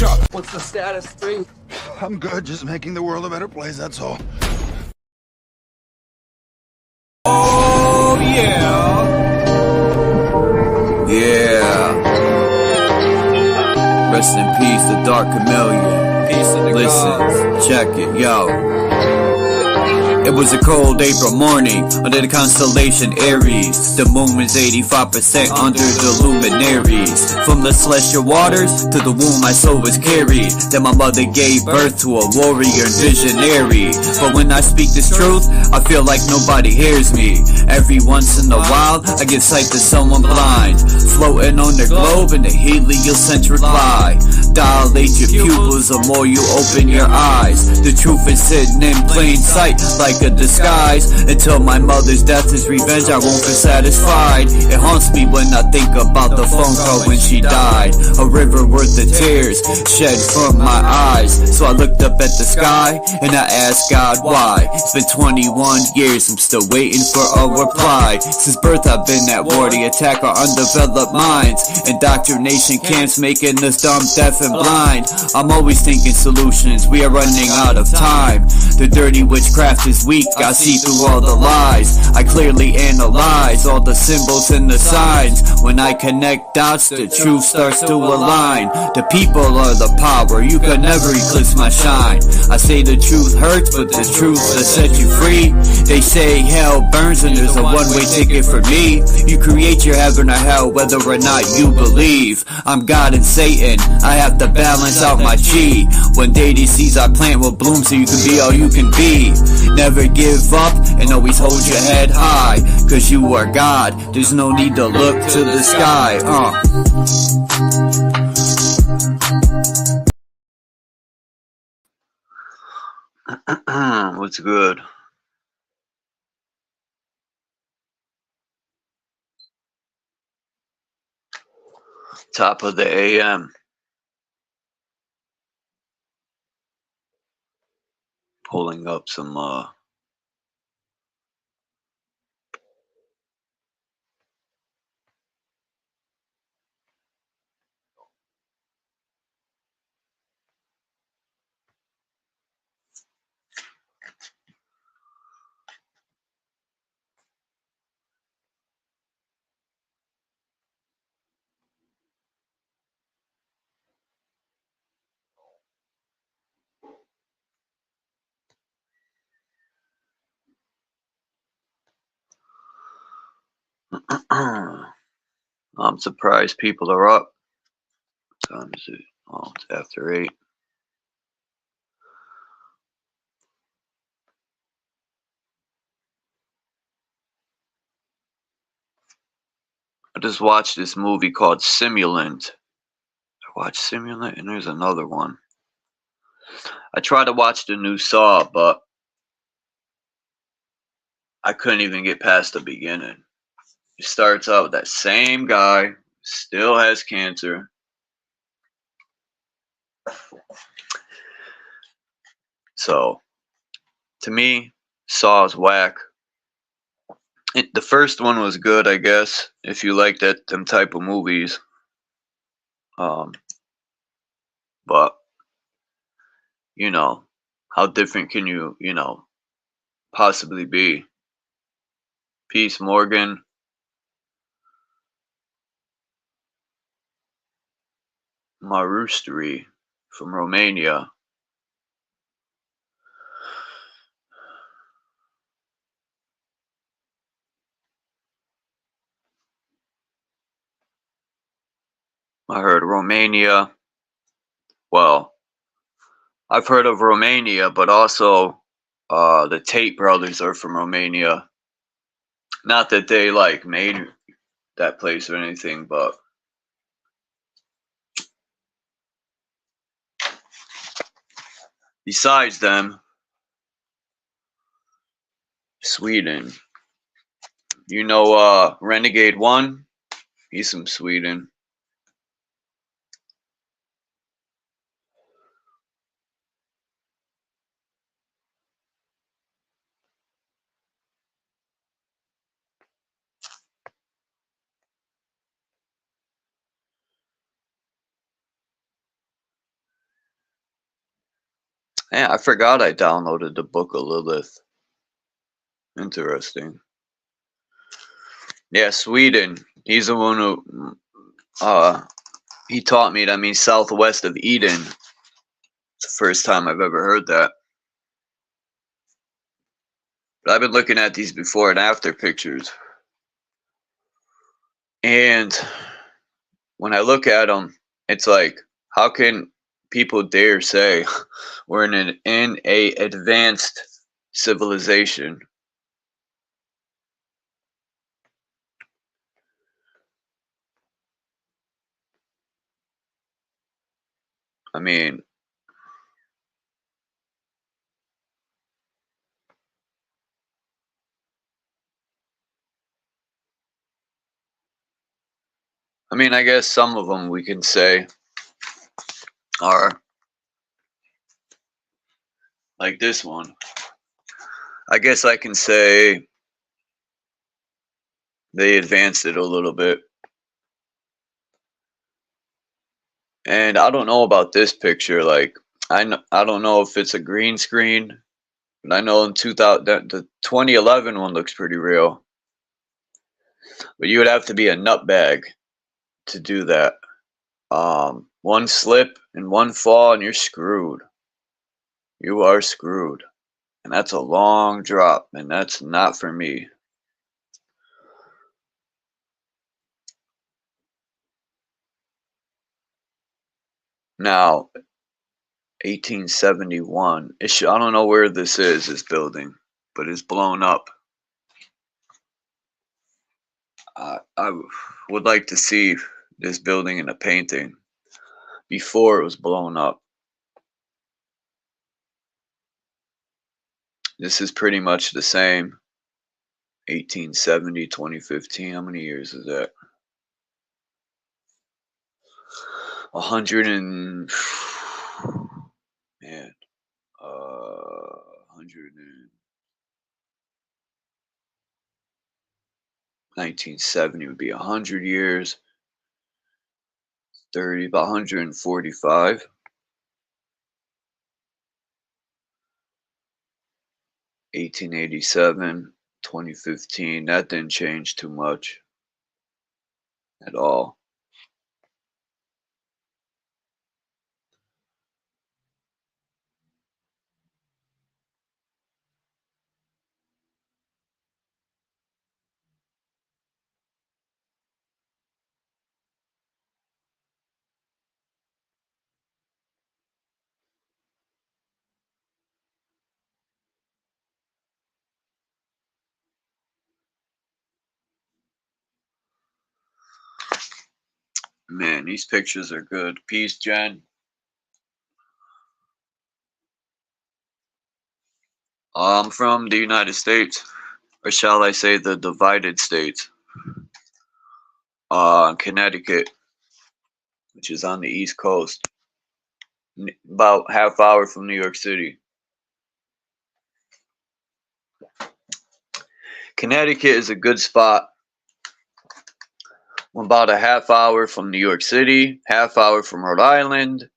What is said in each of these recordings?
up? What's the status, 3? I'm good, just making the world a better place, that's all. Oh, yeah. Yeah. Rest in peace, the Dark Chameleon. Peace to the Listen, check it, yo. It was a cold April morning under the constellation Aries. The moon was 85% under the luminaries. From the celestial waters to the womb my soul was carried. Then my mother gave birth to a warrior and visionary. But when I speak this truth, I feel like nobody hears me. Every once in a while, I give sight to someone blind, floating on the globe in the heliocentric lie. Dilate your pupils the more you open your eyes. The truth is sitting in plain sight like a disguise. Until my mother's death is revenge, I won't be satisfied. It haunts me when I think about the phone call when she died. A river worth of tears shed from my eyes. So I looked up at the sky and I asked God why. It's been 21 years, I'm still waiting for a reply. Since birth I've been at war, the attack our undeveloped minds. Indoctrination camps making us dumb, deaf and blind. I'm always thinking solutions, we are running out of time. The dirty witchcraft is weak, I see through all the lies. I clearly analyze all the symbols and the signs. When I connect dots, the truth starts to align. The people are the power, you can never eclipse my shine. I say the truth hurts, but the truth will set you free. They say hell burns and there's a one-way ticket for me. You create your heaven or hell whether or not you believe. I'm God and Satan, I have to balance out my chi. One day these seeds I plant will bloom so you can be all you can be. Never give up and always hold your head high, cause you are God, there's no need to look to the sky. What's good? Top of the AM. Pulling up some I'm surprised people are up. What time is it? Oh, it's after 8. I just watched this movie called Simulant. I watched Simulant and there's another one. I tried to watch the new Saw, but I couldn't even get past the beginning. It starts out with that same guy, still has cancer. So, to me, Saw's whack. The first one was good, I guess, if you like them type of movies. But, you know, how different can you, possibly be? Peace, Morgan. Marustri from Romania. I heard Romania. Well, I've heard of Romania, but also the Tate brothers are from Romania. Not that they like made that place or anything, but besides them, Sweden. You know Renegade 1? He's from Sweden. Yeah, I forgot I downloaded the book of Lilith. Interesting. Yeah, Sweden. He's the one who he taught me that means southwest of Eden. It's the first time I've ever heard that. But I've been looking at these before and after pictures. And when I look at them, it's like, how can people dare say we're in a advanced civilization? I mean, I guess some of them we can say are like this one. I guess I can say they advanced it a little bit. And I don't know about this picture. Like, I don't know if it's a green screen, but I know in 2000 the 2011 one looks pretty real. But you would have to be a nutbag to do that. One slip and one fall, and you're screwed. You are screwed, and that's a long drop, and that's not for me. Now, 1871. I don't know where this is, this building, but it's blown up. I would like to see this building in a painting before it was blown up. This is pretty much the same. 1870, 2015. How many years is that? 100 and man, 100 and 1970 would be 100 years. 30, about 145. 1887, 2015. That didn't change too much at all. Man, these pictures are good. Peace, Jen. I'm from the United States, or shall I say the divided states. Connecticut, which is on the East Coast, about half hour from New York City. Connecticut is a good spot. About a half hour from New York City, half hour from Rhode Island,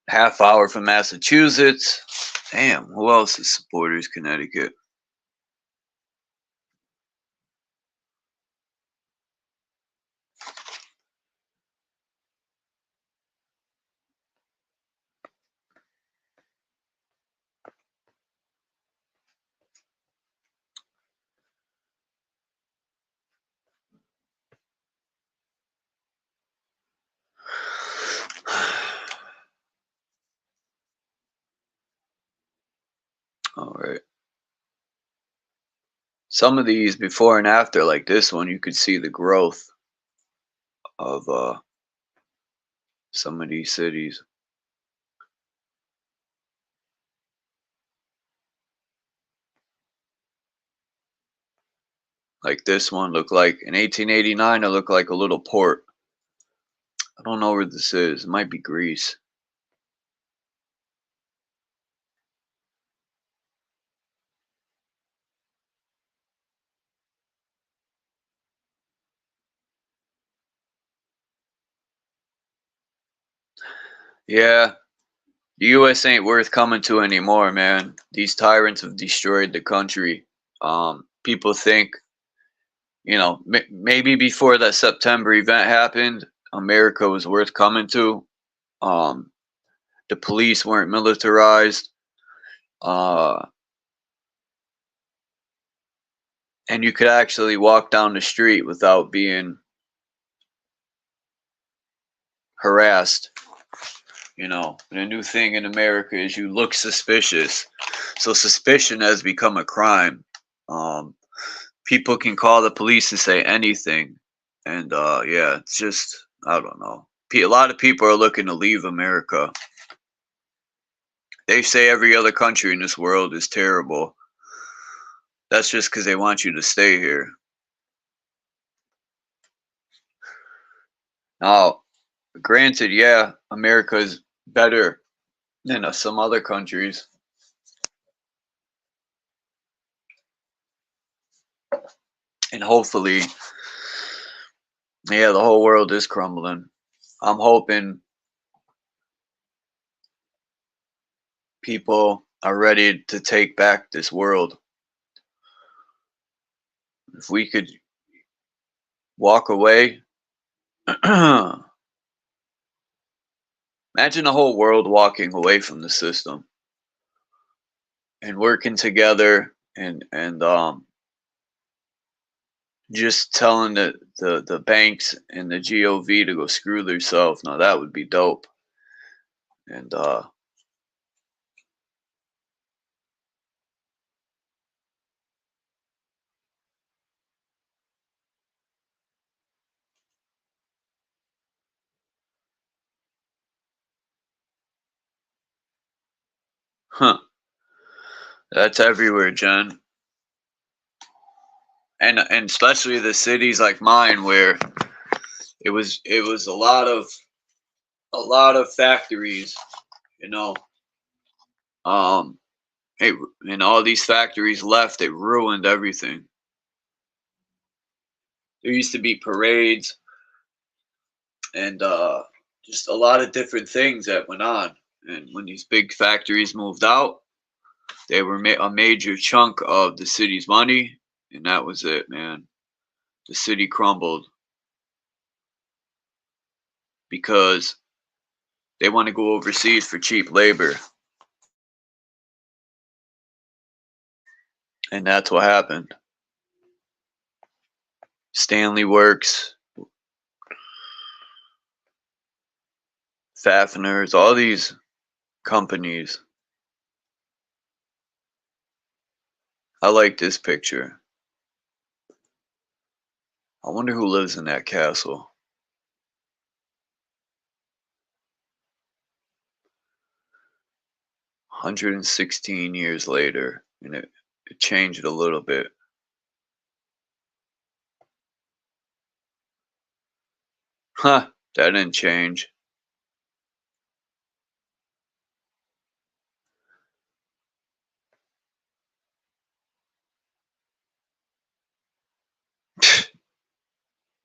half hour from Massachusetts. Damn, who else is supporters Connecticut? All right. Some of these before and after, like this one, you could see the growth of some of these cities. Like this one looked like in 1889, it looked like a little port. I don't know where this is. It might be Greece. Yeah, The U.S. ain't worth coming to anymore, man. These tyrants have destroyed the country. People think, maybe before that September event happened, America was worth coming to. Um, the police weren't militarized. And you could actually walk down the street without being harassed. The new thing in America is you look suspicious. So suspicion has become a crime. People can call the police and say anything. And yeah, it's just, I don't know. A lot of people are looking to leave America. They say every other country in this world is terrible. That's just because they want you to stay here. Now, granted, yeah, America is better than some other countries. And hopefully, yeah, the whole world is crumbling. I'm hoping people are ready to take back this world. If we could walk away, imagine the whole world walking away from the system and working together and just telling the banks and the GOV to go screw themselves. Now that would be dope. And that's everywhere, Jen. And especially the cities like mine where it was a lot of factories, you know. And all these factories left, it ruined everything. There used to be parades and just a lot of different things that went on. And when these big factories moved out, they were a major chunk of the city's money, and that was it, man. The city crumbled because they want to go overseas for cheap labor. And that's what happened. Stanley Works, Fafner's, all these companies. I like this picture. I wonder who lives in that castle. $116 later, and it changed a little bit. Huh, that didn't change.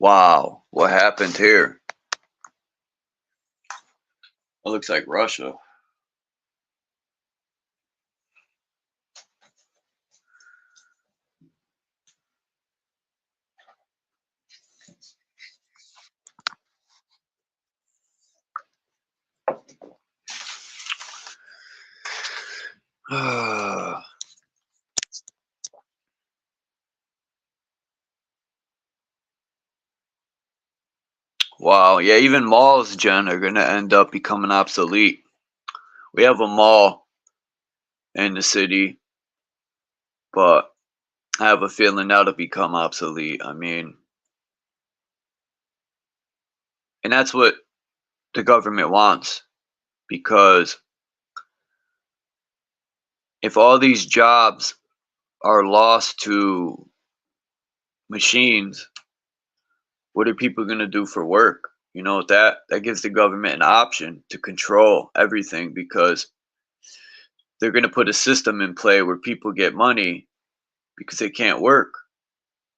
Wow, what happened here? It looks like Russia. Wow, yeah, even malls, Jen, are going to end up becoming obsolete. We have a mall in the city, but I have a feeling that'll become obsolete. I mean, and that's what the government wants, because if all these jobs are lost to machines, what are people going to do for work? That gives the government an option to control everything, because they're going to put a system in play where people get money because they can't work.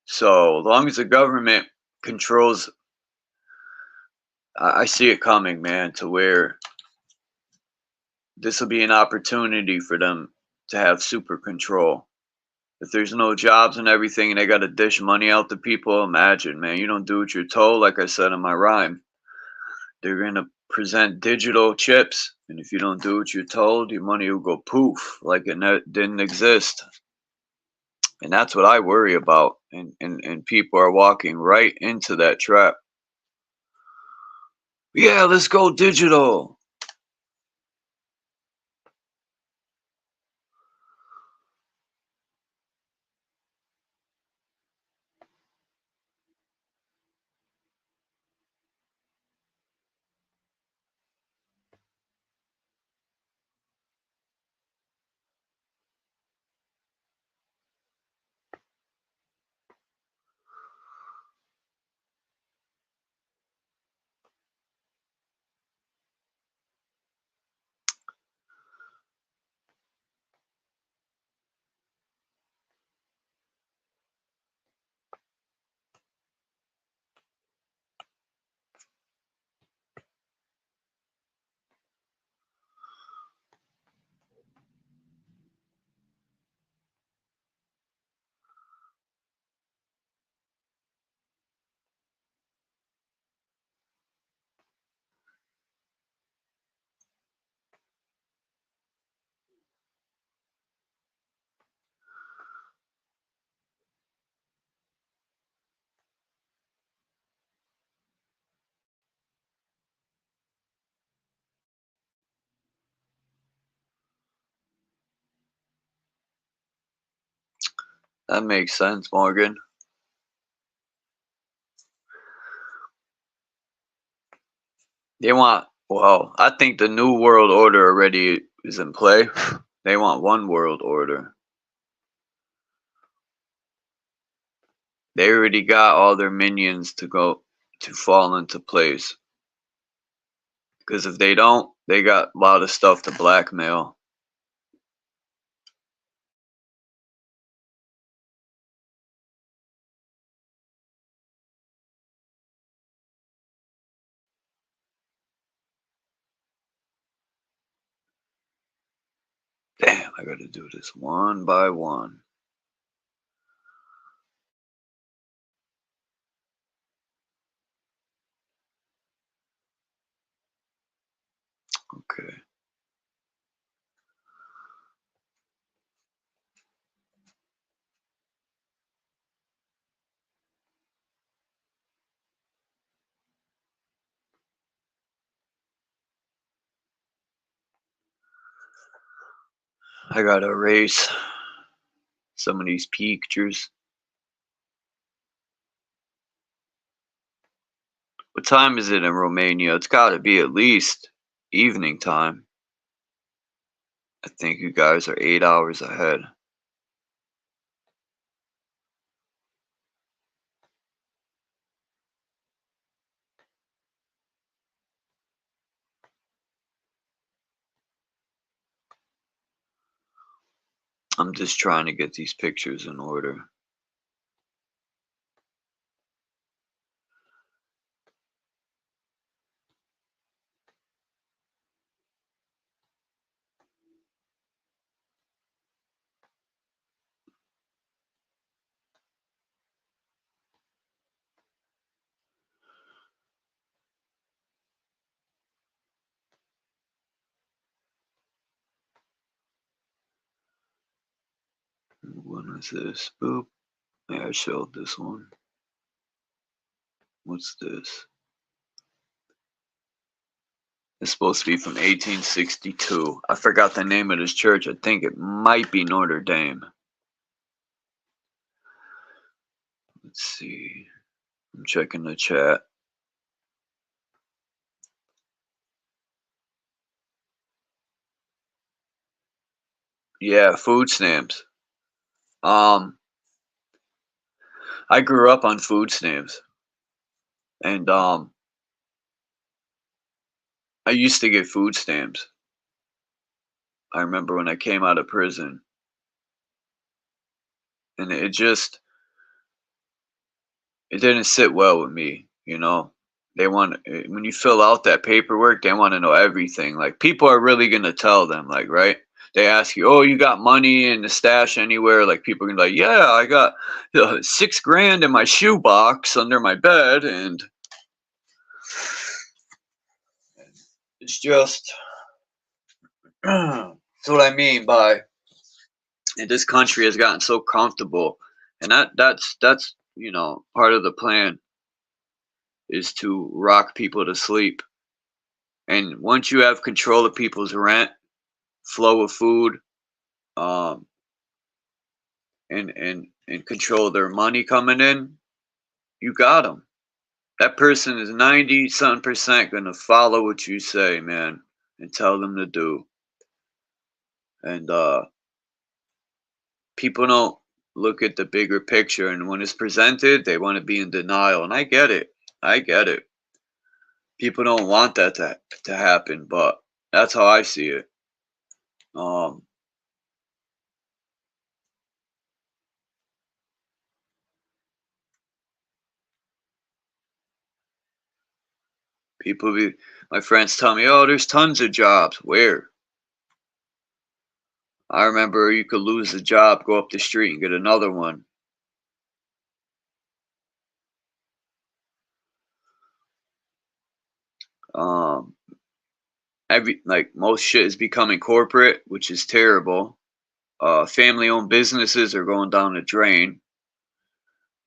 So as long as the government controls, I see it coming, man, to where this will be an opportunity for them to have super control. If there's no jobs and everything and they got to dish money out to people, imagine, man, you don't do what you're told, like I said in my rhyme. They're going to present digital chips. And if you don't do what you're told, your money will go poof, like it didn't exist. And that's what I worry about. And people are walking right into that trap. Yeah, let's go digital. That makes sense, Morgan. They want, well, I think the new world order already is in play. They want one world order. They already got all their minions to fall into place. Because if they don't, they got a lot of stuff to blackmail. Damn, I gotta do this one by one. Okay. I gotta erase some of these pictures. What time is it in Romania? It's gotta be at least evening time. I think you guys are 8 hours ahead. I'm just trying to get these pictures in order. When is this? Boop. Yeah, I showed this one. What's this? It's supposed to be from 1862. I forgot the name of this church. I think it might be Notre Dame. Let's see. I'm checking the chat. Yeah, food stamps. I grew up on food stamps, and I used to get food stamps. I remember when I came out of prison, and it didn't sit well with me, you know. They want, when you fill out that paperwork, they want to know everything. Like, people are really gonna tell them, like, right? They ask you, oh, you got money in the stash anywhere? Like, people are gonna be like, yeah, I got $6 grand in my shoebox under my bed, and it's just that's what I mean by, and this country has gotten so comfortable, and that's you know, part of the plan is to rock people to sleep. And once you have control of people's rent, flow of food, um, and control their money coming in, you got them. That person is 90 something percent gonna follow what you say, man, and tell them to do. And people don't look at the bigger picture, and when it's presented, they want to be in denial. And I get it. I get it. People don't want that to happen, but that's how I see it. Um, People be, my friends tell me, oh, there's tons of jobs. Where? I remember you could lose a job, go up the street and get another one. Um, like most shit is becoming corporate, which is terrible. Family-owned businesses are going down the drain.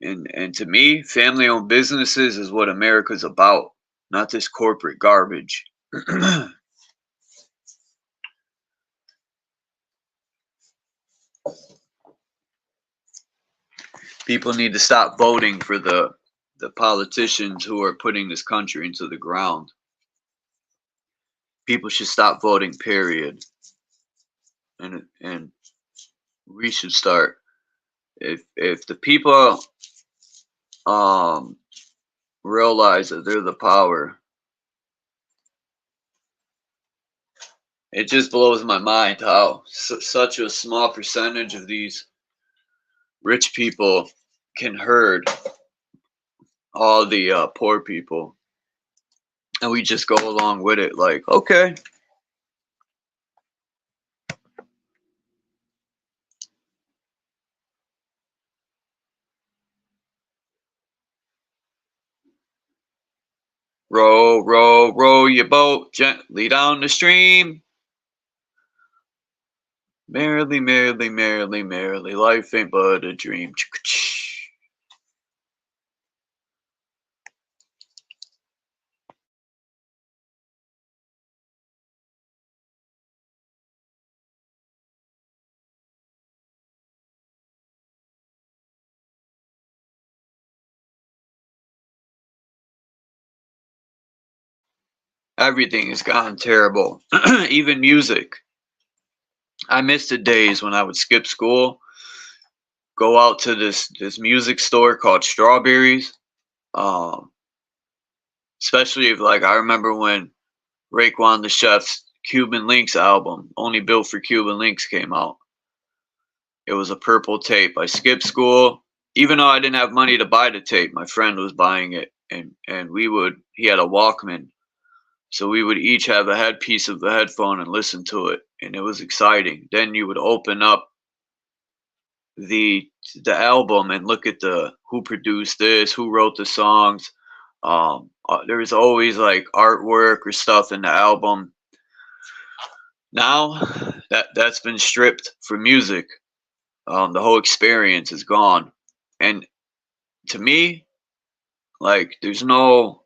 And to me, family-owned businesses is what America's about, not this corporate garbage. People need to stop voting for the politicians who are putting this country into the ground. People should stop voting, period. And we should start. If the people realize that they're the power, it just blows my mind how such a small percentage of these rich people can herd all the poor people, and we just go along with it like, okay. Row, row, row your boat gently down the stream. Merrily, merrily, merrily, merrily, life ain't but a dream. Everything has gone terrible. Even music. I miss the days when I would skip school, go out to this music store called Strawberries. Um, Especially if, like, I remember when Raekwon the Chef's Cuban Links album, Only Built for Cuban Links, came out. It was a purple tape. I skipped school, even though I didn't have money to buy the tape. My friend was buying it, and he had a Walkman, so we would each have a headpiece of the headphone and listen to it, and it was exciting. Then you would open up the album and look at the who produced this, who wrote the songs. There was always like artwork or stuff in the album. Now that's been stripped for music. The whole experience is gone, and to me, like, there's no.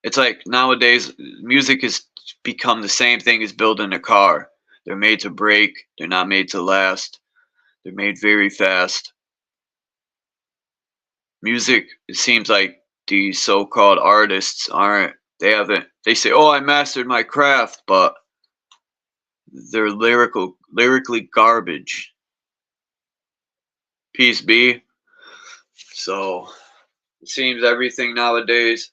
It's like nowadays music has become the same thing as building a car. They're made to break. They're not made to last. They're made very fast. Music, it seems like these so-called artists they say, oh, I mastered my craft, but they're lyrically garbage. Peace be. So it seems everything nowadays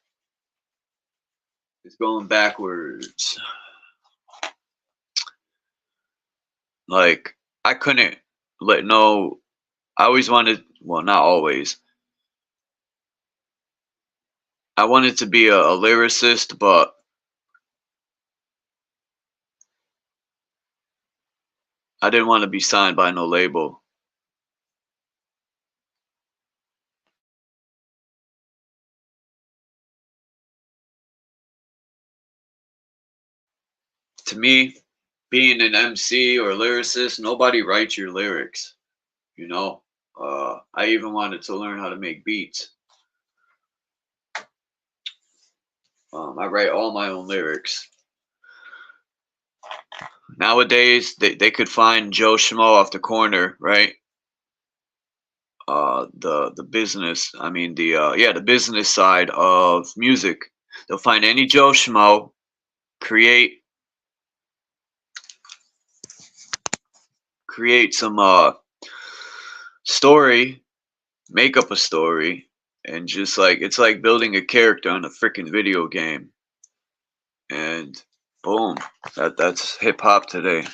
is going backwards. Like, I couldn't let no. I always wanted, well, not always. I wanted to be a lyricist, but I didn't want to be signed by no label. To me, being an MC or lyricist, nobody writes your lyrics, you know? I even wanted to learn how to make beats. I write all my own lyrics. Nowadays, they could find Joe Schmo off the corner, right? The business, I mean the business side of music. They'll find any Joe Schmo, create some story, make up a story, and just like it's like building a character on a freaking video game. And boom, that's hip hop today.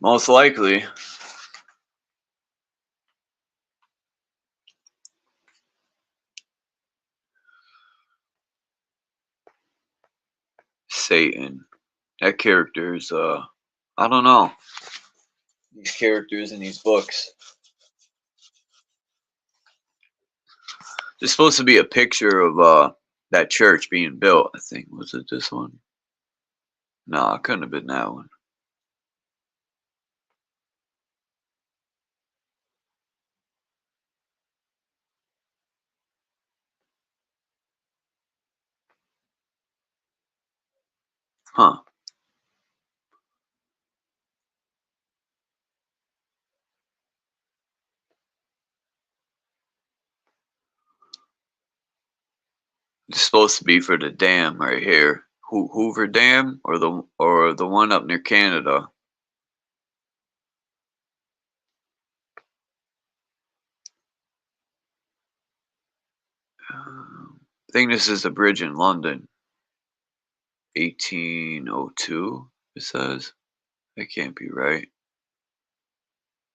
Most likely. Satan. That character is I don't know. These characters in these books. There's supposed to be a picture of that church being built, I think. Was it this one? No, it couldn't have been that one. Huh. It's supposed to be for the dam right here. Hoover Dam or the one up near Canada. I think this is the bridge in London. 1802, it says. That can't be right.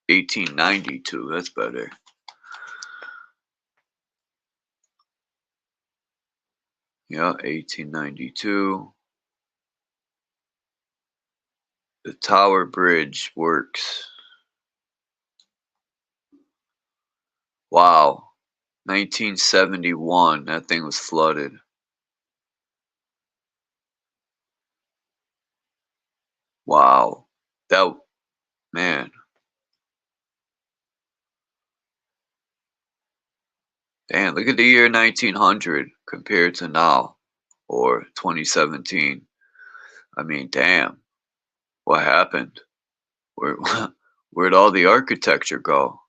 1892, that's better. Yeah, 1892. The Tower Bridge works. Wow. 1971, that thing was flooded. Wow. That, man. Damn, look at the year 1900 compared to now, or 2017. I mean, damn, what happened? Where, where'd all the architecture go?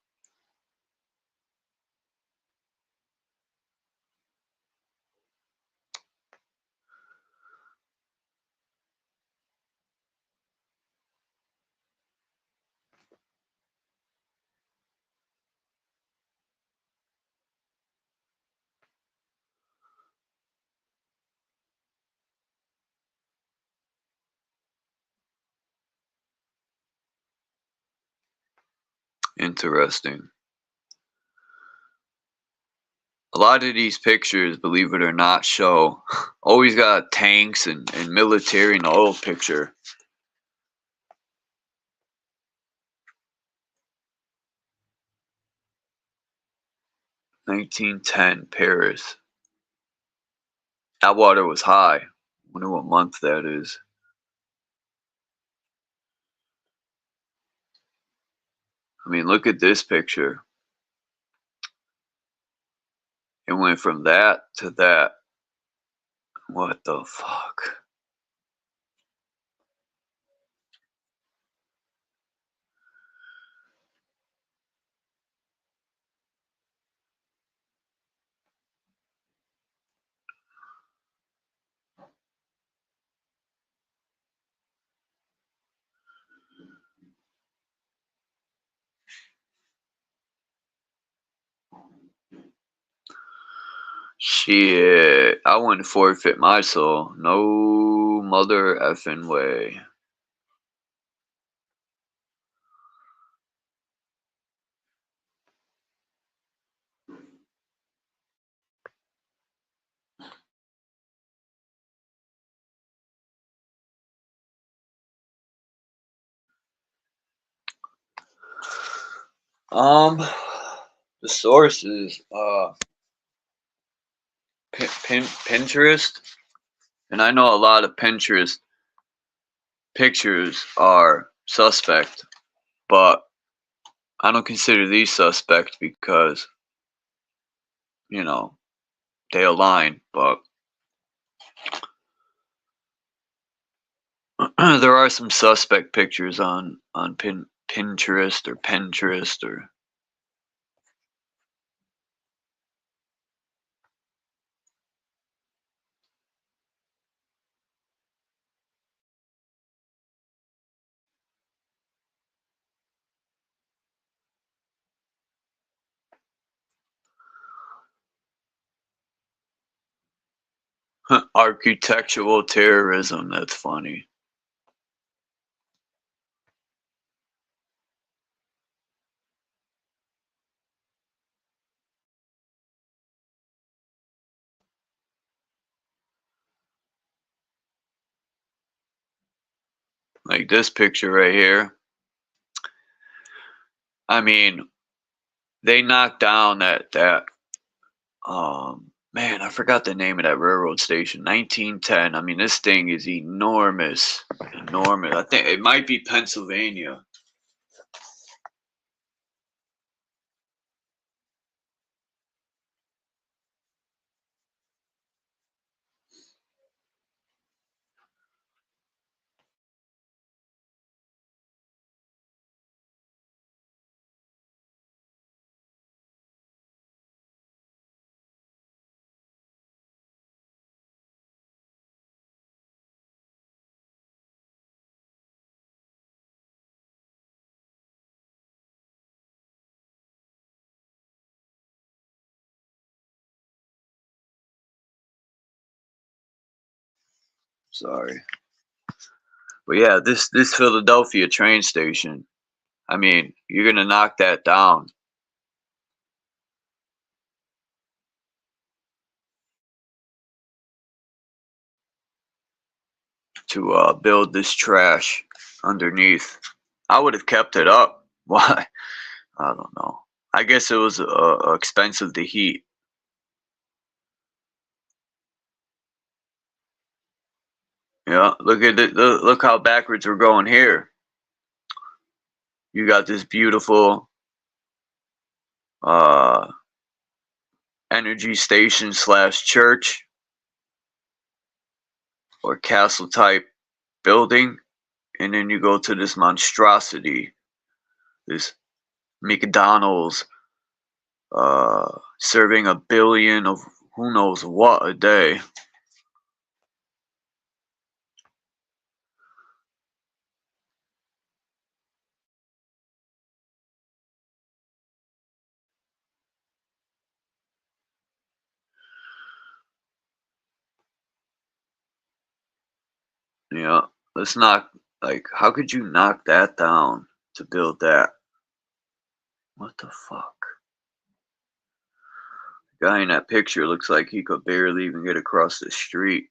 Interesting. A lot of these pictures, believe it or not, show always got tanks and military in the old picture. 1910 Paris. That water was high. Wonder what month that is. I mean, look at this picture. It went from that to that. What the fuck? Shit, I wouldn't forfeit my soul. No mother effing way. The source is Pinterest, and I know a lot of Pinterest pictures are suspect, but I don't consider these suspect because, you know, they align, but there are some suspect pictures on Pinterest or Pinterest or architectural terrorism. That's funny. Like this picture right here. I mean, they knocked down that man, I forgot the name of that railroad station. 1910. I mean, this thing is enormous. Enormous. I think it might be Pennsylvania. Sorry. But yeah, this Philadelphia train station. I mean, you're gonna knock that down to build this trash underneath. I would have kept it up. Why? I don't know. I guess it was expensive to heat. Yeah, look at it. Look how backwards we're going here. You got this beautiful uh, energy station slash church or castle type building, and then you go to this monstrosity, this McDonald's serving a billion of who knows what a day. Yeah, let's knock. Like, how could you knock that down to build that? What the fuck? The guy in that picture looks like he could barely even get across the street.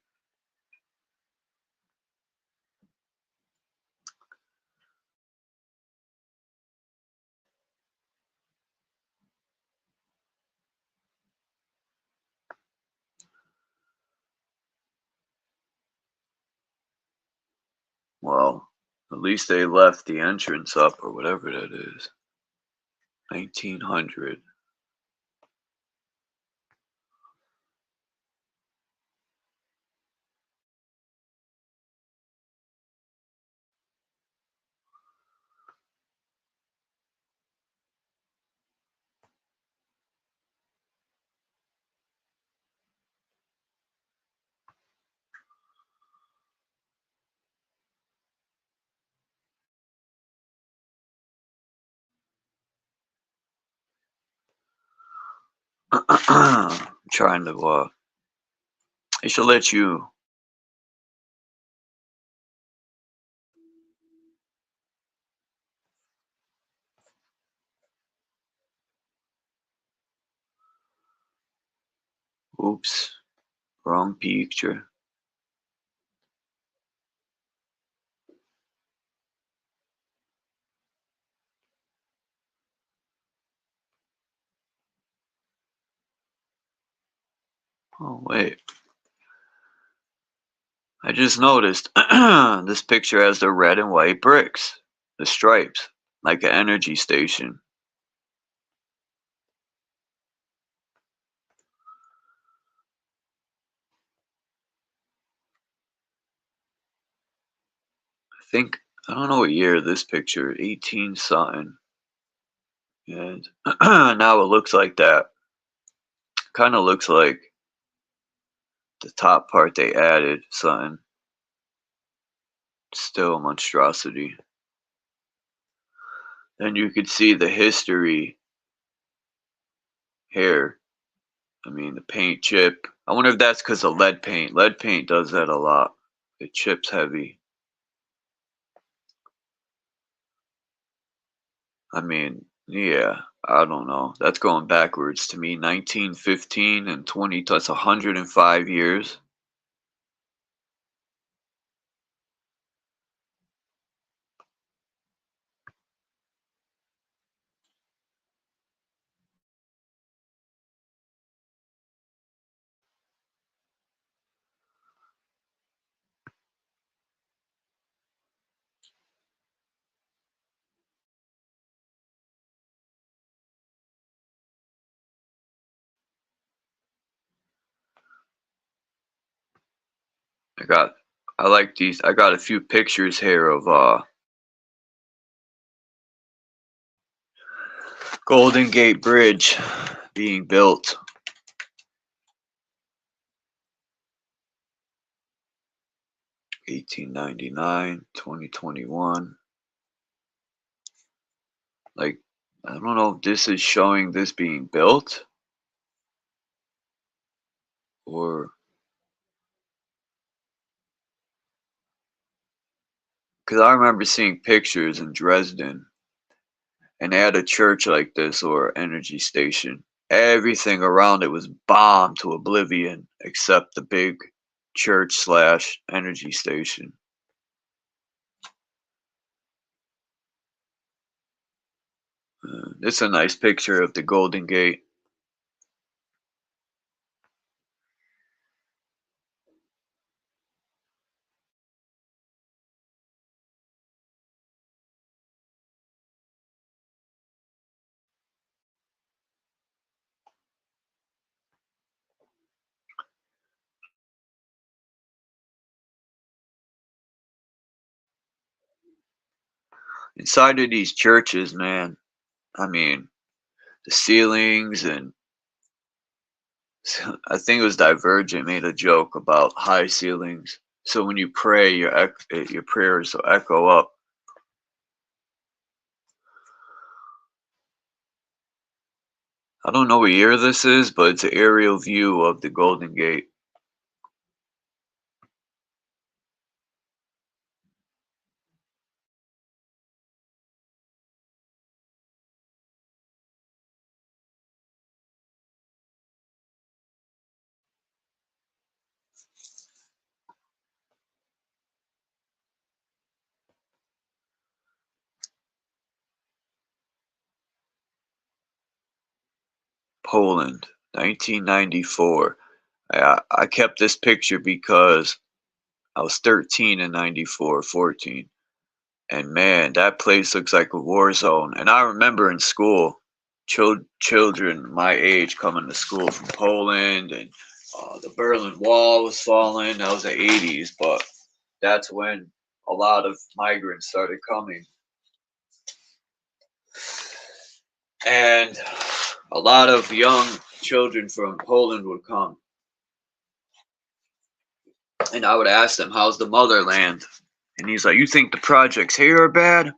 Well, at least they left the entrance up or whatever that is. 1900. trying to, it should let you. Oops, wrong picture. Oh, wait. I just noticed this picture has the red and white bricks, the stripes, like an energy station. I don't know what year this picture, 18 something. And now it looks like that. Kind of looks like the top part they added something. Still a monstrosity. Then you could see the history here. I mean, the paint chip. I wonder if that's because of lead paint. Lead paint does that a lot. It chips heavy. I mean, yeah, I don't know. That's going backwards to me. 1915 and 20, that's 105 years. I like these. I got a few pictures here of Golden Gate Bridge being built. 1899, 2021. Like, I don't know if this is showing this being built or because I remember seeing pictures in Dresden and they had a church like this or energy station. Everything around it was bombed to oblivion except the big church slash energy station. This is a nice picture of the Golden Gate. Inside of these churches, man, I mean, the ceilings and I think it was Divergent made a joke about high ceilings. So when you pray, your prayers will echo up. I don't know what year this is, but it's an aerial view of the Golden Gate. Poland, 1994. I kept this picture because I was 13 in 94, 14. And man, that place looks like a war zone. And I remember in school, children my age coming to school from Poland, and the Berlin Wall was falling. That was the 80s, but that's when a lot of migrants started coming. And a lot of young children from Poland would come. And I would ask them, how's the motherland? And he's like, you think the projects here are bad?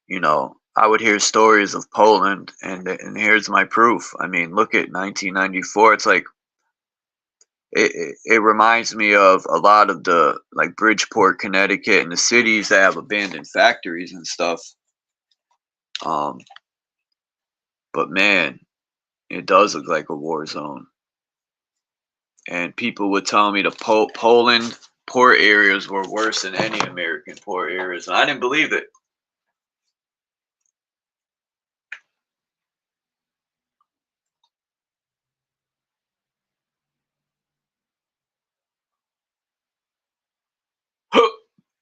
You know, I would hear stories of Poland, and here's my proof. I mean, look at 1994. It's like it reminds me of a lot of the like Bridgeport, Connecticut, and the cities that have abandoned factories and stuff. Um, but man, it does look like a war zone. And people would tell me the Poland poor areas were worse than any American poor areas, and I didn't believe it.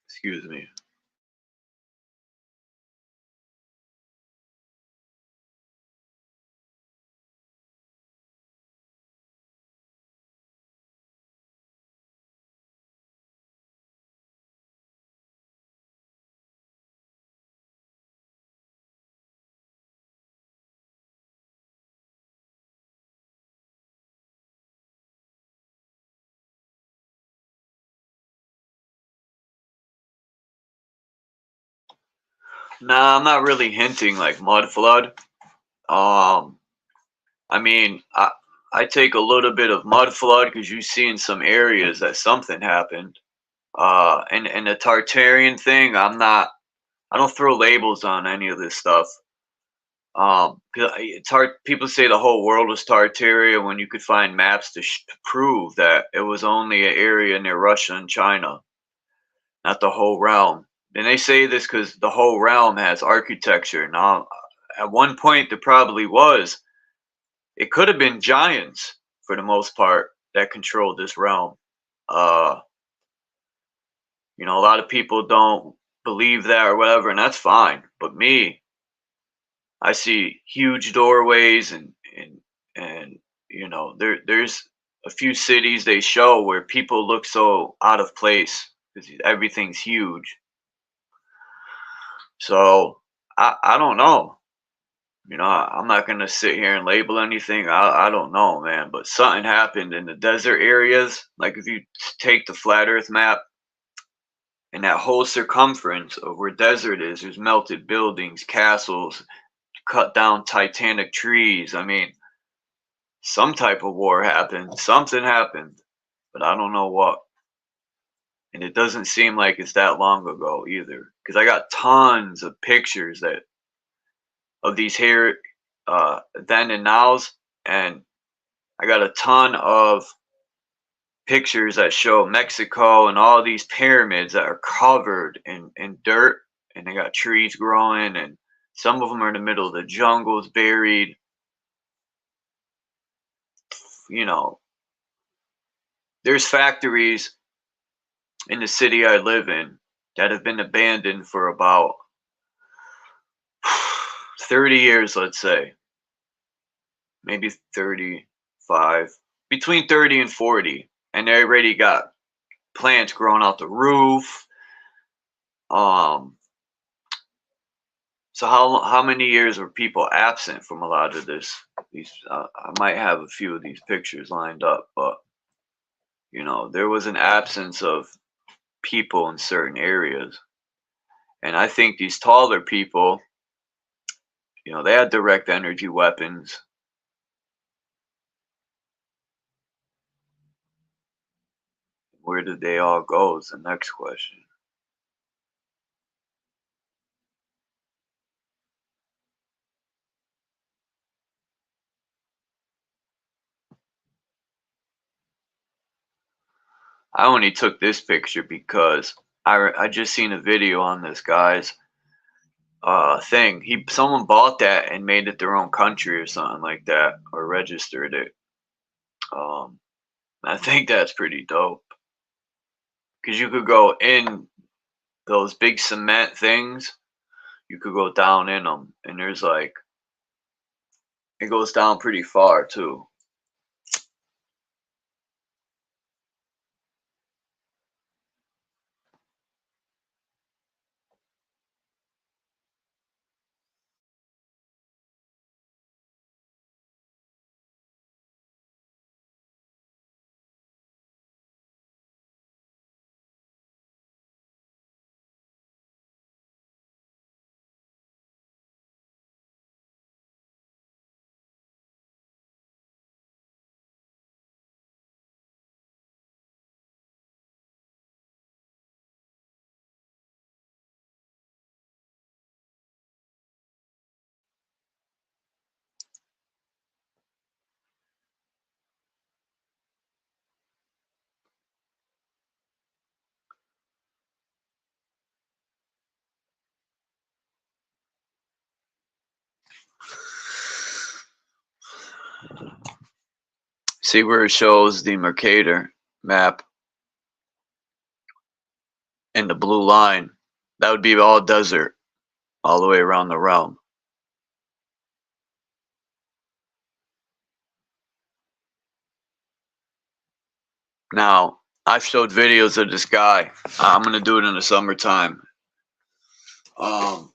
Excuse me. Nah, I'm not really hinting like mud flood. Um, I mean, I take a little bit of mud flood because you see in some areas that something happened. And the Tartarian thing, I don't throw labels on any of this stuff. 'Cause it's hard. People say the whole world was Tartaria when you could find maps to prove that it was only an area near Russia and China, not the whole realm. And they say this because the whole realm has architecture. Now, at one point, there probably was. It could have been giants for the most part that controlled this realm. Uh, a lot of people don't believe that or whatever, and that's fine. But me, I see huge doorways and there's a few cities they show where people look so out of place because everything's huge. So I don't know. I'm not gonna sit here and label anything. I don't know, man. But something happened in the desert areas. Like if you take the flat Earth map and that whole circumference of where desert is, there's melted buildings, castles, cut down titanic trees. I mean, some type of war happened. Something happened, but I don't know what. And it doesn't seem like it's that long ago either, because I got tons of pictures that of these here then and nows, and I got a ton of pictures that show Mexico and all these pyramids that are covered in dirt, and they got trees growing, and some of them are in the middle of the jungles, buried. You know, there's factories in the city I live in that have been abandoned for about 30 years, let's say, maybe 35, between 30 and 40, and they already got plants growing out the roof. Um, so how many years were people absent from a lot of this? These I might have a few of these pictures lined up, but there was an absence of people in certain areas, and I think these taller people, they had direct energy weapons. Where did they all go is the next question. I only took this picture because I just seen a video on this guy's thing. Someone bought that and made it their own country or something like that, or registered it. Um, I think that's pretty dope because you could go in those big cement things. You could go down in them, and there's like it goes down pretty far too. See where it shows the Mercator map and the blue line? That would be all desert all the way around the realm. Now, I've showed videos of this guy. I'm going to do it in the summertime. I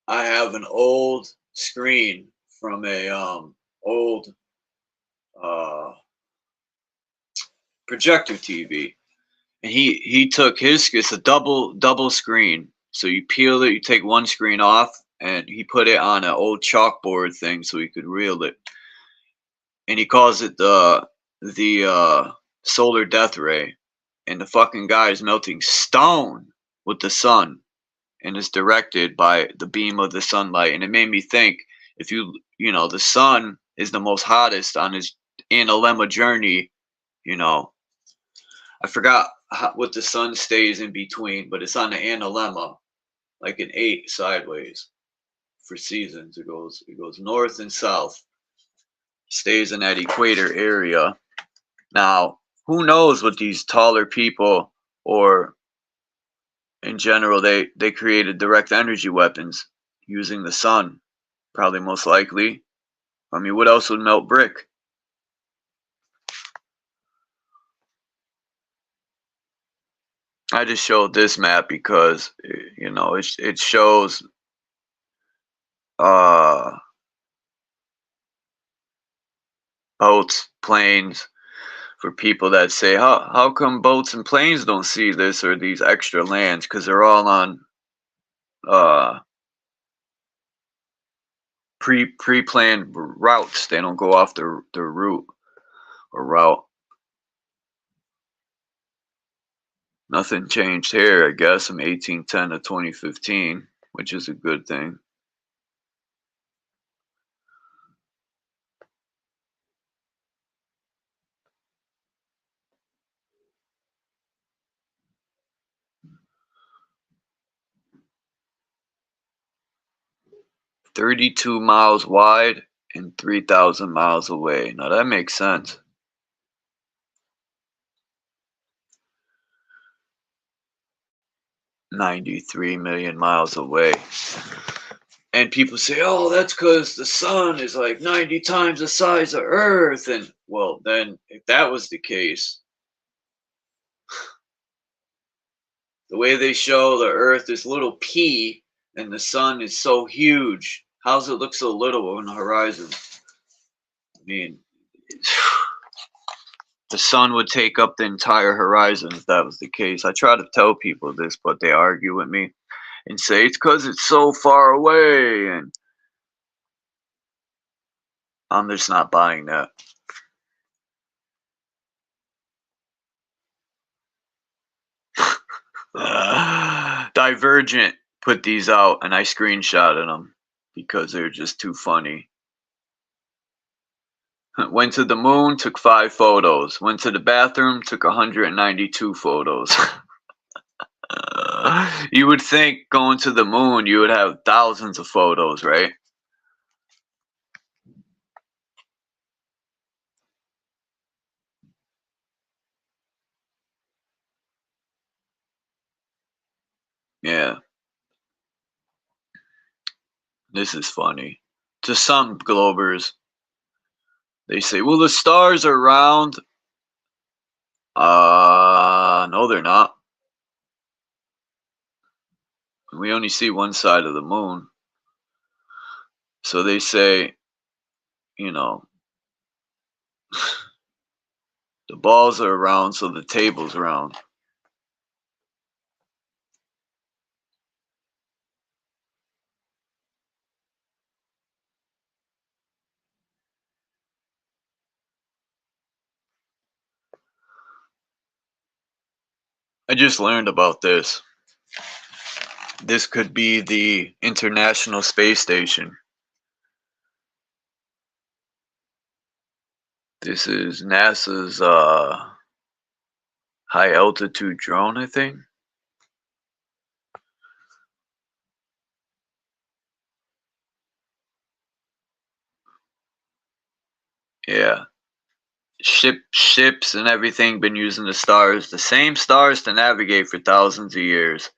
have an old screen from a old projector TV. And he took his, it's a double screen. So you peel it, you take one screen off, and he put it on an old chalkboard thing so he could reel it. And he calls it the solar death ray. And the fucking guy is melting stone with the sun, and is directed by the beam of the sunlight. And it made me think, if you know, the sun is the most hottest on his analemma journey, you know. I forgot what the sun stays in between, but it's on the analemma, like an 8 sideways for seasons. It goes north and south, stays in that equator area. Now, who knows what these taller people, or in general, they created direct energy weapons using the sun, probably most likely. I mean, what else would melt brick? I just showed this map because, you know, it shows boats, planes, for people that say, how come boats and planes don't see this or these extra lands? Because they're all on pre-planned routes. They don't go off the route or route. Nothing changed here, I guess, from 1810 to 2015, which is a good thing. "32 miles wide and 3,000 miles away." Now that makes sense. "93 million miles away." And people say, oh, that's because the sun is like 90 times the size of Earth. And, well, then, if that was the case, the way they show the Earth is little p and the sun is so huge, how does it look so little on the horizon? I mean, the sun would take up the entire horizon if that was the case. I try to tell people this, but they argue with me and say it's because it's so far away, and I'm just not buying that. Divergent put these out, and I screenshotted them because they're just too funny. Went to the moon, took 5 photos. Went to the bathroom, took 192 photos. You would think going to the moon, you would have thousands of photos, right? Yeah. This is funny. To some Globers, they say, well, the stars are round. No, they're not. We only see one side of the moon. So they say, you know, the balls are round, so the table's round. I just learned about this. This could be the International Space Station. This is NASA's high altitude drone, I think. Yeah. Ships and everything been using the stars, the same stars to navigate for thousands of years.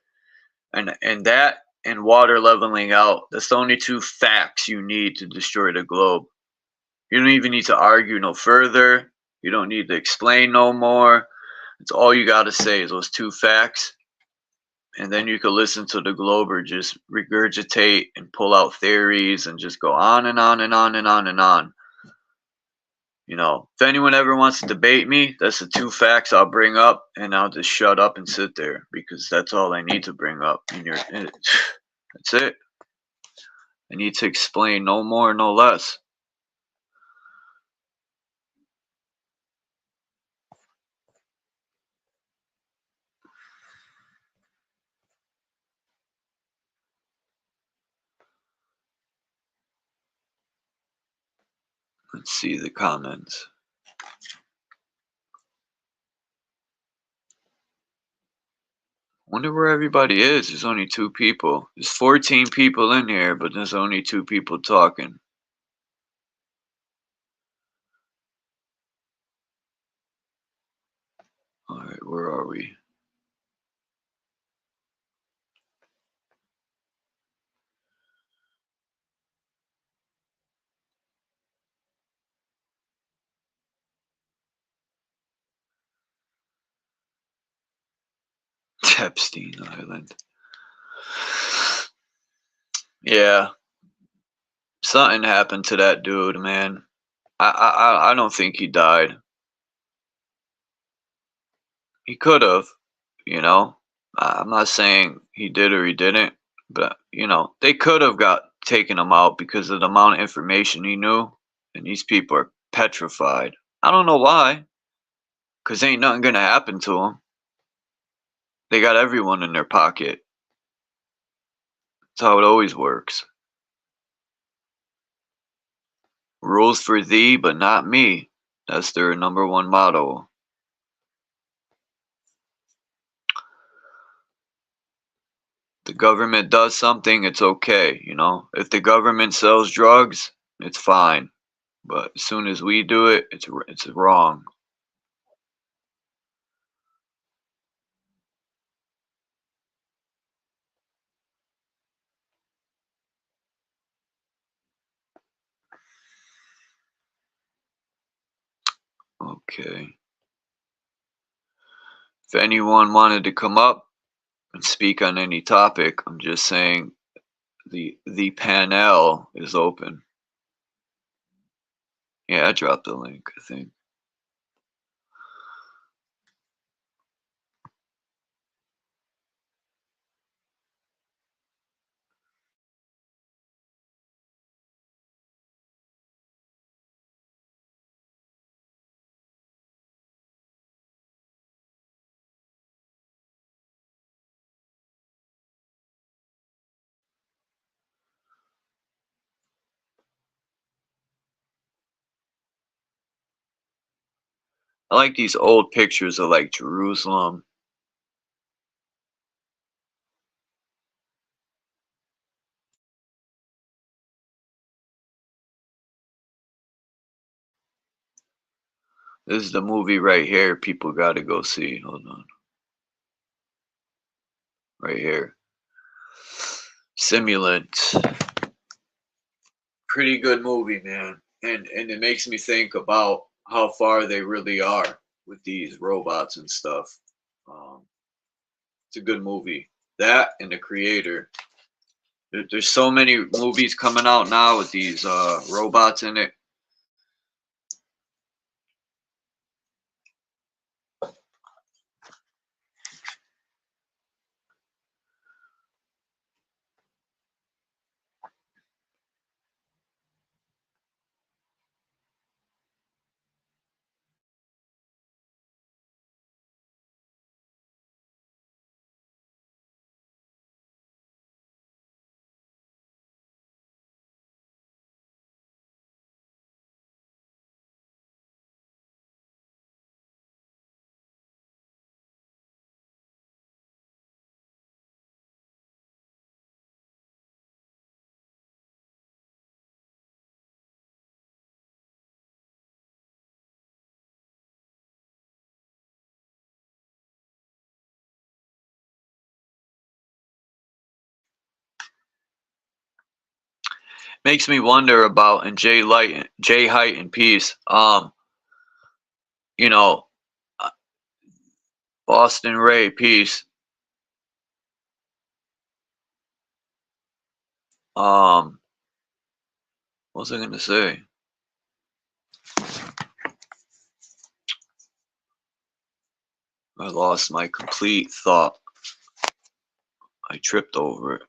And that and water leveling out, that's the only two facts you need to destroy the globe. You don't even need to argue no further. You don't need to explain no more. It's all you got to say is those two facts. And then you could listen to the globe or just regurgitate and pull out theories and just go on and on and on and on and on. You know, if anyone ever wants to debate me, that's the two facts I'll bring up, and I'll just shut up and sit there because that's all I need to bring up. That's it. I need to explain no more, no less. Let's see the comments. Wonder where everybody is. There's only two people. There's 14 people in here, but there's only two people talking. Alright, where are we? Epstein Island. Yeah, something happened to that dude, man. I don't think he died. He could have, you know. I'm not saying he did or he didn't, but you know, they could have got taken him out because of the amount of information he knew, and these people are petrified. I don't know why, cause ain't nothing gonna happen to them. They got everyone in their pocket. That's how it always works. Rules for thee, but not me. That's their number one motto. The government does something, it's okay, you know. If the government sells drugs, it's fine. But as soon as we do it, it's wrong. Okay. If anyone wanted to come up and speak on any topic, I'm just saying the panel is open. Yeah, I dropped the link, I think. I like these old pictures of like Jerusalem. This is the movie right here people gotta go see. Hold on. Right here. Simulant. Pretty good movie, man. And it makes me think about how far they really are with these robots and stuff. It's a good movie. That and The Creator. There's so many movies coming out now with these robots in it. Makes me wonder about, and J Height and Peace. You know, uh, Boston Ray, Peace. What was I gonna say? I lost my complete thought. I tripped over it.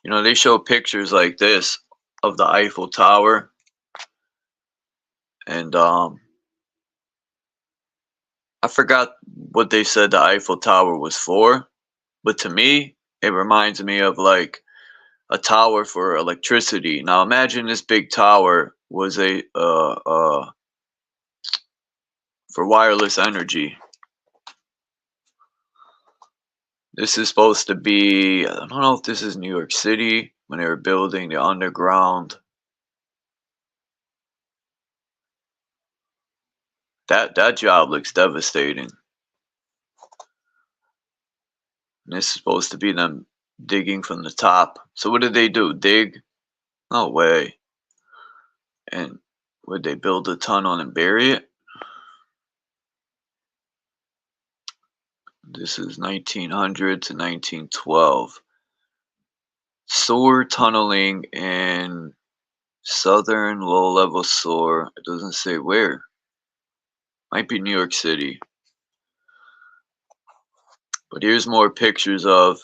You know, they show pictures like this of the Eiffel Tower, and I forgot what they said the Eiffel Tower was for, but to me, it reminds me of like a tower for electricity. Now imagine this big tower was a for wireless energy. This is supposed to be, I don't know if this is New York City when they were building the underground. That job looks devastating. And this is supposed to be them digging from the top. So what did they do? Dig? No way. And would they build a tunnel and bury it? This is 1900 to 1912. Sewer tunneling in southern low-level sewer. It doesn't say where. Might be New York City. But here's more pictures of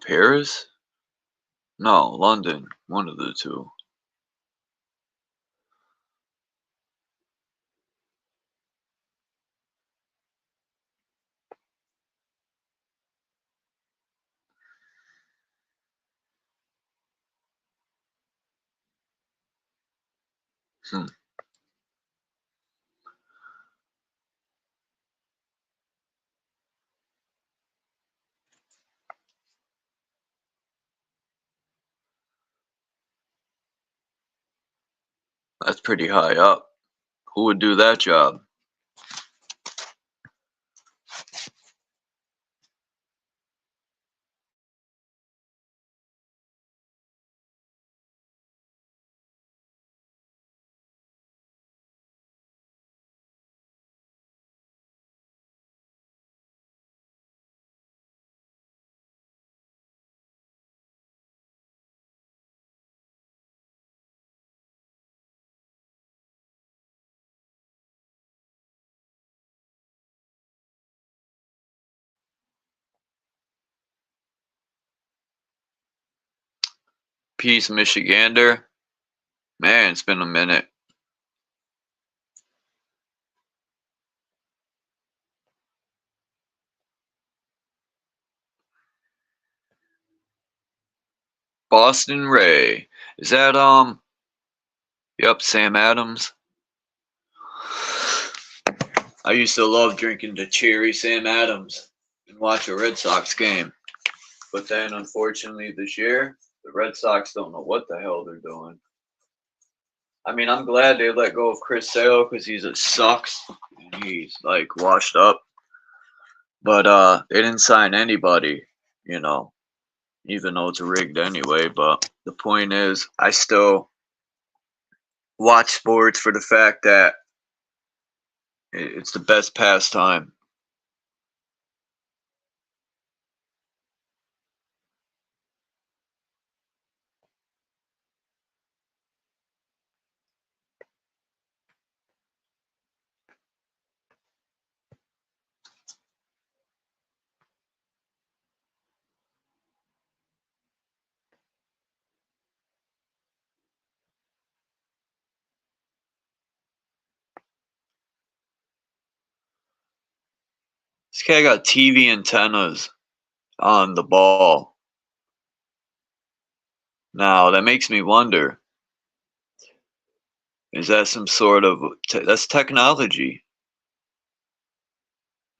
Paris? No, London. One of the two. Hmm. That's pretty high up. Who would do that job? Peace, Michigander. Man, it's been a minute. Boston Ray. Is that yep, Sam Adams. I used to love drinking the cherry Sam Adams and watch a Red Sox game. But then unfortunately this year, the Red Sox don't know what the hell they're doing. I mean, I'm glad they let go of Chris Sale because he's a sucks and he's like washed up. But they didn't sign anybody, you know, even though it's rigged anyway. But the point is, I still watch sports for the fact that it's the best pastime. This guy got TV antennas on the ball. Now, that makes me wonder, is that some sort of, that's technology.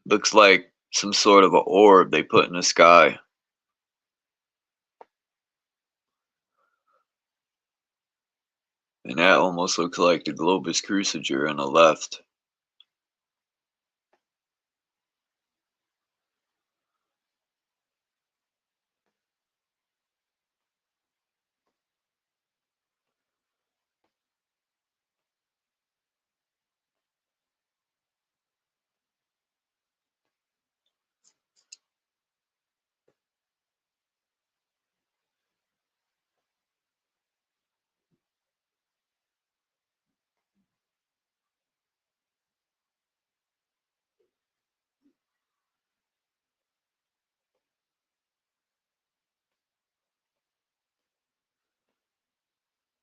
Looks like some sort of an orb they put in the sky. And that almost looks like the Globus Cruciger on the left.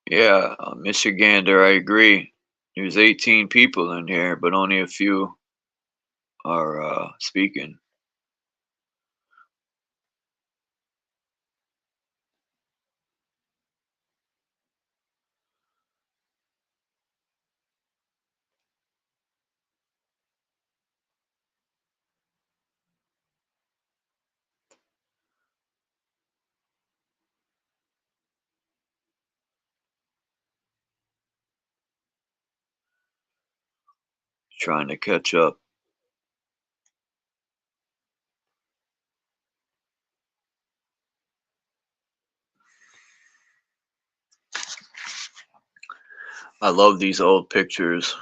Yeah, Michigander, I agree. There's 18 people in here, but only a few are speaking. Trying to catch up. I love these old pictures.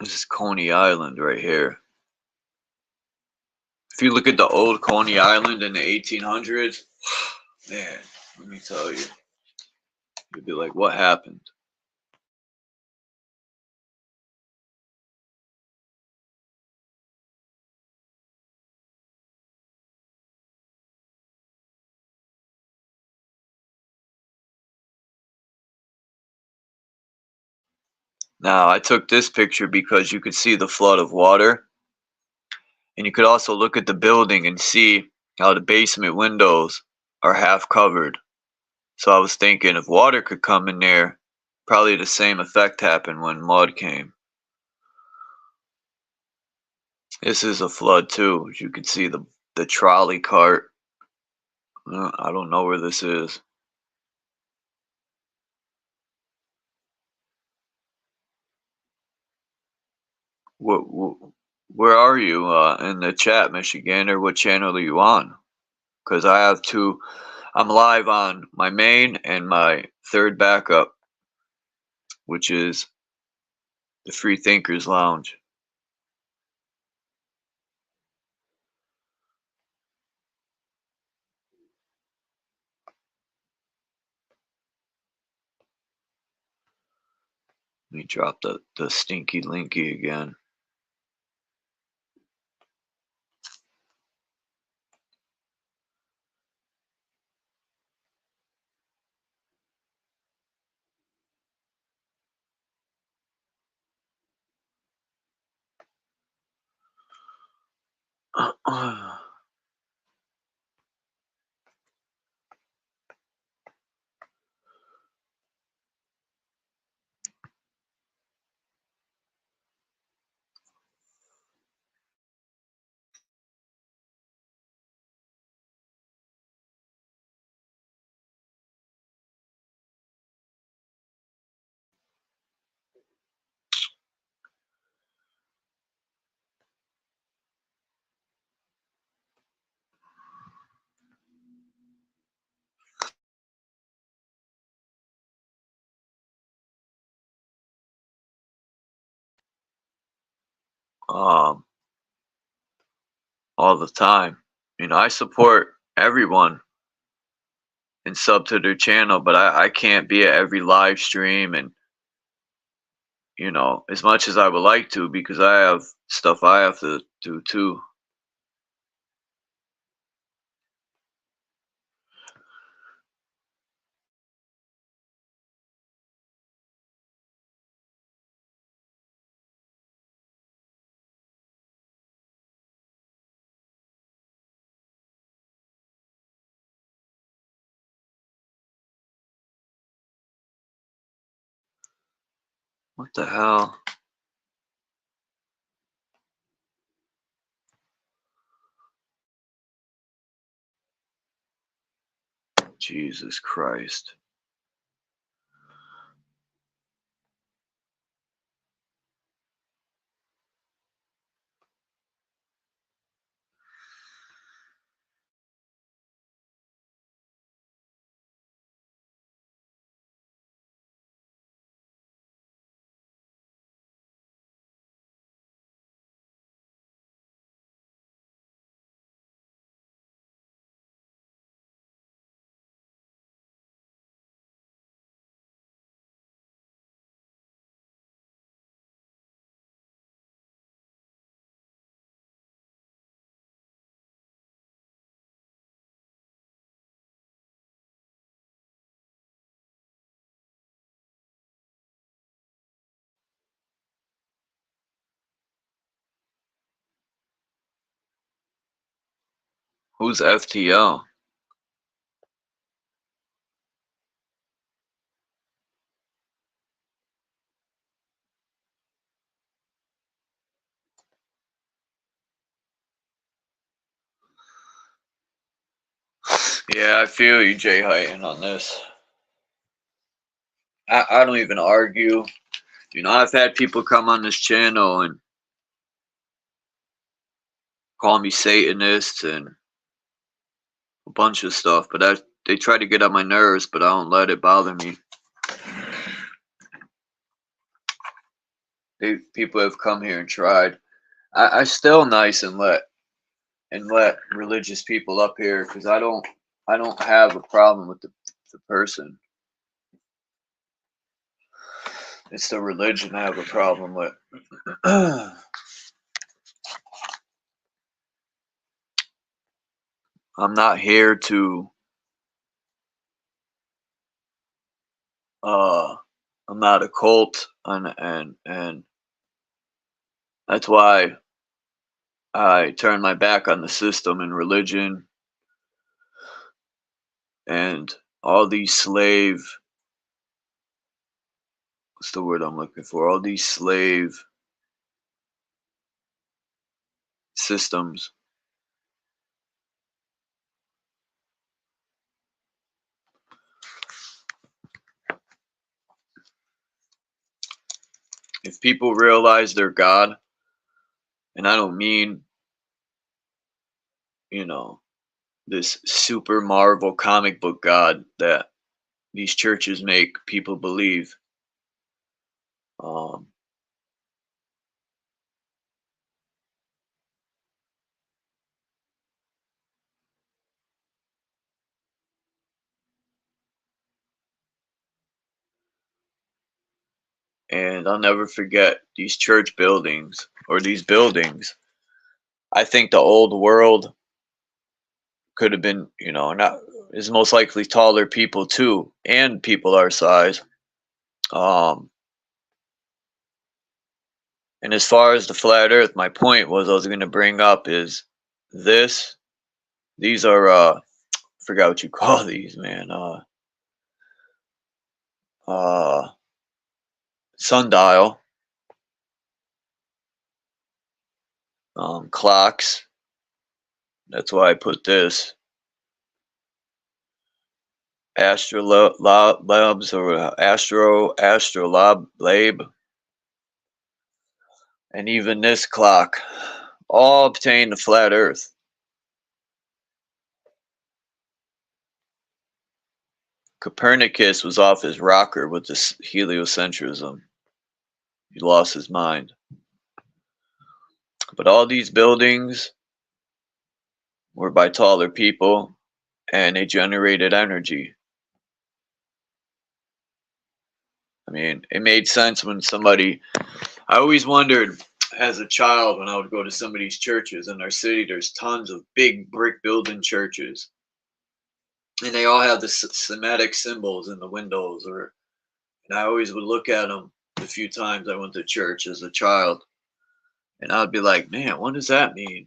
This is Coney Island right here. If you look at the old Coney Island in the 1800s, man, let me tell you, you'd be like, what happened? Now, I took this picture because you could see the flood of water, and you could also look at the building and see how the basement windows are half covered. So I was thinking if water could come in there, probably the same effect happened when mud came. This is a flood too. As you can see the trolley cart. I don't know where this is. Where are you in the chat, Michigan, or what channel are you on? Because I have two. I'm live on my main and my third backup, which is the Free Thinkers Lounge. Let me drop the stinky linky again. um, all the time. I support everyone and sub to their channel, but I can't be at every live stream and as much as I would like to because I have stuff I have to do too. What the hell? Jesus Christ. Who's FTL? Yeah, I feel you, Jay Heighten, on this. I don't even argue. You know, I've had people come on this channel and call me Satanist and a bunch of stuff, but they try to get on my nerves, but I don't let it bother me. People have come here and tried. I still nice and let religious people up here because I don't have a problem with the person. It's the religion I have a problem with. I'm not here to I'm not a cult, and that's why I turn my back on the system and religion and all these slave, what's the word I'm looking for? All these slave systems. If people realize they're God, and I don't mean, you know, this super Marvel comic book God that these churches make people believe. Um, and I'll never forget these church buildings or these buildings. I think the old world could have been, you know, not is most likely taller people too, and people our size. Um, and as far as the flat Earth, my point was I was going to bring up is this. These are forgot what you call these, man. Uh, sundial, clocks. That's why I put this. Astrolabs or astrolabe, and even this clock, all obtain the flat Earth. Copernicus was off his rocker with this heliocentrism. He lost his mind. But all these buildings were by taller people, and they generated energy. I mean, it made sense when somebody. I always wondered as a child when I would go to some of these churches in our city. There's tons of big brick building churches, and they all have the Semitic symbols in the windows. And I always would look at them the few times I went to church as a child, and I'd be like, "Man, what does that mean?"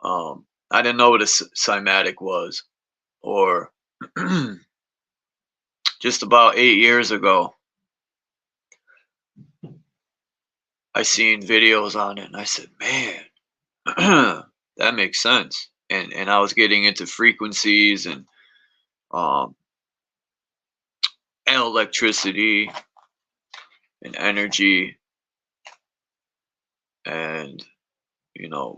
I didn't know what a Semitic was, or just about 8 years ago, I seen videos on it and I said, man, that makes sense. And I was getting into frequencies um and electricity and energy, and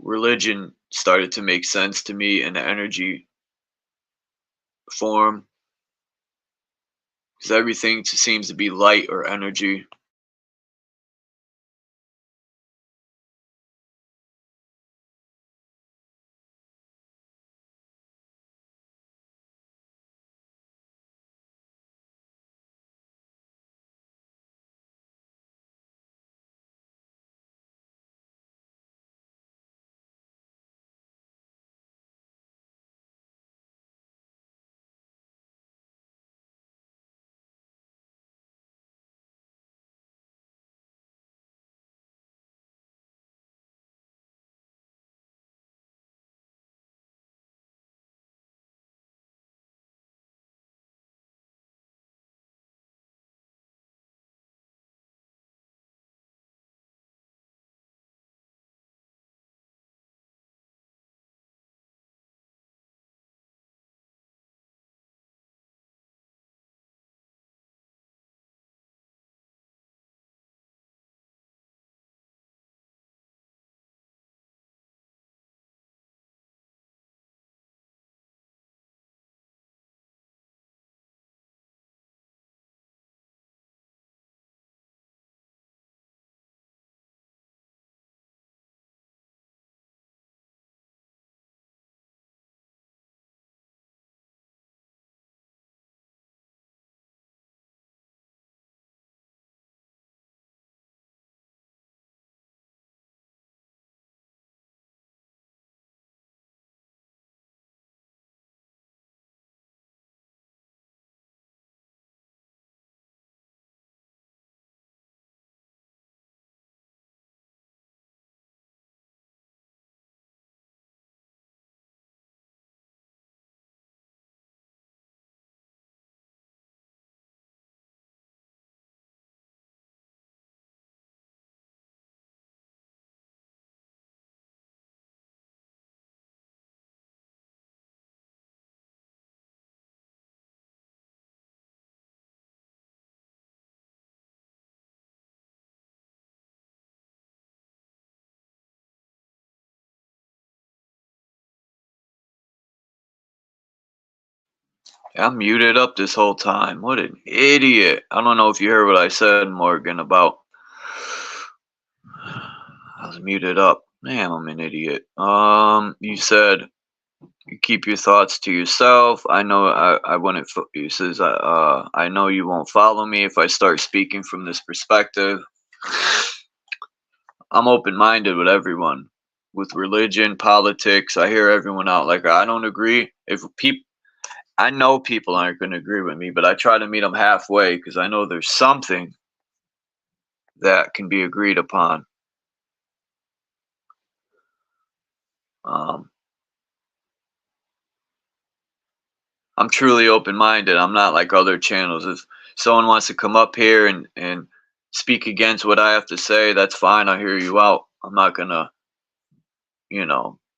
religion started to make sense to me in the energy form, because everything seems to be light or energy. I'm muted up this whole time. What an idiot. I don't know if you heard what I said, Morgan, about I was muted up. Man, I'm an idiot. You said you keep your thoughts to yourself. I know I wouldn't. You says I know you won't follow me if I start speaking from this perspective. I'm open-minded with everyone, with religion, politics. I hear everyone out. Like, I don't agree. If people, I know people aren't going to agree with me, but I try to meet them halfway because I know there's something that can be agreed upon. Um, I'm truly open-minded. I'm not like other channels. If someone wants to come up here and speak against what I have to say, that's fine. I'll hear you out. I'm not gonna,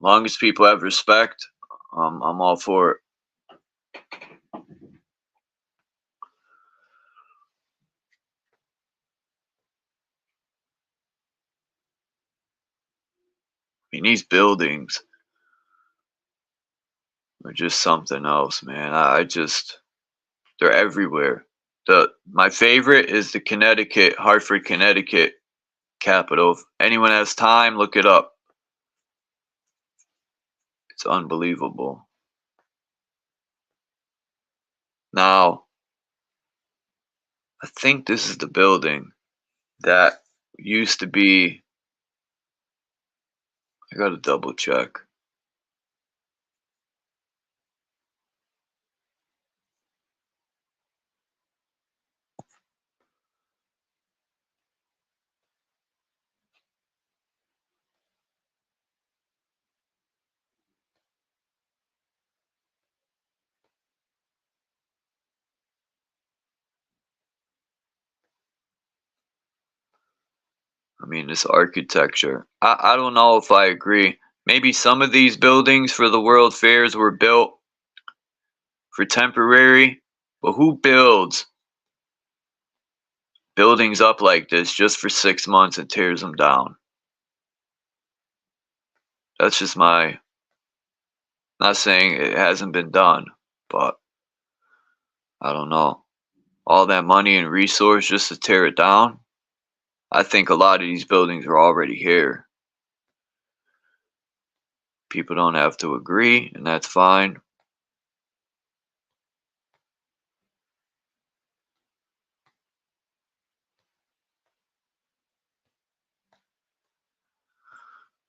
long as people have respect, I'm all for it. I mean, these buildings are just something else, man. I just, they're everywhere. My favorite is the Hartford, Connecticut Capitol. If anyone has time, look it up. It's unbelievable. Now, I think this is the building that used to be, I gotta double check. I mean, this architecture. I don't know if I agree. Maybe some of these buildings for the World Fairs were built for temporary, but who builds buildings up like this just for 6 months and tears them down? That's just my, not saying it hasn't been done, but I don't know. All that money and resource just to tear it down? I think a lot of these buildings are already here. People don't have to agree, and that's fine.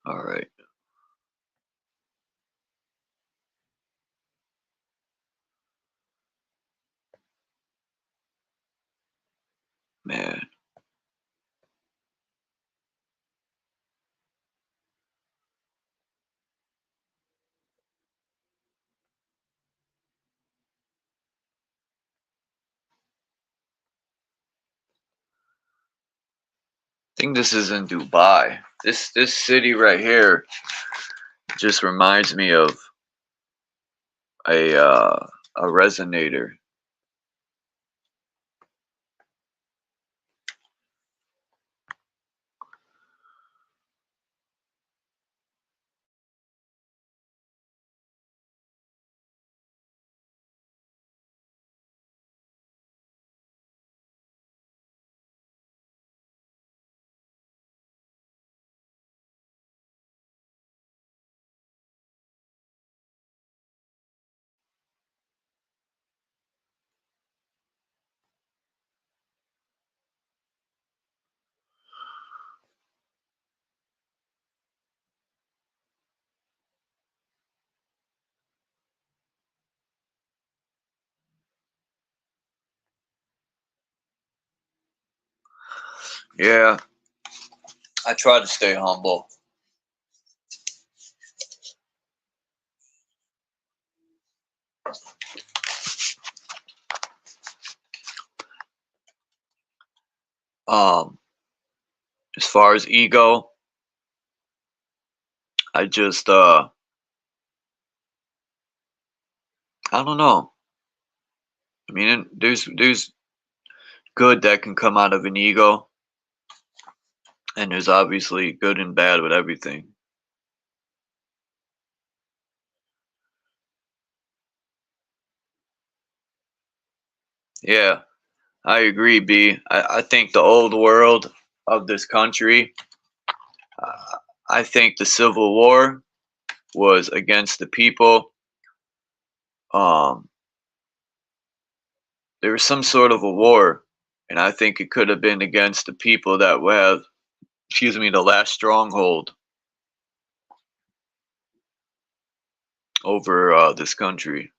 All right. Man. I think this is in Dubai. This city right here just reminds me of a resonator. Yeah, I try to stay humble. Um, as far as ego, I just I don't know. I mean, there's good that can come out of an ego, and there's obviously good and bad with everything. Yeah, I agree, B. I think the old world of this country, uh, I think the Civil War was against the people. Um, there was some sort of a war, and I think it could have been against the people that would have, excuse me, the last stronghold over this country.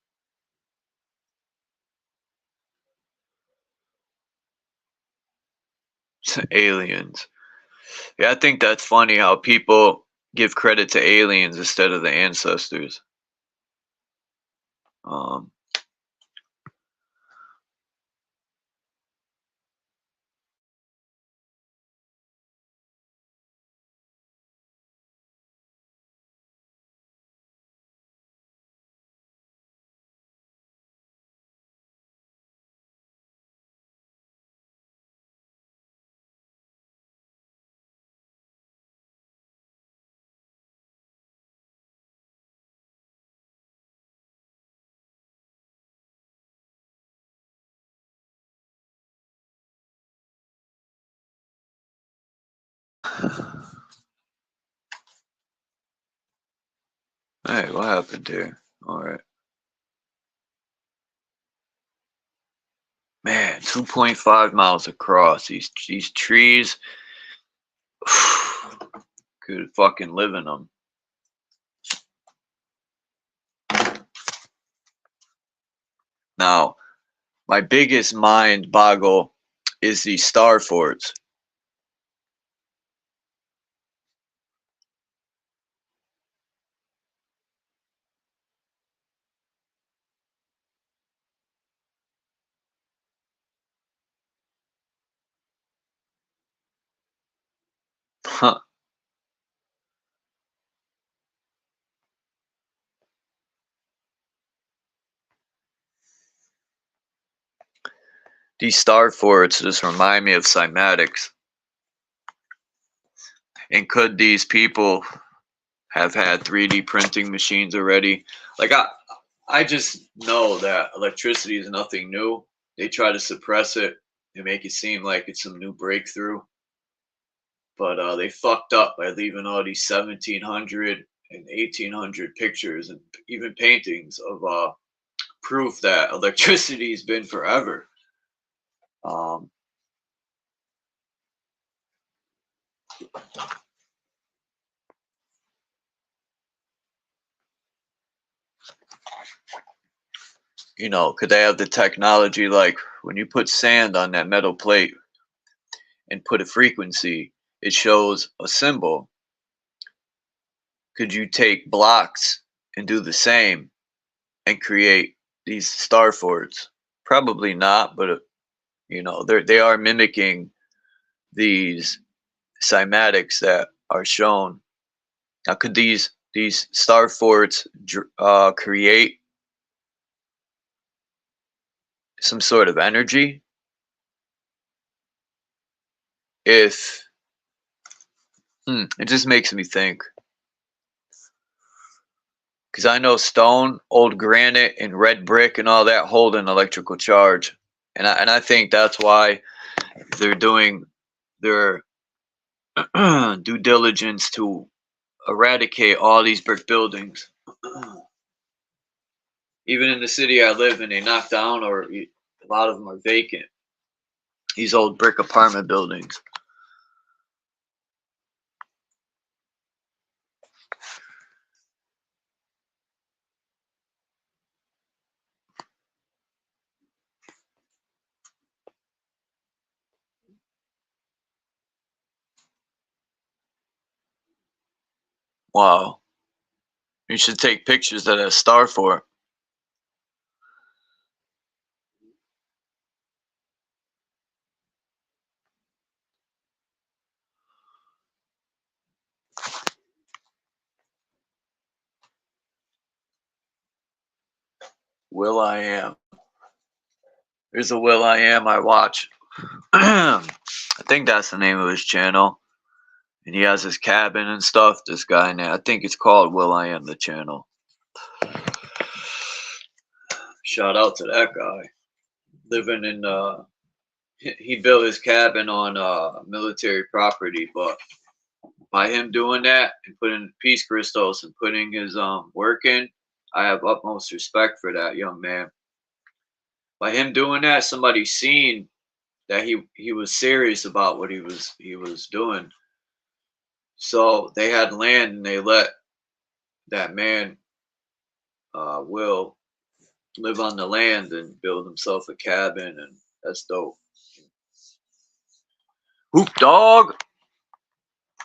Aliens. Yeah, I think that's funny how people give credit to aliens instead of the ancestors. Um, hey, what happened here? All right, man, 2.5 miles across. These trees, could fucking live in them. Now, my biggest mind boggle is the star forts. these star forts just remind me of cymatics. And could these people have had 3D printing machines already? Like I just know that electricity is nothing new. They try to suppress it and make it seem like it's some new breakthrough. But they fucked up by leaving all these 1700 and 1800 pictures and even paintings of proof that electricity's been forever. Um, you know, could they have the technology like when you put sand on that metal plate and put a frequency, it shows a symbol. Could you take blocks and do the same and create these star forts? Probably not, but you know, they are mimicking these cymatics that are shown. Now, could these star forts create some sort of energy? If it just makes me think, because I know stone, old granite, and red brick and all that hold an electrical charge, and I think that's why they're doing their due diligence to eradicate all these brick buildings. Even in the city I live in, they knock down, or a lot of them are vacant. These old brick apartment buildings. Wow. You should take pictures of that star fort. Will I Am. There's a Will I Am I watch. I think that's the name of his channel. And he has his cabin and stuff. This guy now. I think it's called Will I Am the channel. Shout out to that guy. Living in he built his cabin on military property, but by him doing that and putting peace crystals and putting his work in, I have utmost respect for that young man. By him doing that, somebody seen that he was serious about what he was doing. So they had land and they let that man Will live on the land and build himself a cabin, and that's dope. Hoop Dog.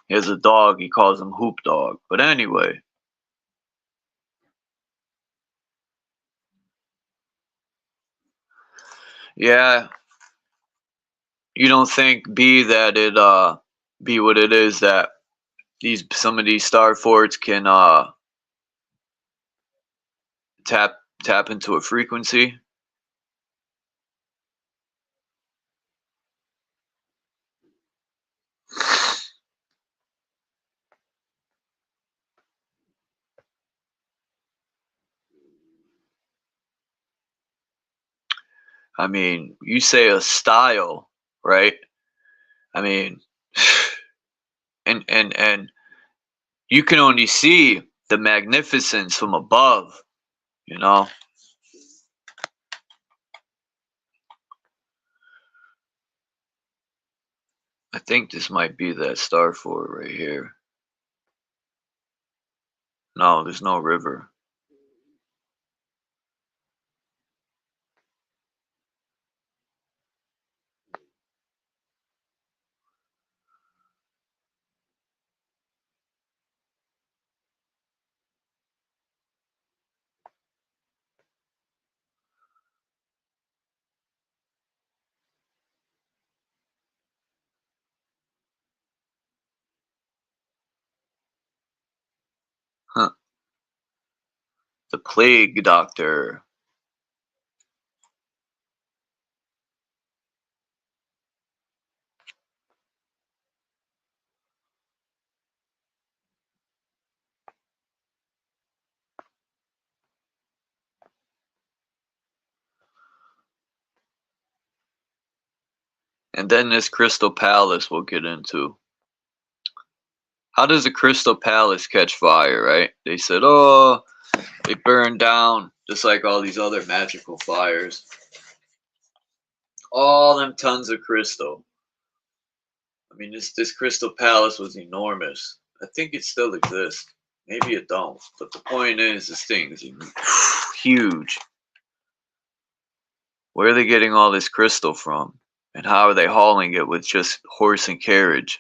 He has a dog. He calls him Hoop Dog. But anyway. Yeah, you don't think B that it be what it is, that some of these star forts can tap into a frequency? I mean, you say a style, right? I mean, and you can only see the magnificence from above, you know? I think this might be that star fort right here. No, there's no river. Huh. The plague doctor. And then this Crystal Palace we'll get into. How does a Crystal Palace catch fire, right? They said, oh, they burn down just like all these other magical fires. All them tons of crystal. I mean, this Crystal Palace was enormous. I think it still exists. Maybe it don't. But the point is, this thing is huge. Where are they getting all this crystal from? And how are they hauling it with just horse and carriage?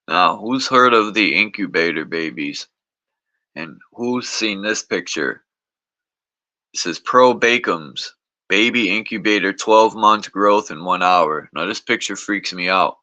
Now, who's heard of the incubator babies? And who's seen this picture? This is Pro Bakems. Baby incubator 12 months growth in 1 hour. Now this picture freaks me out.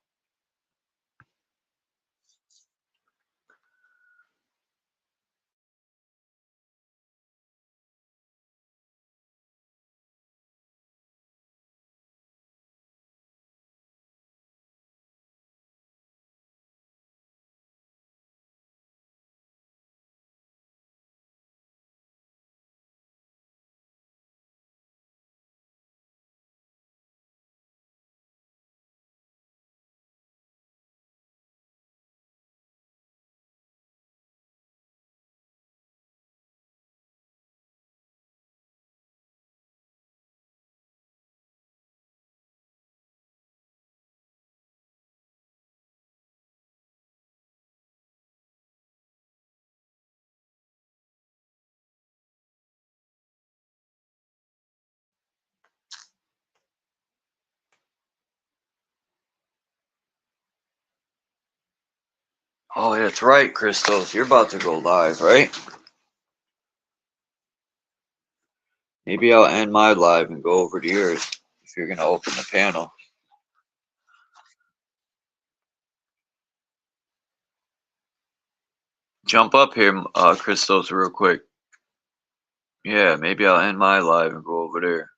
Oh, that's right, Crystal. You're about to go live, right? Maybe I'll end my live and go over to yours if you're gonna open the panel. Jump up here, Crystals, real quick. Yeah, maybe I'll end my live and go over there.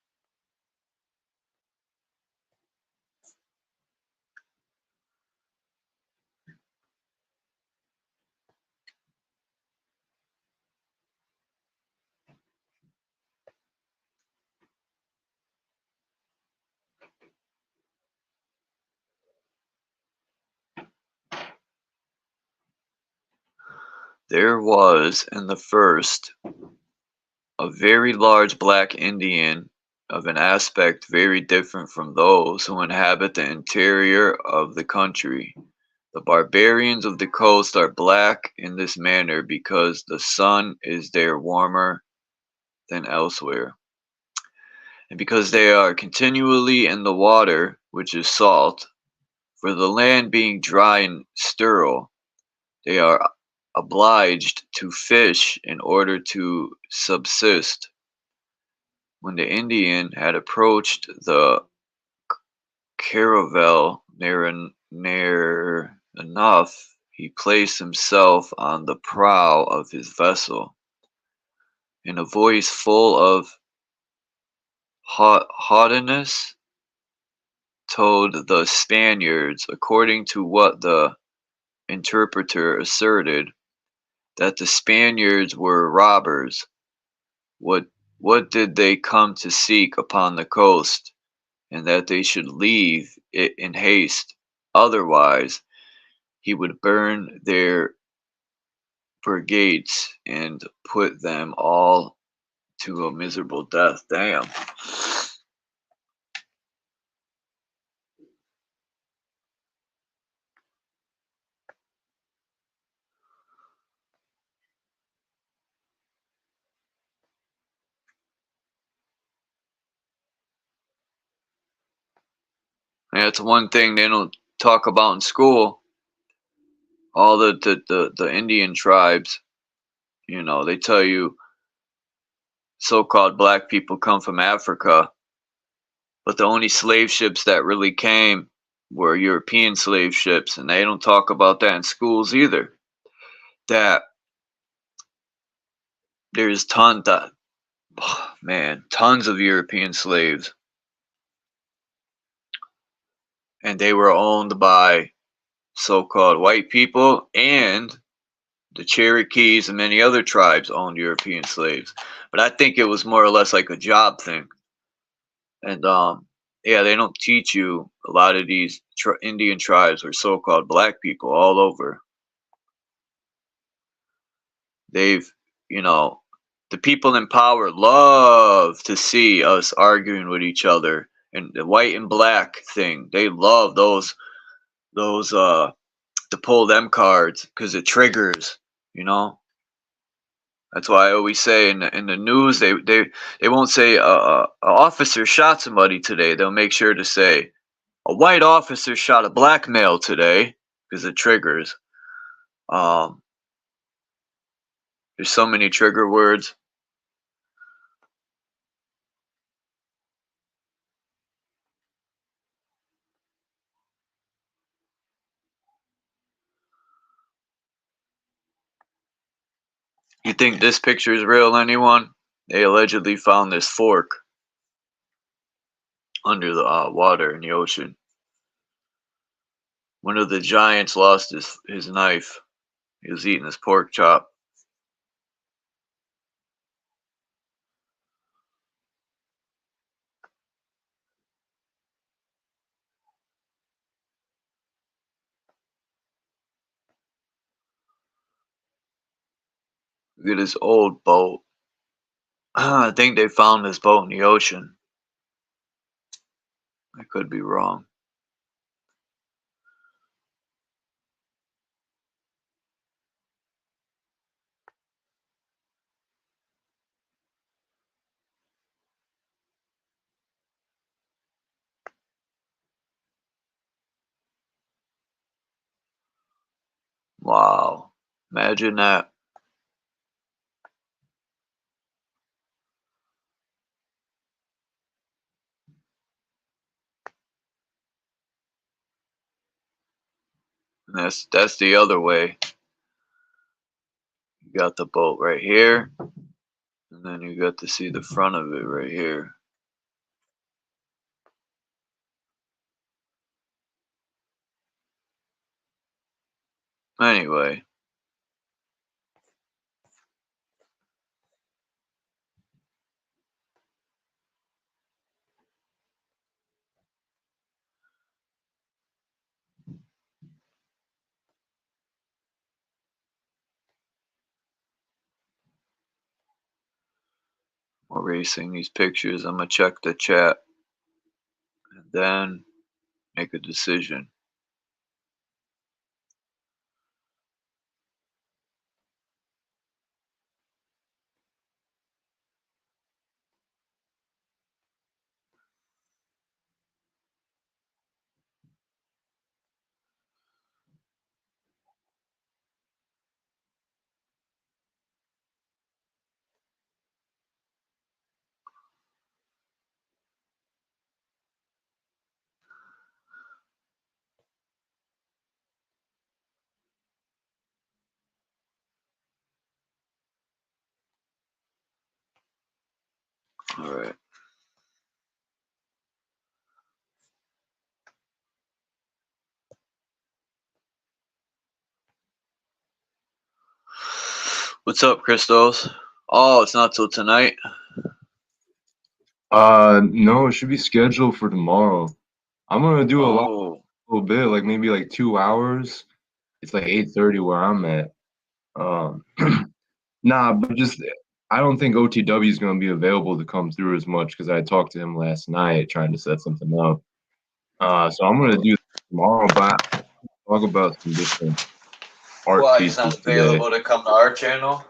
There was, in the first, a very large black Indian of an aspect very different from those who inhabit the interior of the country. The barbarians of the coast are black in this manner because the sun is there warmer than elsewhere, and because they are continually in the water, which is salt, for the land being dry and sterile, they are obliged to fish in order to subsist. When the Indian had approached the caravel near enough, he placed himself on the prow of his vessel. In a voice full of haughtiness, told the Spaniards, according to what the interpreter asserted, that the Spaniards were robbers. What did they come to seek upon the coast, and that they should leave it in haste? Otherwise, he would burn their brigades and put them all to a miserable death. Damn. That's one thing they don't talk about in school. All the Indian tribes, you know, they tell you so-called black people come from Africa, but the only slave ships that really came were European slave ships, and they don't talk about that in schools either. That there's tons of European slaves, and they were owned by so-called white people, and the Cherokees and many other tribes owned European slaves. But I think it was more or less like a job thing. And yeah, they don't teach you a lot of these Indian tribes or so-called black people all over. They've, you know, the people in power love to see us arguing with each other, and the white and black thing. They love those to pull them cards because it triggers, you know. That's why I always say in the news they won't say a officer shot somebody today. They'll make sure to say a white officer shot a black male today because it triggers. Um, there's so many trigger words. You think this picture is real, anyone? They allegedly found this fork under the water in the ocean. One of the giants lost his knife. He was eating his pork chop. Look at this old boat. I think they found this boat in the ocean. I could be wrong. Wow. Imagine that. And that's the other way. You got the boat right here, and then you got to see the front of it right here. Anyway, we're erasing these pictures. I'm gonna check the chat and then make a decision. All right. What's up, Christos? Oh, it's not till tonight. No, it should be scheduled for tomorrow. I'm gonna do a Oh, little bit, like maybe like 2 hours. It's like 8:30 where I'm at. Um, nah, but just I don't think OTW is gonna be available to come through as much because I talked to him last night trying to set something up. So I'm gonna do tomorrow, but talk about some different art why he's pieces not today. available to come to our channel?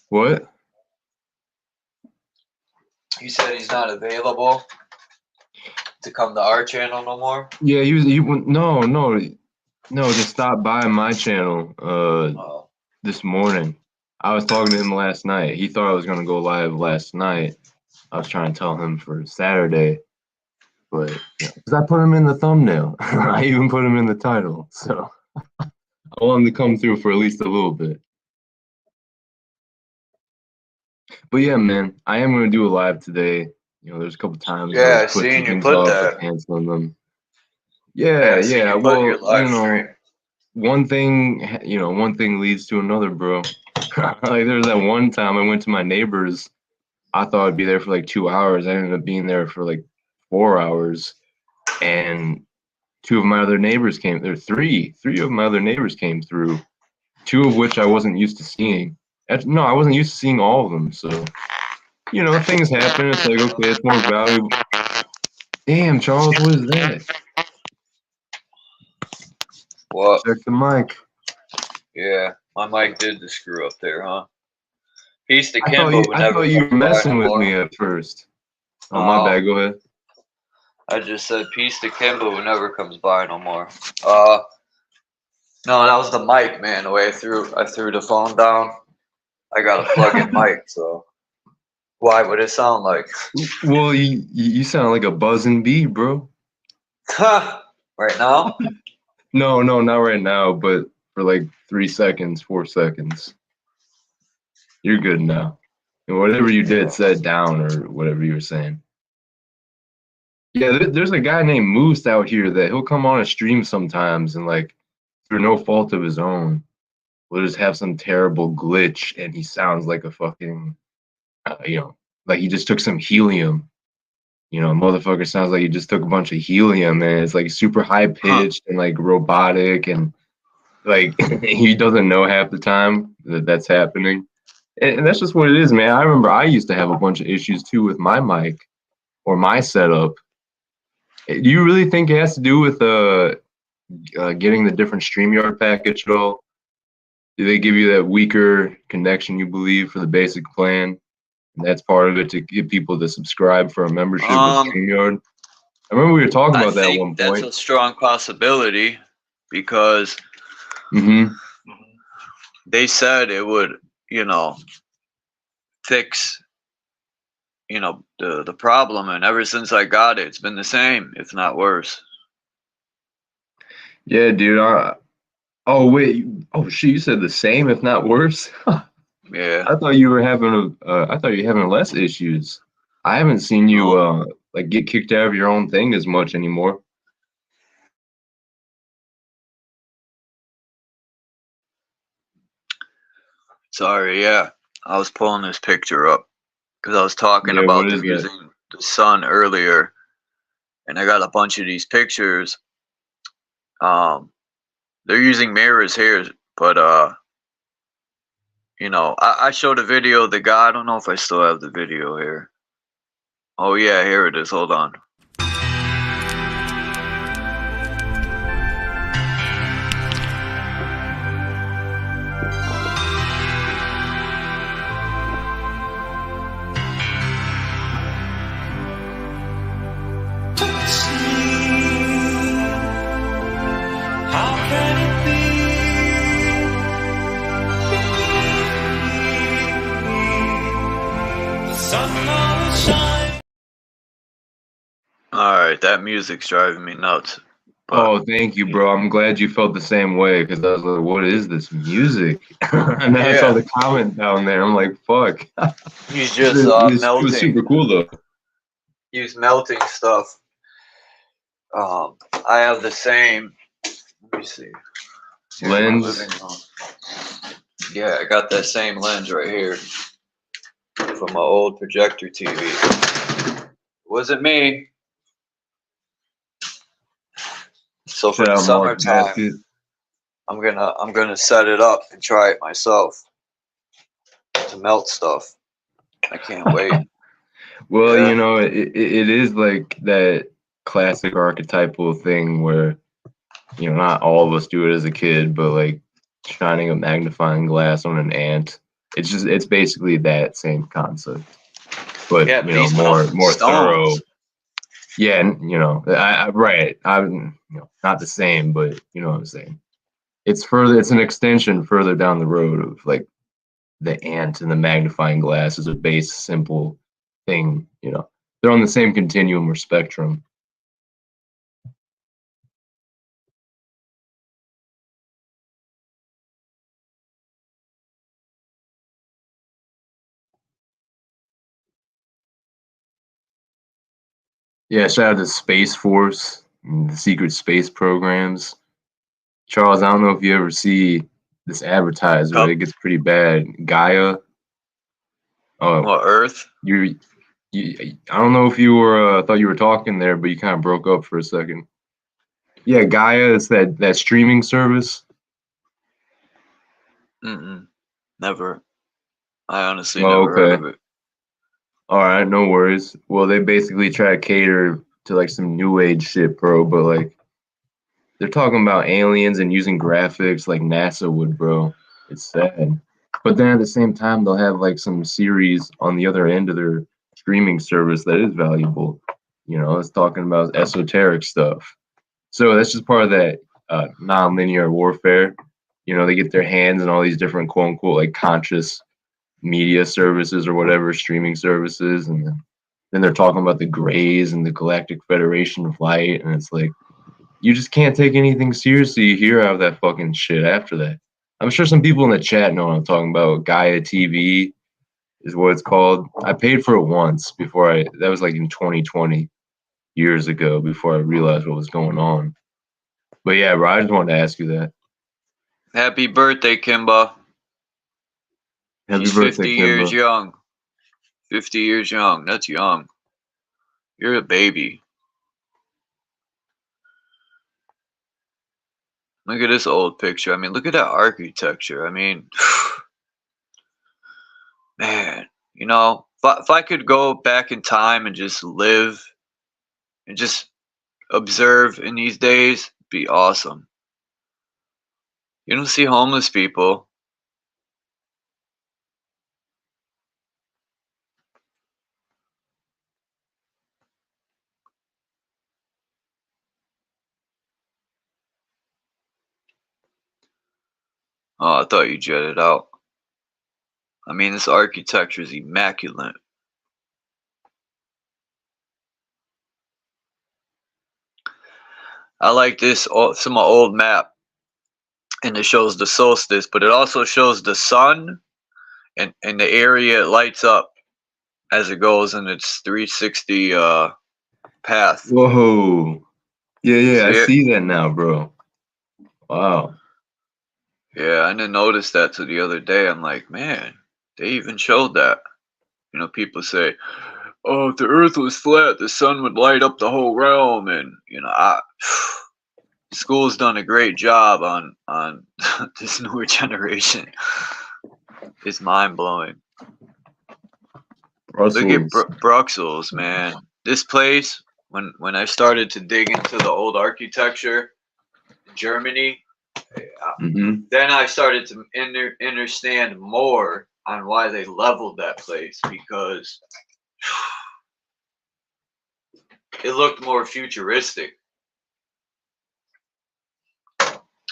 What? He said he's not available. to come to our channel no more? Yeah, no, to stop by my channel this morning. I was talking to him last night. He thought I was gonna go live last night. I was trying to tell him for Saturday, but because I put him in the thumbnail, I even put him in the title, so I want him to come through for at least a little bit. But yeah, man, I am gonna do a live today. There's a couple times Yeah, I I put seen you things put off that. or canceling them. Yeah, I seen Yeah. you put your Well, live stream. one thing leads to another, bro. Like there was that one time I went to my neighbor's. I thought I'd be there for like 2 hours. I ended up being there for like 4 hours, and two of my other neighbors came. There were three of my other neighbors came through. Two of which I wasn't used to seeing. No, I wasn't used to seeing all of them. So, things happen. It's like, okay, it's more valuable. Damn, Charles, what is that? What? Check the mic. Yeah, my mic did the screw up there, huh? Peace to I Kimbo would thought never you were come by messing no with more. me at first. Oh, my bad. Go ahead. I just said peace to Kimbo who never comes by no more. No, that was the mic, man. The way I threw the phone down. I got a plug-in mic, so why would it sound like? Well, you sound like a buzzing bee, bro. Right now? No, not right now, but for like 3 seconds, 4 seconds. You're good now. And whatever you did, set down or whatever you were saying. Yeah, there's a guy named Moose out here that he'll come on a stream sometimes and like through no fault of his own, we'll just have some terrible glitch and he sounds like a fucking, like he just took some helium. Motherfucker sounds like he just took a bunch of helium and it's like super high pitched and like robotic and like he doesn't know half the time that that's happening. And that's just what it is, man. I remember I used to have a bunch of issues too with my mic or my setup. Do you really think it has to do with getting the different StreamYard package at all? Do they give you that weaker connection, you believe, for the basic plan? And that's part of it to get people to subscribe for a membership with StreamYard? I remember we were talking about that at one point. That's a strong possibility because they said it would, fix, the problem. And ever since I got it, it's been the same, if not worse. Yeah, dude. Oh, wait. Oh, shit. You said the same, if not worse? Yeah. I thought you were having less issues. I haven't seen you like get kicked out of your own thing as much anymore. Sorry, yeah. I was pulling this picture up because I was talking about them using the sun earlier, and I got a bunch of these pictures. They're using mirrors here, but I showed a video of the guy. I don't know if I still have the video here. Oh yeah, here it is. Hold on. Alright, that music's driving me nuts. Oh, thank you, bro. I'm glad you felt the same way because I was like, what is this music? And then I saw the comment down there. I'm like, fuck. He's just melting. It was super cool, though. He's melting stuff. I have the same. Let me see. Lens. Yeah, I got that same lens right here from my old projector TV. Wasn't me. So for the summertime, I'm gonna set it up and try it myself to melt stuff. I can't wait. Well, it is like that classic archetypal thing where, not all of us do it as a kid, but like shining a magnifying glass on an ant. It's basically that same concept, but more thorough. Yeah, and you know, right. I'm not the same, but you know what I'm saying. It's further. It's an extension further down the road of like the ant and the magnifying glass is a base, simple thing. You know, they're on the same continuum or spectrum. Yeah, shout out to Space Force and the secret space programs. Charles, I don't know if you ever see this advertised, but Up it gets pretty bad. Gaia. Oh, what Earth? I don't know if you were. Thought you were talking there, but you kind of broke up for a second. Yeah, Gaia is that streaming service. Never. I honestly Oh, never heard okay. of it. All right, no worries. Well, they basically try to cater to like some new age shit, bro. But like, they're talking about aliens and using graphics like NASA would, bro. It's sad. But then at the same time, they'll have like some series on the other end of their streaming service that is valuable. You know, it's talking about esoteric stuff. So that's just part of that non-linear warfare. You know, they get their hands on all these different quote unquote like conscious media services or whatever streaming services, and then they're talking about the Greys and the Galactic Federation of Light, and it's like you just can't take anything seriously you hear out of that fucking shit after that. I'm sure some people in the chat know what I'm talking about. Gaia TV is what it's called. I paid for it once before that was like in 2020, years ago, before I realized what was going on. But yeah, bro, I just wanted to ask you that. Happy birthday, Kimba. Happy She's birthday, 50 years Kimba. young. 50 years young. That's young. You're a baby. Look at this old picture. I mean, look at that architecture. I mean, man, you know, if I could go back in time and just live and just observe in these days, it'd be awesome. You don't see homeless people. Oh, I thought you jetted out. I mean, this architecture is immaculate. I like this. Some old map, and it shows the solstice, but it also shows the sun and the area it lights up as it goes in its 360 path. Whoa. Yeah, I See it? see that now, bro. Wow. Yeah, I didn't notice that till the other day. I'm like, man, they even showed that. You know, people say, oh, if the earth was flat, the sun would light up the whole realm. And, you know, school's done a great job on this newer generation. It's mind blowing. Look at Bruxelles, man. This place, when I started to dig into the old architecture in Germany, then I started to understand more on why they leveled that place, because it looked more futuristic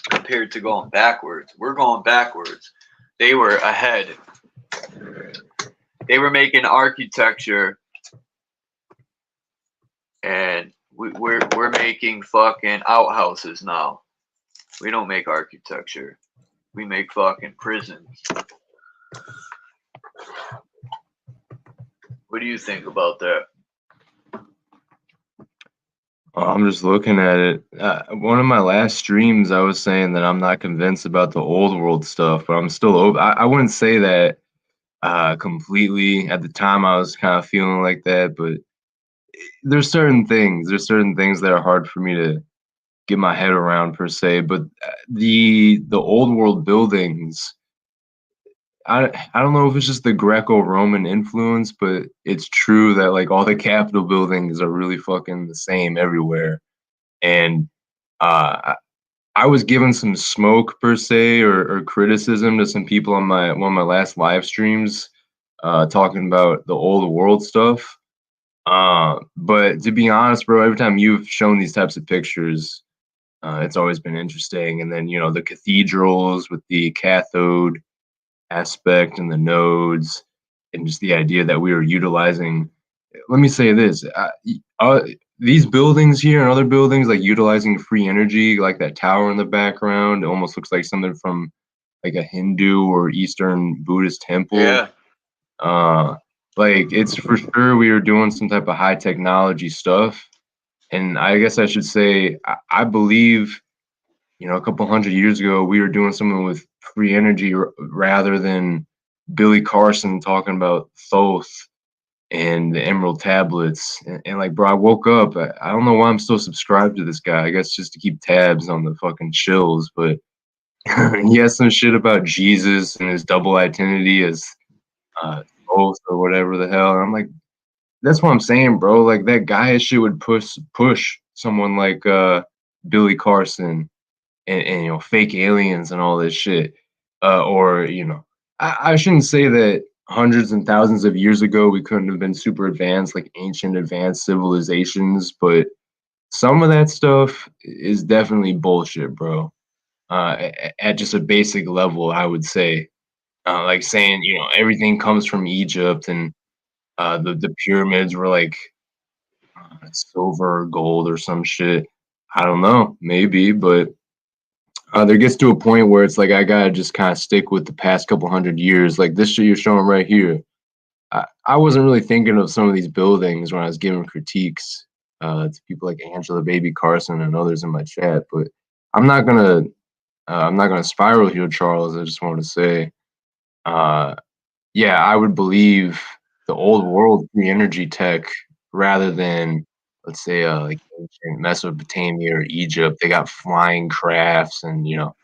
compared to going backwards. We're going backwards. They were ahead. They were making architecture, and we're making fucking outhouses now. We don't make architecture. We make fucking prisons. What do you think about that? I'm just looking at it. One of my last streams, I was saying that I'm not convinced about the old world stuff, but I'm still open. I wouldn't say that completely. At the time, I was kind of feeling like that, but there's certain things. There's certain things that are hard for me to get my head around per se. But the old world buildings, I don't know if it's just the Greco-Roman influence, but it's true that like all the Capitol buildings are really fucking the same everywhere. And I was given some smoke per se or criticism to some people on one of my last live streams talking about the old world stuff. But to be honest, bro, every time you've shown these types of pictures, it's always been interesting. And then, you know, the cathedrals with the cathode aspect and the nodes, and just the idea that we are utilizing. Let me say this: these buildings here and other buildings, like utilizing free energy, like that tower in the background, it almost looks like something from like a Hindu or Eastern Buddhist temple. Yeah. Like it's for sure we are doing some type of high technology stuff. And I guess I should say, I believe, you know, a couple hundred years ago, we were doing something with free energy rather than Billy Carson talking about Thoth and the Emerald Tablets. And like, bro, I woke up. I don't know why I'm still subscribed to this guy. I guess just to keep tabs on the fucking chills. But he has some shit about Jesus and his double identity as Thoth or whatever the hell. And I'm like, that's what I'm saying, bro. Like that guy shit would push someone like Billy Carson and you know, fake aliens and all this shit. Or you know, I shouldn't say that hundreds and thousands of years ago we couldn't have been super advanced, like ancient advanced civilizations, but some of that stuff is definitely bullshit, bro. At just a basic level, I would say, like saying, you know, everything comes from Egypt and the pyramids were like silver or gold or some shit. I don't know, maybe, but there gets to a point where it's like I gotta just kind of stick with the past couple hundred years. Like this shit you're showing right here. I wasn't really thinking of some of these buildings when I was giving critiques to people like Angela Baby Carson and others in my chat. But I'm not gonna spiral here, Charles. I just want to say, yeah, I would believe the old world free energy tech rather than, let's say, like ancient Mesopotamia or Egypt. They got flying crafts and, you know,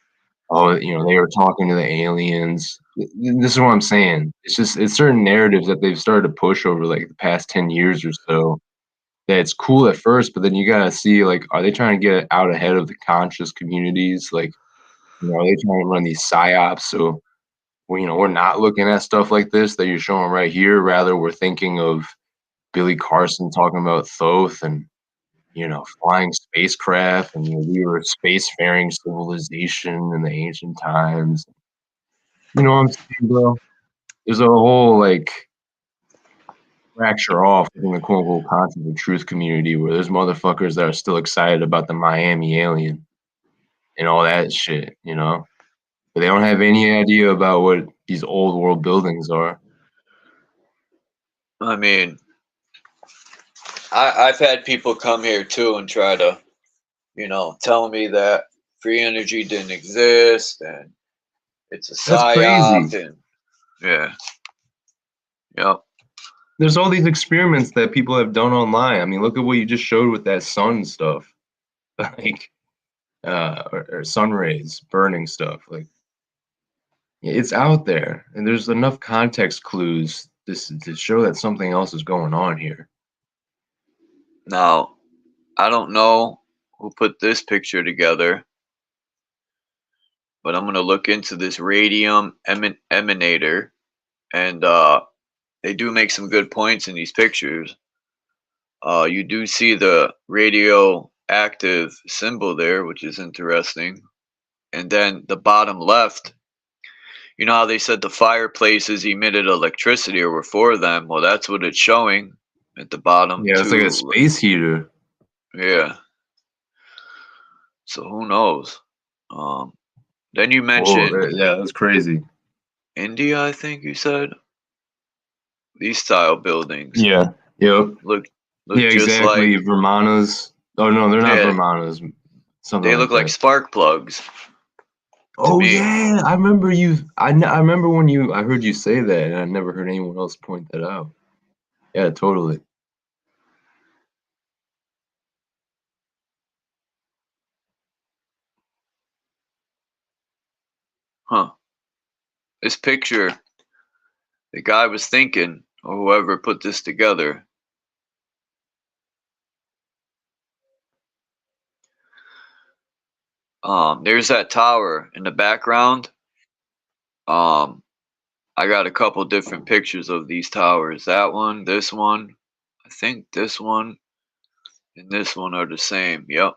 oh, you know, they were talking to the aliens. This is what I'm saying. It's certain narratives that they've started to push over like the past 10 years or so that it's cool at first, but then you gotta see, like, are they trying to get out ahead of the conscious communities? Like, you know, are they trying to run these psyops? So you know, we're not looking at stuff like this that you're showing right here. Rather, we're thinking of Billy Carson talking about Thoth and, you know, flying spacecraft, and, you know, we were a spacefaring civilization in the ancient times. You know what I'm saying, bro? There's a whole like fracture off in the quote unquote conscious of truth community where there's motherfuckers that are still excited about the Miami alien and all that shit, you know? But they don't have any idea about what these old world buildings are. I mean, I've had people come here too and try to, you know, tell me that free energy didn't exist and it's a That's psyop. crazy. And yeah, yep. There's all these experiments that people have done online. I mean, look at what you just showed with that sun stuff, like, or sun rays burning stuff. Like, it's out there, and there's enough context clues to show that something else is going on here. Now, I don't know who put this picture together, but I'm gonna look into this radium emanator, and they do make some good points in these pictures. You do see the radioactive symbol there, which is interesting. And then the bottom left, you know how they said the fireplaces emitted electricity or were for them? Well, that's what it's showing at the bottom. Yeah, it's like a space heater. Yeah. So who knows? Then you mentioned, whoa, yeah, that's crazy. India, I think you said. These style buildings. Yeah. Yep. Look yeah, just exactly. like Vermanas. Oh no, they're not Yeah. Vermanas. Something they like look like that. spark plugs. Oh me. yeah, I remember you. I remember when I heard you say that, and I never heard anyone else point that out. Yeah, totally. Huh. This picture, the guy was thinking, or whoever put this together. There's that tower in the background. I got a couple different pictures of these towers. That one, this one. I think this one and this one are the same. Yep.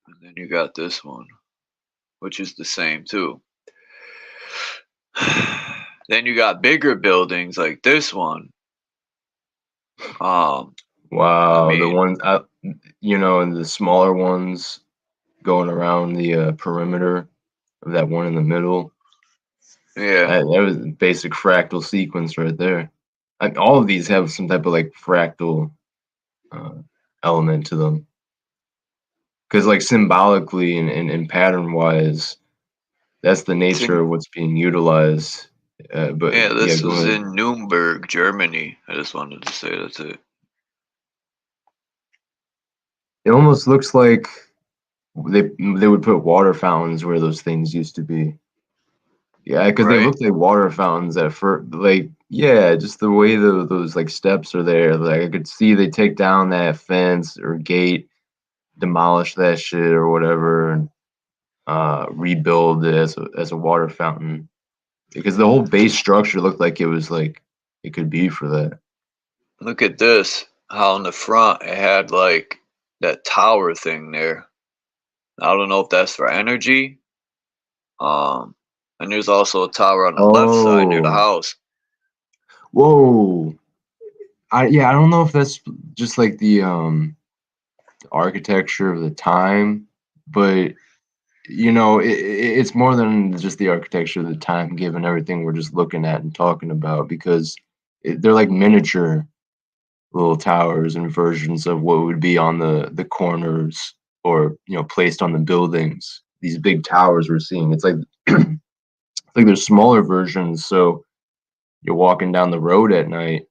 And then you got this one, which is the same too. Then you got bigger buildings like this one. Wow, I the mean, ones, and the smaller ones going around the perimeter of that one in the middle. yeah. That was a basic fractal sequence right there. All of these have some type of like fractal uh, element to them. Because like symbolically and pattern wise, that's the nature of what's being utilized. But Yeah, yeah, this go was ahead. in Nuremberg, Germany. I just wanted to say that's it. It almost looks like they would put water fountains where those things used to be. Yeah, because they Right? look like water fountains at first. Like, yeah, just the way those like steps are there. Like I could see they take down that fence or gate, demolish that shit or whatever, and rebuild it as a water fountain. Because the whole base structure looked like it was like it could be for that. Look at this. How in the front it had like that tower thing there. I don't know if that's for energy. Um, and there's also a tower on the left side near the Oh, house. whoa! I don't know if that's just like the architecture of the time, but it's more than just the architecture of the time, given everything we're just looking at and talking about, because they're like miniature little towers and versions of what would be on the corners or placed on the buildings. These big towers we're seeing, it's like there's smaller versions. So you're walking down the road at night,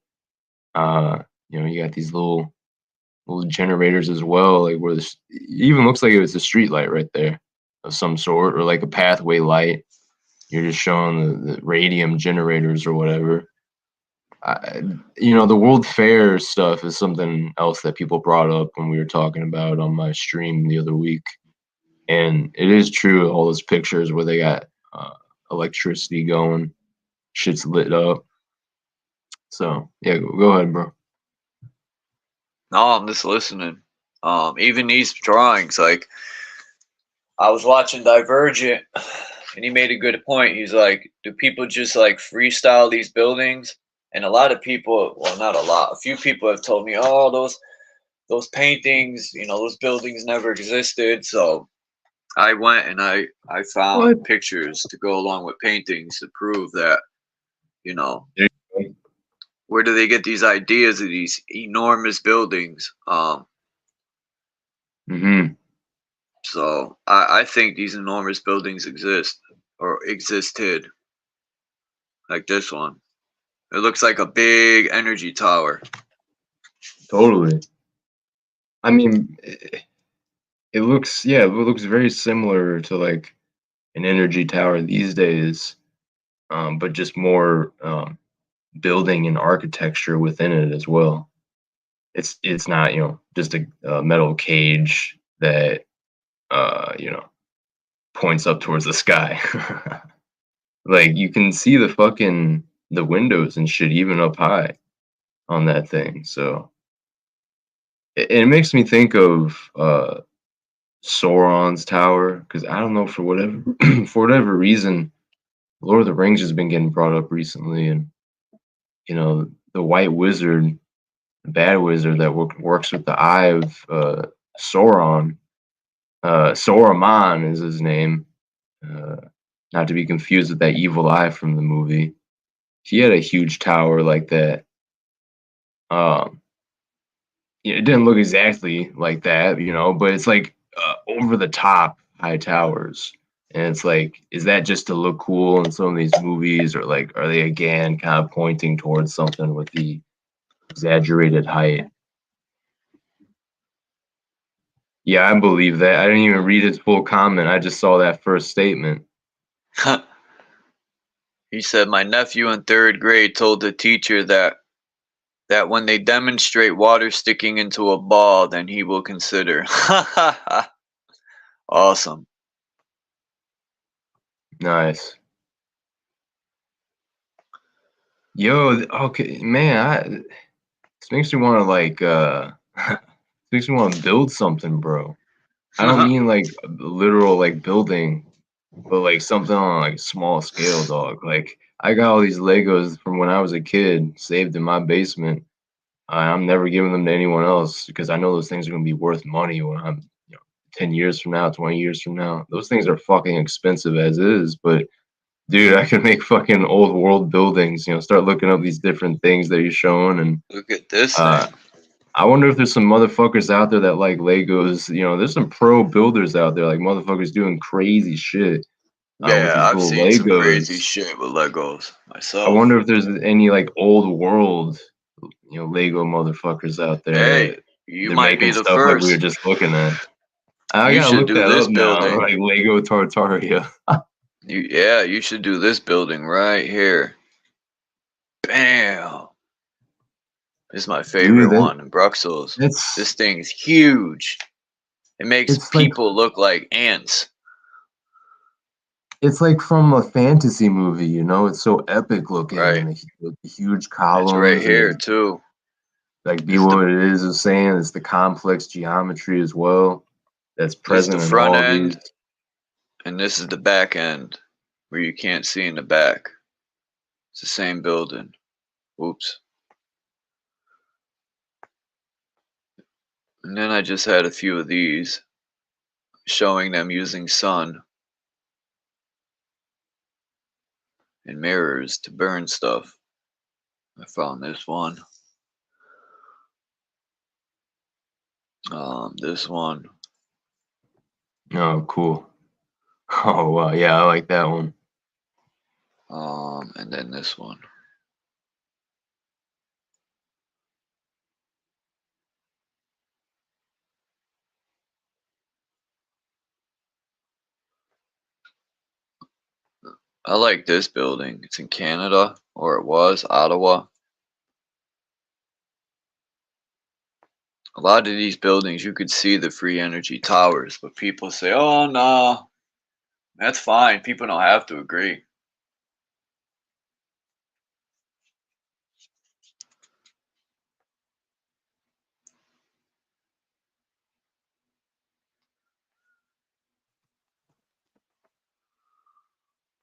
you got these little generators as well, like where this it even looks like it was a street light right there of some sort, or like a pathway light. You're just showing the radium generators or whatever. The World Fair stuff is something else that people brought up when we were talking about on my stream the other week. And it is true, all those pictures where they got electricity going, shit's lit up. So, yeah, go ahead, bro. No, I'm just listening. Even these drawings, like I was watching Divergent, and he made a good point. He's like, do people just like freestyle these buildings? And a lot of people, well, not a lot, a few people have told me, oh, those paintings, those buildings never existed. So I went and I What? found pictures to go along with paintings to prove that, you know, There you where do they get these ideas of these enormous buildings? go. Mm-hmm. So I think these enormous buildings exist or existed, like this one. It looks like a big energy tower. Totally. I mean, it looks very similar to like an energy tower these days, but just more building and architecture within it as well. It's not just a metal cage that points up towards the sky. Like you can see the windows and shit even up high on that thing. So it makes me think of Sauron's tower, because I don't know, for whatever for whatever reason, Lord of the Rings has been getting brought up recently, and the White Wizard, the bad wizard that works with the Eye of Sauron. Saruman is his name, uh, not to be confused with that evil eye from the movie. He had a huge tower like that. Um, it didn't look exactly like that, but it's like over the top high towers. And it's like, is that just to look cool in some of these movies, or like, are they again kind of pointing towards something with the exaggerated height? Yeah, I believe that. I didn't even read his full comment. I just saw that first statement. He said, my nephew in third grade told the teacher that when they demonstrate water sticking into a ball, then he will consider. Awesome. Nice. Yo, okay, man. This makes me want to like makes me want to build something, bro. I don't mean like a literal like building, but like something on like small scale, dog. Like I got all these Legos from when I was a kid, saved in my basement. I'm never giving them to anyone else because I know those things are gonna be worth money when I'm, 10 years from now, 20 years from now. Those things are fucking expensive as is, but dude, I could make fucking old world buildings, start looking up these different things that you're showing and Look at this uh thing. I wonder if there's some motherfuckers out there that like Legos. There's some pro builders out there, like motherfuckers doing crazy shit with Yeah, these I've little seen some crazy Legos. shit with Legos I myself. wonder if there's any like old world, Lego motherfuckers out there Hey, that you they're might be making the stuff like we were first. just looking at. I You gotta should look do that this up now, building. like Lego Tartaria. You should do this building right here. Bam. This is my Dude, favorite one in Bruxelles. that's This thing's huge. It makes it's like people look like ants. it's like from a fantasy movie, It's so epic looking Right. and the huge It's right columns and here it's too. like be This is the what it is saying. It's the complex geometry as well that's this is the present in front all these. end, and this is the back end where you can't see in the back. It's the same building. Oops. And then I just had a few of these showing them using sun and mirrors to burn stuff. I found this one. This one. Oh, cool. Oh, wow. Yeah, I like that one. And then this one. I like this building. It's in Canada, or it was, Ottawa. A lot of these buildings, you could see the free energy towers, but people say, oh, no, that's fine. People don't have to agree.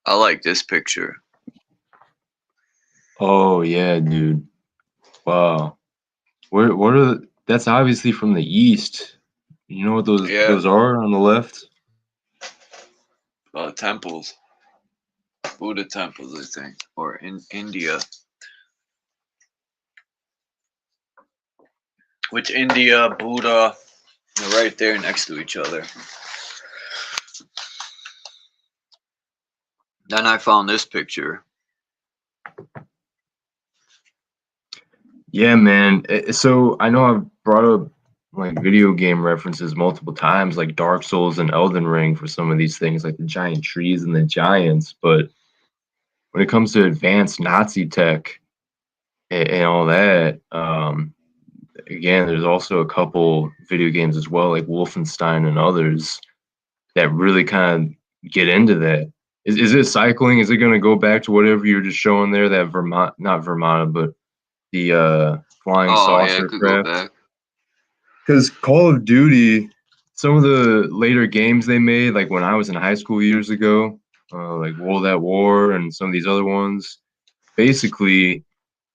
I like this picture. Oh, yeah, dude. Wow. What are that's obviously from the east. You know what those Yeah, those are on the left? temples. Buddha temples, I think, or in India. Which India, Buddha, they're right there next to each other. Then I found this picture. Yeah, man. So I know I've brought up like video game references multiple times, like Dark Souls and Elden Ring for some of these things, like the giant trees and the giants. But when it comes to advanced Nazi tech and all that, again, there's also a couple video games as well, like Wolfenstein and others, that really kind of get into that. Is it cycling? Is it going to go back to whatever you were just showing there? That Vermont, not Vermont, but the flying Oh, yeah, it saucer could go craft. back. Because Call of Duty, some of the later games they made, like when I was in high school years ago, like World at War and some of these other ones, basically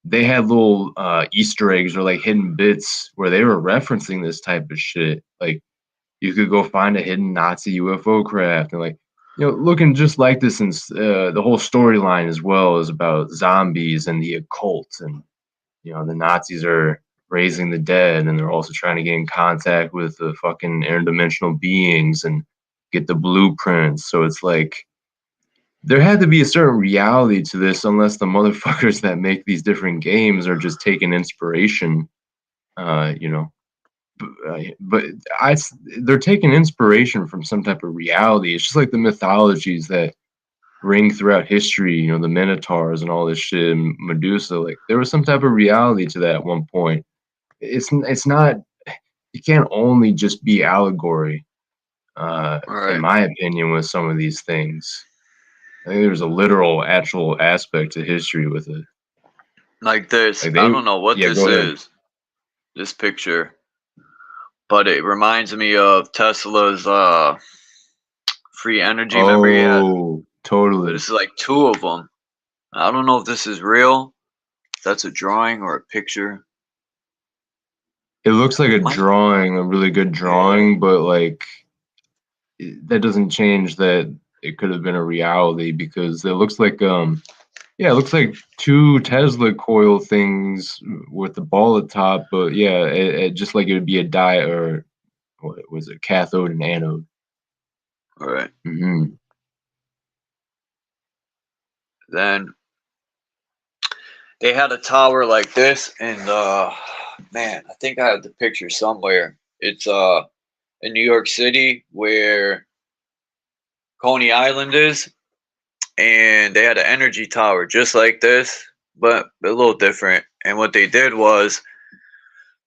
they had little Easter eggs or like hidden bits where they were referencing this type of shit. Like you could go find a hidden Nazi UFO craft and like, looking just like this. And the whole storyline as well is about zombies and the occult and the Nazis are raising the dead and they're also trying to get in contact with the fucking interdimensional beings and get the blueprints. So it's like there had to be a certain reality to this unless the motherfuckers that make these different games are just taking inspiration, you know. But they're taking inspiration from some type of reality. It's just like the mythologies that ring throughout history, the Minotaurs and all this shit, and Medusa. Like there was some type of reality to that at one point. It's not. It can't only just be allegory. In Right. my opinion, with some of these things, I think there's a literal, actual aspect to history with it. Like this. Like I they, don't know what yeah, this go ahead. is. this picture, but it reminds me of Tesla's free energy. Remember he had? Oh, totally. This is like 2 of them. I don't know if this is real. If that's a drawing or a picture. It looks like a drawing, a really good drawing, but like that doesn't change that it could have been a reality, because it looks like yeah, it looks like 2 Tesla coil things with the ball at top, but yeah, it just like it would be a or what was it, cathode and anode. All right. Mm-hmm. Then they had a tower like this, and man, I think I have the picture somewhere. It's in New York City where Coney Island is, and they had an energy tower just like this, but a little different. And what they did was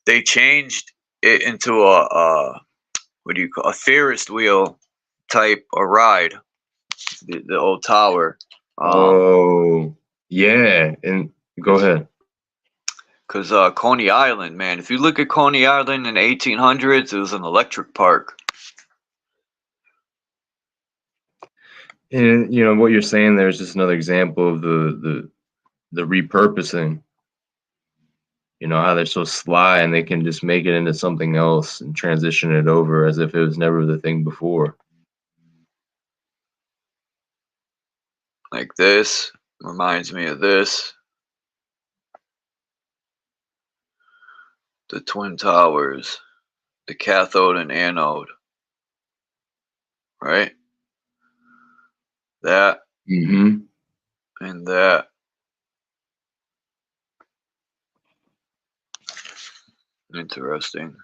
they changed it into a what do you call, a Ferris wheel type of ride, the old tower. Oh, yeah, and go ahead. Because Coney Island, man, if you look at Coney Island in the 1800s, it was an electric park. And you know what you're saying there is just another example of the repurposing. You know how they're so sly and they can just make it into something else and transition it over as if it was never the thing before. Like this reminds me of this. The Twin Towers, the cathode and anode, right? That Mm-hmm. and that. Interesting.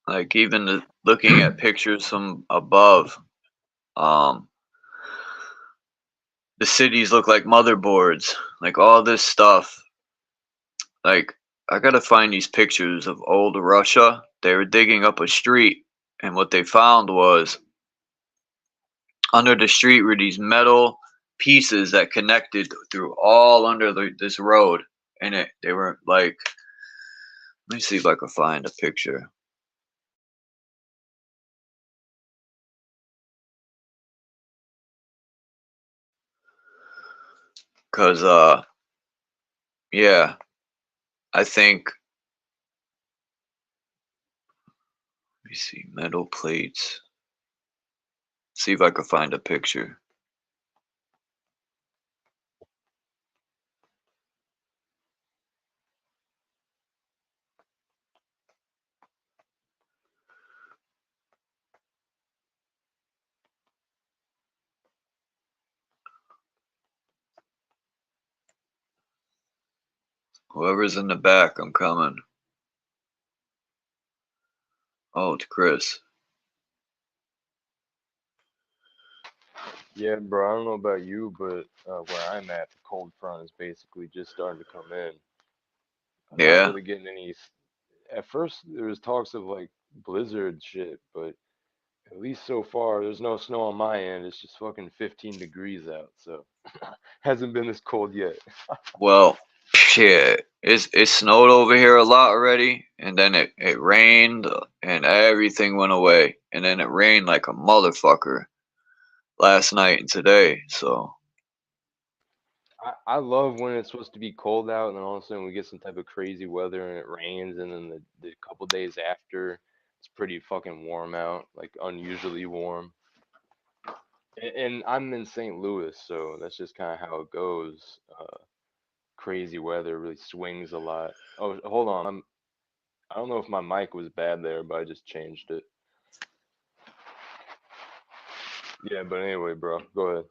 Like even looking at pictures from above, the cities look like motherboards, like all this stuff. Like I gotta find these pictures of old Russia. They were digging up a street, and what they found was under the street were these metal pieces that connected through all under this road, and they were like, let me see if I can find a picture. Cause yeah, I think, let me see, metal plates. See if I can find a picture. Whoever's in the back, I'm coming. Oh, it's Chris. Yeah, bro, I don't know about you, but where I'm at, the cold front is basically just starting to come in. I'm not really getting any. At first, there was talks of like blizzard shit, but at least so far, there's no snow on my end. It's just fucking 15 degrees out, so hasn't been this cold yet. Well, shit, it snowed over here a lot already, and then it rained, and everything went away, and then it rained like a motherfucker last night and today. So I love when it's supposed to be cold out, and then all of a sudden we get some type of crazy weather and it rains, and then the couple days after, it's pretty fucking warm out, like unusually warm. And I'm in St. Louis, so that's just kind of how it goes. Crazy weather really swings a lot. Oh, hold on. I don't know if my mic was bad there, but I just changed it. Yeah, but anyway, bro, go ahead.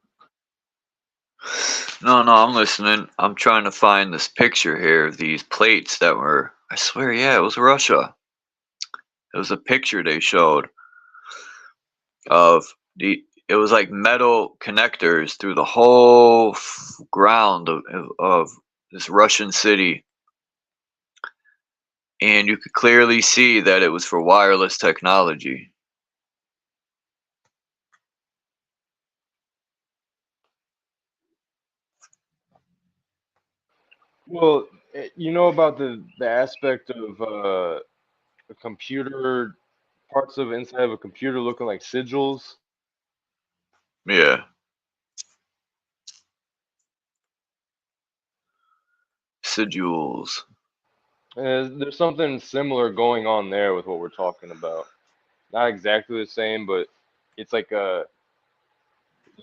no, I'm listening. I'm trying to find this picture here of these plates that were, I swear, yeah, it was Russia. It was a picture they showed of it was like metal connectors through the whole ground of this Russian city. And you could clearly see that it was for wireless technology. Well, you know about the aspect of a computer, parts of inside of a computer looking like sigils. Yeah. Sigils. There's something similar going on there with what we're talking about. Not exactly the same, but it's like a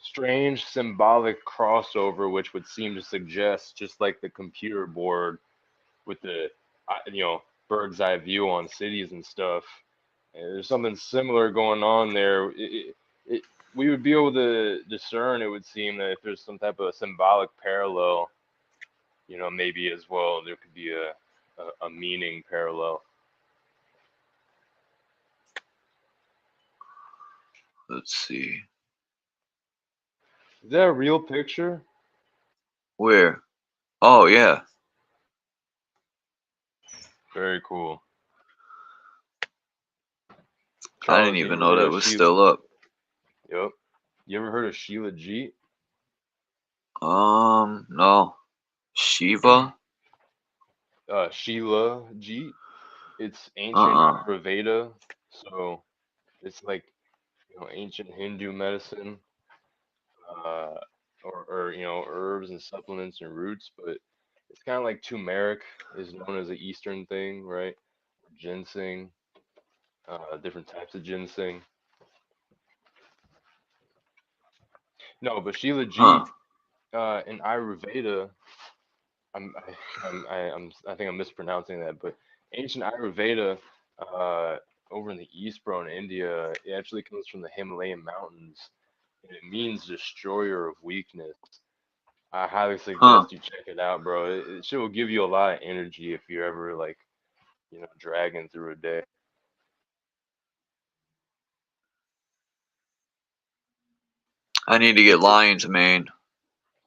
strange symbolic crossover, which would seem to suggest just like the computer board with the bird's eye view on cities and stuff. And there's something similar going on there. We would be able to discern, it would seem, that if there's some type of symbolic parallel, maybe as well there could be a meaning parallel. Let's see. Is that a real picture? Where? Oh, yeah. Very cool. I didn't Charles, you even ever know heard that of was Sheila? still up. Yep. You ever heard of Sheila Jeet? No. Shiva? Sheila Jeet. It's ancient Uh-uh. Ayurveda, so it's like ancient Hindu medicine, uh, or herbs and supplements and roots, but it's kind of like turmeric is known as an Eastern thing, right? Ginseng, different types of ginseng. No, but Sheila Huh. Jeet in Ayurveda, I think I'm mispronouncing that, but ancient Ayurveda, uh, over in the East, bro, in India, it actually comes from the Himalayan mountains, and it means destroyer of weakness. I highly Huh. suggest you check it out, bro. It sure will give you a lot of energy if you're ever like, dragging through a day. I need to get lion's mane.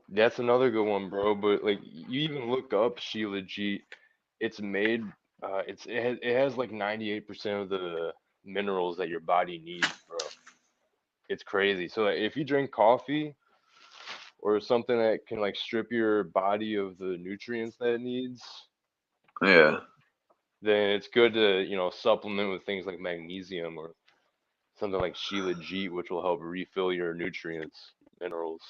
That's another good one, bro. But like, you even look up Sheila Jeet, it's made. It has like 98% of the minerals that your body needs, bro. It's crazy. So like, if you drink coffee or something that can like strip your body of the nutrients that it needs, Yeah. then it's good to supplement with things like magnesium or something like Sheila Jeet, which will help refill your nutrients, minerals.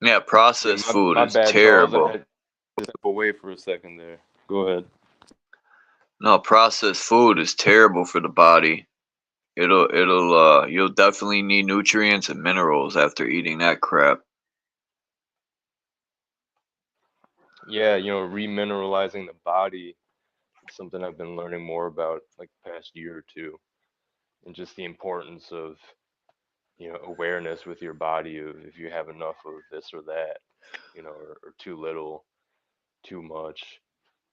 Yeah, Yeah, processed my food my is bad, Charles. I terrible. had to step away for a second there. Go ahead. No, processed food is terrible for the body. You'll definitely need nutrients and minerals after eating that crap. Yeah, remineralizing the body is something I've been learning more about like the past year or two, and just the importance of awareness with your body of if you have enough of this or that, or too little, too much.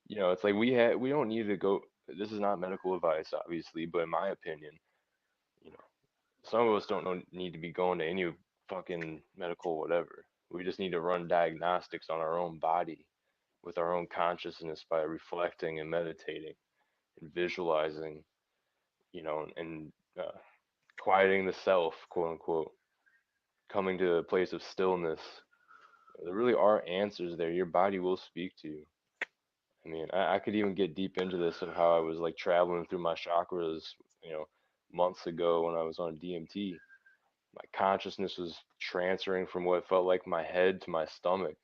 It's like we don't need to go. This is not medical advice, obviously, but in my opinion, you know, some of us don't need to be going to any fucking medical whatever. We just need to run diagnostics on our own body with our own consciousness by reflecting and meditating and visualizing, and quieting the self, quote unquote, coming to a place of stillness. There really are answers there. Your body will speak to you. I mean, I could even get deep into this of how I was like traveling through my chakras, you know, months ago when I was on DMT. My consciousness was transferring from what felt like my head to my stomach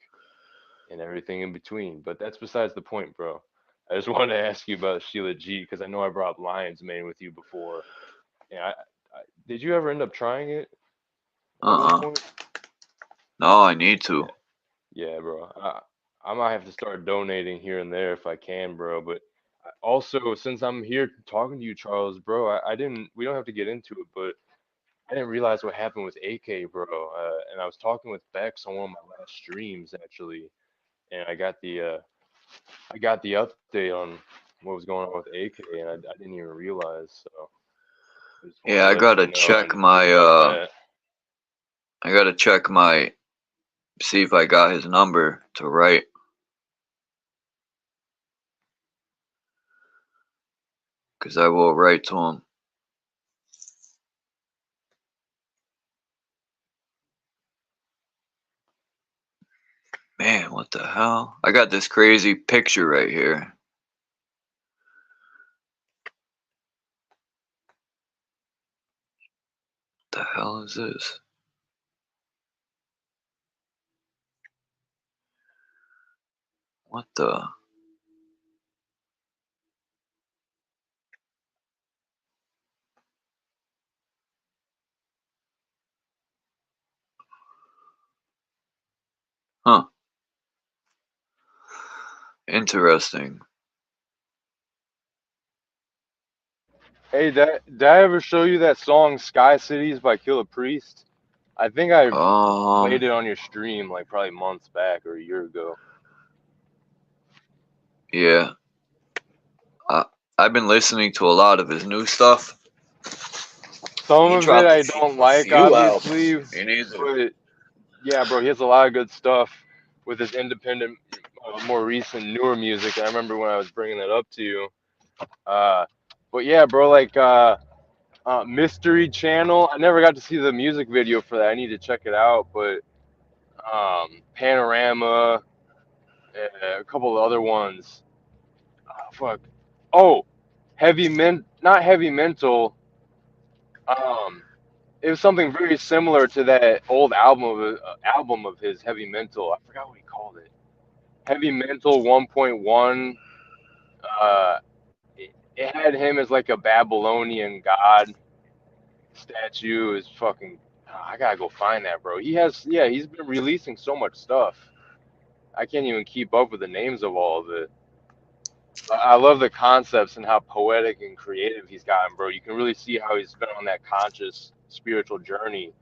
and everything in between. But that's besides the point, bro. I just wanted to ask you about Sheila G because I know I brought up Lion's Mane with you before. And did you ever end up trying it at one Uh-uh. point? No, I need Yeah, to. yeah, bro. I might have to start donating here and there if I can, bro. But also, since I'm here talking to you, Charles, bro, I didn't. We don't have to get into it, but I didn't realize what happened with AK, bro. And I was talking with Bex on one of my last streams actually, and I got the update on what was going on with AK, and I didn't even realize. So I just wanted Yeah, to let you know and hear about that. I gotta check my, see if I got his number to write. Cause I will write to him. Man, what the hell? I got this crazy picture right here. What the hell is this? What the? Huh. Interesting. Hey, did I ever show you that song "Sky Cities" by Killer Priest? I think I played it on your stream like probably months back or a year ago. Yeah. I've been listening to a lot of his new stuff. Some of it I don't like, obviously, but yeah, bro, he has a lot of good stuff with his independent, more recent, newer music. I remember when I was bringing that up to you. But yeah, bro, like Mystery Channel. I never got to see the music video for that. I need to check it out. But Panorama, a couple of other ones. Fuck. Oh, not Heavy Mental. It was something very similar to that old album of his, Heavy Mental. I forgot what he called it. Heavy Mental 1.1. It had him as like a Babylonian god statue. Is fucking. I gotta go find that, bro. He's been releasing so much stuff. I can't even keep up with the names of all of it. I love the concepts and how poetic and creative he's gotten, bro. You can really see how he's been on that conscious spiritual journey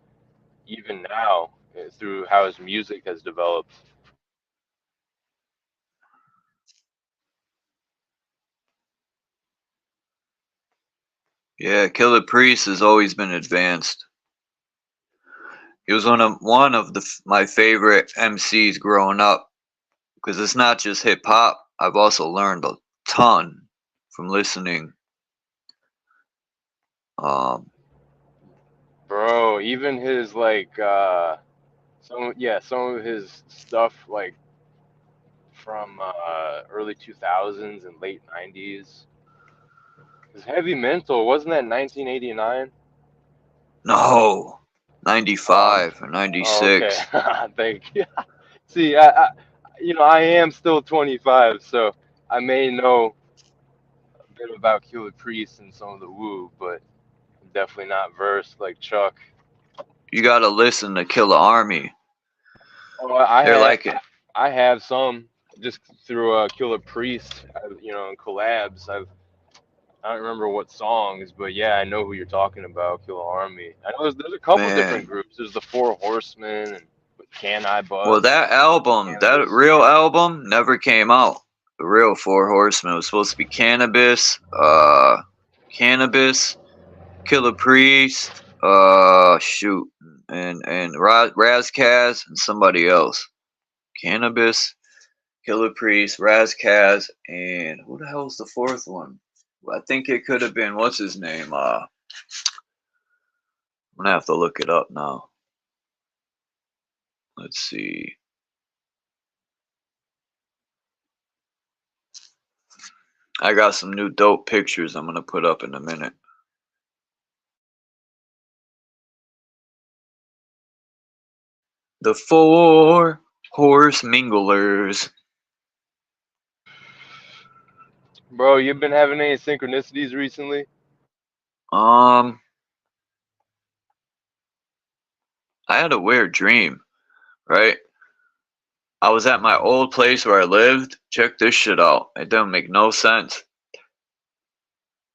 even now through how his music has developed. Yeah, Killer Priest has always been advanced. He was one of my favorite MCs growing up, because it's not just hip hop. I've also learned a ton from listening. Bro, even his like some of his stuff like from early 2000s and late 90s. His Heavy Mental, wasn't that 1989? No, 95 or 96. Oh, okay. Thank you. See, I am still 25, so I may know a bit about Killer Priest and some of the Woo, but I'm definitely not versed like Chuck. You gotta listen to Killer Army. Oh, I it. have some just through Killer Priest, in collabs. I don't remember what songs, but yeah, I know who you're talking about, Killer Army. I know there's a couple different groups. There's the Four Horsemen and with Can I Bust. Well, that album, that real album, never came out. The real Four Horsemen was supposed to be Cannabis, Killer Priest, and Razkaz and somebody else. Cannabis, Killer Priest, Razkaz, and who the hell was the fourth one? I think it could have been, what's his name? I'm gonna have to look it up now. Let's see. I got some new dope pictures I'm gonna put up in a minute. The Four Horse Minglers. Bro, you've been having any synchronicities recently? I had a weird dream, right? I was at my old place where I lived. Check this shit out. It doesn't make no sense.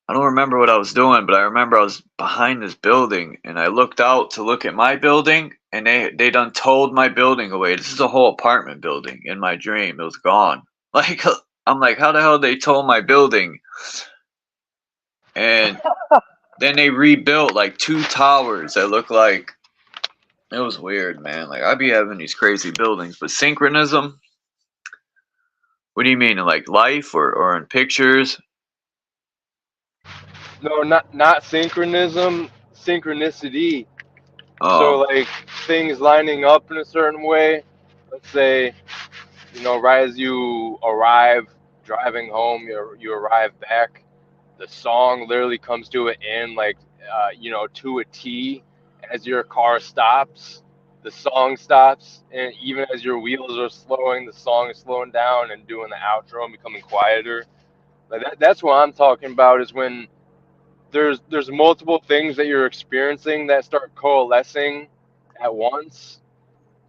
I don't remember what I was doing, but I remember I was behind this building and I looked out to look at my building and they done towed my building away. This is a whole apartment building in my dream. It was gone. Like, I'm like, how the hell they tow my building? And then they rebuilt like 2 towers that look like, it was weird, man. Like, I be having these crazy buildings, but synchronism? What do you mean, in like life or in pictures? No, not synchronism, synchronicity. Oh. So like things lining up in a certain way. Let's say you know, right as you arrive driving home, you arrive back, the song literally comes to an end, like, you know, to a T. As your car stops, the song stops, and even as your wheels are slowing, the song is slowing down and doing the outro and becoming quieter. Like that's what I'm talking about, is when there's multiple things that you're experiencing that start coalescing at once,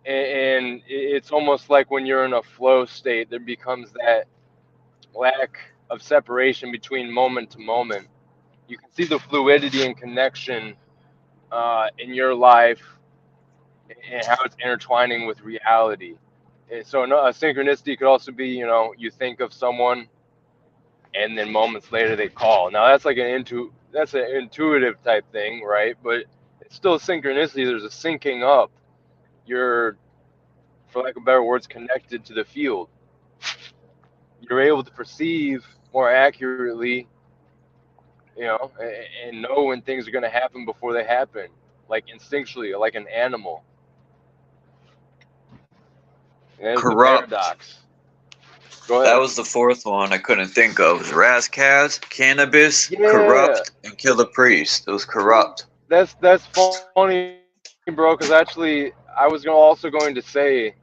and it's almost like when you're in a flow state, there becomes that lack of separation between moment to moment. You can see the fluidity and connection in your life and how it's intertwining with reality. And so a synchronicity could also be, you know, you think of someone and then moments later they call. Now that's like that's an intuitive type thing, right? But it's still synchronicity. There's a syncing up. You're, for lack of better words, connected to the field. You're able to perceive more accurately, you know, and know when things are going to happen before they happen, like instinctually, like an animal. And there's the Corrupt. paradox. Go That ahead. was the fourth one I couldn't think of. It was Razzcast, Cannabis, Yeah, Corrupt, and Kill the Priest. It was Corrupt. that's funny, bro. Because actually, I was also going to say,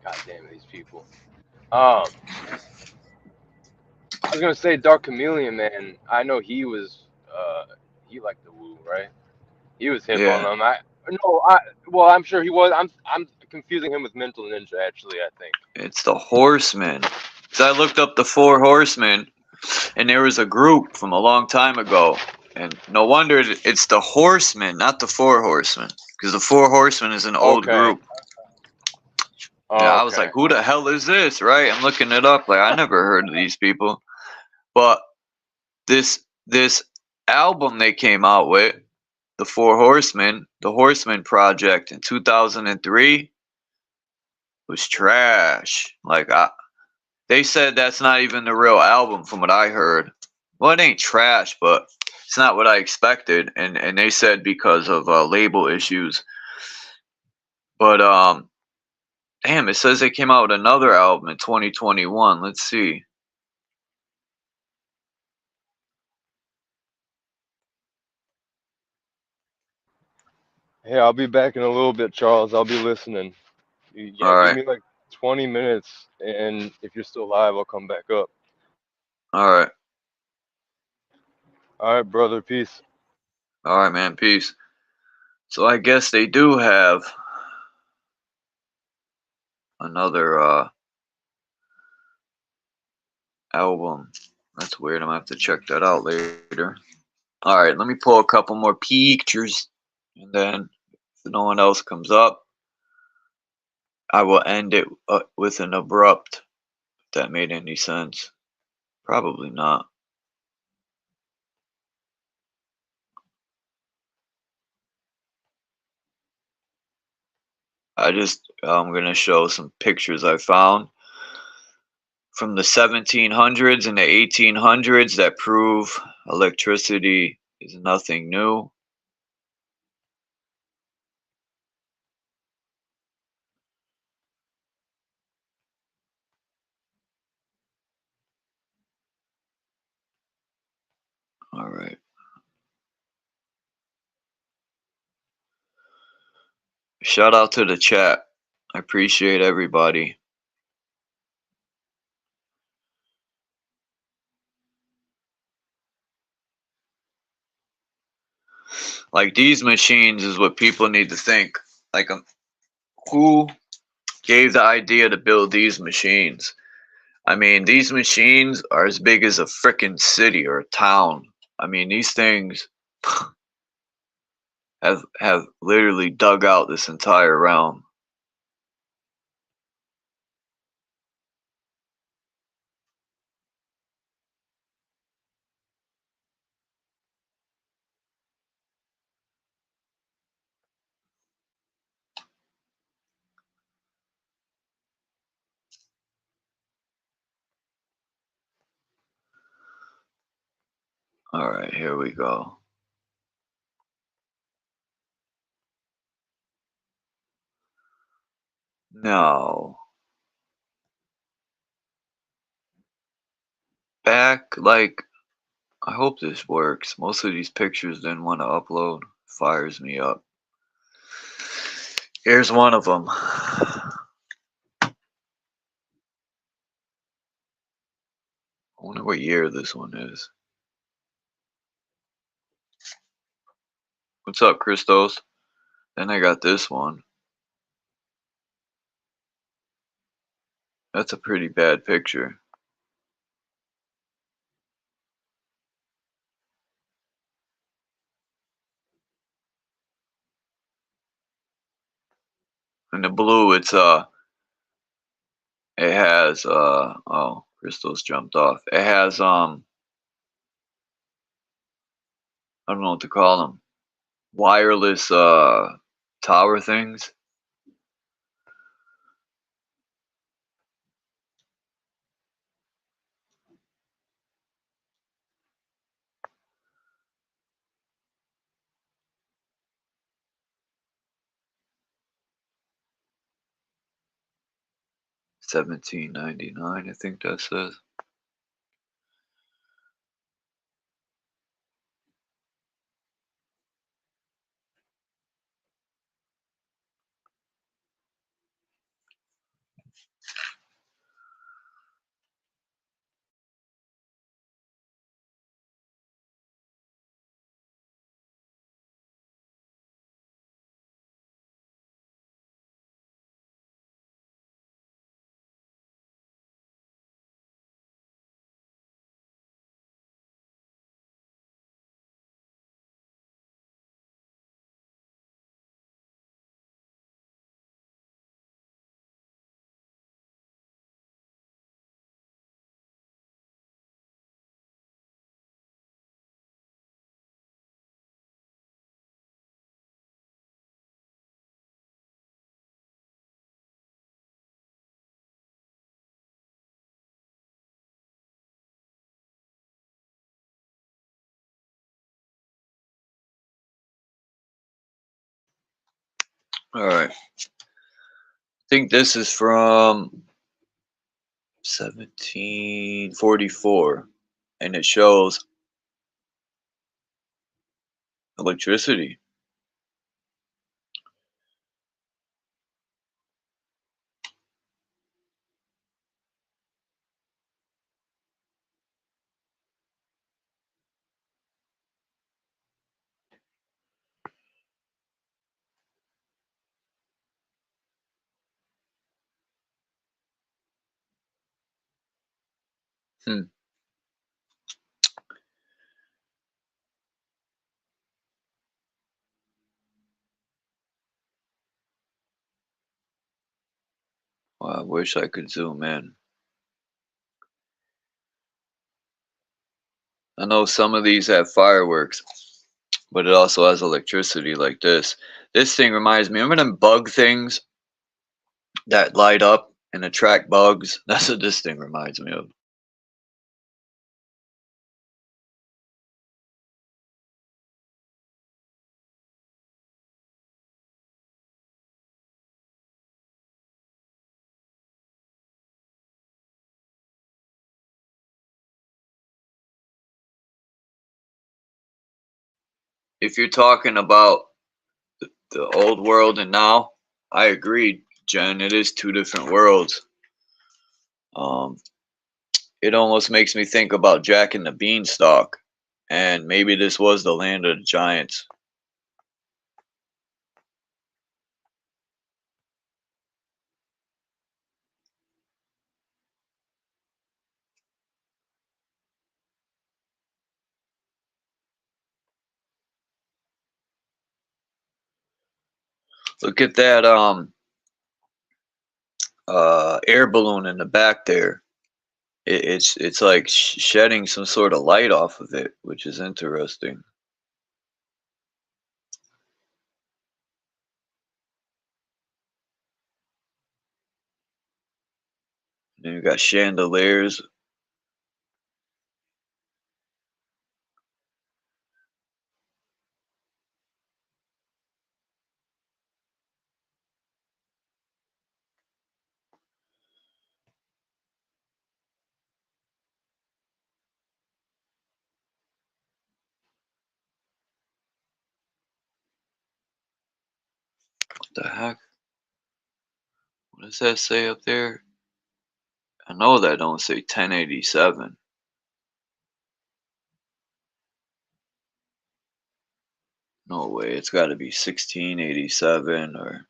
God damn these people. I was gonna say Dark Chameleon, man. I know he liked the woo, right? He was hip on Yeah. them. Well, I'm sure he was. I'm confusing him with Mental Ninja, actually. I think. It's the Horsemen. So I looked up the Four Horsemen, and there was a group from a long time ago. And no wonder it's the Horsemen, not the Four Horsemen. Because the Four Horsemen is an old Okay. group. Yeah, I was Okay. like, who the hell is this, right? I'm looking it up. Like, I never heard of these people. But this album they came out with, the Four Horsemen, the Horsemen Project in 2003, was trash. Like, they said that's not even the real album from what I heard. Well, it ain't trash, but it's not what I expected. And they said because of label issues. But damn, it says they came out with another album in 2021. Let's see. Hey, I'll be back in a little bit, Charles. I'll be listening. Yeah, All give right, me like 20 minutes, and if you're still live, I'll come back up. all right, All right, brother. Peace. all right, man. Peace. So I guess they do have another album. That's weird. I'm gonna have to check that out later. All right, let me pull a couple more pictures, and then if no one else comes up, I will end it with an abrupt. If that made any sense. Probably not. I'm gonna show some pictures I found from the 1700s and the 1800s that prove electricity is nothing new. All right. Shout out to the chat. I appreciate everybody. Like, these machines is what people need to think. Like, who gave the idea to build these machines? I mean, these machines are as big as a frickin' city or a town. I mean, these things have literally dug out this entire realm. All right, here we go. No. back, like, I hope this works. Most of these pictures didn't want to upload. Fires me up. Here's one of them. I wonder what year this one is. What's up, Christos? Then I got this one. That's a pretty bad picture. In the blue, it has oh, Christos jumped off. It has I don't know what to call them. Wireless tower things. $17.99, I think that says. All right. I think this is from 1744, and it shows electricity. Hmm. Well, I wish I could zoom in. I know some of these have fireworks, but it also has electricity like this. This thing reminds me, remember them bug things that light up and attract bugs? That's what this thing reminds me of. If you're talking about the old world and now, I agree, Jen. It is two different worlds. Um, it almost makes me think about Jack and the Beanstalk, and maybe this was the land of the giants. Look at that air balloon in the back there. It's like shedding some sort of light off of it, which is interesting. And then you got chandeliers. The heck? What does that say up there? I know that don't say 1087. No way, it's got to be 1687 or.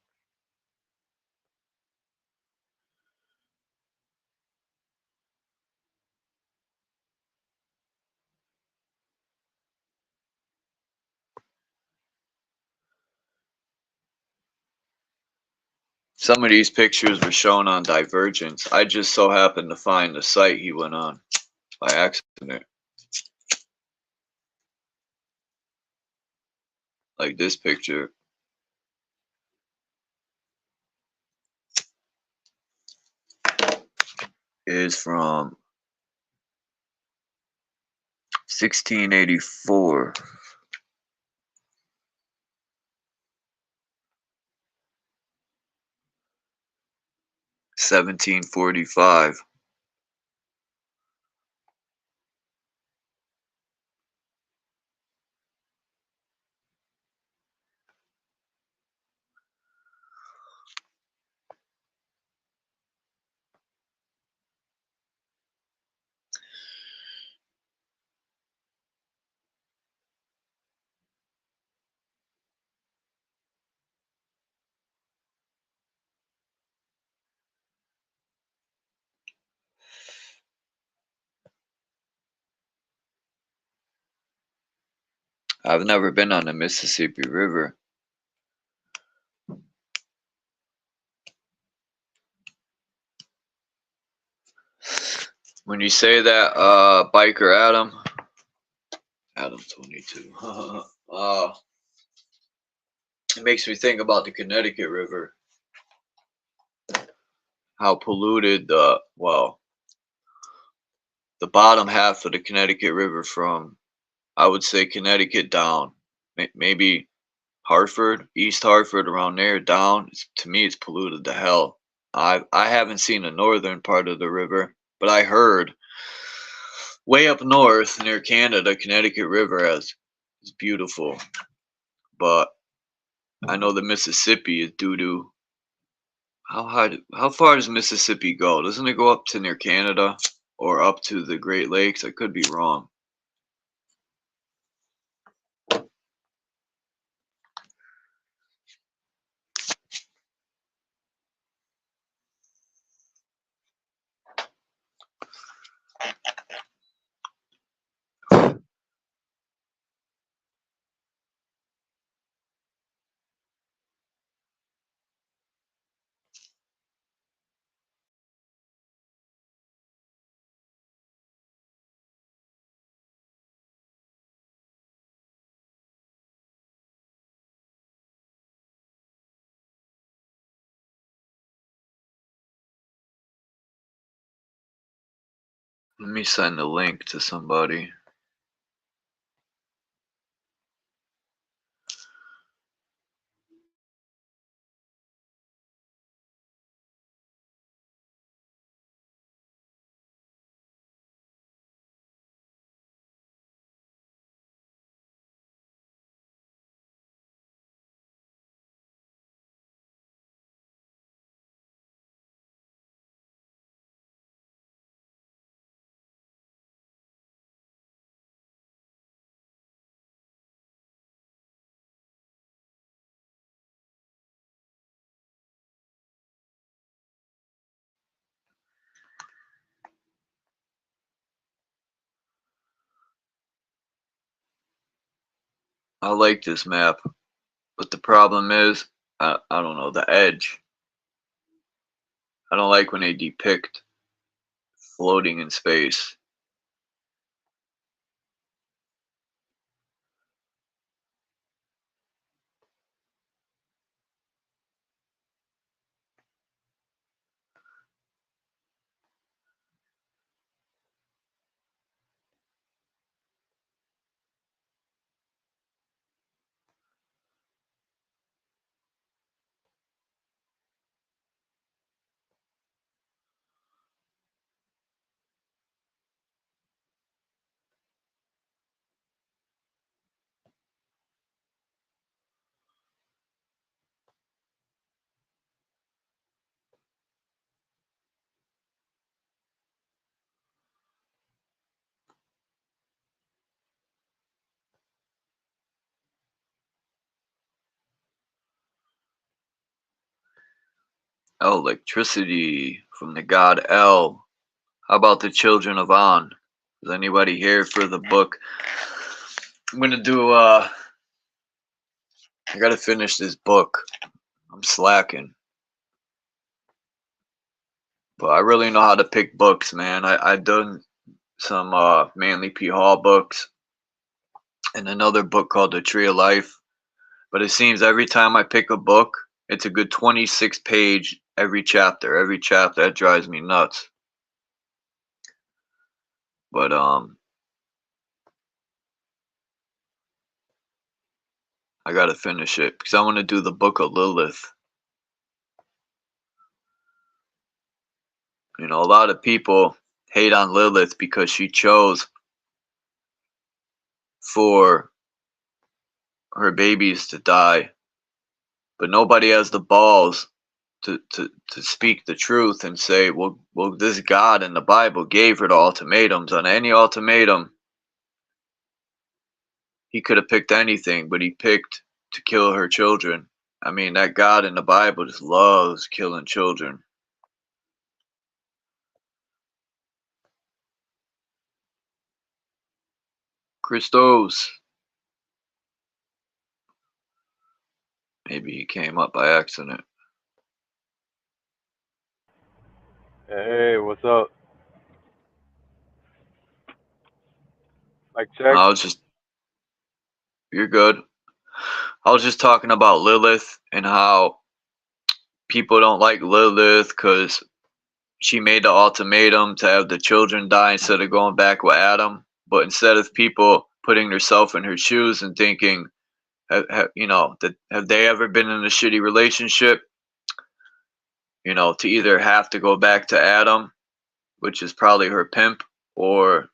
Some of these pictures were shown on Divergence. I just so happened to find the site he went on by accident. Like this picture is from 1684. 1745. I've never been on the Mississippi River. When you say that, biker Adam 22, it makes me think about the Connecticut River. How polluted the bottom half of the Connecticut River from, I would say, Connecticut down, maybe Hartford, East Hartford, around there down. To me, it's polluted to hell. I haven't seen the northern part of the river, but I heard way up north near Canada, Connecticut River is beautiful. But I know the Mississippi is doo-doo. How far does Mississippi go? Doesn't it go up to near Canada or up to the Great Lakes? I could be wrong. Let me send a link to somebody. I like this map, but the problem is, I don't know, the edge. I don't like when they depict floating in space. Electricity from the god El. How about the children of On? Is anybody here for the book? I'm gonna do I gotta finish this book. I'm slacking. But I really know how to pick books, man. I've done some Manly P. Hall books and another book called The Tree of Life. But it seems every time I pick a book, it's a good 26 page every chapter. Every chapter, that drives me nuts. But I gotta finish it because I want to do the book of Lilith. You know, a lot of people hate on Lilith because she chose for her babies to die, but nobody has the balls to speak the truth and say, well, this God in the Bible gave her the ultimatums. On any ultimatum, he could have picked anything, but he picked to kill her children. I mean, that God in the Bible just loves killing children. Christos. Maybe he came up by accident. Hey, what's up? Mic check. I was just, you're good. I was just talking about Lilith and how people don't like Lilith because she made the ultimatum to have the children die instead of going back with Adam. But instead of people putting themselves in her shoes and thinking, you know, that have they ever been in a shitty relationship? You know, to either have to go back to Adam, which is probably her pimp, or,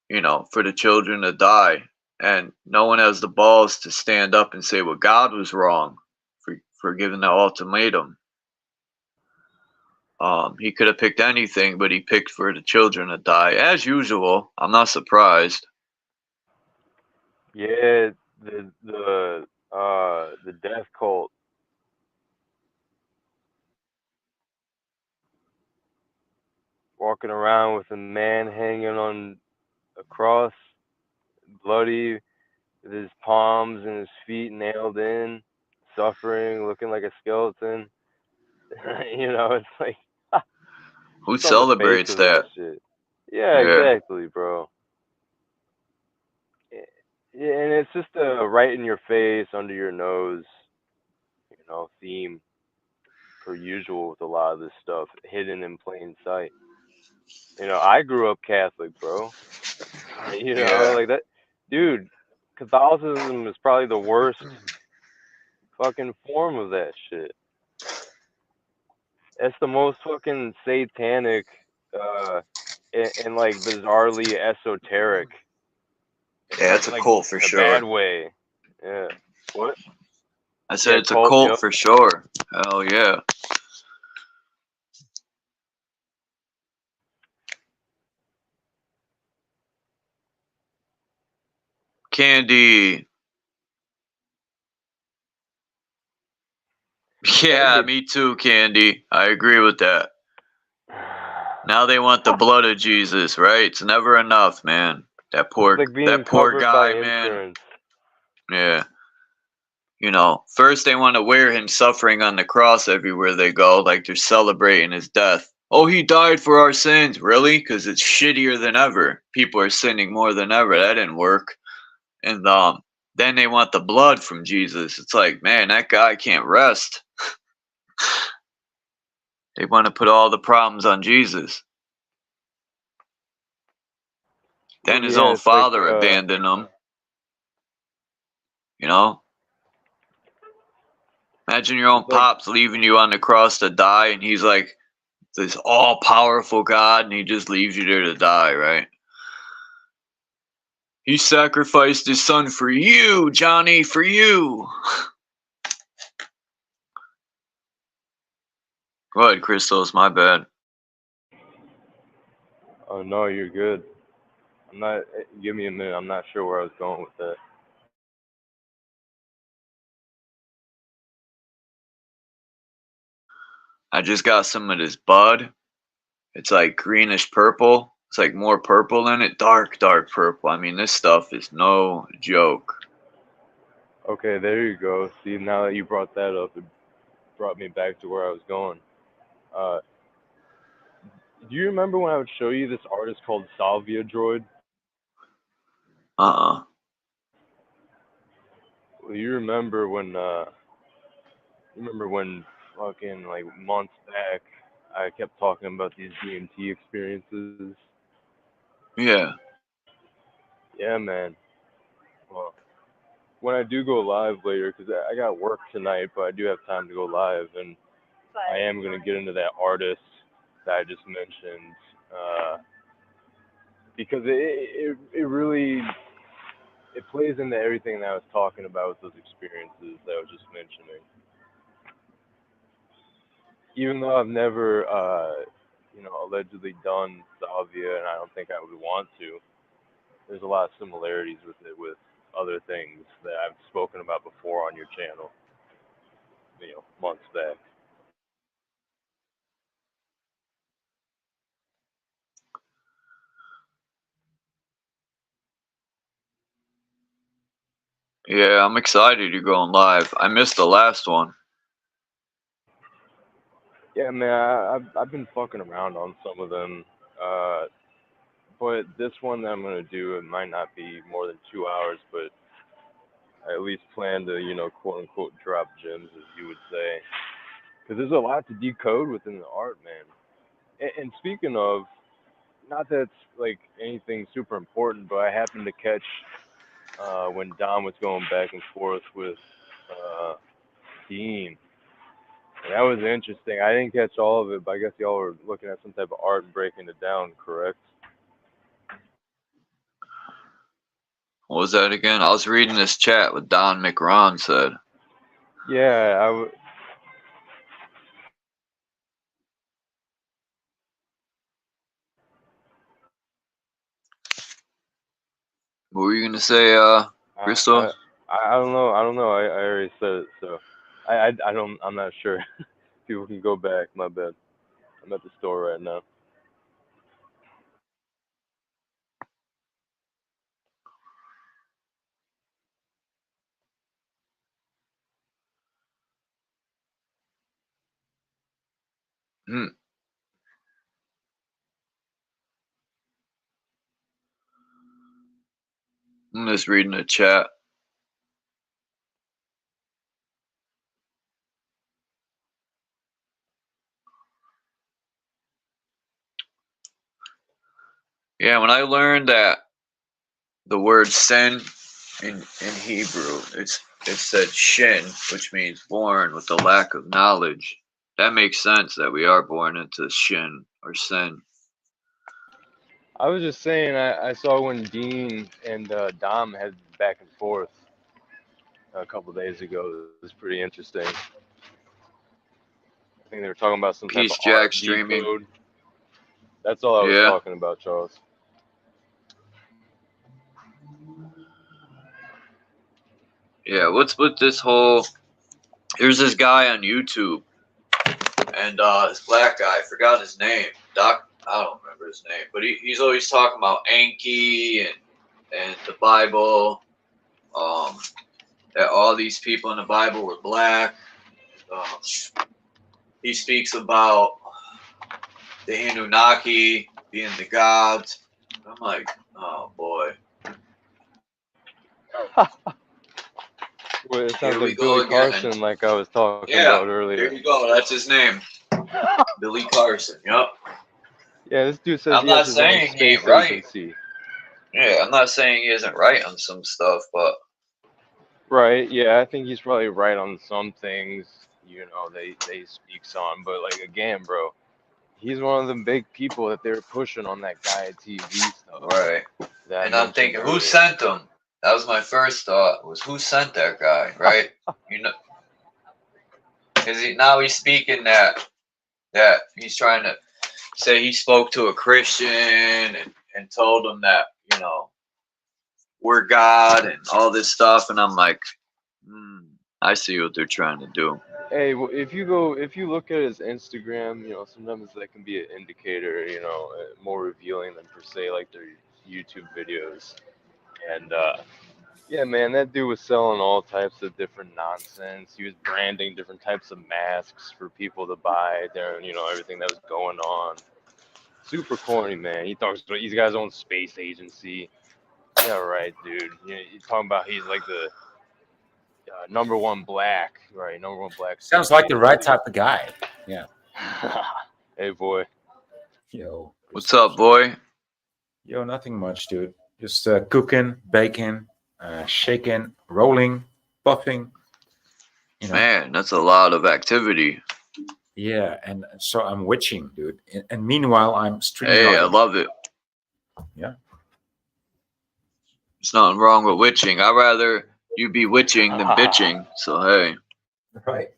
you know, for the children to die. And no one has the balls to stand up and say, well, God was wrong for giving the ultimatum. He could have picked anything, but he picked for the children to die. As usual, I'm not surprised. Yeah, the death cult. Walking around with a man hanging on a cross, bloody, with his palms and his feet nailed in, suffering, looking like a skeleton. You know, it's like Who it's on the face celebrates of that that? shit. Yeah, Yeah. exactly, bro. Yeah, and it's just a right in your face, under your nose, you know, theme per usual with a lot of this stuff hidden in plain sight. You know, I grew up Catholic, bro. You know, Yeah. like that, dude. Catholicism is probably the worst fucking form of that shit. It's the most fucking satanic, and like bizarrely esoteric, Yeah, it's a like cult for in a bad sure. way. Yeah. What? I said Yeah, it's a cult. cult Yep. for sure. Hell yeah. Candy. Yeah, me too, Candy. I agree with that. Now they want the blood of Jesus, right? It's never enough, man. That It's poor like being that poor covered by guy, man. insurance. Yeah. You know, first they want to wear him suffering on the cross everywhere they go, like they're celebrating his death. Oh, he died for our sins. Really? Because it's shittier than ever. People are sinning more than ever. That didn't work. And then they want the blood from Jesus. It's like, man, that guy can't rest. They want to put all the problems on Jesus. Then his Yeah, own it's like father abandoned him. You know? Imagine your own pops leaving you on the cross to die, and he's like this all-powerful God, and he just leaves you there to die, right? He sacrificed his son for you, Johnny, for you. Go ahead, Christos, my bad. Oh no, you're good. I'm not. Give me a minute. I'm not sure where I was going with that. I just got some of this bud. It's like greenish purple. It's like more purple in it. Dark purple. I mean, this stuff is no joke. Okay, there you go. See, now that you brought that up, it brought me back to where I was going. Uh, do you remember when I would show you this artist called Salvia Droid? Uh-uh. Well, you remember when fucking like months back I kept talking about these DMT experiences? Yeah. Yeah, man. Well, when I do go live later, because I got work tonight, but I do have time to go live, and I am going to get into that artist that I just mentioned, because it really it plays into everything that I was talking about with those experiences that I was just mentioning. Even though I've never, allegedly done salvia, and I don't think I would want to, there's a lot of similarities with it with other things that I've spoken about before on your channel, months back. Yeah, I'm excited you're going live. I missed the last one. Yeah, man, I've been fucking around on some of them, but this one that I'm gonna do, it might not be more than 2 hours, but I at least plan to, quote unquote, drop gems, as you would say, because there's a lot to decode within the art, man. And speaking of, not that it's like anything super important, but I happened to catch when Dom was going back and forth with Dean. And that was interesting. I didn't catch all of it, but I guess y'all were looking at some type of art and breaking it down, correct? What was that again? I was reading this chat what Don McRon said. Yeah, What were you gonna say, Christos? I don't know. I don't know. I already said it, so I don't. I'm not sure. People can go back. My bad. I'm at the store right now. I'm just reading the chat. Yeah, when I learned that the word sin in Hebrew, it said shin, which means born with the lack of knowledge. That makes sense that we are born into shin or sin. I was just saying. I saw when Dean and Dom had back and forth a couple days ago. It was pretty interesting. I think they were talking about some type Peace of art Jack streaming. decode. That's all I was Yeah. talking about, Charles. Yeah, what's with this whole... There's this guy on YouTube, and this black guy, I forgot his name. I don't remember his name, but he's always talking about Anki and the Bible, that all these people in the Bible were black. He speaks about the Anunnaki being the gods. I'm like, oh boy. Well, it sounds Here we like go Billy again. Carson, like I was talking Yeah, about earlier. there you go. That's his name. Billy Carson. Yep. Yeah, this dude says I'm he has not his own saying he space ain't right. agency. Yeah, I'm not saying he isn't right on some stuff, but Right, yeah, I think he's probably right on some things, they speaks on, but like again, bro, he's one of the big people that they're pushing on that Gaia TV stuff. right. That And I I'm thinking, mentioned who sent him? That was my first thought. Was who sent that guy? Right? Because now he's speaking that he's trying to say he spoke to a Christian and told him that we're God and all this stuff, and I'm like, I see what they're trying to do. Hey, if you look at his Instagram, you know, sometimes that can be an indicator, you know, more revealing than per se like their YouTube videos. And yeah, man, that dude was selling all types of different nonsense. He was branding different types of masks for people to buy there, you know, everything that was going on. Super corny, man. He talks about he's got his own space agency. Yeah, right, dude. You're talking about he's like the #1 black, right? #1 black. Sounds like the right type of guy. Yeah. Hey, boy. Yo. What's up, boy? Yo, nothing much, dude. Just cooking, baking, shaking, rolling, puffing. You know. Man, that's a lot of activity. Yeah, and so I'm witching, dude. And meanwhile, I'm streaming. Hey, I love it. Yeah. There's nothing wrong with witching. I'd rather you be witching than bitching. So hey. Right.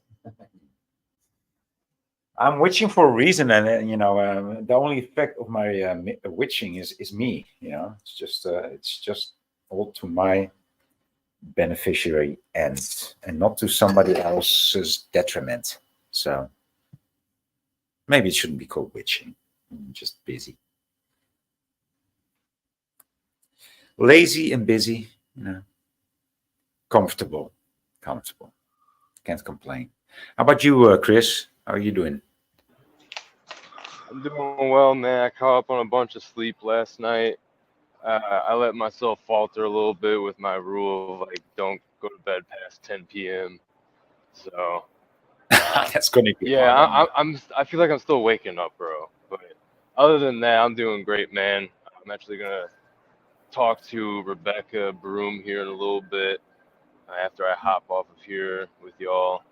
I'm witching for a reason, and you know, the only effect of my witching is me. You know, it's just all to my beneficiary ends, and not to somebody else's detriment. So maybe it shouldn't be called witching. I'm just busy, lazy, and busy. You know, comfortable. Can't complain. How about you, Chris? How are you doing? I'm doing well, man. I caught up on a bunch of sleep last night. I let myself falter a little bit with my rule of like don't go to bed past 10 p.m. So that's gonna be yeah. I feel like I'm still waking up, bro. But other than that, I'm doing great, man. I'm actually gonna talk to Rebecca Broom here in a little bit after I hop off of here with y'all.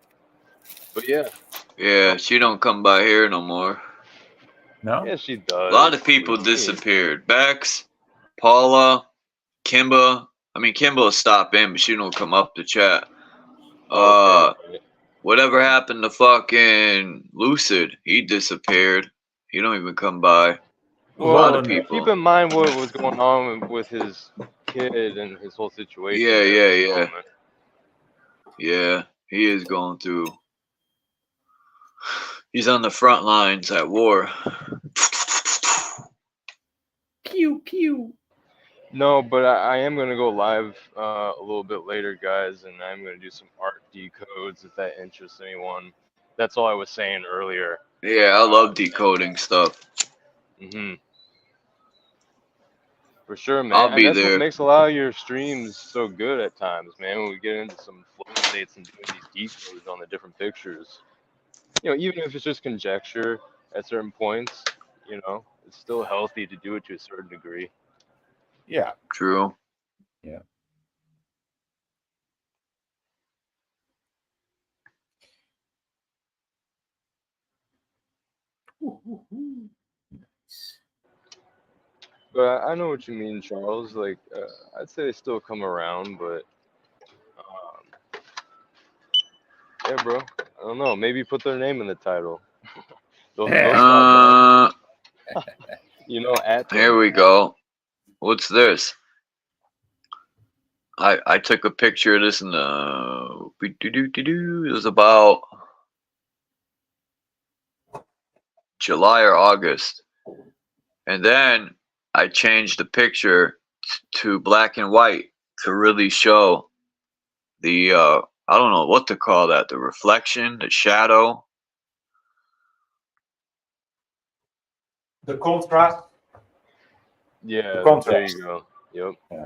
But yeah. Yeah, she don't come by here no more. No? Yeah, she does. A lot of people disappeared. Bex, Paula, Kimba. I mean, Kimba will stop in, but she don't come up to chat. Okay. Whatever happened to fucking Lucid? He disappeared. He don't even come by. Well, a lot of people. Keep in mind what was going on with his kid and his whole situation. Yeah. Yeah, he is going through. He's on the front lines at war. Pew pew. No, but I am gonna go live a little bit later, guys, and I'm gonna do some art decodes if that interests anyone. That's all I was saying earlier. Yeah, I love decoding stuff. For sure, man. I'll be and that's there. what makes a lot of your streams so good at times, man. When we get into some flow states and doing these decodes on the different pictures, you know, even if it's just conjecture at certain points, you know, it's still healthy to do it to a certain degree. Yeah. True. Yeah. But I know what you mean, Charles. Like, I'd say they still come around, but yeah, bro. I don't know. Maybe put their name in the title. they'll stop by. You know, at them. Here we go. What's this? I took a picture of this in the it was about July or August, and then I changed the picture to black and white to really show the I don't know what to call that, the reflection, the shadow, the contrast. Yeah, the contrast. there you go. Yep. Yeah.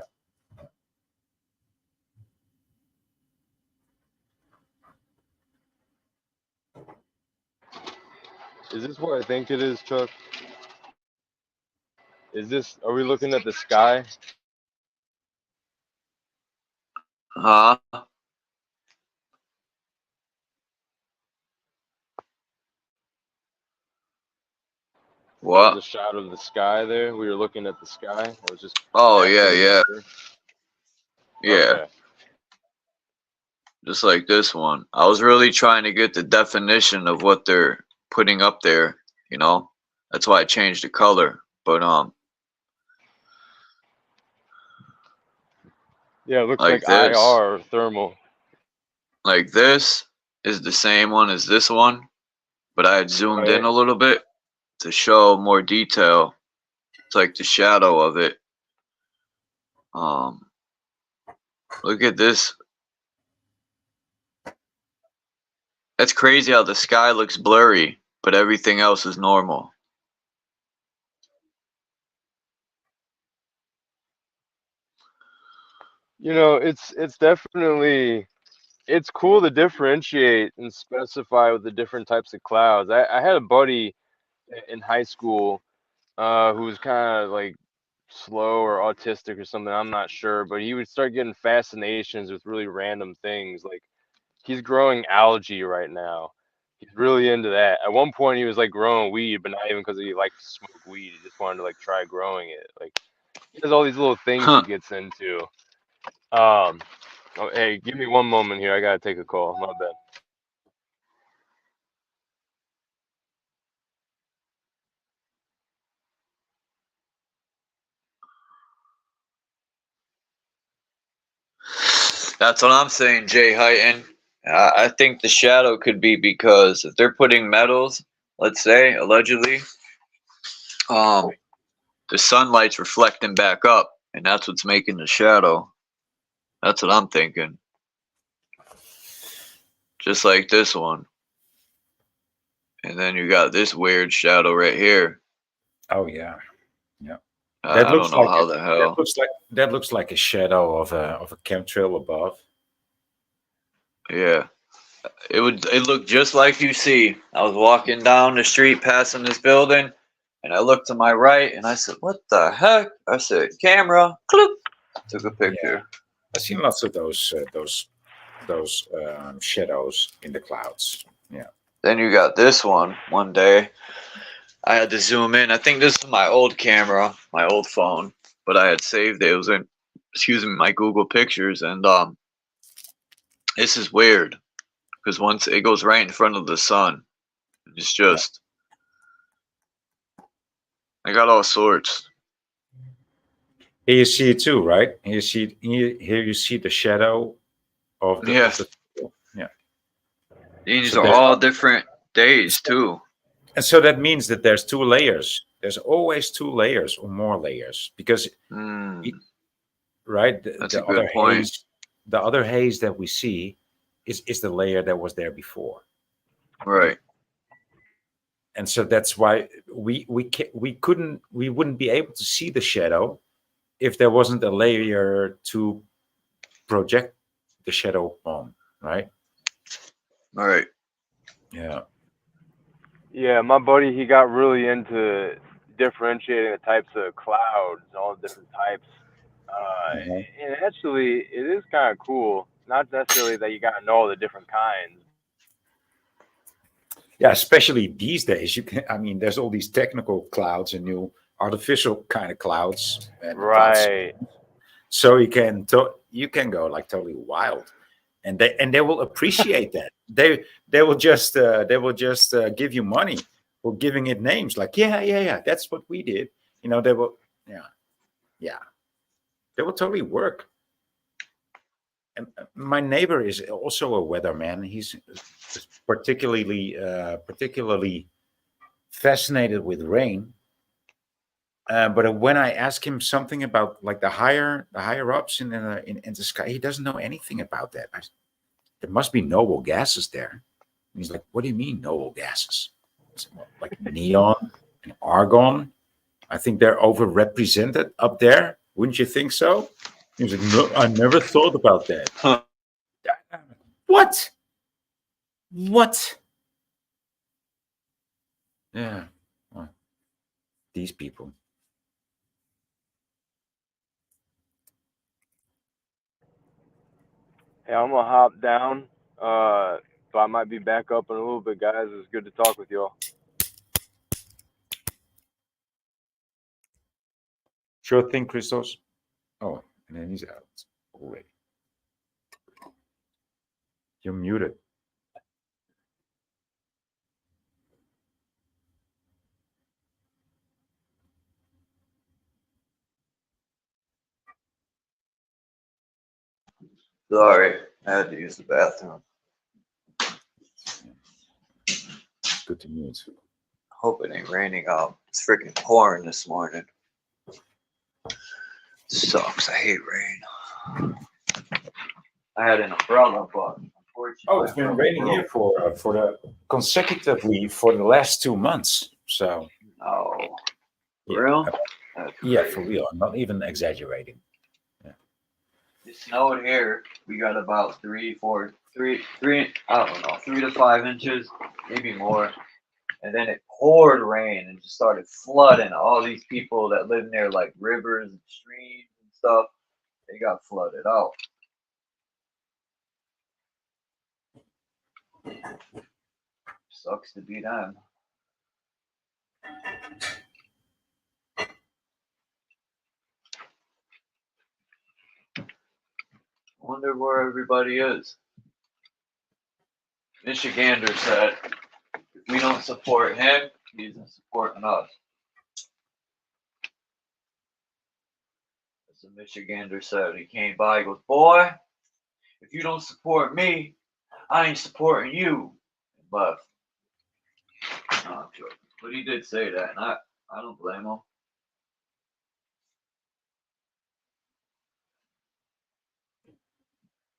Is this what I think it is, Chuck? Is this? Are we looking at the sky? huh? What? There's a shot of the sky there. We were looking at the sky. I was just. Oh yeah. Yeah. Okay. Just like this one. I was really trying to get the definition of what they're putting up there, you know? That's why I changed the color. But yeah, it looks like like this. IR thermal. like this is the same one as this one, but I had zoomed in a little bit to show more detail. It's like the shadow of it. Look at this. That's crazy how the sky looks blurry, but everything else is normal. You know, it's definitely, it's cool to differentiate and specify with the different types of clouds. I had a buddy in high school who was kind of like slow or autistic or something, I'm not sure, but he would start getting fascinations with really random things. Like he's growing algae right now. He's really into that. At one point he was like growing weed, but not even because he liked to smoke weed. He just wanted to like try growing it. Like he has all these little things he gets into. Oh, hey, give me one moment here. I gotta take a call. My bad. That's what I'm saying, Jay Heighton. I think the shadow could be because if they're putting metals, let's say, allegedly, the sunlight's reflecting back up, and that's what's making the shadow. That's what I'm thinking. Just like this one. And then you got this weird shadow right here. Oh yeah, yeah. I don't know how the hell. That looks like a shadow of a chemtrail above. Yeah. It looked just like you see. I was walking down the street passing this building, and I looked to my right, and I said, "What the heck?" I said, "Camera." Clip. Took a picture. Yeah. I've seen lots of those shadows in the clouds. Yeah. Then you got this one. One day, I had to zoom in. I think this is my old camera, my old phone, but I had saved it. It was in, excuse me, my Google Pictures, and this is weird because once it goes right in front of the sun, it's just, I got all sorts. Here you see it too, right? Here you see the shadow of the, Yeah. of the yeah. These So are all different days too. And so that means that there's two layers. There's always two layers or more layers because, right? That's a good point. The other haze that we see is the layer that was there before. Right. And so that's why we wouldn't be able to see the shadow if there wasn't a layer to project the shadow on, right? All right. Yeah. Yeah, my buddy, he got really into differentiating the types of clouds, all the different types. And actually, it is kind of cool. Not necessarily that you got to know all the different kinds. Yeah, especially these days. I mean, there's all these technical clouds and new artificial kind of clouds. And right. Clouds. So you can go like totally wild, and they will appreciate that. They will just give you money for giving it names. Like yeah, that's what we did. You know, they will they will totally work. And my neighbor is also a weatherman. He's particularly fascinated with rain. But when I ask him something about like the higher ups in the sky, he doesn't know anything about that. There must be noble gases there. And he's like, "What do you mean noble gases? Like neon and argon? I think they're overrepresented up there. Wouldn't you think so?" He was like, "No, I never thought about that." Huh. What? What? Yeah. Well, these people. Hey, I'm gonna hop down. But I might be back up in a little bit, guys. It's good to talk with y'all. Sure thing, Christos. Oh, and then he's out already. You're muted. Sorry, I had to use the bathroom. good to mute. Hope it ain't raining out. It's freaking pouring this morning. Sucks. I hate rain. I had an umbrella, but unfortunately, Oh, it's been raining here for the consecutively for the last 2 months. So. Oh, Yeah, real? Yeah, for real. I'm not even exaggerating. Yeah. It snowed here. We got about 3 to 5 inches, maybe more. And then it poured rain and just started flooding. All these people that live near like rivers and streams and stuff, they got flooded out. Sucks to be them. Wonder where everybody is. Michigander said, if we don't support him, he isn't supporting us. That's what Michigander said. He came by, he goes, boy, if you don't support me, I ain't supporting you. And left. No, I'm joking. But he did say that, and I don't blame him.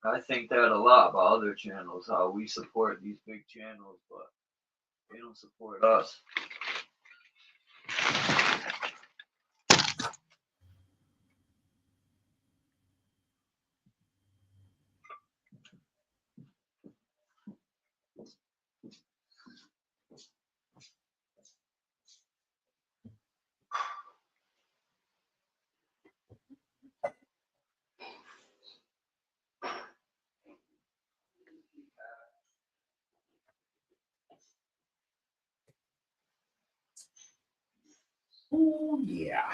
I think that a lot about other channels, how we support these big channels, but they don't support us. Oh, yeah.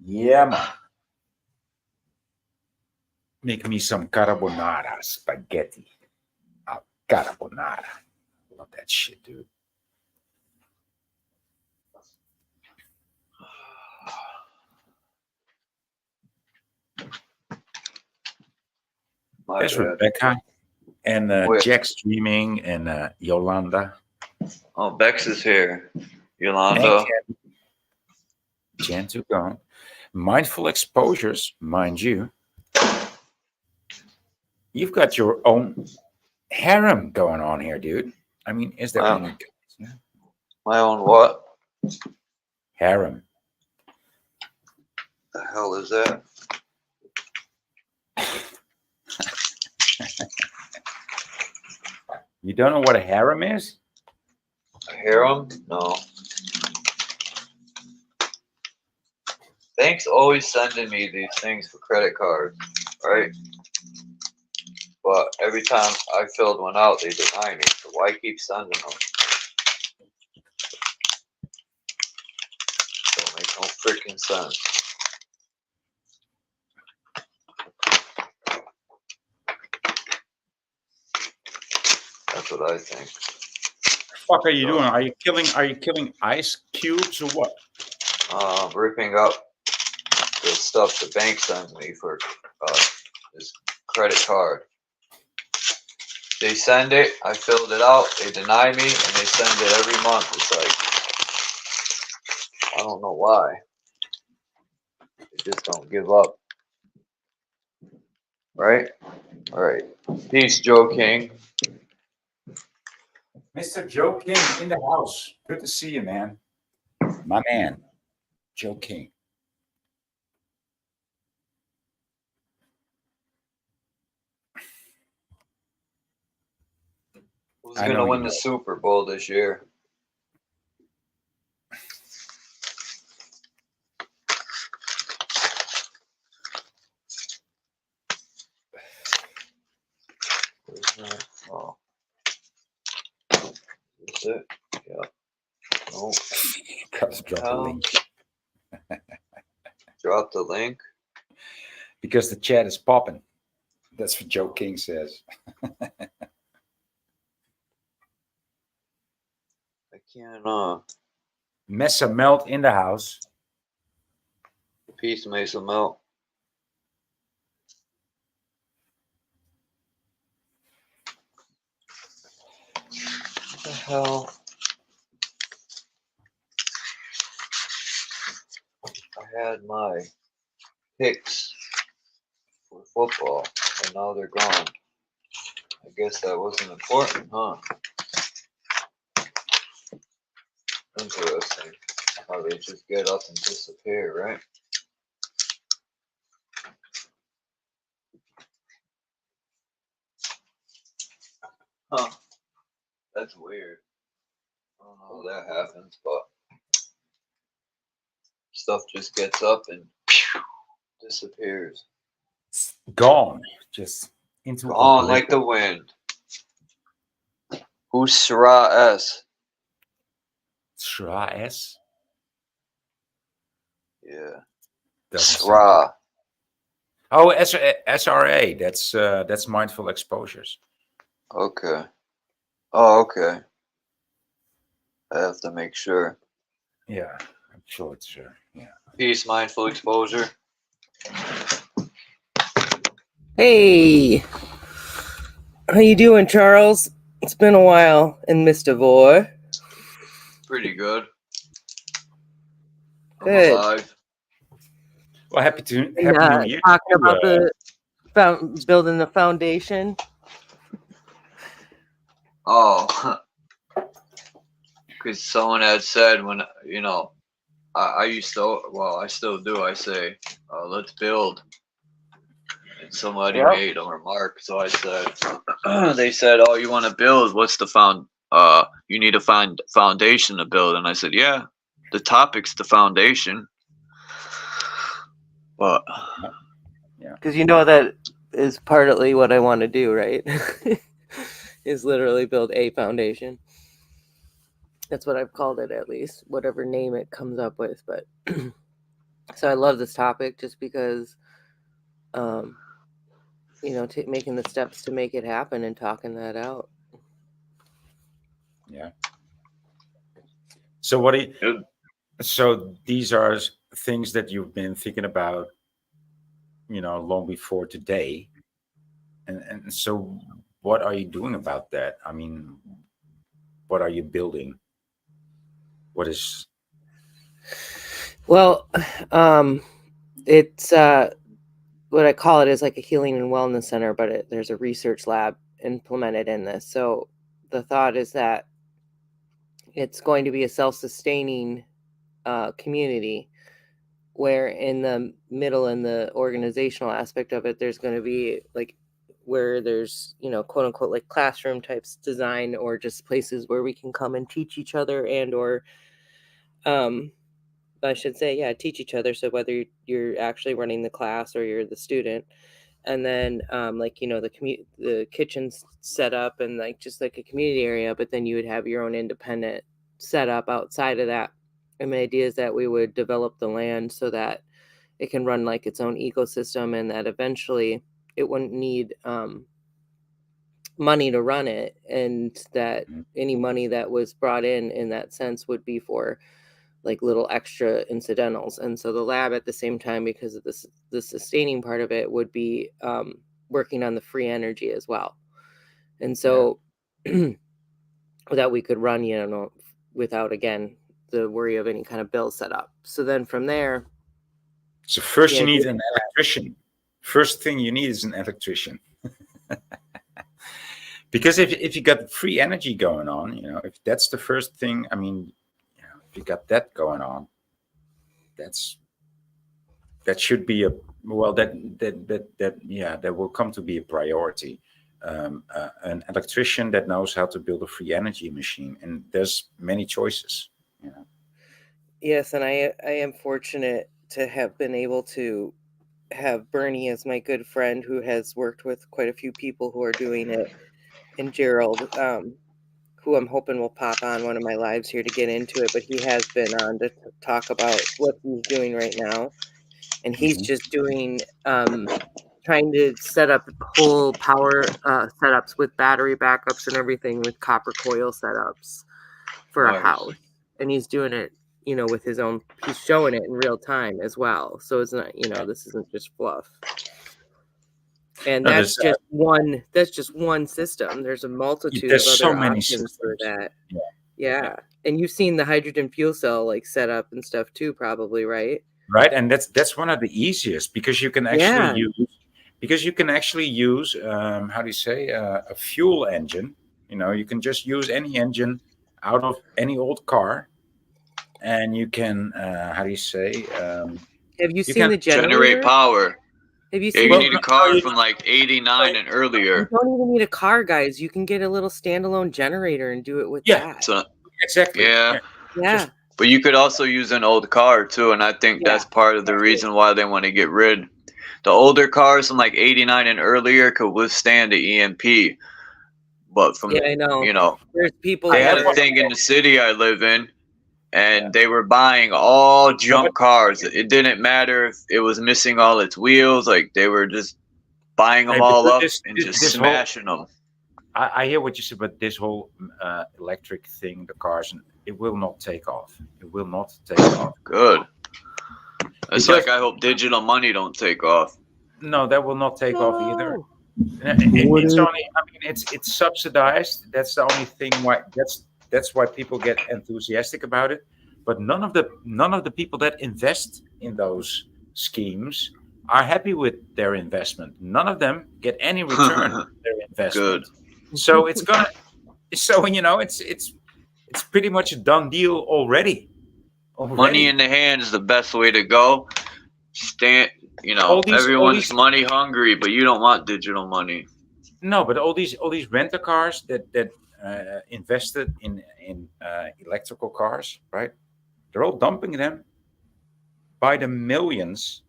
Yeah, man. Make me some carbonara spaghetti. Carbonara. Love that shit, dude. There's Rebecca and Jack streaming and Yolanda. Oh, Bex is here. Yolanda. Jan to gone. Mindful exposures, mind you. You've got your own harem going on here, dude. I mean, is there any... My own what? Harem. The hell is that? You don't know what a harem is? A harem? No. Bank's always sending me these things for credit cards, right? But every time I filled one out, they deny me. So why keep sending them? Don't make no freaking sense. That's what I think. What are you doing? Are you killing ice cubes or what? Ripping up the stuff the bank sends me for this credit card. They send it, I filled it out, they deny me, and they send it every month. It's like, I don't know why. They just don't give up. Right? All right. Peace, Joe King. Mr. Joe King in the house. Good to see you, man. My man, Joe King. Who's going to win the Super Bowl this year? Oh. Is it? Yeah. Oh. Drop the link. Drop the link? Because the chat is popping. That's what Joe King says. Can't Mesa Melt in the house. Peace, Mesa Melt. What the hell? I had my picks for football, and now they're gone. I guess that wasn't important, huh? Interesting. How they just get up and disappear, right? Huh. That's weird. I don't know how that happens, but stuff just gets up and disappears. It's gone. Just into Gone like the wind. Who's Sra S? Sra S? Yeah. Sra. Oh, SRA. That's mindful exposures. Okay. Oh, okay. I have to make sure. Yeah, I'm sure it's yeah. Peace, mindful exposure. Hey, how you doing, Charles? It's been a while, and Mr. Vor. Pretty good. Good. I'm alive. Well, happy New Year. Talking about the building the foundation. Oh, because someone had said when I used to, well, I still do. I say, let's build. And somebody made a remark, so I said, they said, oh, you want to build? What's the you need a foundation to build. And I said, yeah, the topic's the foundation. But yeah, because you know that is partly what I want to do, right? Is literally build a foundation. That's what I've called it, at least, whatever name it comes up with. But so I love this topic just because, making the steps to make it happen and talking that out. Yeah. So so these are things that you've been thinking about, long before today. And so what are you doing about that? I mean, what are you building? What is... Well, it's what I call it is like a healing and wellness center, but there's a research lab implemented in this. So the thought is that it's going to be a self-sustaining community where in the middle and the organizational aspect of it, there's going to be like where there's, quote unquote, like classroom types design, or just places where we can come and teach each other and, or, I should say, yeah, teach each other. So whether you're actually running the class or you're the student, and then the kitchen's set up and like just like a community area, but then you would have your own independent setup outside of that. And the idea is that we would develop the land so that it can run like its own ecosystem, and that eventually it wouldn't need money to run it, and that any money that was brought in that sense would be for like little extra incidentals. And so the lab at the same time, because of the sustaining part of it, would be working on the free energy as well. And so that we could run, without, again, the worry of any kind of bill set up. So then from there. So first you need an electrician. First thing you need is an electrician. Because if you got free energy going on, if that's the first thing, I mean, if you got that going on, that should be that will come to be a priority. An electrician that knows how to build a free energy machine, and there's many choices. Yes, and I am fortunate to have been able to have Bernie as my good friend, who has worked with quite a few people who are doing it, and Gerald, who I'm hoping will pop on one of my lives here to get into it, but he has been on to talk about what he's doing right now. And he's just doing, trying to set up whole power setups with battery backups and everything, with copper coil setups for a Nice. house, and he's doing it, you know, with his own. He's showing it in real time as well, so it's not, you know, this isn't just fluff. And No, that's there's, just one. That's just one system. There's a multitude of there's other so many options for systems. that. Yeah. Yeah, and you've seen the hydrogen fuel cell like setup and stuff too, probably, right? Right, and that's one of the easiest because you can actually use how do you say a fuel engine. You know, you can just use any engine out of any old car, and you can how do you say Have you you seen can the Generate generator? power. Have you Yeah, seen? you Well, need no, a car you from like 89 and You earlier. don't even need a car, guys. You can get a little standalone generator and do it with Yeah. that. So exactly. yeah. Yeah, Just But you could also use an old car too, and I think that's part of the reason why they want to get rid. The older cars from like 89 and earlier could withstand the EMP, but from yeah, I know. you know, There's people. they that had are, a thing in the city I live in, and they were buying all junk cars. It didn't matter if it was missing all its wheels; like they were just buying them all up and just smashing them. I hear what you said, but this whole electric thing, the cars, it will not take off. It will not take off. Good. It's Because- like I hope digital money don't take off. No, that will not take off either. No. It's only, I mean, it's subsidized. That's the only thing why that's why people get enthusiastic about it. But none of the people that invest in those schemes are happy with their investment. None of them get any return on their investment. Good. So it's gonna. So you know, it's pretty much a done deal already. Money in the hand is the best way to go. You know, everyone's money hungry, but you don't want digital money. No, but all these rental cars that invested in electrical cars, right? They're all dumping them by the millions.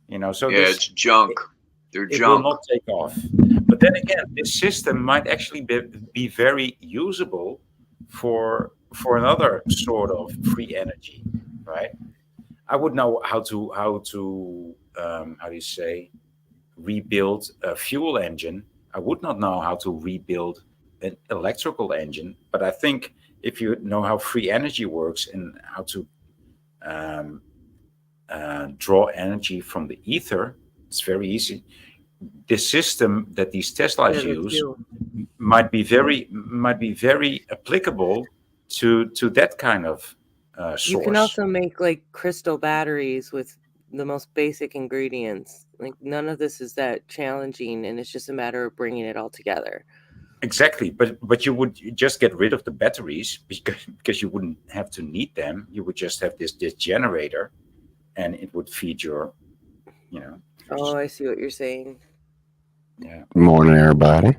You know, so yeah, it's junk. They're it junk. will not take off. But then again, this system might actually be very usable for another sort of free energy, right? I would know how to how do you say rebuild a fuel engine. I would not know how to rebuild an electrical engine, but I think if you know how free energy works and how to draw energy from the ether, it's very easy. The system that these Teslas use might be very applicable to that kind of source. You can also make like crystal batteries with the most basic ingredients. Like none of this is that challenging, and it's just a matter of bringing it all together. Exactly, but you would just get rid of the batteries because you wouldn't have to need them. You would just have this generator, and it would feed your, you know. Oh, I see what you're saying. Yeah. Good morning, everybody.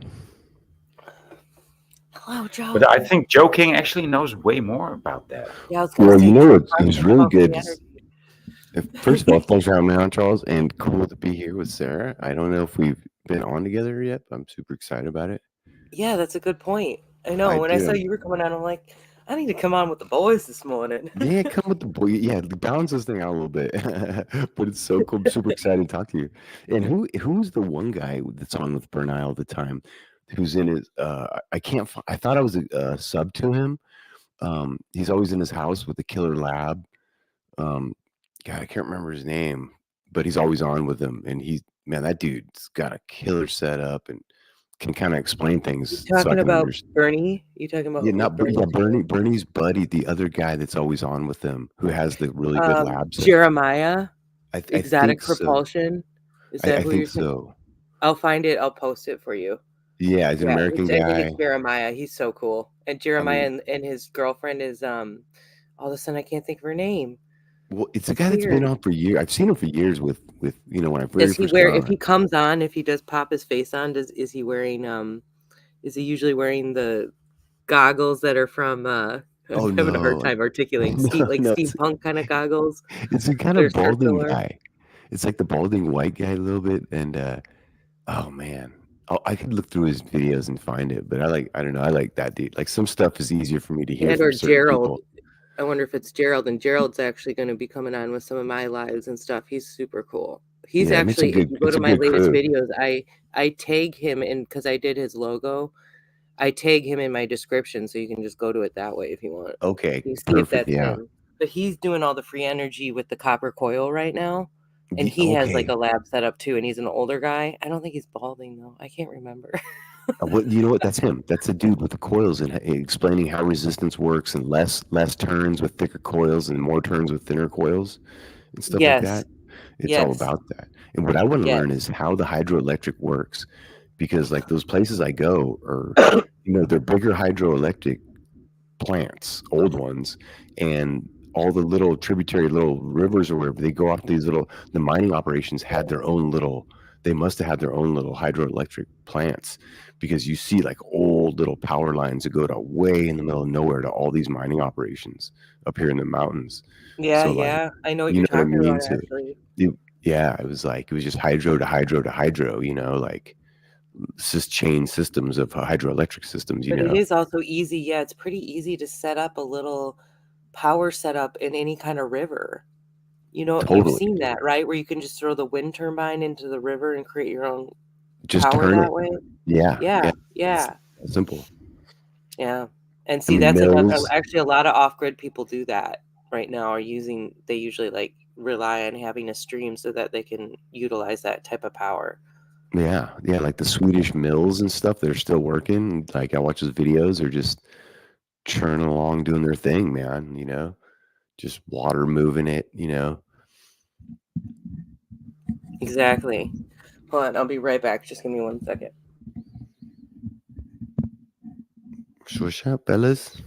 Hello, Joe. But I think Joe King actually knows way more about that. Yeah, I was gonna Well, say, you know, Joe it's talked really about good. free energy. First of all, thanks for having me on, Charles, and cool to be here with Sarah. I don't know if we've been on together yet, but I'm super excited about it. Yeah, that's a good point. I know. I When I saw do. you were coming on, I'm like, I need to come on with the boys this morning. Yeah, come with the boy. Yeah, balance this thing out a little bit. But it's so cool. I'm super excited to talk to you. And who's the one guy that's on with Bernai all the time? Who's in his? I can't. I thought I was a sub to him. He's always in his house with the killer lab. God, I can't remember his name, but he's always on with him. And that dude's got a killer setup and can kind of explain things. You talking about Bernie? You talking about Bernie's buddy, the other guy that's always on with them, who has the really good labs. Jeremiah, Exotic think Propulsion. So. Is that I who think you're saying? so. I'll find it. I'll post it for you. Yeah, he's an American guy. I think it's Jeremiah. He's so cool. And Jeremiah and his girlfriend is all of a sudden I can't think of her name. Well, it's a guy that's been on for years. I've seen him for years with when I does he wear if he comes on, if he does pop his face on, is he wearing is he usually wearing the goggles that are from I'm having a hard time articulating steampunk kind of goggles? It's a kind of balding guy. It's like the balding white guy a little bit, and oh man. I could look through his videos and find it, but I don't know. I like that dude. Like some stuff is easier for me to hear. Or Gerald. People. I wonder if it's Gerald, and Gerald's actually going to be coming on with some of my lives and stuff. He's super cool. He's actually, if you go to my latest videos, I tag him in because I did his logo. I tag him in my description, so you can just go to it that way if you want. Okay, You see perfect. if that's Yeah. him. But he's doing all the free energy with the copper coil right now. And he has like Okay. a lab set up too, and he's an older guy. I don't think he's balding though. I can't remember. What, you know what? That's him. That's the dude with the coils and explaining how resistance works, and less turns with thicker coils and more turns with thinner coils and stuff like Yes. that. It's all Yes. about that. And what I want to Yes. learn is how the hydroelectric works, because like those places I go are, you know, they're bigger hydroelectric plants, old ones, and all the little tributary little rivers or wherever they go off these little, the mining operations had their own little, they must have had their own little hydroelectric plants, because you see like old little power lines that go to way in the middle of nowhere to all these mining operations up here in the mountains. Yeah, So, like, yeah. I know what you you're know what I talking mean? about, So actually. yeah, it was just hydro to hydro to hydro, you know, like chain systems of hydroelectric systems, you But know. it is also easy. Yeah, it's pretty easy to set up a little power setup in any kind of river. You know, you've Totally. seen that, right? Where you can just throw the wind turbine into the river and create your own Just power turn that it. way. Yeah. Yeah, It's yeah, simple. yeah. And I see, mean, that's another. mills. Actually, a lot of off-grid people do that right now. They usually like rely on having a stream so that they can utilize that type of power. Yeah, like the Swedish mills and stuff, they're still working. Like I watch those videos, they're just churning along doing their thing, man, you know, just water moving it, you know. Exactly. Hold on, I'll be right back. Just give me 1 second. What's up, fellas?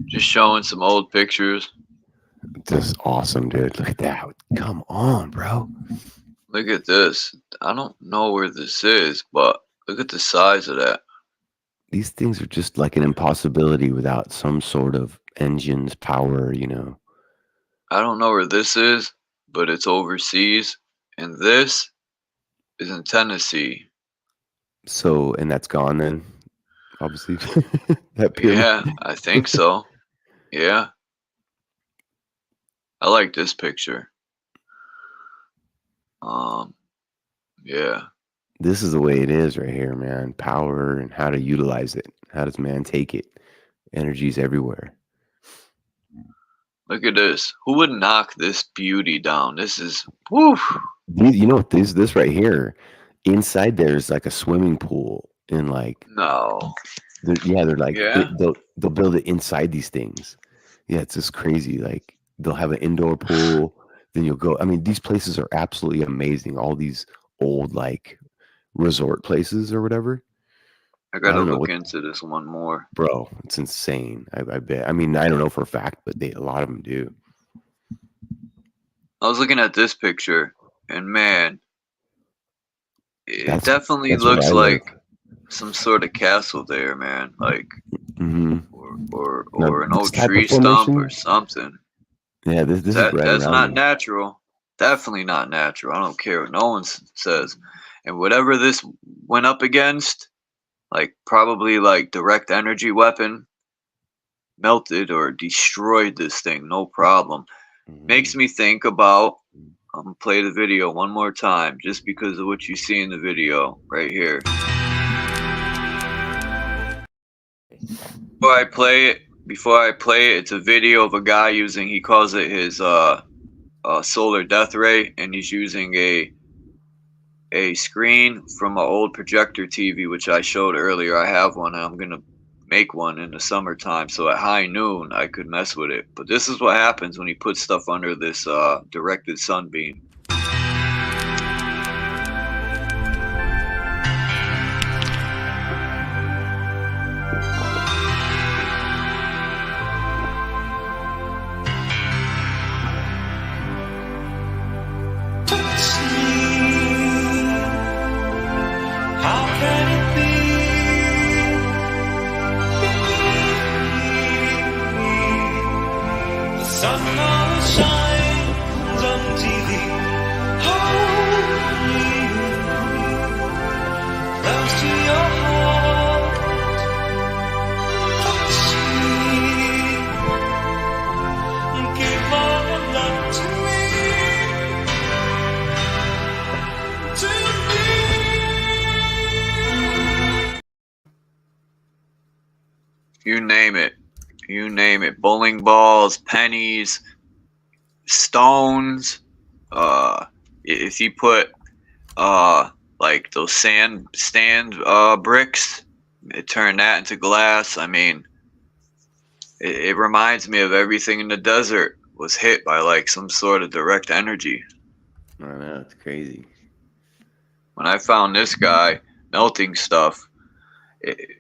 Just showing some old pictures. Just awesome, dude. Look at that. Come on, bro. Look at this. I don't know where this is, but look at the size of that. These things are just like an impossibility without some sort of engines, power, you know. I don't know where this is, but it's overseas. And this is in Tennessee. So, and that's gone then, obviously. That pyramid. Yeah, I think so. Yeah. I like this picture. Yeah. This is the way it is right here, man. Power and how to utilize it. How does man take it? Energy's everywhere. Look at this. Who would knock this beauty down? This is woo. You know what this right here, inside there's like a swimming pool, and like No. they're like Yeah. they'll build it inside these things. Yeah, it's just crazy. Like they'll have an indoor pool, then you'll go. I mean, these places are absolutely amazing. All these old like resort places or whatever. I gotta don't know look what- into this one more. Bro, it's insane. I bet. I mean, I don't know for a fact, but a lot of them do. I was looking at this picture, and man, it That's- definitely that's where looks I live. like some sort of castle there, man. Like or Now, an old this type of tree stump or formation- something. Yeah, this is right That's around not me. natural. Definitely not natural. I don't care what no one says. And whatever this went up against, like probably like direct energy weapon, melted or destroyed this thing, no problem. Makes me think about, I'm gonna play the video one more time just because of what you see in the video right here. Before I play it, it's a video of a guy using, he calls it his solar death ray, and he's using a screen from an old projector TV, which I showed earlier. I have one, and I'm gonna make one in the summertime, so at high noon I could mess with it. But this is what happens when you put stuff under this directed sunbeam. How can it be? The sun always shines on TV. Hold me close to your heart. Touch me. Give all your love to me. To me. You name it. You name it. Bowling balls, pennies, stones. If you put like those stand bricks, it turned that into glass. I mean, it reminds me of everything in the desert was hit by like some sort of direct energy. I know, it's crazy. When I found this guy melting stuff,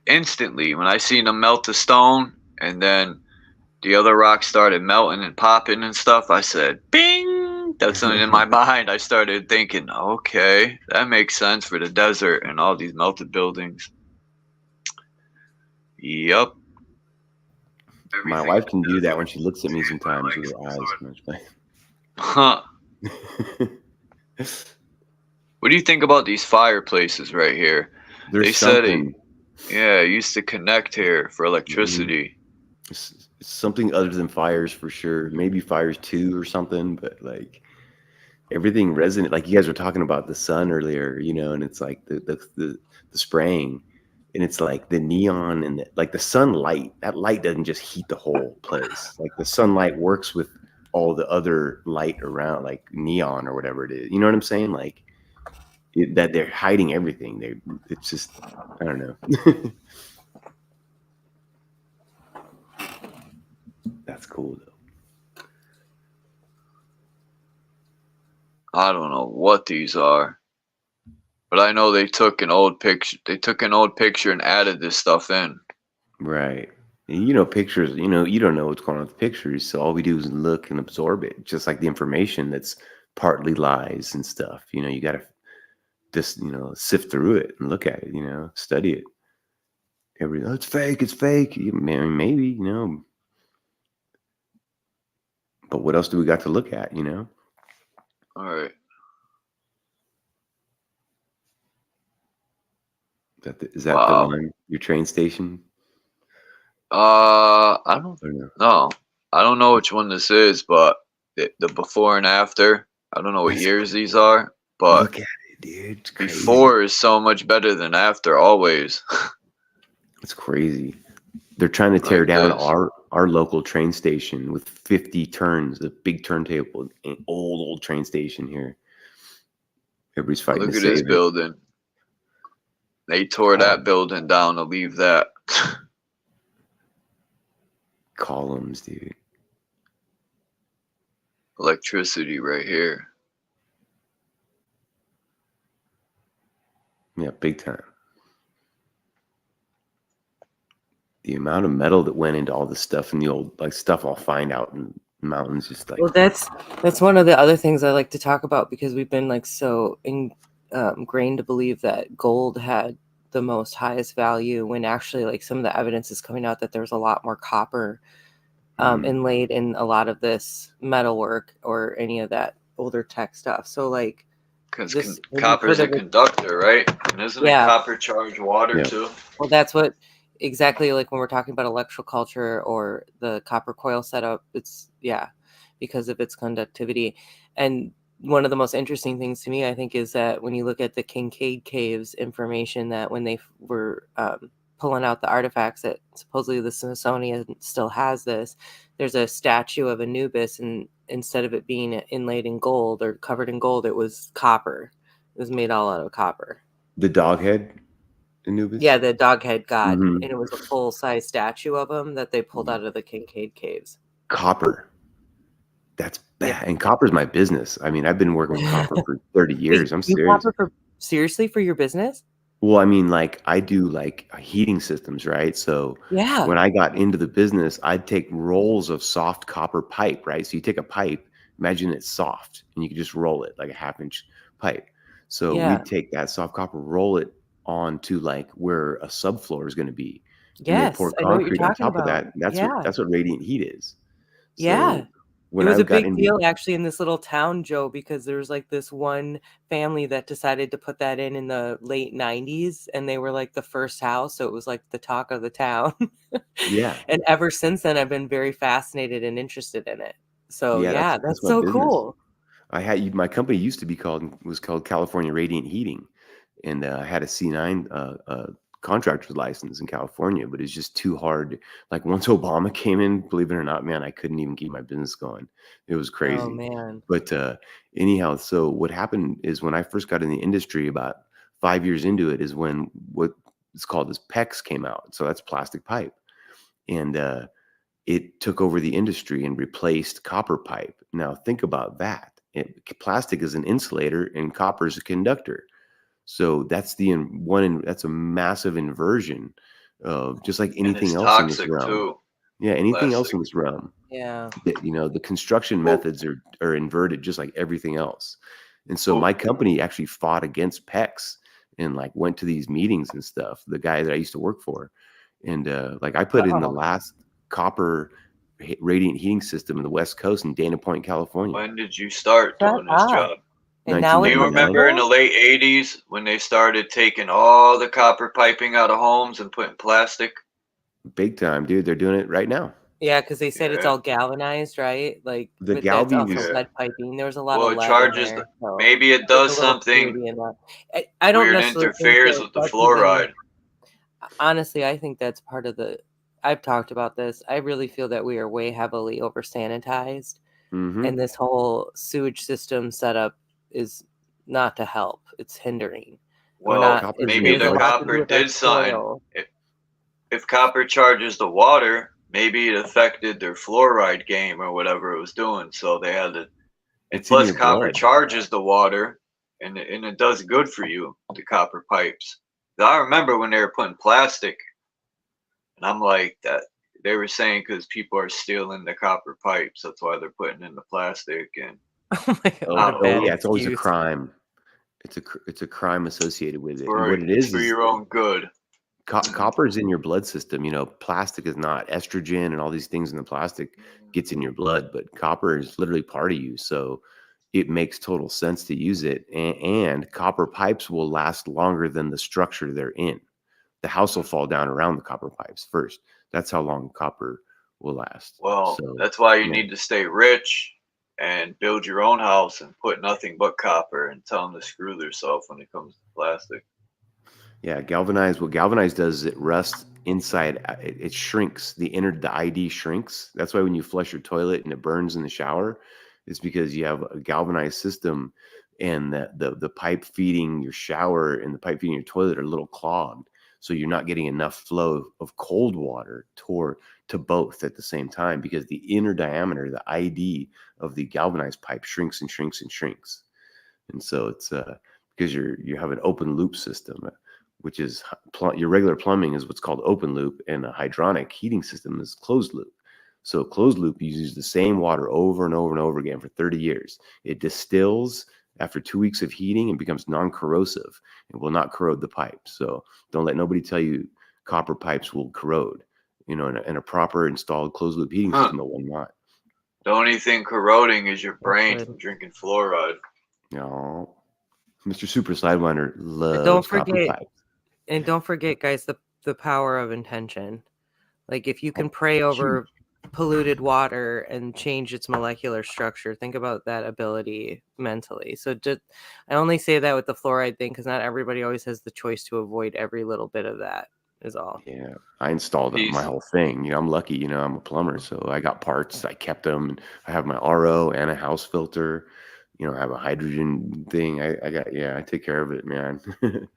instantly when I seen him melt the stone and then the other rocks started melting and popping and stuff, I said, bing! That's something in my mind. I started thinking, okay, that makes sense for the desert and all these melted buildings. Yup. My wife can do that when she looks at me sometimes with her eyes. Huh. What do you think about these fireplaces right here? There's they said something. It used to connect here for electricity. It's something other than fires for sure. Maybe fires too or something, but like everything resonant. Like you guys were talking about the sun earlier, you know, and it's like the spraying, and it's like the neon and like the sunlight. That light doesn't just heat the whole place. Like the sunlight works with all the other light around, like neon or whatever it is. You know what I'm saying? Like that they're hiding everything. It's just, I don't know. That's cool though. I don't know what these are, but I know they took an old picture. They took an old picture and added this stuff in. Right. And, you know, pictures, you know, you don't know what's going on with pictures. So all we do is look and absorb it. Just like the information that's partly lies and stuff. You know, you got to just, you know, sift through it and look at it, you know, study it. Oh, it's fake. It's fake. I mean, maybe, you know. But what else do we got to look at, you know? All right. Is that the one, your train station? I don't know. I don't know which one this is, but the before and after. I don't know what years these are, but look at it, dude. It's crazy. Before is so much better than after, always. It's crazy. They're trying to tear down our local train station with 50 turns, a big turntable, an old train station here. Everybody's fighting Look to at save this it. building. They tore that building down to leave that. Columns, dude. Electricity right here. Yeah, big time. The amount of metal that went into all this stuff in the old, like stuff I'll find out in mountains, just like. Well, that's one of the other things I like to talk about, because we've been like so ingrained to believe that gold had the most highest value, when actually like some of the evidence is coming out that there's a lot more copper inlaid in a lot of this metalwork or any of that older tech stuff. So like, because copper is a conductor, right? And isn't it copper charged water too? Well, that's what exactly, like when we're talking about electrical culture or the copper coil setup, it's because of its conductivity. And one of the most interesting things to me, I think, is that when you look at the Kincaid Caves information, that when they were pulling out the artifacts, that supposedly the Smithsonian still has this, there's a statue of Anubis, and instead of it being inlaid in gold or covered in gold, it was copper. It was made all out of copper. The dog head Anubis? Yeah, the dog head god. And it was a full-size statue of him that they pulled out of the Kincaid Caves. Copper. That's bad. And copper's my business. I mean, I've been working with copper for 30 years. I'm serious. Seriously, for your business? Well, I mean, like I do like heating systems, right? So when I got into the business, I'd take rolls of soft copper pipe, right? So you take a pipe, imagine it's soft, and you can just roll it like a 1/2-inch pipe. So we'd take that soft copper, roll it onto like where a subfloor is going to be. Yes, pour I know what you're concrete on talking top of about. that. That's what radiant heat is. So when it was I a got big deal actually in this little town, Joe, because there was like this one family that decided to put that in the late 90s, and they were like the first house. So it was like the talk of the town. Yeah. And ever since then, I've been very fascinated and interested in it. So that's my so business. cool. I had my company used to be called California Radiant Heating, and I had a C9 contractor's license in California, but it's just too hard. Like once Obama came in, believe it or not, man, I couldn't even keep my business going. It was Oh crazy. man. But anyhow, so what happened is when I first got in the industry, about 5 years into it, is when what it's called as PEX came out. So that's plastic pipe. And it took over the industry and replaced copper pipe. Now think about that. Plastic is an insulator and copper is a conductor. So that's that's a massive inversion of just like And anything it's else in this toxic realm. too. Yeah, anything else Plastic. in this realm. Yeah. The construction methods are inverted just like everything else. And so my company actually fought against PEX and like went to these meetings and stuff, the guy that I used to work for. And like I put in the last copper radiant heating system in the West Coast in Dana Point, California. When did you start doing this job? And now Do you remember in the late 80s when they started taking all the copper piping out of homes and putting plastic? Big time, dude. They're doing it right now. Yeah, because they said it's all galvanized, right? Like The but that's also galvanized- lead piping. There was a lot Well, of it lead charges in there, the, so maybe it there's does a little something purity in that. I don't weird, necessarily interferes think with the that's fluoride. honestly, I think that's part of the. I've talked about this. I really feel that we are way heavily over sanitized, and this whole sewage system setup is not to help. It's hindering. Well, maybe the copper did something. If copper charges the water, maybe it affected their fluoride game or whatever it was doing. So they had to. And It's in plus, your copper blood. charges the water, and it does good for you. The copper pipes. I remember when they were putting plastic, and I'm like that. They were saying because people are stealing the copper pipes, that's why they're putting in the plastic. And yeah, it's always a crime. It's a crime associated with it. And what it it's is for your own good. Copper is in your blood system. You know, plastic is not. Estrogen and all these things in the plastic gets in your blood, but copper is literally part of you. So it makes total sense to use it. And copper pipes will last longer than the structure they're in. The house will fall down around the copper pipes first. That's how long copper will last. Well, So, that's why you yeah. need to stay rich and build your own house and put nothing but copper and tell them to screw themselves when it comes to plastic. Yeah, galvanized. What galvanized does is it rusts inside. It shrinks. The ID shrinks. That's why when you flush your toilet and it burns in the shower, it's because you have a galvanized system, and the pipe feeding your shower and the pipe feeding your toilet are a little clogged. So you're not getting enough flow of cold water to both at the same time, because the inner diameter, the ID of the galvanized pipe shrinks and shrinks and shrinks. And so it's because you have an open loop system, which is your regular plumbing is what's called open loop, and a hydronic heating system is closed loop. So closed loop uses the same water over and over and over again for 30 years. It distills after 2 weeks of heating and becomes non-corrosive and will not corrode the pipe. So don't let nobody tell you copper pipes will corrode. You know, in a proper installed closed loop heating system, it will not. The only thing corroding is your brain from drinking fluoride. No, Mr. Super Sidewinder loves Don't copper forget, pipes. and don't forget, guys, the power of intention. Like if you can pray over polluted water and change its molecular structure, think about that ability mentally. So I only say that with the fluoride thing because not everybody always has the choice to avoid every little bit of that is all. Yeah, I installed my whole thing. You know, I'm lucky, you know, I'm a plumber, so I got parts, I kept them, and I have my RO and a house filter. You know, I have a hydrogen thing. I take care of it, man.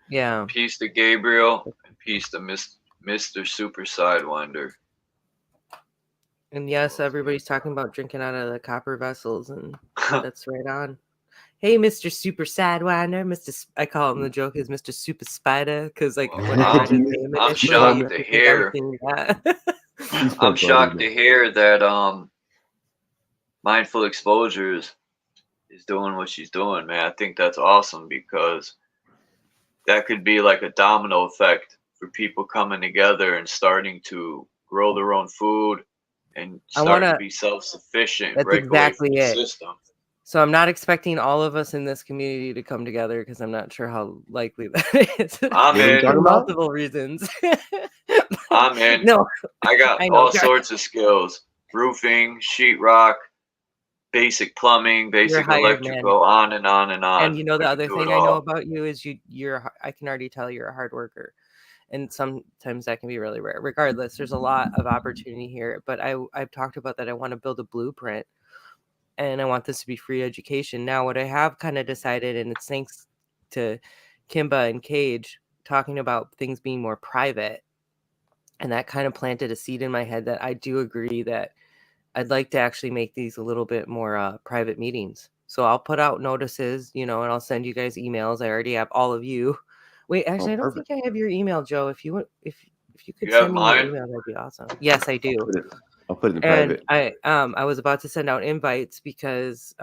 Yeah. Peace to Gabriel and peace to Mr. Super Sidewinder. And yes, everybody's talking about drinking out of the copper vessels, and that's right on. Hey, Mr. Super Sidewinder, I call him, the joke is Mr. Super Spider, because like when I heard his name I'm initially, shocked I to think hear. I'm shocked to hear that Mindful Exposures is doing what she's doing, man. I think that's awesome because that could be like a domino effect for people coming together and starting to grow their own food and starting to be self-sufficient. That's break exactly away from it. the system. So I'm not expecting all of us in this community to come together because I'm not sure how likely that is. I'm in. For multiple reasons. I'm in. No, I got all sorts of skills: roofing, sheetrock, basic plumbing, basic electrical, on and on and on. And you know, the other thing I know about you is I can already tell you're a hard worker. and sometimes that can be really rare. Regardless, there's a lot of opportunity here, but I've talked about that I want to build a blueprint, and I want this to be free education. Now, what I have kind of decided, and it's thanks to Kimba and Cage talking about things being more private, and that kind of planted a seed in my head that I do agree that I'd like to actually make these a little bit more private meetings. So I'll put out notices, and I'll send you guys emails. I already have all of you. Wait, actually, I don't think I have your email, Joe. If you could send me your email, that'd be awesome. Yes, I do. I'll put it in And private. I was about to send out invites because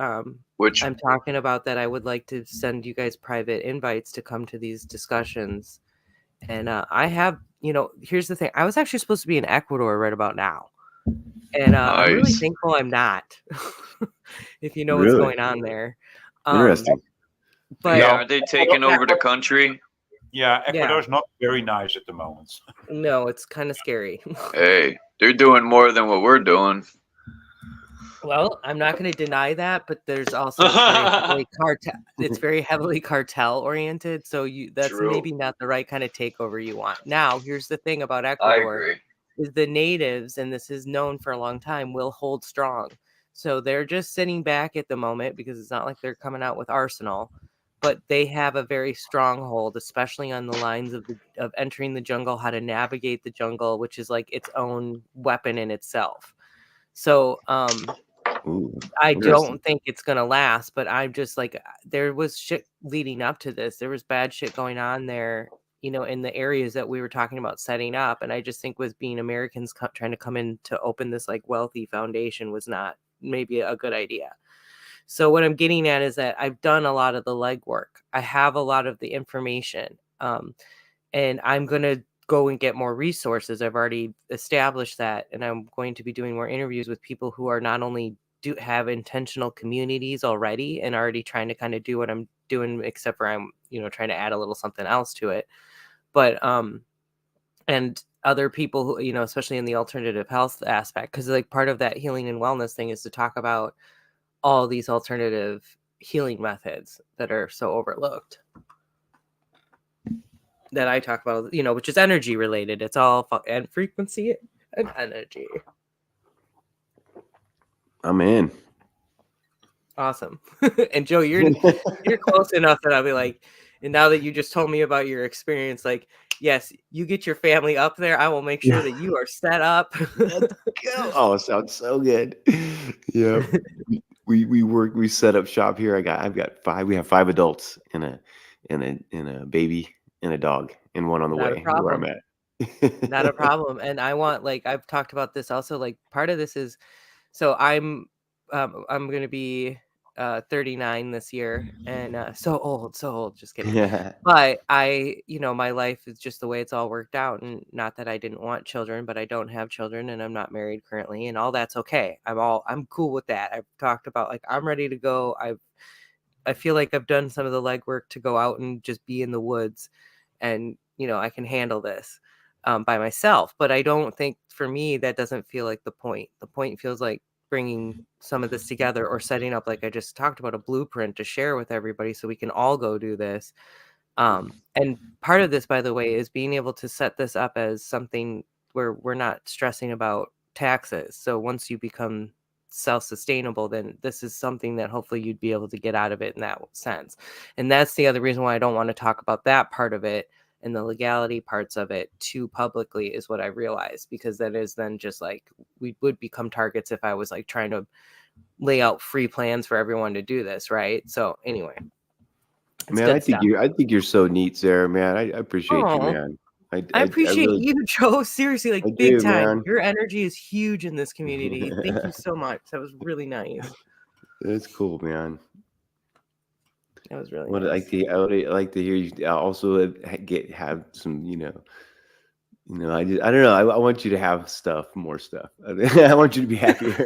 Which I'm talking about that I would like to send you guys private invites to come to these discussions. And I have, here's the thing. I was actually supposed to be in Ecuador right about now. And I'm really nice. thankful I'm not, if you know what's Really? going on there. Interesting. But Yeah, are they taking over the country? Yeah, Ecuador's not very nice at the moment. no, it's kind of scary. Hey, they're doing more than what we're doing. Well, I'm not going to deny that, but there's also it's very heavily cartel oriented. So that's True. maybe not the right kind of takeover you want. Now, here's the thing about I Ecuador agree. is the natives, and this is known for a long time, will hold strong. So they're just sitting back at the moment because it's not like they're coming out with arsenal, but they have a very strong hold, especially on the lines of entering the jungle, how to navigate the jungle, which is like its own weapon in itself. So Ooh, I interesting. don't think it's going to last, but I'm just like, there was shit leading up to this. There was bad shit going on there, in the areas that we were talking about setting up. And I just think with being Americans trying to come in to open this like wealthy foundation was not maybe a good idea. So what I'm getting at is that I've done a lot of the legwork. I have a lot of the information. And I'm going to go and get more resources. I've already established that. And I'm going to be doing more interviews with people who are not only do have intentional communities already and already trying to kind of do what I'm doing, except for I'm, trying to add a little something else to it. But, and other people who, especially in the alternative health aspect, because like part of that healing and wellness thing is to talk about all these alternative healing methods that are so overlooked. That I talk about, which is energy related. It's all and frequency and energy. I'm in. Awesome. And Joe, you're close enough that I'll be like, and now that you just told me about your experience, like, yes, you get your family up there. I will make sure that you are set up. Let's go. Oh, it sounds so good. Yeah. We set up shop here. I've got 5. We have 5 adults and a baby and a dog and one on the way where I'm at. Not a problem. And I want, like, I've talked about this also, like part of this is, so I'm going to be 39 this year, and so old, just kidding. Yeah. But I, my life is just the way it's all worked out, and not that I didn't want children, but I don't have children, and I'm not married currently, and all that's okay. I'm cool with that. I've talked about, like, I'm ready to go. I feel like I've done some of the legwork to go out and just be in the woods, and I can handle this by myself. But I don't think, for me, that doesn't feel like the point. The point feels like bringing some of this together, or setting up, like I just talked about, a blueprint to share with everybody so we can all go do this. And part of this, by the way, is being able to set this up as something where we're not stressing about taxes. So once you become self-sustainable, then this is something that hopefully you'd be able to get out of it in that sense. And that's the other reason why I don't want to talk about that part of it and the legality parts of it too publicly, is what I realized, because that is then just like, we would become targets if I was like trying to lay out free plans for everyone to do this, right? So anyway, man, I think you're so neat, Sarah. Man, I appreciate you, man. I appreciate you, Joe. Seriously, like, big time. Man. Your energy is huge in this community. Thank you so much. That was really nice. That's cool, man. That was really nice. I would like to hear you also have some, I don't know. I want you to have more stuff. I want you to be happier.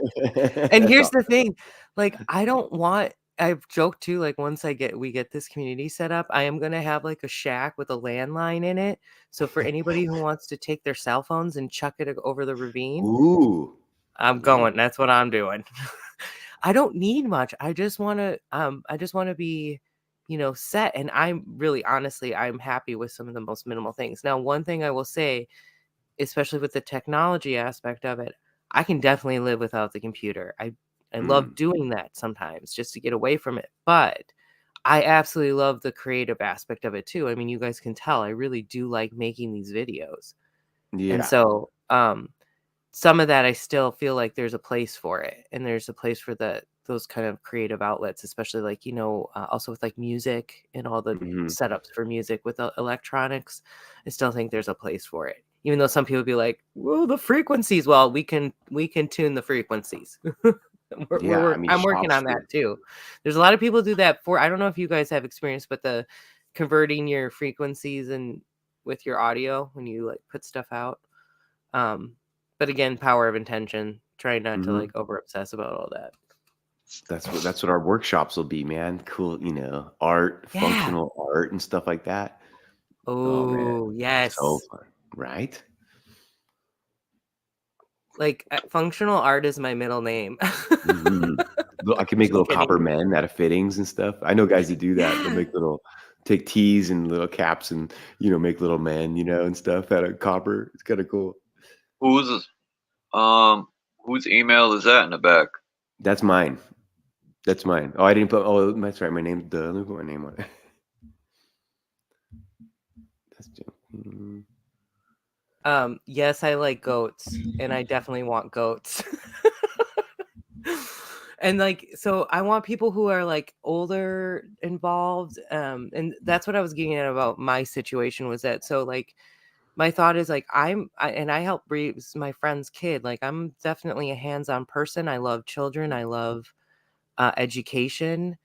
And here's the thing, like, I've joked too, like, once we get this community set up, I am going to have like a shack with a landline in it. So for anybody who wants to take their cell phones and chuck it over the ravine, ooh, I'm going. That's what I'm doing. I don't need much. I just want to be set. And I'm really, honestly, I'm happy with some of the most minimal things. Now, one thing I will say, especially with the technology aspect of it, I can definitely live without the computer. I love doing that sometimes just to get away from it. But I absolutely love the creative aspect of it too. I mean, you guys can tell I really do like making these videos. And so some of that I still feel like there's a place for it, and there's a place for those kind of creative outlets, especially like also with like music and all the setups for music with electronics. I still think there's a place for it, even though some people be like, "Well, the frequencies." Well, we can tune the frequencies. I'm working on that too. There's a lot of people do that for. I don't know if you guys have experience, but the converting your frequencies and with your audio when you like put stuff out. But again, power of intention. Try not to like over obsess about all that. That's what our workshops will be, man. Cool, art, functional art, and stuff like that. Oh man, Oh yes, so fun, right? Like functional art is my middle name. I can make little copper men out of fittings and stuff. I know guys that do that. They'll make take tees and little caps and make little men, and stuff out of copper. It's kind of cool. Whose email is that in the back? That's mine. That's mine. Oh, I didn't put. Oh, that's right. My name. Let me put my name on it. Yes, I like goats, and I definitely want goats. And like, so I want people who are like older involved. And that's what I was getting at about my situation was that, so like, my thought is like, I help raise my friend's kid. Like, I'm definitely a hands-on person. I love children. I love education.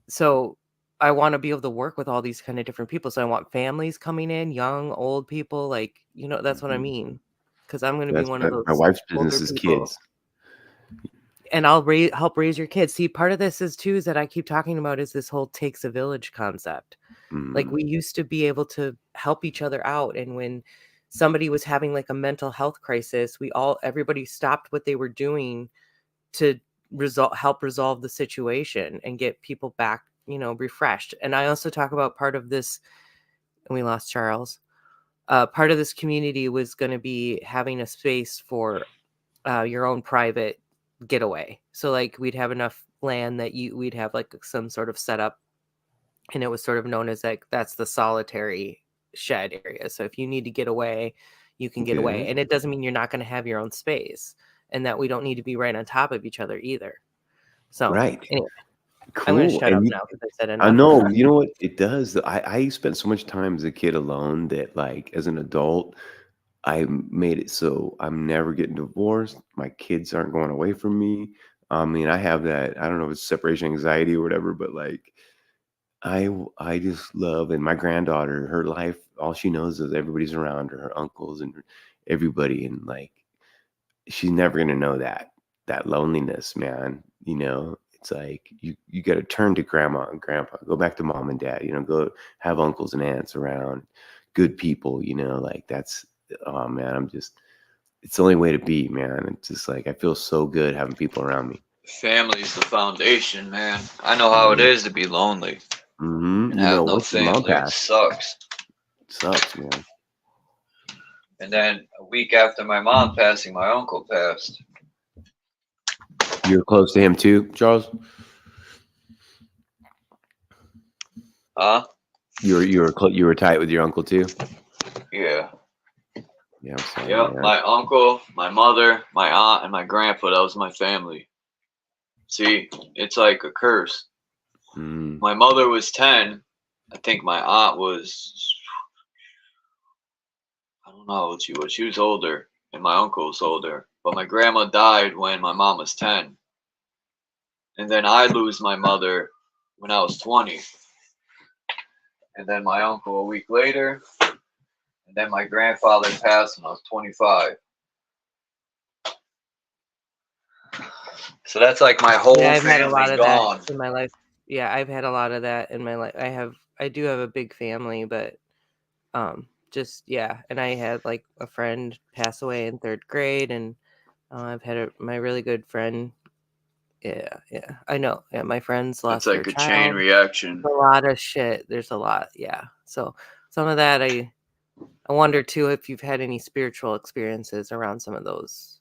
So I want to be able to work with all these kind of different people. So I want families coming in, young, old people, like, that's what I mean. Because I'm going to be one of those. My wife's business is kids. And I'll help raise your kids. See, part of this is that I keep talking about is this whole takes a village concept. Like, we used to be able to help each other out. And when somebody was having like a mental health crisis, everybody stopped what they were doing to help resolve the situation and get people back, refreshed. And I also talk about part of this, and we lost Charles. Part of this community was going to be having a space for your own private getaway. So like, we'd have enough land that we'd have like some sort of setup, and it was sort of known as like, that's the solitary shed area. So if you need to get away, you can get away. And it doesn't mean you're not going to have your own space, and that we don't need to be right on top of each other either. So right. Anyway, cool. I'm going to shut up now because I said enough. I know. You know what it does? I spent so much time as a kid alone that like as an adult, I made it so I'm never getting divorced. My kids aren't going away from me. I mean, I have that, I don't know if it's separation anxiety or whatever, but like I just love, and my granddaughter, her life, all she knows is everybody's around her uncles and everybody. And like, she's never going to know that loneliness, man. It's like, you got to turn to grandma and grandpa, go back to mom and dad, go have uncles and aunts around, good people, like that's, oh man, it's the only way to be, man. It's just like, I feel so good having people around me. Family's the foundation, man. I know how it is to be lonely. And have no family. It sucks. It sucks, man. And then a week after my mom passing, my uncle passed. You're close to him too, Charles? Huh? You were tight with your uncle too? Yeah. Yeah, I'm saying, yep. Man. My uncle, my mother, my aunt, and my grandpa, that was my family. See, it's like a curse. My mother was 10. I think my aunt was, I don't know what she was. She was older, and my uncle was older. But my grandma died when my mom was 10. And then I lose my mother when I was 20. And then my uncle a week later. And then my grandfather passed when I was 25. So that's like my whole I've had a lot of gone. that in my life. Yeah, I've had a lot of that in my life. I do have a big family, but just and I had like a friend pass away in 3rd grade, and I've had my really good friend Yeah, I know. Yeah, my friends lost It's like their a chain child. reaction. A lot of shit. There's a lot. Yeah. So some of that, I wonder too if you've had any spiritual experiences around some of those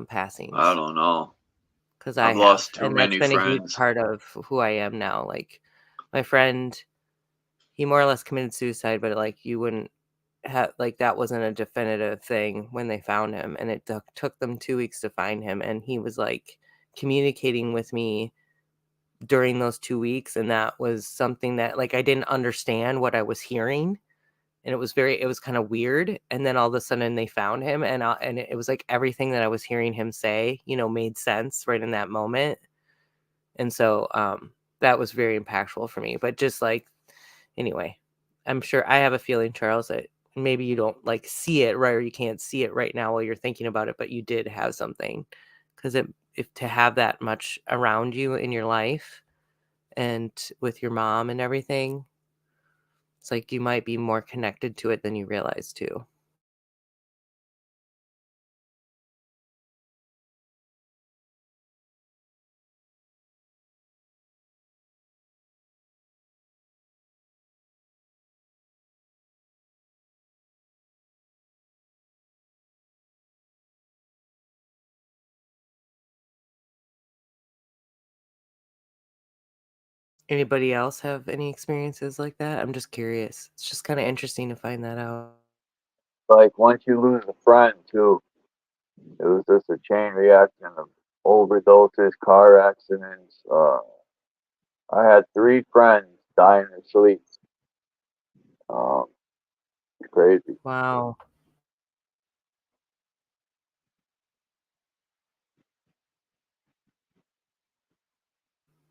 passings. I don't know. Because I've I have, lost too and that's many been a huge friends. part of who I am now. Like my friend, he more or less committed suicide, but like you wouldn't have, like, that wasn't a definitive thing when they found him, and it took them 2 weeks to find him, and he was like communicating with me during those 2 weeks, and that was something that, like, I didn't understand what I was hearing, and it was kind of weird. And then all of a sudden they found him, and it was like everything that I was hearing him say, made sense right in that moment. And so that was very impactful for me. But just like, anyway, I'm sure I have a feeling, Charles, that maybe you don't like see it right, or you can't see it right now while you're thinking about it, but you did have something. Because if to have that much around you in your life and with your mom and everything, it's like you might be more connected to it than you realize too. Anybody else have any experiences like that? I'm just curious. It's just kind of interesting to find that out. Like once you lose a friend too, it was just a chain reaction of overdoses, car accidents. I had 3 friends die in their sleep. It's crazy. Wow.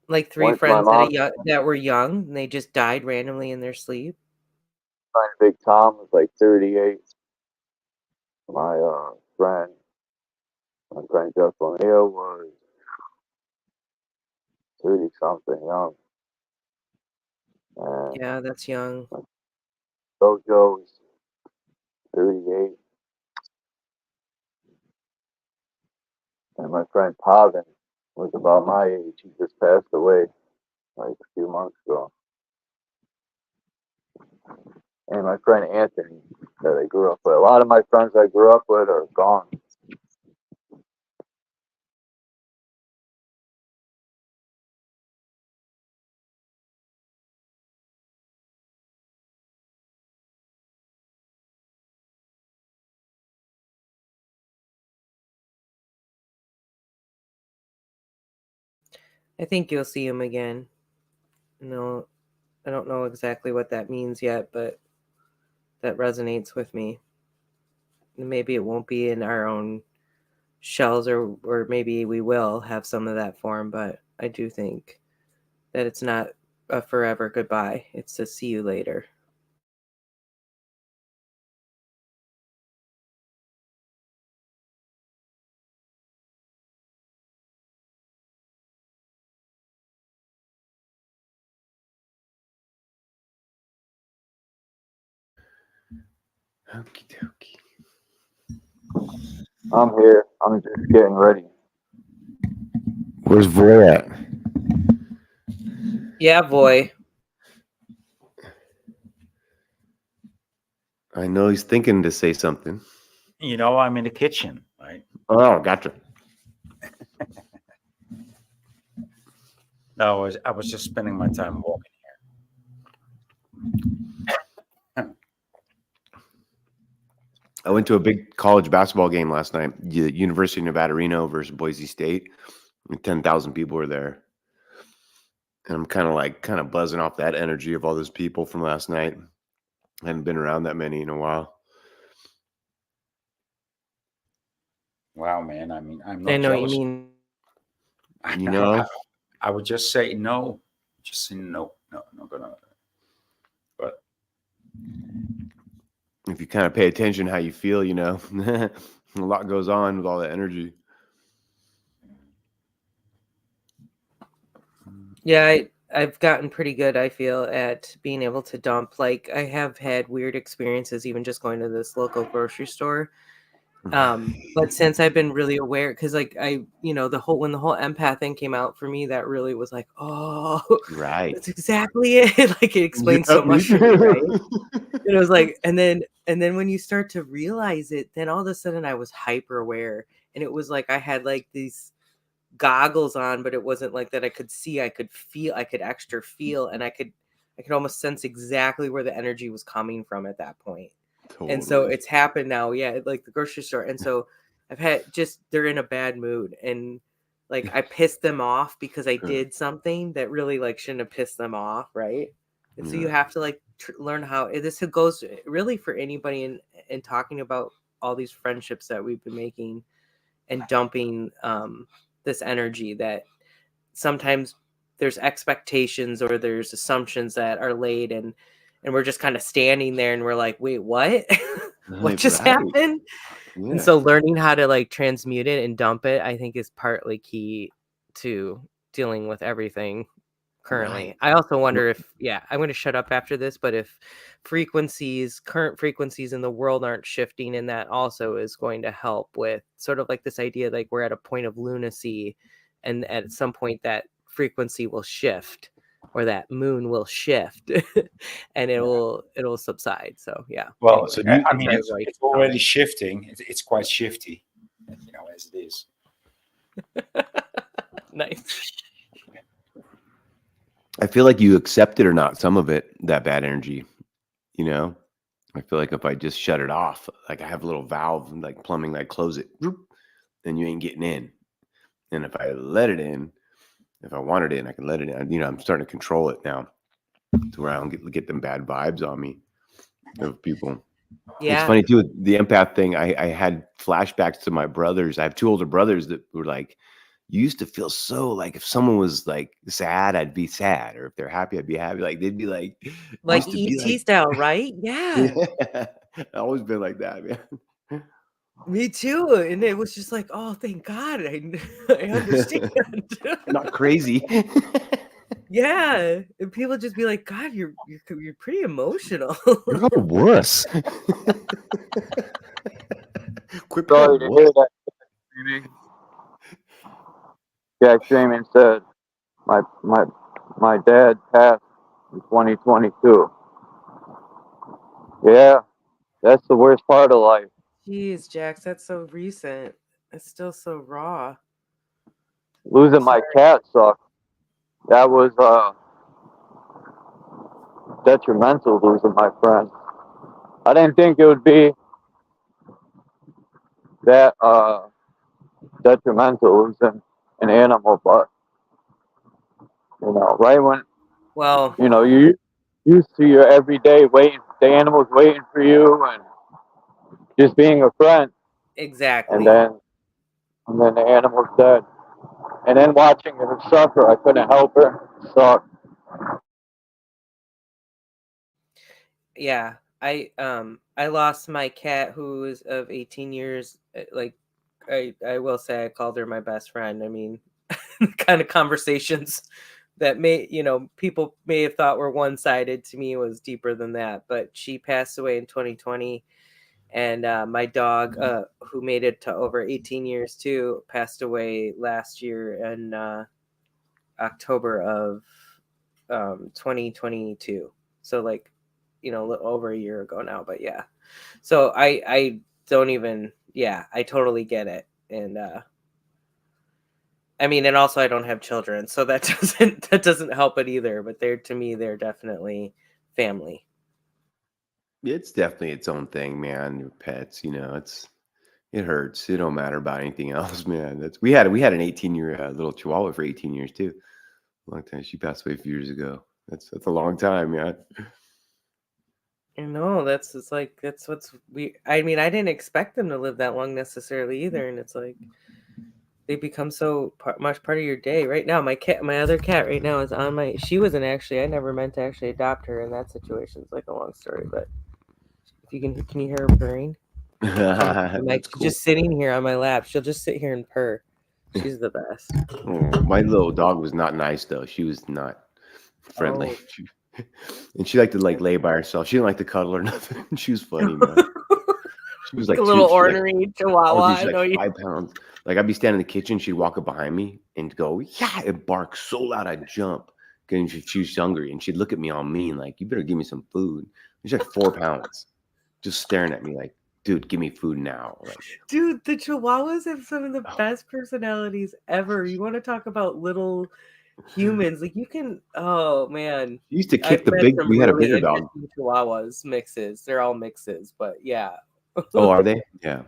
Like 3 Once my friends mom, that were young, and they just died randomly in their sleep? friend Big Tom was like 38. My friend Jeff O'Neill was 30 something young, and Yeah, that's young. Dojo was 38, and my friend Pavin was about my age. He just passed away like a few months ago. And my friend Anthony that I grew up with. A lot of my friends I grew up with are gone. I think you'll see him again. No, I don't know exactly what that means yet, but that resonates with me. Maybe it won't be in our own shells, or maybe we will have some of that form, but I do think that it's not a forever goodbye. It's a see you later. Okie dokie. I'm here. I'm just getting ready. Where's Voy at? Yeah, boy. I know he's thinking to say something. I'm in the kitchen, right? Oh, gotcha. No, I was just spending my time walking here. I went to a big college basketball game last night. The University of Nevada, Reno versus Boise State. 10,000 people were there. And I'm kind of buzzing off that energy of all those people from last night. I hadn't been around that many in a while. Wow, man. I mean, I'm I not know what you jealous. mean. You know? I would just say no. Just say no. No, I'm not gonna. But if you kind of pay attention how you feel, a lot goes on with all that energy. Yeah, I've gotten pretty good, I feel, at being able to dump. Like, I have had weird experiences even just going to this local grocery store But since I've been really aware, because like when the whole empath thing came out for me, that really was like, oh, Right. that's exactly it. Like it explains so much to me, right? And it was like, and then when you start to realize it, then all of a sudden I was hyper aware, and it was like I had like these goggles on, but it wasn't like that I could see, I could feel, I could extra feel, and I could almost sense exactly where the energy was coming from at that point. Totally. And so it's happened now, yeah, like the grocery store. And so I've had they're in a bad mood, and like I pissed them off because I did something that really like shouldn't have pissed them off, right? And so you have to like learn how this goes really for anybody in talking about all these friendships that we've been making and dumping this energy, that sometimes there's expectations or there's assumptions that are laid, and we're just kind of standing there and we're like, wait, what? What just happened? Yeah. And so learning how to like transmute it and dump it, I think, is partly key to dealing with everything currently. I also wonder if, I'm going to shut up after this, but if current frequencies in the world aren't shifting, and that also is going to help with sort of like this idea, like we're at a point of lunacy, and at some point that frequency will shift, or that moon will shift, and it'll subside. So Well, anyway, so I mean, it's already shifting. It's quite shifty, as it is. Nice. I feel like you accept it or not, some of it, that bad energy, I feel like if I just shut it off, like I have a little valve, like plumbing, like close it, then you ain't getting in. And if I let it in, if I want it in, I can let it in. I'm starting to control it now to where I don't get them bad vibes on me of people. Yeah. It's funny too, the empath thing. I had flashbacks to my brothers. I have 2 older brothers that were like, you used to feel so like if someone was like sad, I'd be sad, or if they're happy, I'd be happy. Like they'd be like ET style, right? Yeah. I've always been like that, man. Me too. And it was just like, oh, thank God, I understand. Not crazy. Yeah, and people just be like, God, you're pretty emotional. You're a wuss. Quit Sorry to hear that. Jack Streaming said, my dad passed in 2022. Yeah, that's the worst part of life. Jeez, Jax, that's so recent. It's still so raw. Losing my cat sucked. That was detrimental, losing my friend. I didn't think it would be that detrimental losing an animal, but right when you used to your everyday waiting, the animal's waiting for you and just being a friend. Exactly. And then the animal's dead. And then watching her suffer, I couldn't help her. It sucked. Yeah, I lost my cat, who was of 18 years. Like, I will say I called her my best friend. I mean, the kind of conversations that people may have thought were one-sided, to me was deeper than that. But she passed away in 2020, and my dog, who made it to over 18 years too, passed away last year in October of 2022. So like, over a year ago now. But yeah, so I don't even, I totally get it. And I mean, and also I don't have children, so that doesn't help it either. But to me, they're definitely family. It's definitely its own thing, man. Your pets, it hurts. It don't matter about anything else, man. We had an 18-year little Chihuahua for 18 years too. A long time. She passed away a few years ago. That's a long time, man. I know, that's what's weird. I mean, I didn't expect them to live that long necessarily either, and it's like they become so much part of your day. Right now, my other cat right now is on my. She wasn't actually. I never meant to actually adopt her in that situation. It's like a long story, but if you can you hear her purring? Like cool. Just sitting here on my lap. She'll just sit here and purr. She's the best. Oh, my little dog was not nice though. She was not friendly. And she liked to lay by herself. She didn't like to cuddle or nothing. She was funny, man. She was Like like a little she's like, ornery chihuahua. she's I know like you. 5 pounds. Like I'd be standing in the kitchen, she'd walk up behind me and go, yeah, and bark so loud I'd jump. And she was hungry, and she'd look at me all mean, like, you better give me some food. She's like 4 pounds, just staring at me like, dude, give me food now. Like, Dude, the Chihuahuas have some of the best personalities ever. You want to talk about little humans? Like you can. Oh man, she used to I've kick the met big. some We had a really bigger dog. interesting Chihuahuas mixes. They're all mixes, but yeah. Oh, are they? Yeah.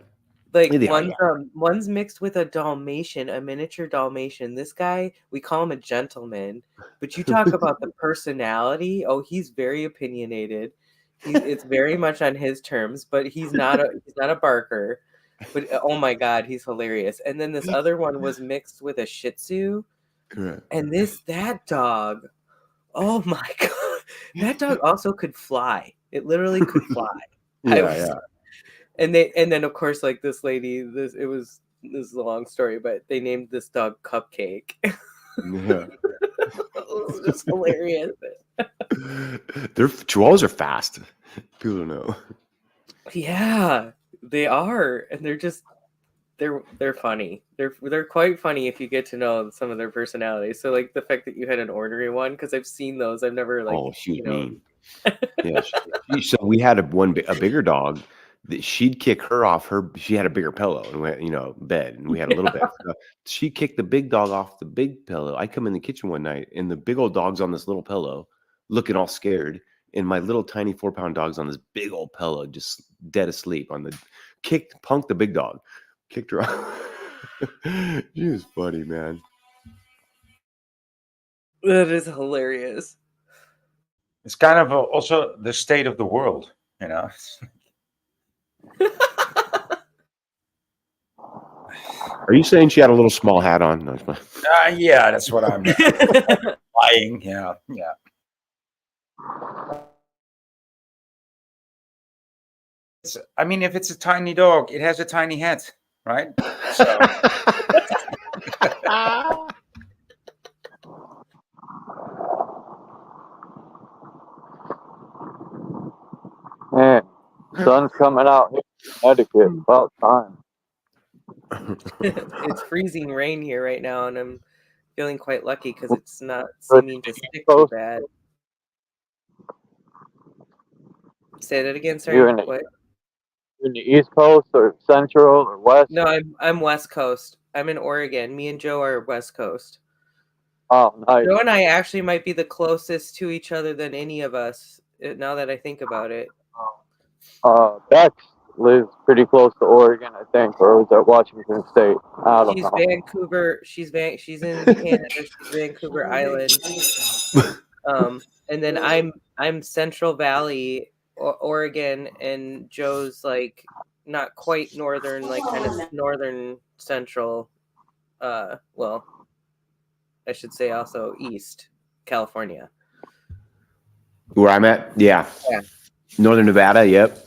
Like Yeah, they are, one's mixed with a Dalmatian, a miniature Dalmatian. This guy, we call him a gentleman, but you talk about the personality. Oh, he's very opinionated. It's very much on his terms, but he's not a barker. But oh my god, he's hilarious. And then this other one was mixed with a Shih Tzu, Correct. and that dog, oh my god, that dog also could fly. It literally could fly. Yeah. And then of course, like this lady, this is a long story, but they named this dog Cupcake. Yeah. It was just hilarious. Their chihuahuas are fast. People don't know. Yeah, they are, and they're funny. They're quite funny if you get to know some of their personalities. So like the fact that you had an ornery one, because I've seen those. I've never like. Oh, she was mean. Yeah. So we had a bigger dog that she'd kick her off her. She had a bigger pillow and we bed, and we had a little bed. So she kicked the big dog off the big pillow. I come in the kitchen one night, and the big old dog's on this little pillow, looking all scared, and my little tiny 4-pound dog's on this big old pillow, just dead asleep on the punked the big dog, kicked her off. She was funny, man. That is hilarious. It's kind of also the state of the world, Are you saying she had a little small hat on? No, yeah, that's what I'm lying. Yeah. I mean, if it's a tiny dog, it has a tiny head, right? So. Man, sun's coming out here in Connecticut. About time. It's freezing rain here right now, and I'm feeling quite lucky because it's not seeming to stick too bad. Say that again, sorry. You're in the East Coast or Central or West? No, I'm West Coast. I'm in Oregon. Me and Joe are West Coast. Oh, nice. Joe and I actually might be the closest to each other than any of us. Now that I think about it. Bex lives pretty close to Oregon, I think, or was at Washington State. I don't know. Vancouver. She's in Canada. She's Vancouver Island. And then I'm Central Valley, Oregon, and Joe's like not quite northern, like kind of northern central. Well, I should say also East California. Where I'm at? Yeah. Northern Nevada, yep.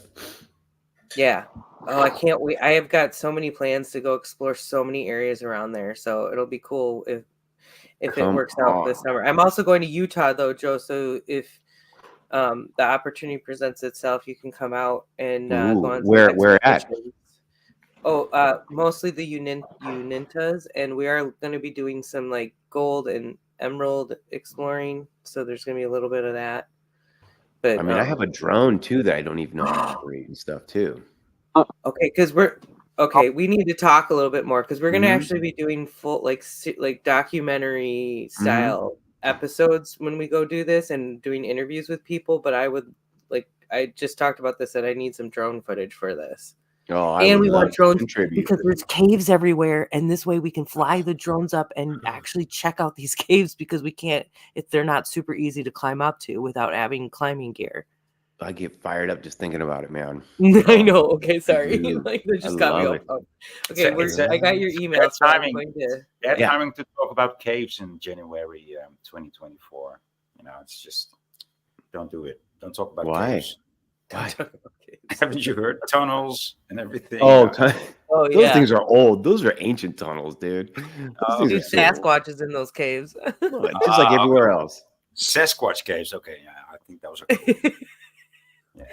Yeah. Oh, I can't wait. I have got so many plans to go explore so many areas around there. So it'll be cool if it works out this summer. I'm also going to Utah though, Joe. So if the opportunity presents itself, you can come out and go on. Where at? Oh, mostly the Uintas, and we are going to be doing some like gold and emerald exploring. So there's going to be a little bit of that. But I mean, I have a drone too that I don't even know how to operate and stuff too. Okay, because we need to talk a little bit more because we're going to actually be doing full like documentary style episodes when we go do this and doing interviews with people. But I just talked about this that I need some drone footage for this. Oh, and we want drones because there's caves everywhere, and this way we can fly the drones up and actually check out these caves because we can't if they're not super easy to climb up to without having climbing gear. I get fired up just thinking about it, man. I know. Okay, sorry. Dude, like they just got me love off. Okay, I got your email. So timing. I'm going Timing to talk about caves in January 2024. It's just don't do it. Don't talk about caves. Why? Haven't you heard tunnels and everything? Oh, those things are old. Those are ancient tunnels, dude. Dude, Sasquatch is in those caves. Just like everywhere else. Sasquatch caves. Okay, yeah, I think that was a cool. Yeah.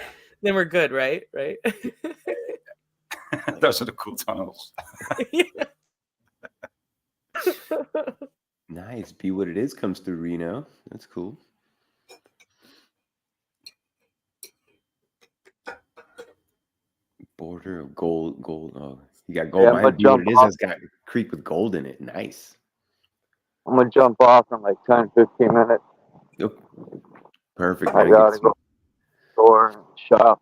Then we're good, right? Those are the cool tunnels. Nice. Be What It Is comes through Reno. That's cool. Border of gold. Oh, you got gold mine. Be What It Is has got a creek with gold in it. Nice. I'm gonna jump off in like 10, 15 minutes. Yep. Perfect. I gotta go to the store and shop,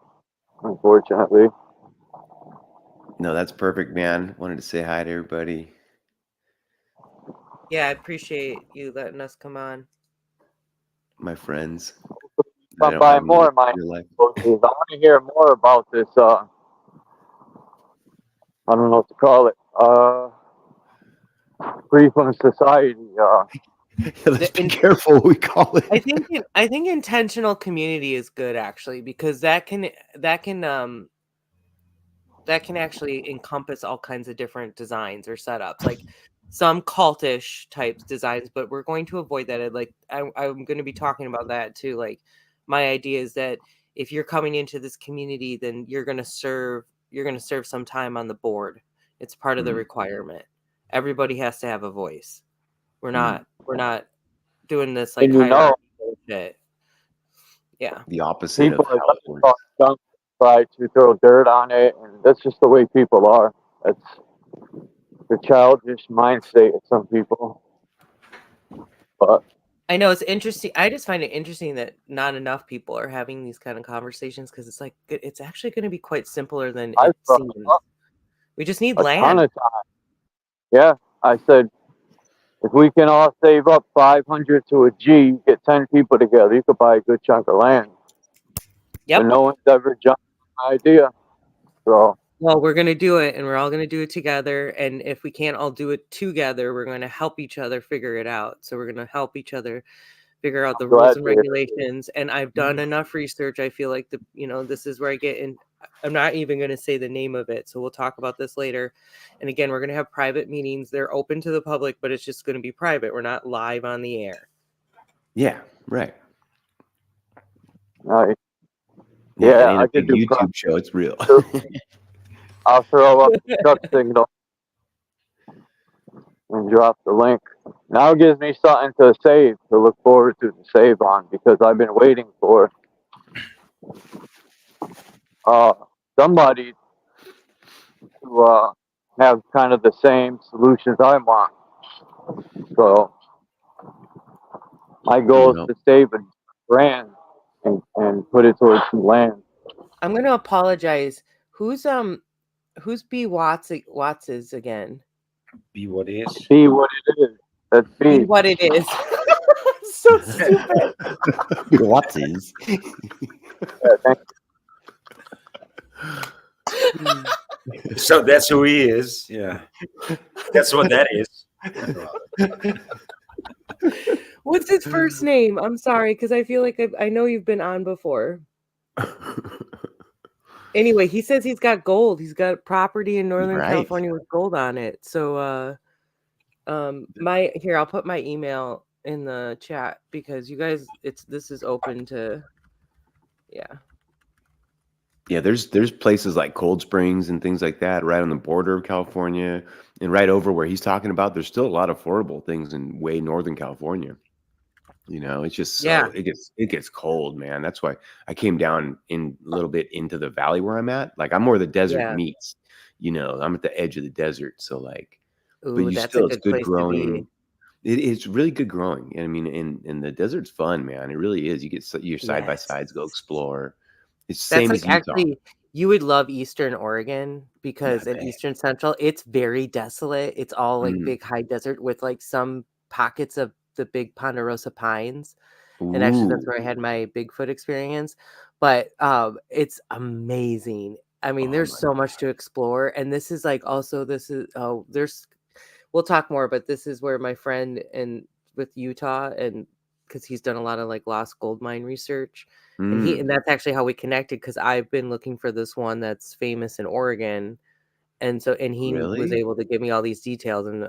unfortunately. No, that's perfect, man. Wanted to say hi to everybody. Yeah, I appreciate you letting us come on. My friends. Come by more of my life. I want to hear more about this. I don't know what to call it. Free from society. Let's be careful what we call it. I think intentional community is good actually, because that can actually encompass all kinds of different designs or setups, like some cultish types designs, but we're going to avoid that. I'm going to be talking about that too. Like, my idea is that if you're coming into this community, then you're going to serve some time on the board. It's part of the requirement. Everybody has to have a voice. We're not doing this like hierarchy bullshit. Yeah. The opposite people of how it works. Try to throw dirt on it, and that's just the way people are. That's the childish mind state of some people. But I know it's interesting. I just find it interesting that not enough people are having these kind of conversations, because it's like it's actually going to be quite simpler than it seems. We just need land. Ton of time. Yeah, I said, if we can all save up 500 to a G, get 10 people together, you could buy a good chunk of land. Yep. And no one's ever jumped on the idea. So. Well, we're going to do it, and we're all going to do it together. And if we can't all do it together, we're going to help each other figure it out. So we're going to help each other figure out the rules and regulations. And I've done enough research. I feel like this is where I get in. I'm not even going to say the name of it. So we'll talk about this later. And again, we're going to have private meetings. They're open to the public, but it's just going to be private. We're not live on the air. Yeah, right. Right. Yeah, I could do a YouTube show. It's real. I'll throw up the truck signal and drop the link. Now it gives me something to save, to look forward to save on, because I've been waiting for somebody to have kind of the same solutions I want. So my goal is to save a brand and put it towards some land. I'm going to apologize. Who's B Watts is again? Be What Is. Be What It Is. That's Be What It Is. So stupid. Be What Is. So that's who he is. Yeah. That's what that is. What's his first name? I'm sorry, because I feel like I know you've been on before. Anyway, he says he's got gold. He's got property in Northern California with gold on it. So I'll put my email in the chat, because you guys, this is open to, Yeah, there's places like Cold Springs and things like that right on the border of California, and right over where he's talking about. There's still a lot of affordable things in way Northern California. It's just it gets cold, man. That's why I came down in a little bit into the valley where I'm at. Like, I'm more the desert meets. I'm at the edge of the desert, so like, but it's good growing. It's really good growing. I mean, in the desert's fun, man. It really is. You get your side by sides, go explore. It's same as Utah. Actually, you would love Eastern Oregon, because in Eastern Central, it's very desolate. It's all like big high desert with like some pockets of the big Ponderosa pines. And actually, that's where I had my Bigfoot experience. But it's amazing. I mean, there's so much to explore. And this is like, also, we'll talk more, but this is where my friend with Utah, and because he's done a lot of like lost gold mine research. And that's actually how we connected, because I've been looking for this one that's famous in Oregon. And he was able to give me all these details, and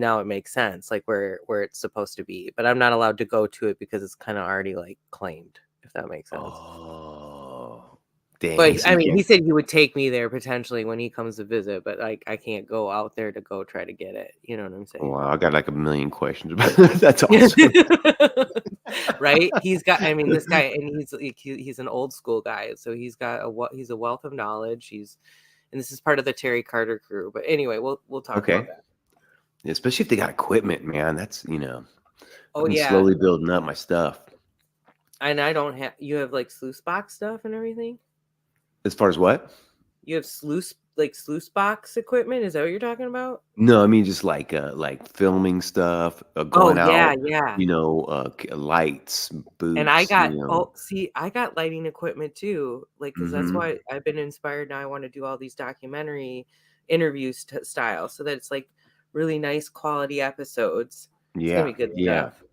now it makes sense, like where it's supposed to be. But I'm not allowed to go to it because it's kind of already like claimed, if that makes sense. Oh, Dang, But so I you mean, he can't. said he would take me there potentially when he comes to visit, but like I can't go out there to go try to get it. You know what I'm saying? Wow, I got like a million questions about that. That's awesome. Right? He's got. I mean, this guy, and he's an old school guy, so he's got he's a wealth of knowledge. And this is part of the Terry Carter crew. But anyway, we'll talk about Okay. that. Especially if they got equipment, man. That's Oh I've been yeah, slowly building up my stuff. and I don't have. You have like sluice box stuff and everything. As far as what? You have sluice box equipment. Is that what you're talking about? No, I mean just like filming stuff, Oh going yeah, out, yeah. lights, And I boots, got I got lighting equipment too, like because that's Mm-hmm. why I've been inspired. Now I want to do all these documentary interviews style, so that it's like really nice quality episodes. It's gonna Yeah, be good yeah. stuff. I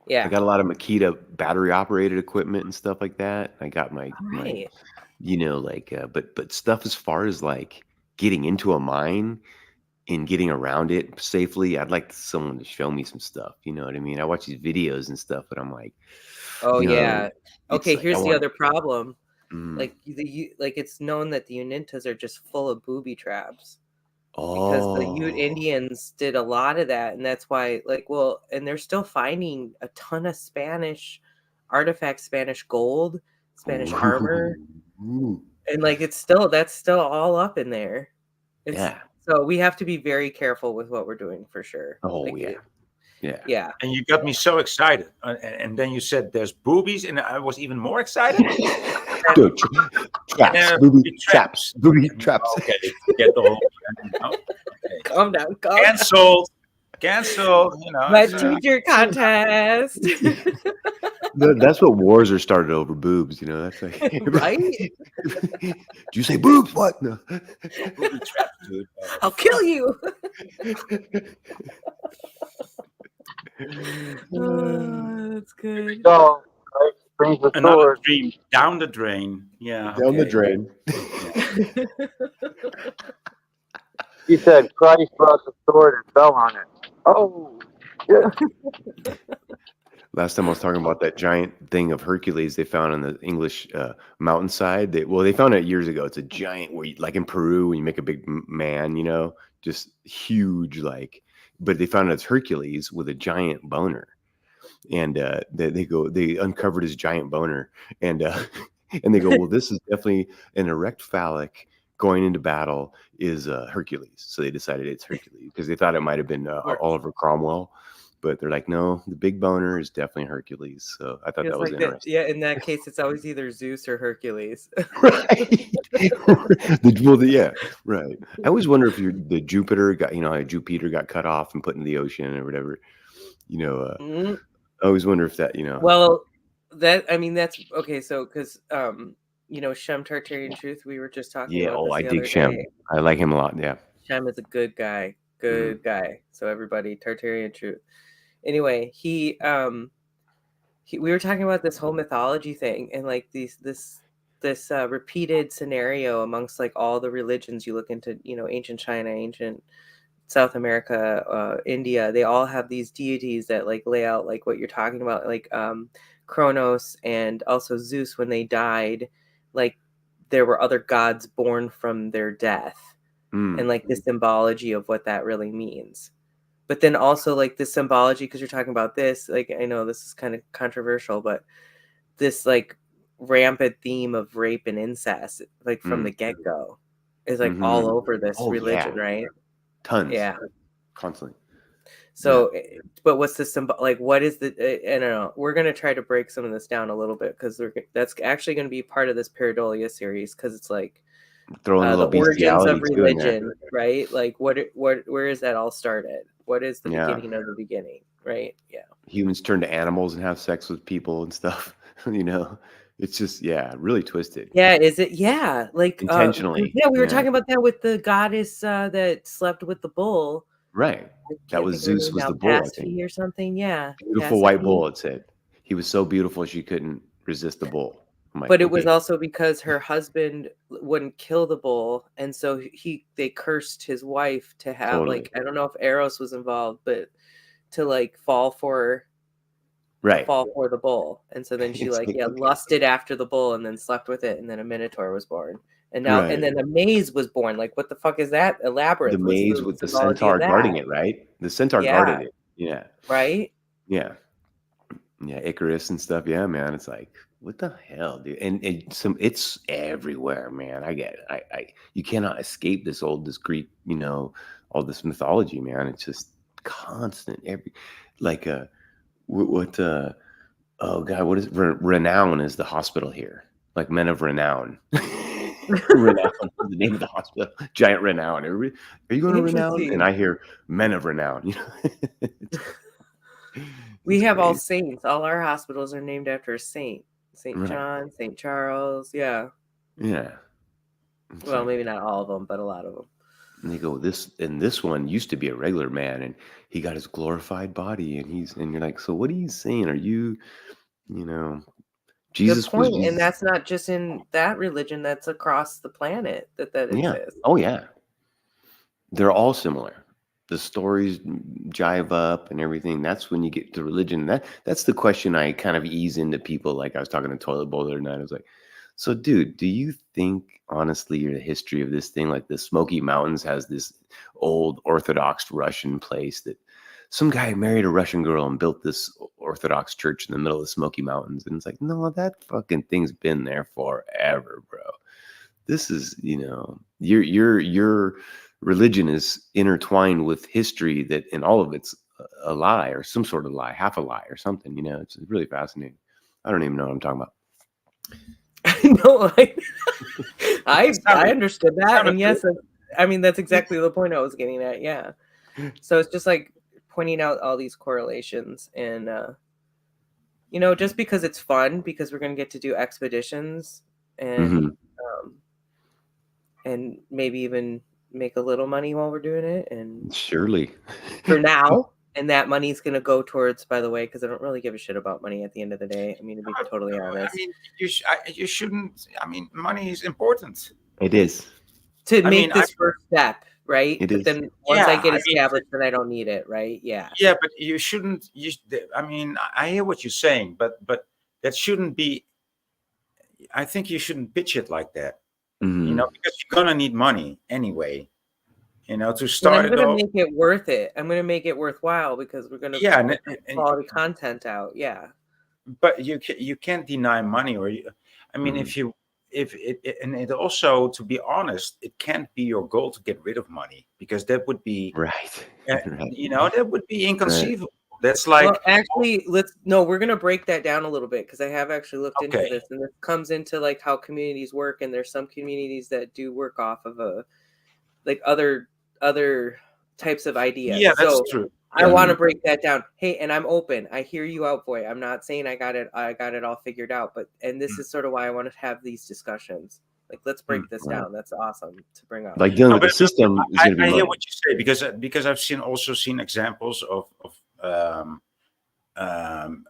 Yeah. got a lot of Makita battery operated equipment and stuff like that. I got my All right. but stuff as far as like getting into a mine and getting around it safely. I'd like someone to show me some stuff. You know what I mean? I watch these videos and stuff, but I'm like, Oh yeah. it's Okay. like I Here's the want. other problem. Mm, Like it's known that the Uintas are just full of booby traps. Because the Ute oh, Indians did a lot of that, and that's why, and they're still finding a ton of Spanish artifacts, Spanish gold, Spanish armor, ooh, and that's still all up in there. yeah. So we have to be very careful with what we're doing for sure. Oh yeah, yeah. Yeah. And you got me so excited. And then you said there's boobies, and I was even more excited. Dude, traps, booby traps, booby traps. Okay, get the whole. Okay. Calm down. Canceled. Canceled. But teacher contest. That's what wars are started over boobs. That's like right. Do you say boobs? What? No. Booby traps, dude. I'll kill you. Oh, that's good. So, right, brings the Another sword. dream down the drain. Yeah. Down the okay. drain. He said Christ brought the sword and fell on it. Oh, yeah. Last time I was talking about that giant thing of Hercules they found on the English mountainside. They found it years ago. It's a giant like in Peru when you make a big man, just huge, but they found it's Hercules with a giant boner. And they uncovered his giant boner and and they go, well, this is definitely an erect phallic going into battle is Hercules. So they decided it's Hercules because they thought it might have been Oliver Cromwell. But they're like, no, the big boner is definitely Hercules. So I thought that was interesting. Yeah, in that case, it's always either Zeus or Hercules. Right. Yeah, right. I always wonder if the Jupiter got, how Jupiter got cut off and put in the ocean or whatever. I always wonder if that, Well, that's okay. So, because Shem Tartarian Truth, we were just talking Yeah. about. Oh, this I the dig other Shem. day. I like him a lot. Yeah. Shem is a good guy. Good guy. So everybody, Tartarian Truth. Anyway, we were talking about this whole mythology thing and like this repeated scenario amongst like all the religions. You look into ancient China, ancient South America, India. They all have these deities that like lay out like what you're talking about, like Kronos and also Zeus. When they died, like there were other gods born from their death, and like the symbology of what that really means. But then also like the symbology, because you're talking about this, like I know this is kind of controversial, but this like rampant theme of rape and incest, like from the get-go, is like all over this religion, right? Tons. Yeah. Constantly. So, but what's the symbol? Like, what is the? I don't know. We're gonna try to break some of this down a little bit because that's actually going to be part of this Pareidolia series because it's like throwing a little the origins of bestiality too in there. religion, right? Like, where is that all started? What is the beginning of the beginning, right? Yeah. Humans turn to animals and have sex with people and stuff. It's just really twisted. Yeah, is it? Yeah, like intentionally. Yeah, we were talking about that with the goddess that slept with the bull. Right. That was Zeus was the bull, I think. Or something. Yeah. Beautiful white bull, it said. He was so beautiful she couldn't resist the bull. But it was also because her husband wouldn't kill the bull, and so they cursed his wife to have like I don't know if Eros was involved, but to like fall for Right. fall for the bull. And so then she It's like, like, yeah, okay. lusted after the bull and then slept with it. And then a minotaur was born. And now, Right. and then the maze was born. Like, what the fuck is that? A The labyrinth. What's maze the with the symbology of centaur guarding that? it, right? The centaur Yeah. guarded it. Yeah. Right? Yeah. Yeah. Icarus and stuff. Yeah, man. It's like, what the hell, dude? And it's everywhere, man. I get it. You cannot escape this Greek, all this mythology, man. It's just constant. Oh God, what is Renown is the hospital here. Like Men of Renown. Renown is the name of the hospital. Giant Renown. Everybody, are you going to Renown? And I hear Men of Renown. We have all saints. All our hospitals are named after a saint. St. Right. John, St. Charles. Yeah. Yeah. Well, maybe not all of them, but a lot of them. And they go, this one used to be a regular man, and he got his glorified body, and you're like, so what are you saying? Are you, Jesus Good point. was, And that's not just in that religion, that's across the planet that yeah. exists. Oh yeah. They're all similar. The stories jive up and everything. That's when you get to religion. That's the question I kind of ease into people. Like I was talking to Toilet Bowl the other night. I was like, so dude, do you think honestly the history of this thing, like the Smoky Mountains has this old Orthodox Russian place that some guy married a Russian girl and built this Orthodox church in the middle of the Smoky Mountains? And it's like, no, that fucking thing's been there forever, bro. This is, your religion is intertwined with history that in all of it's a lie or some sort of lie, half a lie or something, it's really fascinating. I don't even know what I'm talking about. No, I understood that. And yes, that's exactly the point I was getting at. Yeah. So it's just like pointing out all these correlations and, just because it's fun, because we're going to get to do expeditions and, and maybe even make a little money while we're doing it. And surely for now, and that money's going to go towards, by the way, because I don't really give a shit about money at the end of the day. I mean, to be totally honest. You shouldn't. Money is important. It is. To make this first step, right? It is. Then once I get established, then I don't need it, right? Yeah. Yeah, but you shouldn't. I hear what you're saying, but that shouldn't be. I think you shouldn't pitch it like that. Mm-hmm. Because you're gonna need money anyway. To start. And I'm gonna make it worth it. I'm gonna make it worthwhile because we're gonna put quality content out. Yeah. But you can't deny money, or if it also, to be honest, it can't be your goal to get rid of money, because that would be right. That would be inconceivable. Right. That's like, well, actually, we're gonna break that down a little bit, because I have actually looked into this, and it comes into like how communities work, and there's some communities that do work off of other types of ideas. Yeah, that's true. I want to break that down. Hey, and I'm open. I hear you out, boy. I'm not saying I got it all figured out, and this is sort of why I want to have these discussions. Like, let's break this down. That's awesome to bring up. Like dealing with the system is going to be. I hear what you say, because I've seen examples of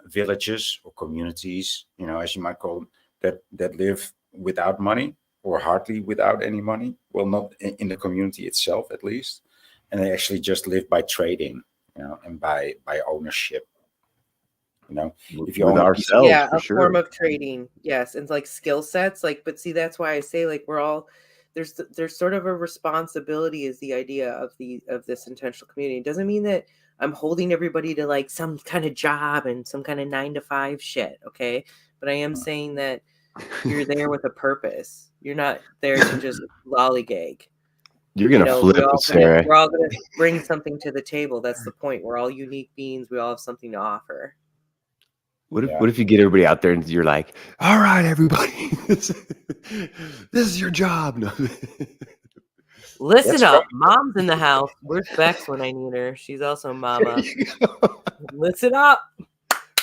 villages or communities, as you might call them, that live without money, or hardly without any money. Well, not in the community itself, at least, and they actually just live by trading, and by ownership. If you with own ourselves, a form of trading, yes, and like skill sets, but see, that's why I say we're all there's sort of a responsibility, is the idea of this intentional community. It doesn't mean that I'm holding everybody to like some kind of job and some kind of 9-to-5 shit, okay? But I am saying that you're there with a purpose. You're not there to just lollygag. You're gonna flip it, Sarah. We're all gonna bring something to the table. That's the point. We're all unique beings. We all have something to offer. What if you get everybody out there and you're like, all right, everybody, this is your job. No. Listen up. Mom's in the house. Where's Bex when I need her? She's also mama. Listen up.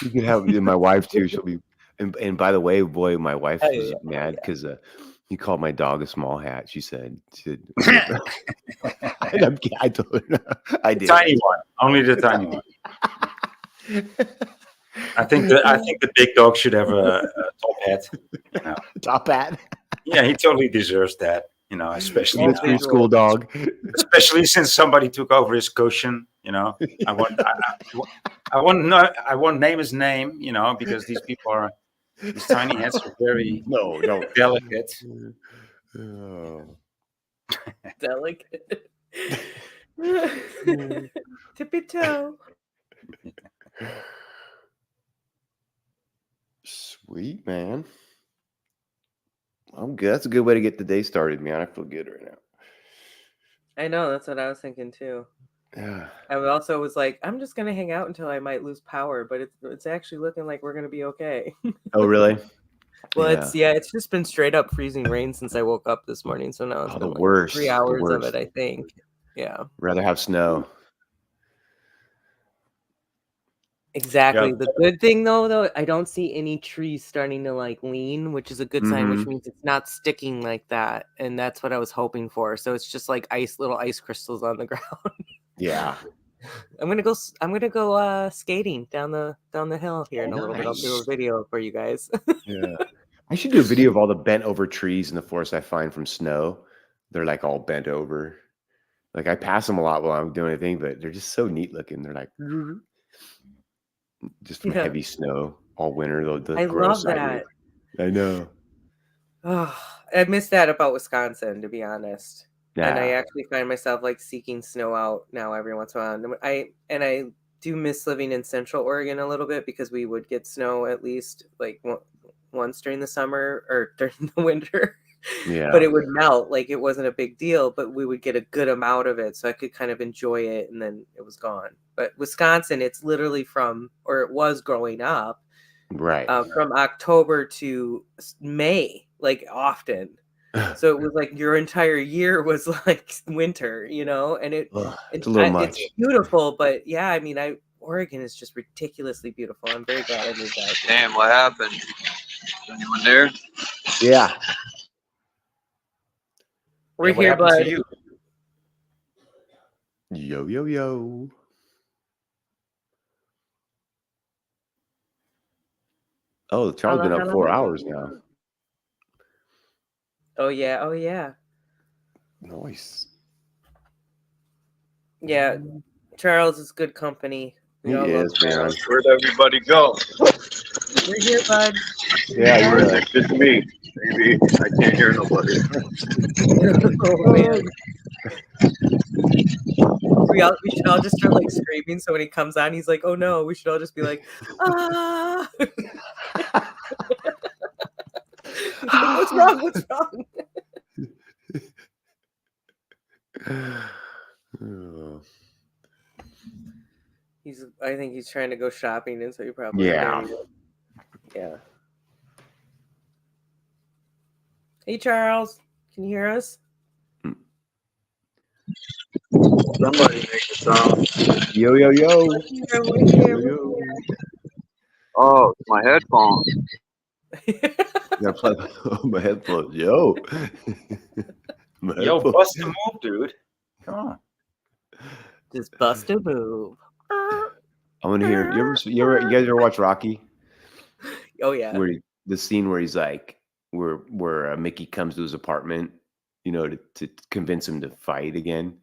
You can have my wife too. She'll be, and by the way, boy, my wife was mad because he called my dog a small hat. She said, I told her, I did. Tiny one, only the tiny one. I think the big dog should have a top hat. Top hat. Yeah, he totally deserves that. Especially preschool dog. Especially since somebody took over his cushion. You know, I won't name his name. You know, because these tiny heads are very delicate. Oh. Delicate. Tippy toe. Sweet, man. I'm good. That's a good way to get the day started, man. I feel good right now. I know, that's what I was thinking too. Yeah. I also was like, I'm just gonna hang out until I might lose power, but it's actually looking like we're gonna be okay. Oh, really? Well, it's just been straight up freezing rain since I woke up this morning. So now it's been the like worst. 3 hours of it, I think. Yeah. Rather have snow. Exactly. Yeah. The good thing though, I don't see any trees starting to like lean, which is a good sign, which means it's not sticking like that. And that's what I was hoping for. So it's just like little ice crystals on the ground. Yeah. I'm gonna go skating down the hill here in a little bit. I'll do a video for you guys. Yeah. I should do a video of all the bent over trees in the forest I find from snow. They're like all bent over. Like I pass them a lot while I'm doing anything, but they're just so neat looking. They're like just from heavy snow all winter. I love that. I know. Oh, I miss that about Wisconsin, to be honest. Yeah. And I actually find myself like seeking snow out now every once in a while. And I do miss living in Central Oregon a little bit because we would get snow at least like once during the summer or during the winter. Yeah. But it would melt, like it wasn't a big deal, but we would get a good amount of it. So I could kind of enjoy it and then it was gone. But Wisconsin, it's literally it was growing up. Right. From October to May, like often. So it was like your entire year was like winter, you know, and it's a little much. It's beautiful, but yeah, I mean, Oregon is just ridiculously beautiful. I'm very glad I moved out. Damn, what happened? Anyone there? Yeah. We're here, bud. Yo, yo, yo. Oh, Charles been up 4 hours now. Oh yeah, oh yeah. Nice. Yeah, Charles is good company. He is, man. Where'd everybody go? We're here, bud. Yeah, you're there. Good to meet. Maybe I can't hear nobody. Oh man. We should all just start like screaming. So when he comes on, he's like, "Oh no!" We should all just be like, "Ah!" What's wrong? What's wrong? I think he's trying to go shopping, and so you probably yeah. Hey Charles, can you hear us? Somebody make a sound. Yo, yo, yo. We're here. Oh, it's my headphones. Yeah, play my headphones. Yo. Yo, bust a move, dude. Come on. Just bust a move. I want to hear. You guys ever watch Rocky? Oh yeah. The scene where he's like, where Mickey comes to his apartment, you know, to convince him to fight again,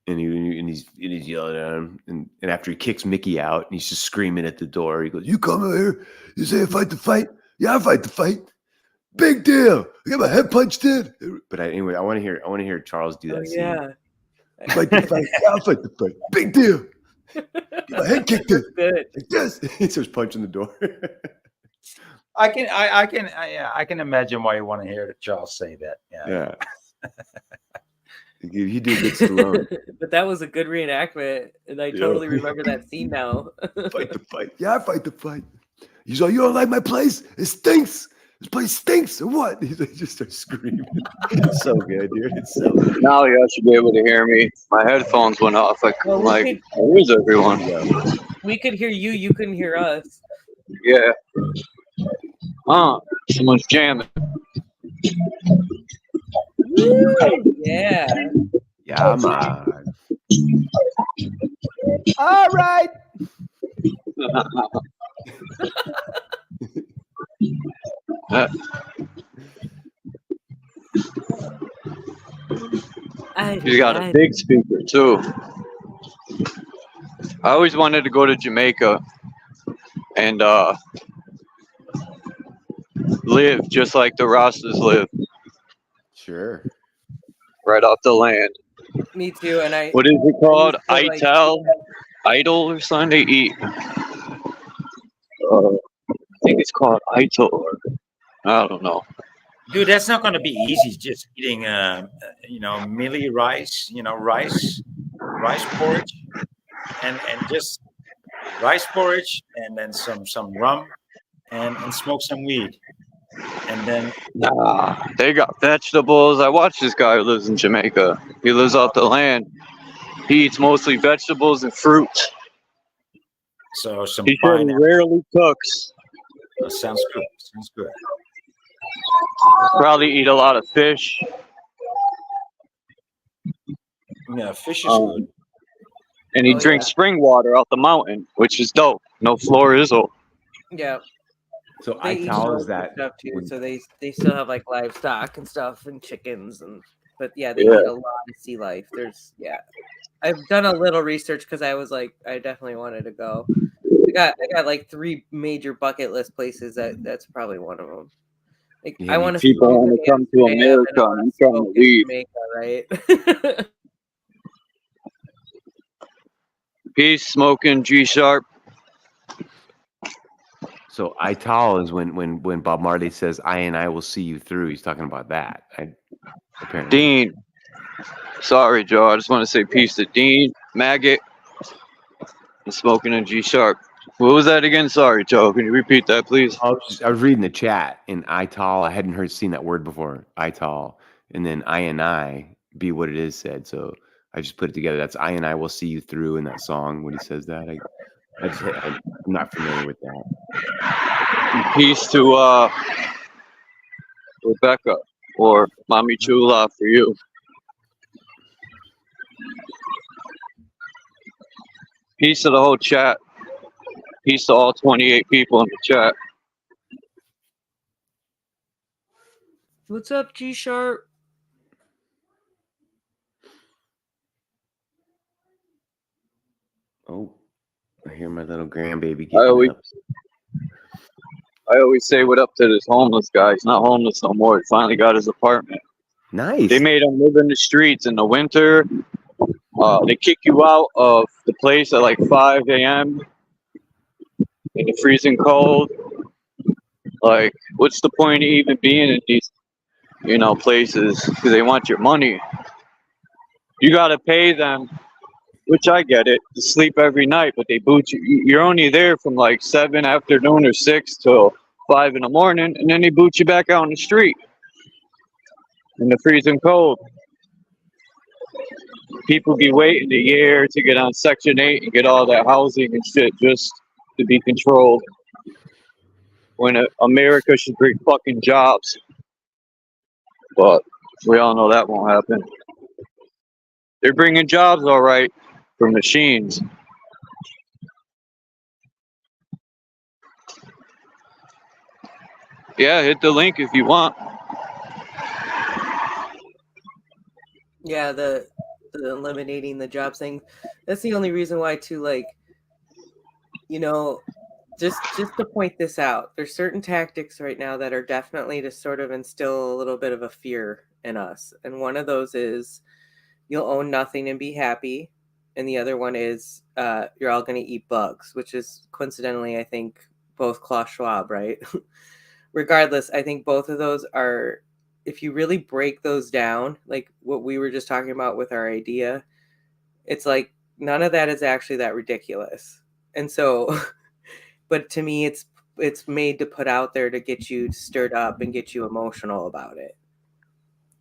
and he's yelling at him, and after he kicks Mickey out, and he's just screaming at the door. He goes, "You come over here. You say I fight the fight. Yeah, I fight the fight. Big deal. I got my head punched in." But anyway, I want to hear Charles do that scene. Yeah. Fight the fight. Yeah, I'll fight the fight. Big deal. Get my head kicked in. Good. Like this. He starts punching the door. I can imagine why you want to hear Charles say that. Yeah. You do good Stallone. But that was a good reenactment, and I totally remember that scene now. Fight the fight. Yeah, I fight the fight. He's like, "You don't like my place? It stinks. This place stinks, or what?" He just starts screaming. It's so good, dude. It's so good. Now you should be able to hear me. My headphones went off. Where's everyone? We could hear you. You couldn't hear us. Yeah. Someone's jamming. Woo, yeah. Yeah, man. All right. You got a big speaker too. I always wanted to go to Jamaica and live just like the Rastas live, Sure. right off the land. Me too. And What is it I used called? to like, Idol or something they eat. I think it's called Idol. I don't know. Dude, that's not going to be easy. Just eating, mealy rice, rice porridge, and just rice porridge, and then some rum, and smoke some weed, and then Nah, they got vegetables. I watched this guy who lives in Jamaica. He lives off the land. He eats mostly vegetables and fruit. so some He said he pineapple. rarely cooks. Sounds good. Sounds good. Probably eat a lot of fish. Yeah, fish is good. And he Oh, drinks yeah. spring water out the mountain, which is dope. No Florizel. Yeah. So They eat Ital goats is and that stuff too, when- so they still have like livestock and stuff and chickens but yeah, they Yeah. eat a lot of sea life. I've done a little research because I was like, I definitely wanted to go. I got like 3 major bucket list places that's probably one of them. Like Yeah, I me want to too. People want to come to America and I'm trying to leave. Jamaica, right? Peace, smoking, G Sharp. So Ital is when Bob Marley says I will see you through. He's talking about that. Apparently. Dean. Sorry, Joe. I just want to say peace to Dean, Maggot, and smoking and G Sharp. What was that again? Sorry, Joe. Can you repeat that, please? I was reading the chat in Ital. I hadn't seen that word before. Ital, and then I be what it is said. So I just put it together. That's I will see you through in that song when he says that. I'm not familiar with that. Peace to Rebecca or Mommy Chula for you. Peace to the whole chat. Peace to all 28 people in the chat. What's up, G Sharp? Oh, I hear my little grandbaby I getting up. always say what up to this homeless guy. He's not homeless no more. He finally got his apartment. Nice. They made him live in the streets in the winter. They kick you out of the place at like 5 a.m. in the freezing cold. Like, what's the point of even being in these, places? Because they want your money. You gotta pay them, which I get it, to sleep every night, but they boot you. You're only there from like 7 afternoon or 6 till 5 in the morning, and then they boot you back out on the street in the freezing cold. People be waiting a year to get on Section 8 and get all that housing and shit just to be controlled. When America should bring fucking jobs. But we all know that won't happen. They're bringing jobs, all right, for machines. Yeah, hit the link if you want. Yeah, the eliminating the jobs thing. That's the only reason why too, like, just to point this out, there's certain tactics right now that are definitely to sort of instill a little bit of a fear in us. And one of those is you'll own nothing and be happy. And the other one is you're all going to eat bugs, which is coincidentally, I think, both Klaus Schwab, right? Regardless, I think both of those are, if you really break those down, like what we were just talking about with our idea, it's like none of that is actually that ridiculous. And so, but to me, it's made to put out there to get you stirred up and get you emotional about it.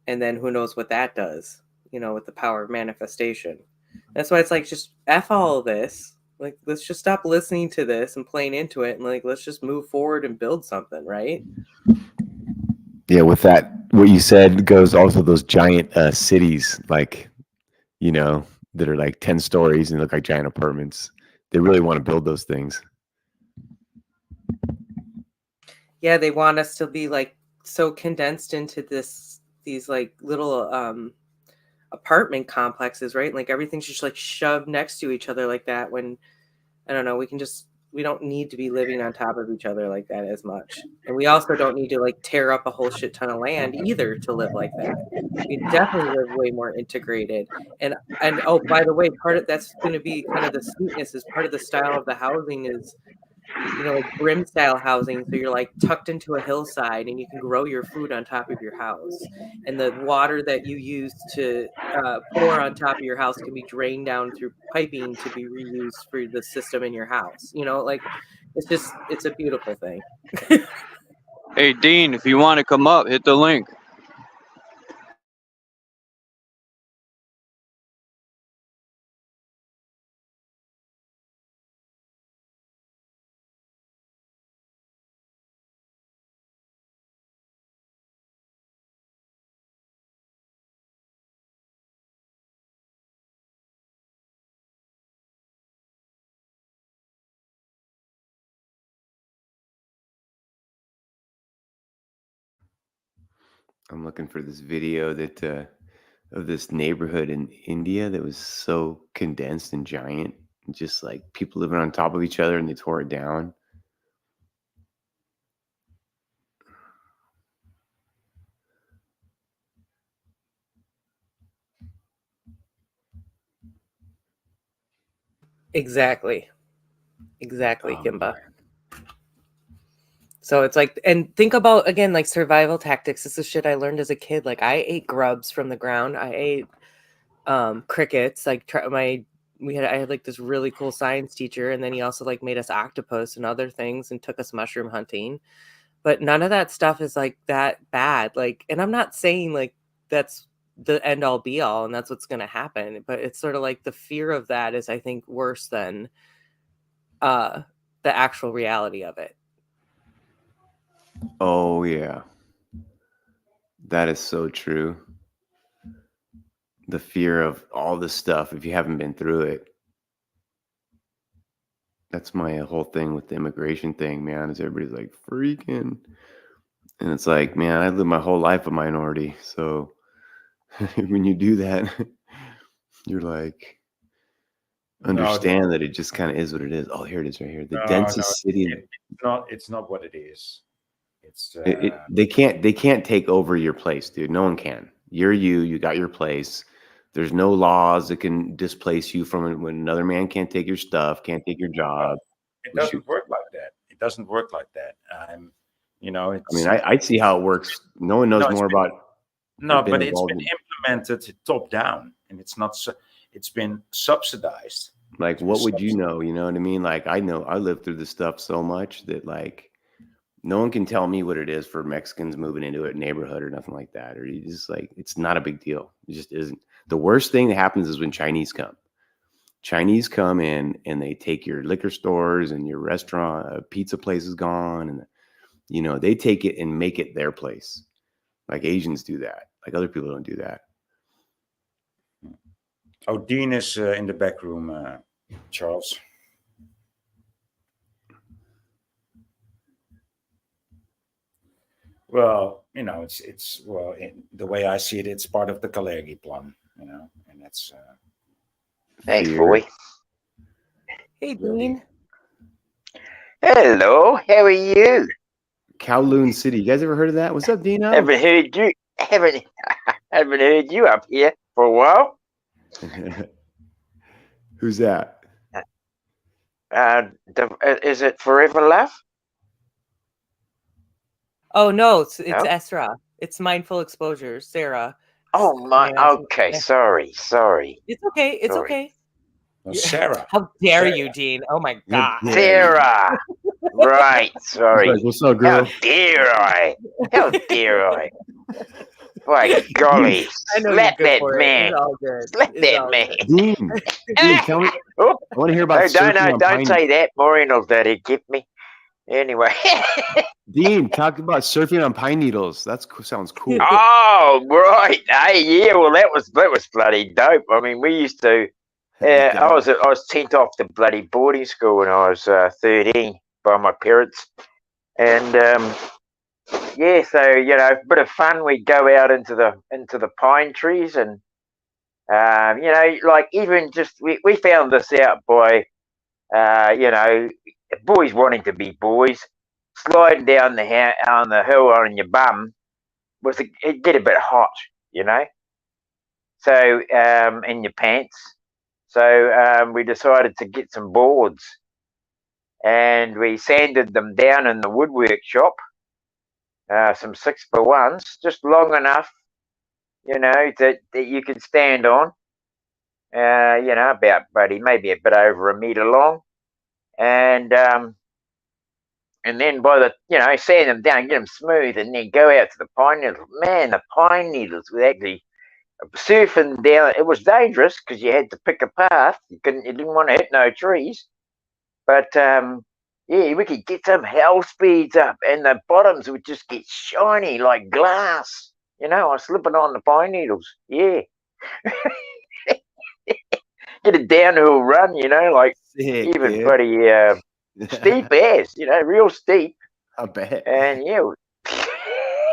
And then who knows what that does, with the power of manifestation. That's why it's like, just F all of this. Like, let's just stop listening to this and playing into it. And like, let's just move forward and build something, right? Yeah, with that, what you said goes also those giant cities, like, that are like 10 stories and look like giant apartments. They really want to build those things. Yeah, they want us to be like so condensed into these like little apartment complexes, right? Like everything's just like shoved next to each other like that. When I don't know, we don't need to be living on top of each other like that as much. And we also don't need to like tear up a whole shit ton of land either to live like that. We definitely live way more integrated. And oh, by the way, part of that's going to be kind of the sweetness is part of the style of the housing is, you know, like brim style housing. So you're like tucked into a hillside and you can grow your food on top of your house. And the water that you use to pour on top of your house can be drained down through piping to be reused for the system in your house. You know, like it's a beautiful thing. Hey, Dean, if you want to come up, hit the link. I'm looking for this video that of this neighborhood in India that was so condensed and giant, just like people living on top of each other, and they tore it down. Exactly, Kimba. So it's like, and think about again, like survival tactics. This is shit I learned as a kid. Like I ate grubs from the ground. I ate crickets. Like I had like this really cool science teacher, and then he also like made us octopus and other things and took us mushroom hunting. But none of that stuff is like that bad. Like, and I'm not saying like that's the end all be all and that's what's going to happen, but it's sort of like the fear of that is, I think, worse than the actual reality of it. Oh yeah, that is so true. The fear of all this stuff if you haven't been through it. That's my whole thing with the immigration thing, man, is everybody's like freaking. And it's like, man, I lived my whole life a minority. So when you do that, you're like, understand that it just kind of is what it is. Oh, here it is right here. The densest city. It's not what it is. It's they can't take over your place, dude. No one can. You got your place. There's no laws that can displace you from it when another man can't take your stuff, can't take your job. It doesn't work like that. It doesn't work like that. You know, it's, I mean, I see how it works. No one knows more about. No, but it's been implemented top down, and it's not. It's been subsidized. Like, what would you know? You know what I mean? Like, I know I lived through this stuff so much that like, no one can tell me what it is for Mexicans moving into a neighborhood or nothing like that. Or you just like, it's not a big deal. It just isn't. The worst thing that happens is when Chinese come. Chinese come in and they take your liquor stores and your restaurant, pizza place is gone, and you know they take it and make it their place. Like Asians do that. Like other people don't do that. Oh, Dean is in the back room, Charles. Well, you know, it's well, the way I see it, it's part of the Kalergi plan, you know, and that's. Thanks, boy. Hey, Dean. Hello, how are you? Kowloon City. You guys ever heard of that? What's up, Dino? Haven't heard you. Haven't heard you up here for a while. Who's that? Is it Forever Love? Oh no, it's No? Esra. It's Mindful Exposure, Sarah. Oh my. Okay, sorry. It's okay. It's Sorry. okay. No, Sarah. How dare Sarah. you, Dean? Oh my God. Sarah. Right. Sorry. Like, what's up, girl? How dare I? How dare I? By golly, I know slap you're good that for it. man. It's all good. Slap It's that all man. good. Dean, tell me. Oh, I want to hear about surfing on don't Pine. say that. Maureen will daddy give me. Anyway. Dean, talk about surfing on pine needles. That sounds cool. Oh, right. Hey, yeah. Well, that was bloody dope. I mean, we used to. I was sent off to bloody boarding school when I was 13 by my parents, and yeah. So you know, a bit of fun. We'd go out into the pine trees and You know, like even just we found this out by you know, boys wanting to be boys, sliding down on the hill on your bum it get a bit hot, you know. So in your pants. So we decided to get some boards, and we sanded them down in the woodwork shop. Some 6x1s, just long enough, you know, that you can stand on. You know, about maybe a bit over a meter long, and then by the sand them down, get them smooth, and then go out to the pine needles. Man, the pine needles were actually surfing down. It was dangerous because you had to pick a path. You didn't want to hit no trees, but yeah, we could get some hell speeds up, and the bottoms would just get shiny like glass. You know, I was slipping on the pine needles. Yeah. Get a downhill run, you know, like Sick, even dude. bloody steep ass, you know, real steep. I bet. And yeah,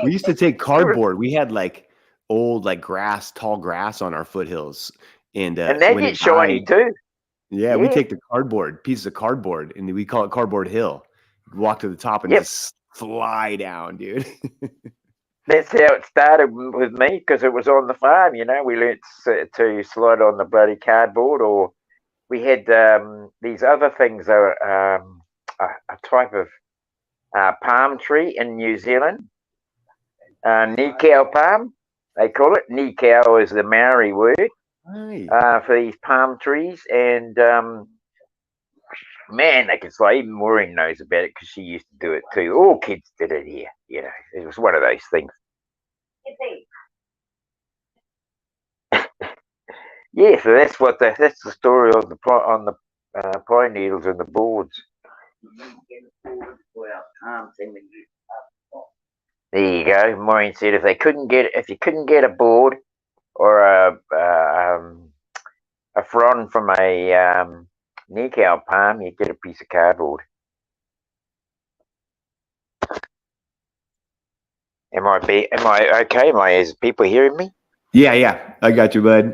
we used to take cardboard. We had like old like tall grass on our foothills, and they when get it shiny died, too. yeah, we take the pieces of cardboard, and we call it Cardboard Hill. Walk to the top and just fly down, dude. That's how it started with me, because it was on the farm. You know, we learnt to slide on the bloody cardboard, or we had these other things. A type of palm tree in New Zealand, Nikau palm. They call it Nikau is the Maori word for these palm trees, and man, they can slide. Even Maureen knows about it because she used to do it too. All kids did it here. You know, it was one of those things. Yeah, so that's the story on the pine needles and the boards. There you go. Maureen said if you couldn't get a board or a frond from a Nikau palm, you get a piece of cardboard. Am I okay? Is people hearing me? Yeah, I got you, bud.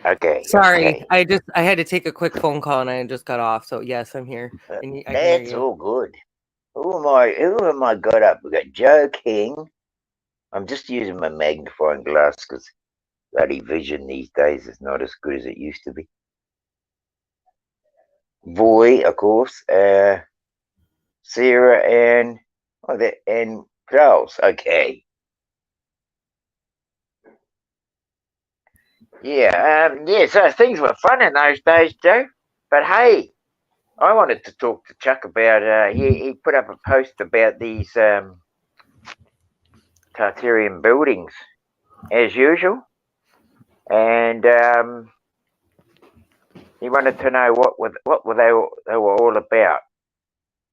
Okay. Sorry, okay. I had to take a quick phone call and I just got off. So yes, I'm here. I can hear That's you. all good. Who am I got up? We got Joe King. I'm just using my magnifying glass because bloody vision these days is not as good as it used to be. Boy, of course. Sarah and Charles. Okay. Yeah. So things were fun in those days, Joe. But hey, I wanted to talk to Chuck about. He put up a post about these Tartarian buildings, as usual, and he wanted to know what they were all about.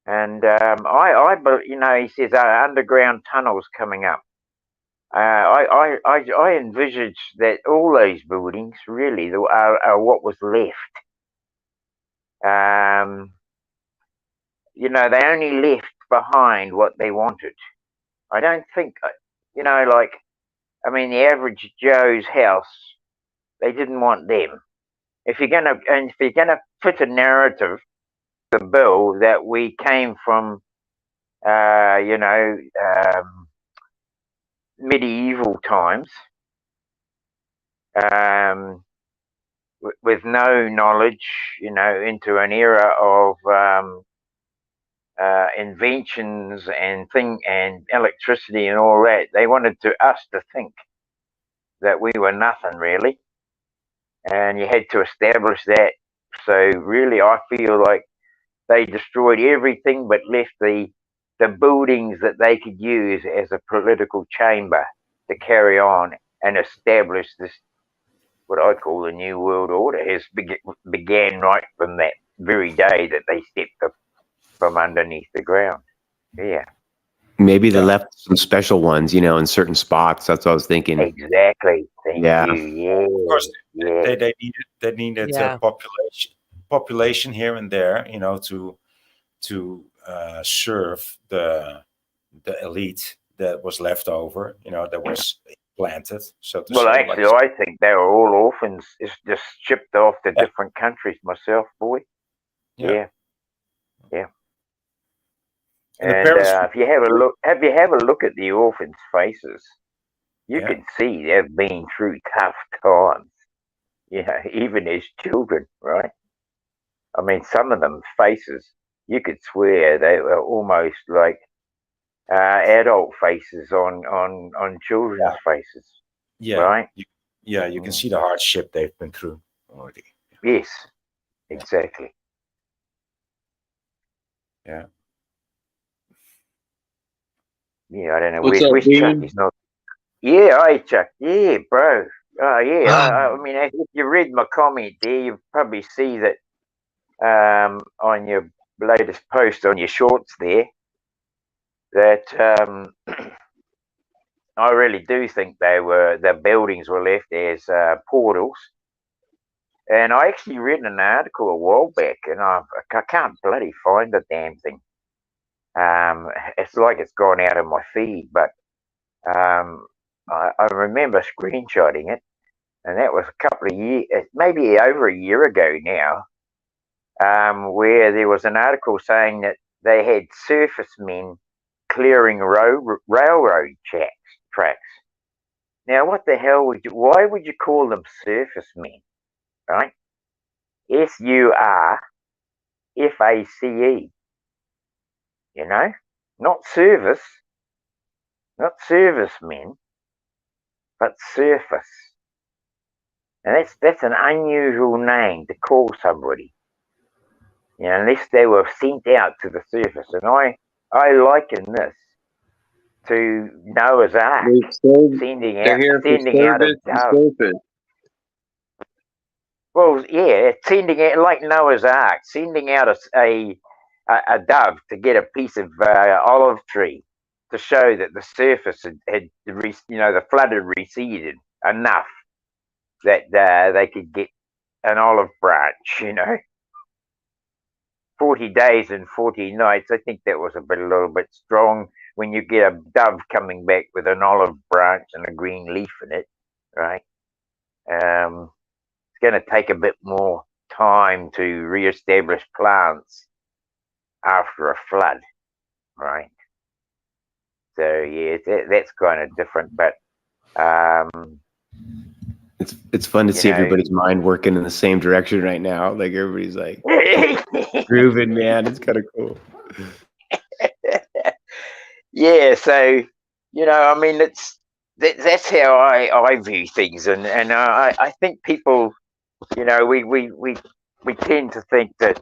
And he says underground tunnels coming up. I envisage that all these buildings really are what was left. They only left behind what they wanted. I don't think, the average Joe's house, they didn't want them. If you're gonna fit a narrative, the bill that we came from, medieval times, with no knowledge, into an era of inventions and electricity and all that. They wanted us to think that we were nothing really, and you had to establish that. So really, I feel like they destroyed everything but left the buildings that they could use as a political chamber to carry on and establish this, what I call the New World Order, has began right from that very day that they stepped up from underneath the ground. Yeah. Maybe they left some special ones, in certain spots. That's what I was thinking. Exactly. Thank you. Yeah. Of course, yeah. they needed population here and there, to serve the elite that was left over. That was planted, so to Well, say. actually, I think they were all orphans. It's just shipped off to different countries myself, boy. Yeah. And the And parents, if you have a look at the orphans' faces, you can see they've been through tough times. Even as children, right? I mean, some of them faces, you could swear they were almost like adult faces on children's faces, right? You can see the hardship they've been through already. Yes, exactly. Yeah. Yeah, I don't know. What's up, Where's Chuck? Dean? He's not. Yeah, hi, Chuck. Yeah, bro. Yeah. I mean, if you read my comment there, you probably see that on your latest post on your shorts there that I really do think the buildings were left as portals. And I actually read an article a while back, and I can't bloody find the damn thing. It's like it's gone out of my feed, but I remember screenshotting it, and that was a couple of years, maybe over a year ago now, where there was an article saying that they had surface men clearing railroad tracks. Now, what the hell why would you call them surface men, right? SURFACE, not service, not servicemen, but surface. And that's an unusual name to call somebody, unless they were sent out to the surface. And I liken this to Noah's Ark, sending out a dove. Well, yeah, sending out like Noah's Ark, sending out a dove to get a piece of olive tree to show that the surface had the flood had receded enough that they could get an olive branch. 40 days and 40 nights. I think that was a little bit strong when you get a dove coming back with an olive branch and a green leaf in it, right? It's going to take a bit more time to reestablish plants after a flood, right? So yeah, that's kind of different, but it's fun to see everybody's mind working in the same direction right now. Like everybody's like grooving, man. It's kind of cool. Yeah, so I mean, that's how I view things, and I think people, we tend to think that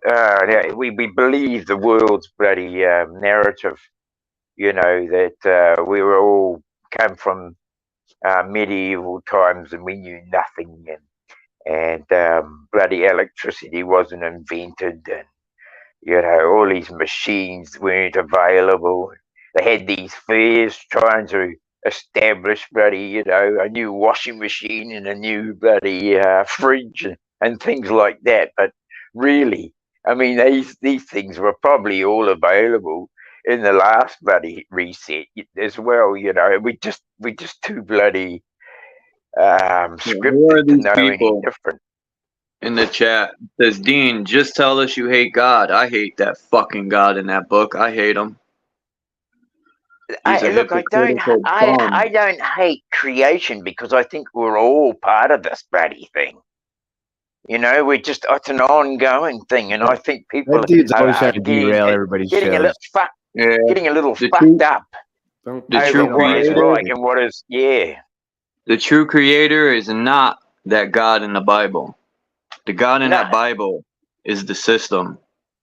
we believe the world's bloody narrative, that we were all come from medieval times and we knew nothing, and bloody electricity wasn't invented, and all these machines weren't available. They had these fairs trying to establish bloody a new washing machine and a new bloody fridge and things like that. But really, I mean, these things were probably all available in the last bloody reset as well. We just too bloody scripted to know any different. In the chat says, Dean, just tell us you hate God. I hate that fucking God in that book. I hate him. I don't hate creation, because I think we're all part of this bloody thing. It's an ongoing thing, and I think people that dude's always trying to derail everybody's getting shows. getting a little fucked up over what is right and what is The true creator is not that God in the Bible. The God in that Bible is the system.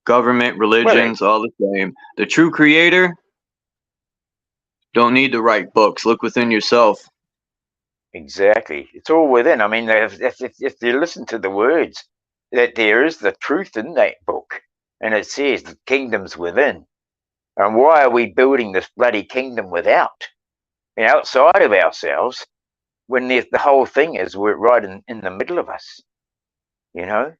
Government, religions, all the same. The true creator don't need to write books. Look within yourself. Exactly. It's all within. I mean, if you listen to the words, that there is the truth in that book. And it says the kingdom's within. And why are we building this bloody kingdom outside of ourselves, when the whole thing is we're right in the middle of us? To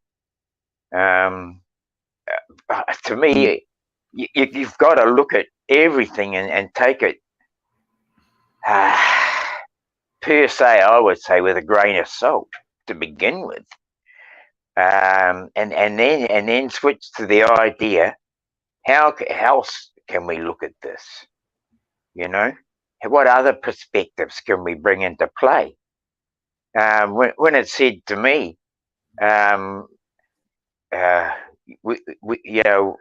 me, you've got to look at everything and take it per se, I would say, with a grain of salt to begin with, and then switch to the idea: how else can we look at this? You know, what other perspectives can we bring into play? When it said to me, you know,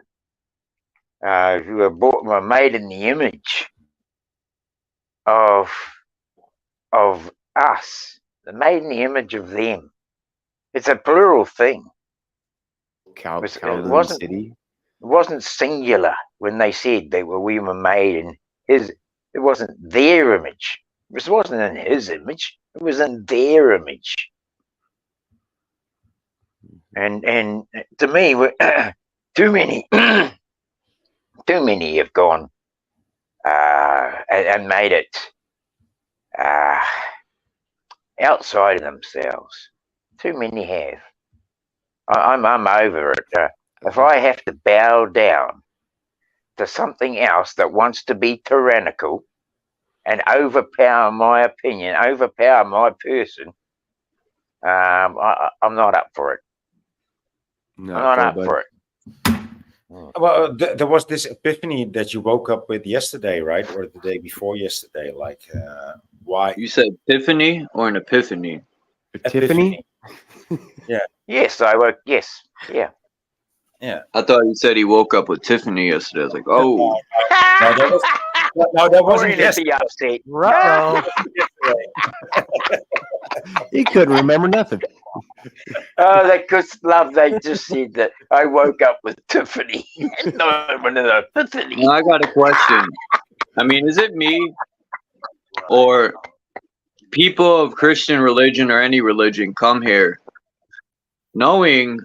you were made in the image of us, made in the image of them. It's a plural thing. It wasn't singular when they said we were made in his. It wasn't their image. It wasn't in his image. It was in their image. And to me, too many have gone and made it outside of themselves. Too many have. I'm over it. If I have to bow down to something else that wants to be tyrannical and overpower my opinion, overpower my person, I'm not up for it. I'm not up for it. Well, there was this epiphany that you woke up with yesterday, right? Or the day before yesterday. Like, why? You said epiphany or an epiphany? Tiffany? Yeah. Yes, I woke. Yes. Yeah. Yeah. I thought you said he woke up with Tiffany yesterday. I was like, oh. No, that wasn't yesterday. Upset. He couldn't remember nothing. Oh, they just love. They just said that I woke up with Tiffany. Not an epiphany. Now I got a question. I mean, is it me or people of Christian religion or any religion come here knowing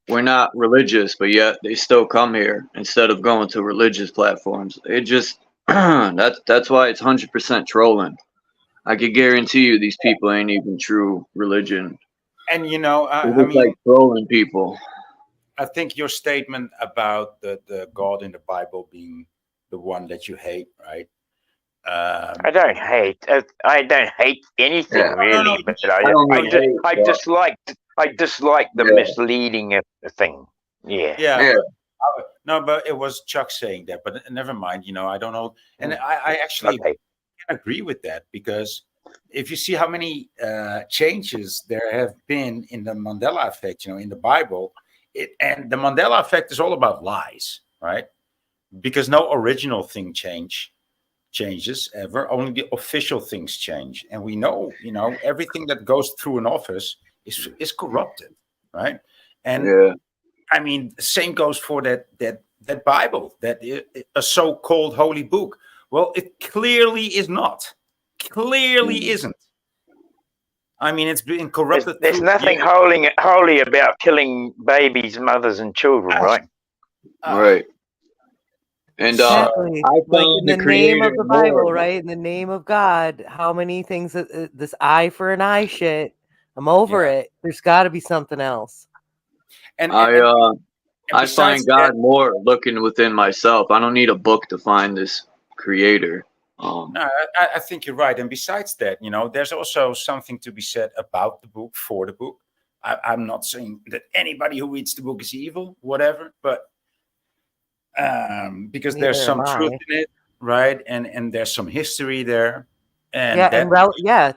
we're not religious, but yet they still come here instead of going to religious platforms? It just that's why it's 100% trolling. I could guarantee you these people ain't even true religion. And you know, I mean, like trolling people. I think your statement about the God in the Bible being the one that you hate, right? I don't hate. I don't hate anything really, but I dislike the misleading thing. Yeah. No, but it was Chuck saying that. But never mind. You know, I don't know, and I actually can agree with that, because if you see how many changes there have been in the Mandela effect, you know, in the Bible, and the Mandela effect is all about lies, right? Because no original thing changes ever. Only the official things change, and we know, you know, everything that goes through an office is corrupted, right? And I mean, the same goes for that Bible, that a so-called holy book. Well, it clearly is not. Clearly isn't. I mean, it's been corrupted. There's nothing holy about killing babies, mothers, and children, right? Right. And exactly. I like found in the name of the Bible, right? In the name of God, how many things this eye for an eye shit? I'm over it. There's got to be something else. And I find God more looking within myself. I don't need a book to find this creator. No, I think you're right. And besides that, you know, there's also something to be said about the book, for the book. I'm not saying that anybody who reads the book is evil, whatever, but because there's some truth in it, right? And there's some history there. And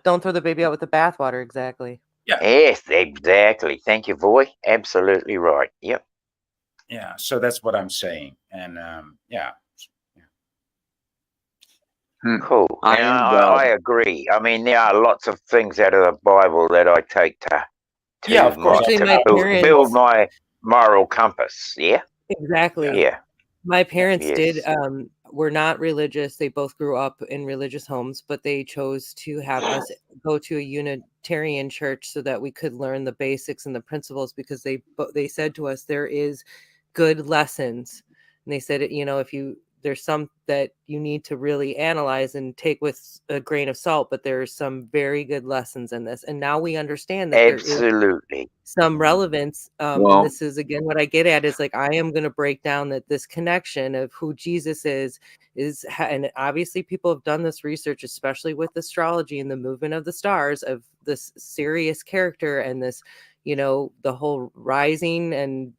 don't throw the baby out with the bathwater. Exactly. Yeah. Yes, exactly. Thank you, boy. Absolutely right. Yep. Yeah. So that's what I'm saying. And Cool. I agree. I mean, there are lots of things out of the Bible that I take to of course, build my moral compass. Yeah. Exactly. Yeah. My parents were not religious. They both grew up in religious homes, but they chose to have us go to a Unitarian church so that we could learn the basics and the principles, because they said to us there is good lessons. And they said, you know, if you there's some that you need to really analyze and take with a grain of salt, but there's some very good lessons in this. And now we understand that there is Absolutely. some relevance. And Well, this is again what I get at is like, I am going to break down that this connection of who Jesus is, and obviously people have done this research, especially with astrology and the movement of the stars, of this Sirius character and this, you know, the whole rising and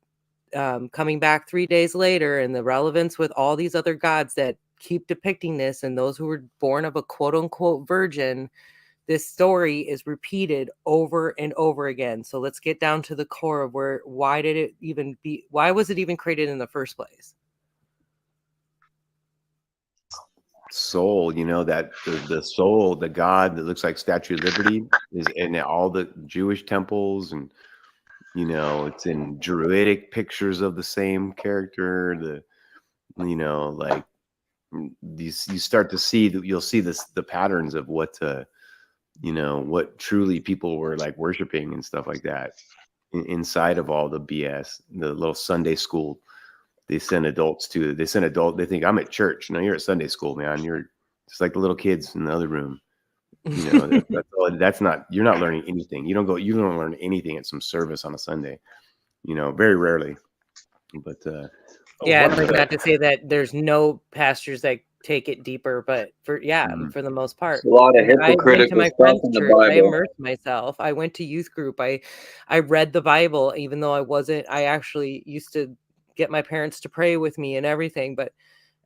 coming back 3 days later, and the relevance with all these other gods that keep depicting this, and those who were born of a quote unquote virgin. This story is repeated over and over again. So let's get down to the core of why was it even created in the first place? Soul, you know, that the soul, the God that looks like Statue of Liberty is in all the Jewish temples, and you know, it's in Druidic pictures of the same character. You know, like you start to see that, you'll see the patterns of what you know, what truly people were like worshiping and stuff like that inside of all the BS, the little Sunday school they send adults to. They think I'm at church. No, you're at Sunday school, man. You're just like the little kids in the other room. You know, that's not, you're not learning anything. You don't learn anything at some service on a Sunday, you know, very rarely. But yeah, it's like not to say that there's no pastors that take it deeper, but for the most part, a lot of I went to my hypocritical stuff friend's in the church. I Bible. immersed myself. I went to youth group. I read the Bible, even though I actually used to get my parents to pray with me and everything.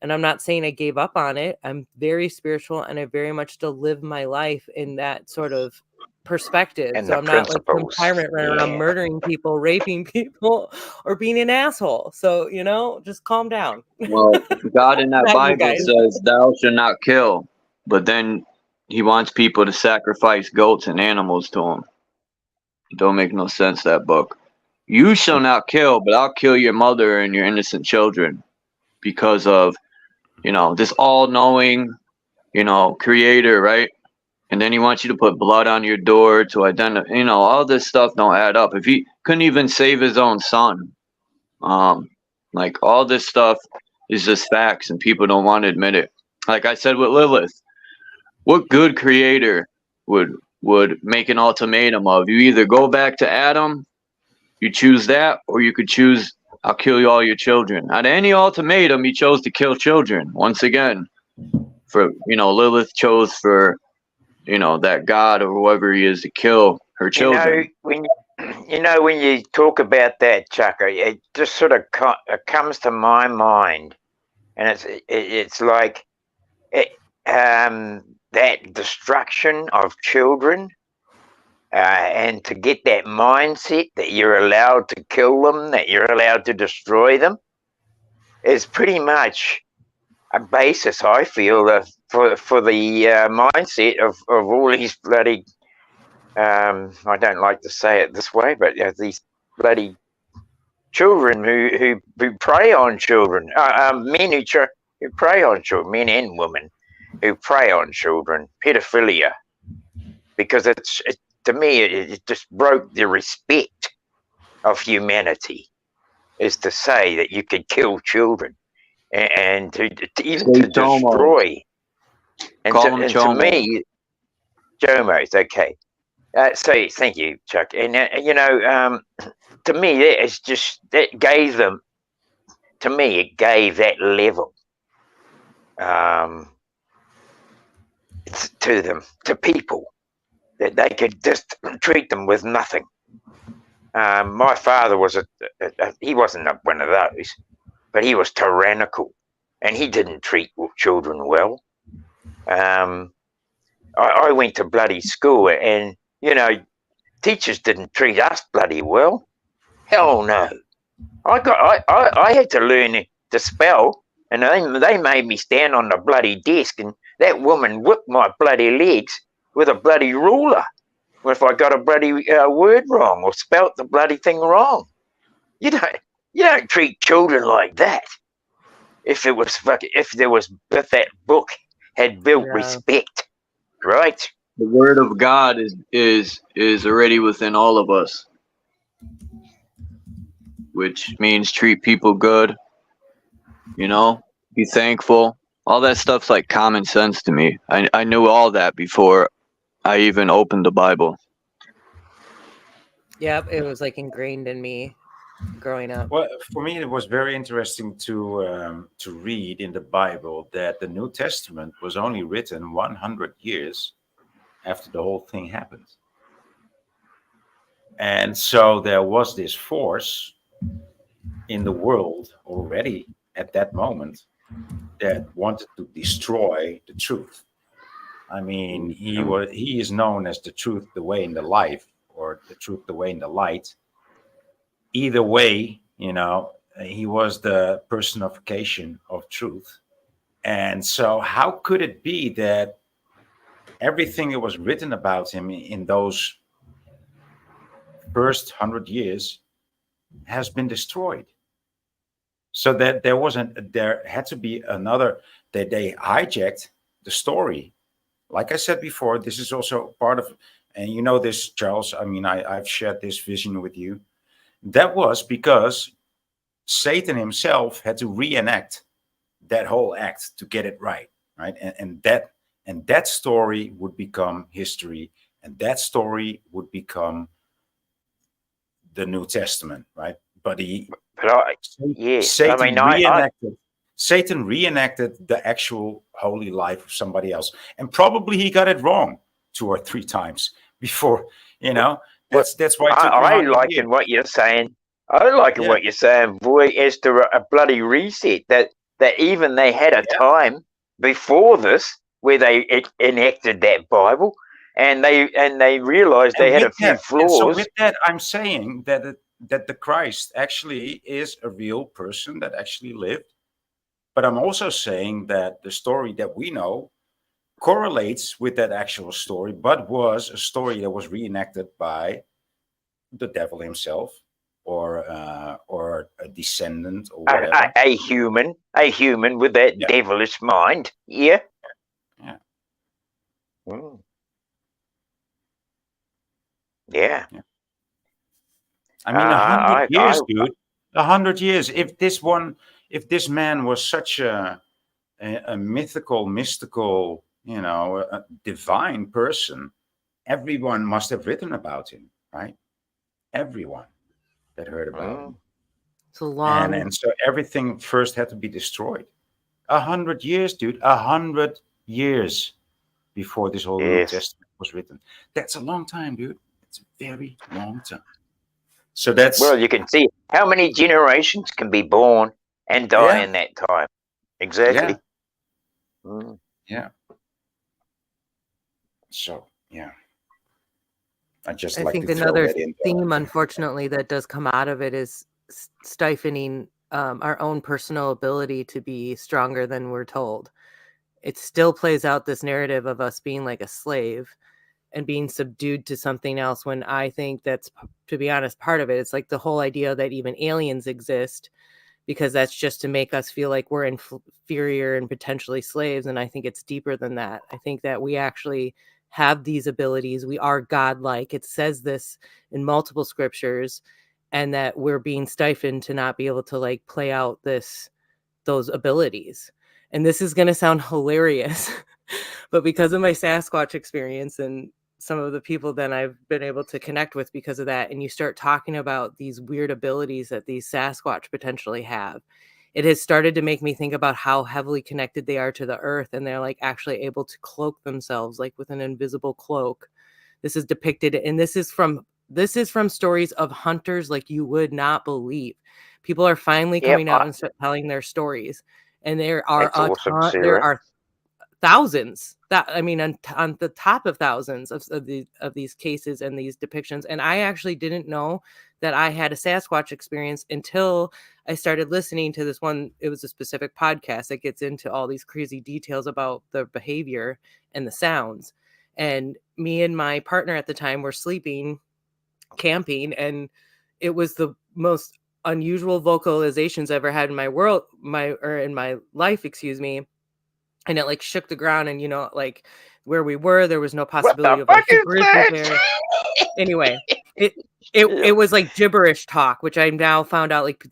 And I'm not saying I gave up on it. I'm very spiritual, and I very much still live my life in that sort of perspective. And so the I'm not like some principles. tyrant running around murdering people, raping people, or being an asshole. So, you know, just calm down. Well, God in that Not you Bible guys. says, "Thou shalt not kill," but then He wants people to sacrifice goats and animals to Him. It don't make no sense, that book. You shall not kill, but I'll kill your mother and your innocent children, because of, you know, this all-knowing, you know, creator, right? And then He wants you to put blood on your door to identify, you know, all this stuff don't add up. If He couldn't even save His own son, like all this stuff is just facts, and people don't want to admit it. Like I said with Lilith, what good creator would make an ultimatum of, you either go back to Adam, you choose that, or you could choose, I'll kill you all your children. Out of any ultimatum, He chose to kill children. Once again, for, you know, Lilith chose for, you know, that God or whoever he is to kill her children. You know, when you talk about that, Chucker, it just sort of comes to my mind, and it's like that destruction of children, and to get that mindset that you're allowed to kill them, that you're allowed to destroy them, is pretty much a basis, I feel, for the mindset of all these bloody, I don't like to say it this way, but these bloody children who prey on children, men who prey on children, men and women who prey on children, pedophilia, because to me it just broke the respect of humanity, is to say that you could kill children and to even to destroy. And to me, Jomos, okay. So thank you, Chuck. And you know, to me, that gave them. To me, it gave that level to them, to people, that they could just treat them with nothing. My father was he wasn't one of those, but he was tyrannical, and he didn't treat children well. I went to bloody school, and you know, teachers didn't treat us bloody well. Hell no. I had to learn to spell, and they made me stand on the bloody desk, and that woman whipped my bloody legs with a bloody ruler if I got a bloody word wrong or spelt the bloody thing wrong. You don't treat children like that. If that book had built respect, right? The word of God is already within all of us, which means treat people good, you know, be thankful. All that stuff's like common sense to me. I knew all that before I even opened the Bible. Yep, it was like ingrained in me growing up. Well, for me, it was very interesting to read in the Bible that the New Testament was only written 100 years after the whole thing happened. And so there was this force in the world already at that moment that wanted to destroy the truth. I mean, he is known as the truth, the way, and the life, or the truth, the way, and the light. Either way, you know, he was the personification of truth. And so how could it be that everything that was written about him in those first 100 years has been destroyed? So that there had to be another, that they hijacked the story. Like I said before, this is also part of, and you know this, Charles, I mean, I've shared this vision with you. That was because Satan himself had to reenact that whole act to get it right? And that story would become history, and that story would become the New Testament, right? But Satan reenacted the actual holy life of somebody else, and probably he got it wrong 2 or 3 times before. You know, that's why I liken what you're saying. I liken what you're saying, boy, as to a bloody reset. That even they had a time before this where they enacted that Bible, and they realized they had a few flaws. And so with that, I'm saying that that the Christ actually is a real person that actually lived. But I'm also saying that the story that we know correlates with that actual story, but was a story that was reenacted by the devil himself, or a descendant, or whatever. A human with that devilish mind. Yeah. Yeah. Mm. Yeah. I mean, 100 years, dude. 100 years. If this man was such a mystical, you know, a divine person, everyone must have written about him, right? Everyone that heard about him. It's a long... And so everything first had to be destroyed. 100 years, dude. 100 years before this whole New Testament was written. That's a long time, dude. It's a very long time. So that's... Well, you can see how many generations can be born and die in that time. Exactly. Yeah. Yeah. So, yeah. I think another theme, unfortunately, that does come out of it is stifling our own personal ability to be stronger than we're told. It still plays out this narrative of us being like a slave and being subdued to something else, when I think that's, to be honest, part of it. It's like the whole idea that even aliens exist, because that's just to make us feel like we're inferior and potentially slaves. And I think it's deeper than that. I think that we actually have these abilities. We are godlike. It says this in multiple scriptures, and that we're being stifled to not be able to like play out those abilities. And this is going to sound hilarious, but because of my Sasquatch experience and some of the people that I've been able to connect with because of that, and you start talking about these weird abilities that these Sasquatch potentially have, it has started to make me think about how heavily connected they are to the earth, and they're like actually able to cloak themselves like with an invisible cloak. This is depicted, and this is from stories of hunters like you would not believe. People are finally coming out and telling their stories, and there are there are thousands, that I mean on the top of thousands of these cases and these depictions. And I actually didn't know that I had a Sasquatch experience until I started listening to this one. It was a specific podcast that gets into all these crazy details about the behavior and the sounds. And me and my partner at the time were sleeping, camping, and it was the most unusual vocalizations I ever had in my life, excuse me. And it like shook the ground, and like where we were, there was no possibility of like there. Anyway, it was like gibberish talk, which I now found out like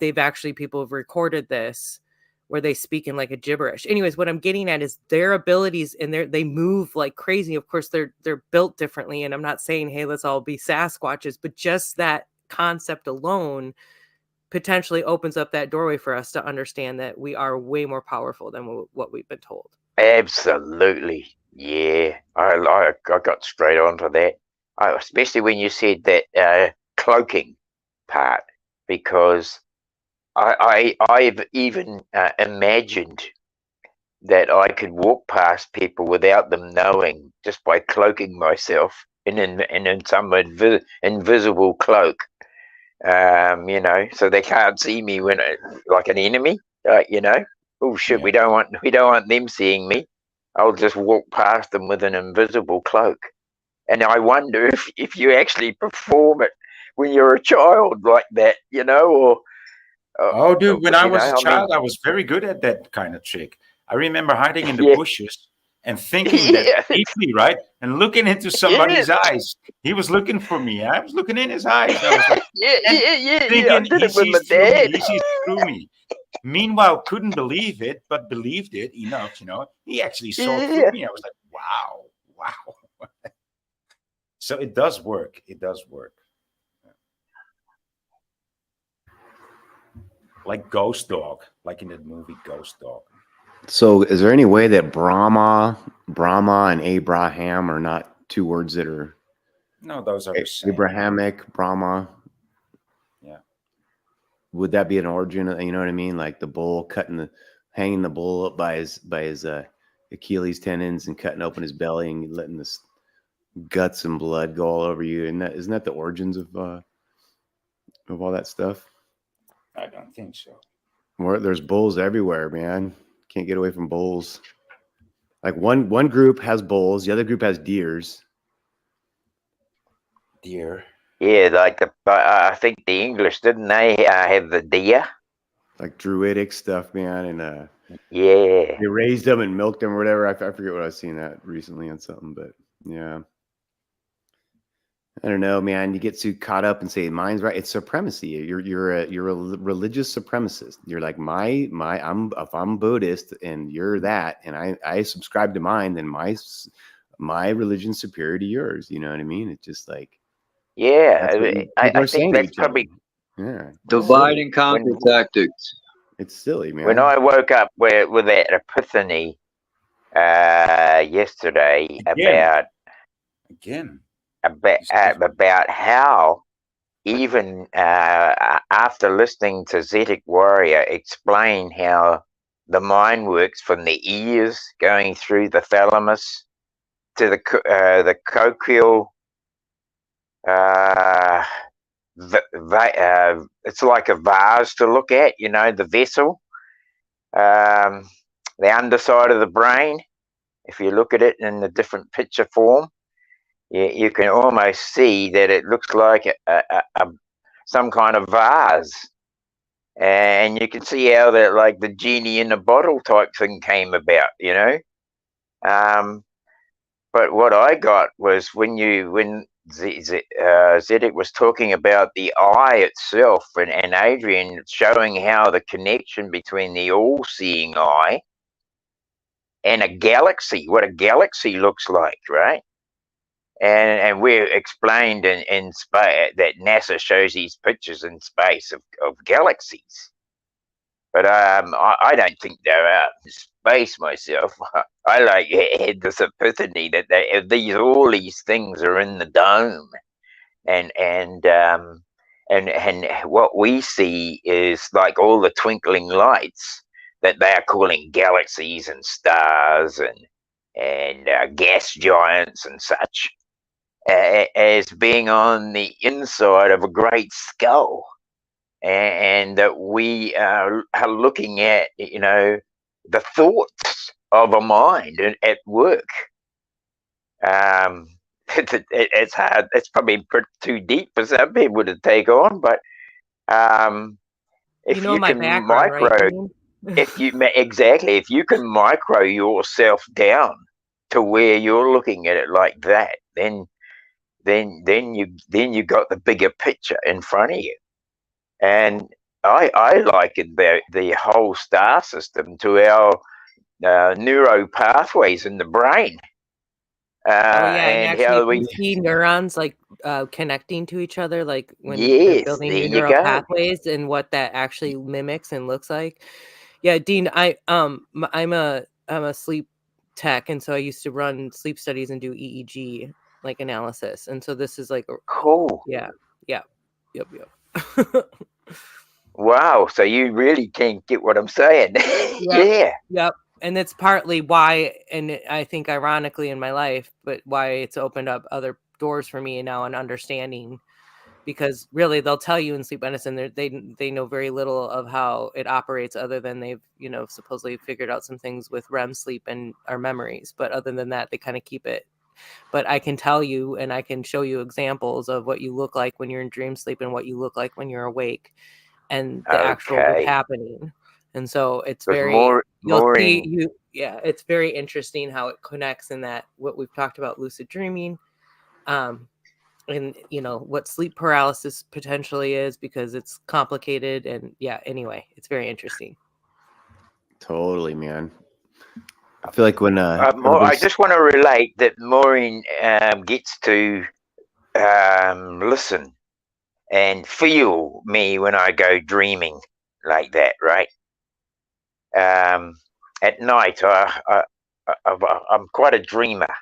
people have recorded this, where they speak in like a gibberish. Anyways, what I'm getting at is their abilities, and they move like crazy. Of course, they're built differently, and I'm not saying, hey, let's all be Sasquatches, but just that concept alone potentially opens up that doorway for us to understand that we are way more powerful than what we've been told. Absolutely. Yeah. I got straight onto that. Especially when you said that cloaking part, because I've even imagined that I could walk past people without them knowing, just by cloaking myself in some invisible cloak. You know, so they can't see me when like an enemy. You know, oh shit, we don't want them seeing me. I'll just walk past them with an invisible cloak. And I wonder if you actually perform it when you're a child like that, you know, or oh, dude, when I you was know, a I child, mean, I was very good at that kind of trick. I remember hiding in the yeah, bushes and thinking that yeah, deeply, right? And looking into yeah, somebody's eyes. He was looking for me. I was looking in his eyes. And I was like, and yeah. I thinking did he it with sees my through me. dad. He sees through me. Meanwhile, couldn't believe it, but believed it enough, you know. He actually saw through Yeah. me. I was like, wow. So it does work. It does work. Like Ghost Dog, like in that movie Ghost Dog. So, is there any way that Brahma and Abraham are not two words that are No, those are the same. Abrahamic, Brahma? Yeah. Would that be an origin? You know what I mean? Like the bull hanging the bull up by his Achilles tendons and cutting open his belly and letting this guts and blood go all over you. And isn't that the origins of all that stuff? I don't think so. There's bulls everywhere, man. Can't get away from bulls. Like one group has bulls, the other group has deers. Deer. Yeah, like I think the English, didn't they have the deer? Like druidic stuff, man. And yeah, they raised them and milked them or whatever. I forget what I was seeing that recently on something, but yeah. I don't know, man. You get too caught up and say mine's right. It's supremacy. You're a religious supremacist. You're like if I'm Buddhist and you're that, and I subscribe to mine, then my religion's superior to yours. You know what I mean? It's just like yeah. people I are saying think to that's each other. probably Yeah, Divide and conquer tactics. it's silly, man. when I woke up with that epiphany yesterday Again. about how even after listening to Zetic Warrior explain how the mind works from the ears going through the thalamus to the cochleal, it's like a vase to look at, you know, the vessel, the underside of the brain. If you look at it in a different picture form, you can almost see that it looks like some kind of vase, and you can see how that, like the genie in a bottle type thing came about, you know. But what I got was when Zedek was talking about the eye itself, and Adrian showing how the connection between the all-seeing eye and a galaxy, what a galaxy looks like, right? And we explained in space that NASA shows these pictures in space of galaxies. But I don't think they're out in space myself. I had this epiphany that all these things are in the dome, and what we see is like all the twinkling lights that they are calling galaxies and stars and gas giants and such, as being on the inside of a great skull. And that we are looking at, you know, the thoughts of a mind at work. It's hard. It's probably too deep for some people to take on, but if you my can background, micro, right? if you can micro yourself down to where you're looking at it like that, then you got the bigger picture in front of you. And I liken the whole star system to our neuro pathways in the brain. And And actually, how if you we see neurons like connecting to each other, like when they're yes, building there new you neural go. pathways, and what that actually mimics and looks like. Yeah, Dean, I'm a sleep tech, and so I used to run sleep studies and do EEG like analysis, and so this is like Cool. Yep. Wow, so you really can get what I'm saying. Yeah. Yep. And it's partly why, and I think ironically in my life, but why it's opened up other doors for me now and understanding, because really they'll tell you in sleep medicine they know very little of how it operates, other than they've supposedly figured out some things with REM sleep and our memories, but other than that they kind of keep it. But I can tell you, and I can show you examples of what you look like when you're in dream sleep and what you look like when you're awake, and the actual what's happening. And so it's very it's very interesting how it connects in that what we've talked about lucid dreaming, and what sleep paralysis potentially is, because it's complicated. And anyway, it's very interesting. Totally, man. I feel like when I just want to relate that Maureen gets to listen and feel me when I go dreaming like that, right? At night, I'm quite a dreamer.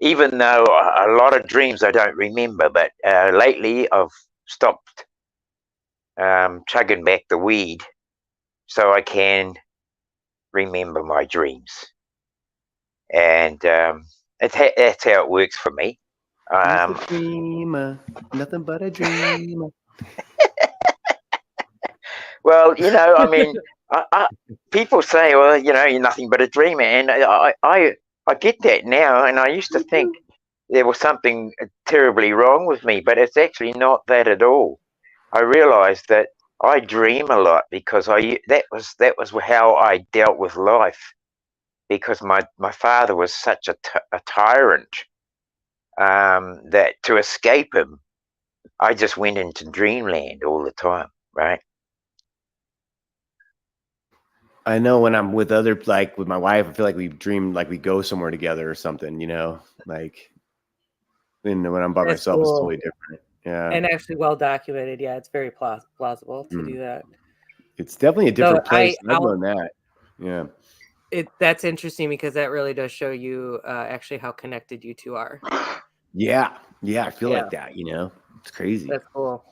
Even though a lot of dreams I don't remember, but lately I've stopped chugging back the weed so I can remember my dreams. And that's how it works for me. He's a dreamer, nothing but a dreamer. Well, I mean, people say, well, you're nothing but a dreamer, and I get that now. And I used to think there was something terribly wrong with me, but it's actually not that at all. I realized that I dream a lot because that was how I dealt with life, because my father was such a tyrant that to escape him, I just went into dreamland all the time, right? I know when I'm with like with my wife, I feel like we dream like we go somewhere together or something, like, and when I'm by That's myself, it's cool. totally different. Yeah. And actually well documented. Yeah, it's very plausible to do that. It's definitely a different place. I've learned that. Yeah. That's interesting, because that really does show you actually how connected you two are. Yeah. I feel like that, it's crazy. That's cool.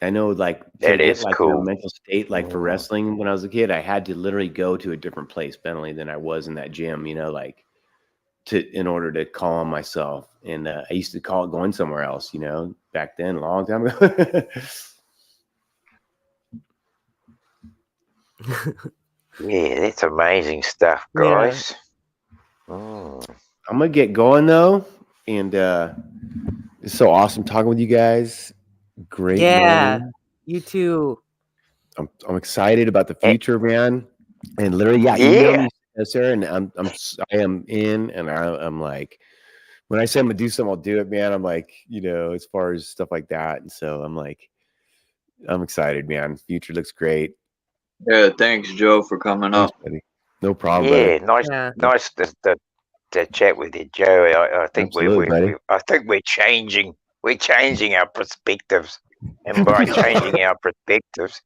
I know, like, that to is get, like, cool. in a mental state, like for wrestling when I was a kid, I had to literally go to a different place mentally than I was in that gym, like in order to calm myself. And I used to call it going somewhere else, back then, a long time ago. Yeah, that's amazing stuff, guys. I'm gonna get going though, and it's so awesome talking with you guys. Great morning. You too. I'm excited about the future, man. And literally, email me, Sarah, and I am in, and I'm like, when I say I'm gonna do something, I'll do it, man. I'm like, as far as stuff like that, and so I'm like, I'm excited, man. Future looks great. Yeah, thanks, Joe, for coming up. No problem. Yeah, brother. nice to chat with you, Joe. I think Absolutely, I think we're changing our perspectives, and by changing our perspectives,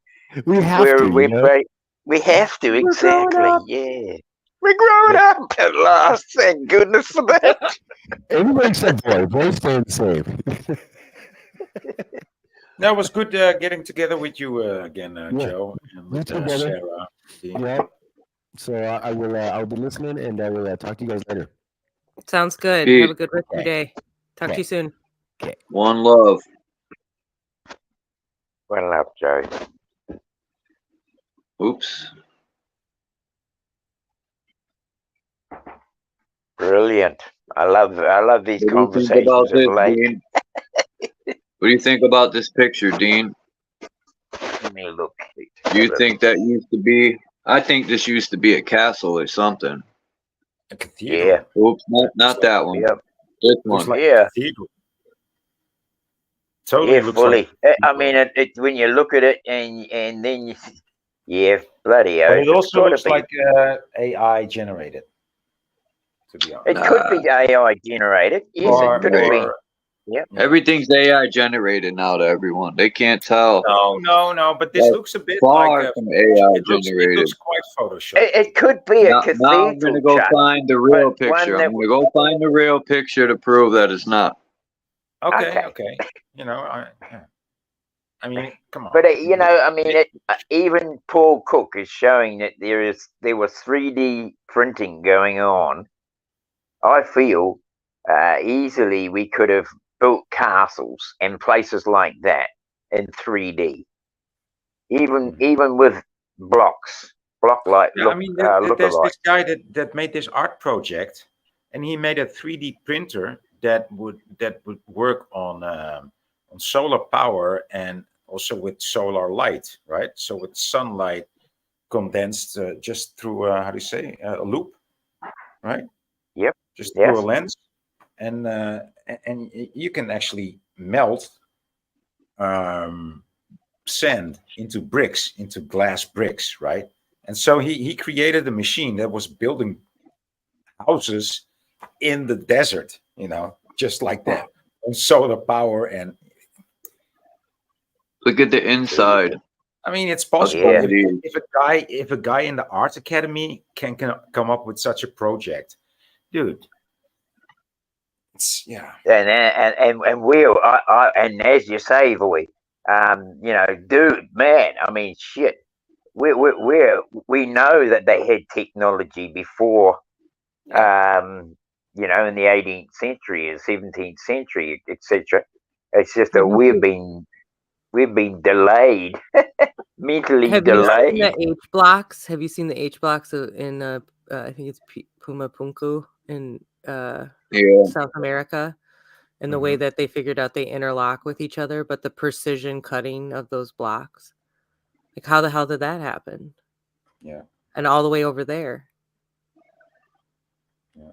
we have to. We have to, exactly. Yeah, we're growing up at last. Thank goodness for that. Everybody except boy staying the same. That was good getting together with you again, Joe, and with Sarah. Yeah. So I'll be listening, and I will talk to you guys later. Sounds good. Have a good rest of your day. Talk to you soon. Okay. One love. One love, Joe. Oops. Brilliant. I love these conversations. What do you think about this picture, Dean? Let me look. Do you think that used to be? I think this used to be a castle or something. A cathedral. Yeah. Oops, not that one. Yep. This one. Like yeah. Totally looks like. I mean, when you look at it and then yeah, bloody But oath, it it's also got to looks be. like AI generated. To be honest, It could be AI generated. Yes, it could have been. Yep. Everything's AI generated now to everyone. They can't tell. No. But this looks a bit far like from AI it looks generated. quite Photoshop. It could be a Now cathedral. I'm gonna go Chuck, find the real but one picture. that I'm gonna go find the real picture to prove that it's not. Okay. You know, I mean, come on. But I mean, even Paul Cook is showing that there was 3D printing going on. I feel easily we could have built castles and places like that in 3D, even with blocks, block-like Yeah, I look mean, there's look-alike. this guy that made this art project, and he made a 3D printer that would work on solar power and also with solar light, right? So with sunlight condensed just through how do you say a loop, right? Yep. Just Yes. through a lens, and you can actually melt sand into bricks, into glass bricks, right? And so he created a machine that was building houses in the desert, you know, just like that, on solar power. And look at the inside. I mean, it's possible. If a guy in the art academy can come up with such a project, dude. It's, yeah. And Will, and as you say, Voy, dude, man, I mean, shit. We know that they had technology before, in the 18th century and 17th century, etc. It's just that we've been delayed, mentally delayed. Have you seen the H blocks? Have you seen the H blocks in I think it's Puma Punku in South America, and the way that they figured out they interlock with each other, but the precision cutting of those blocks, like how the hell did that happen? Yeah. And all the way over there. Yeah.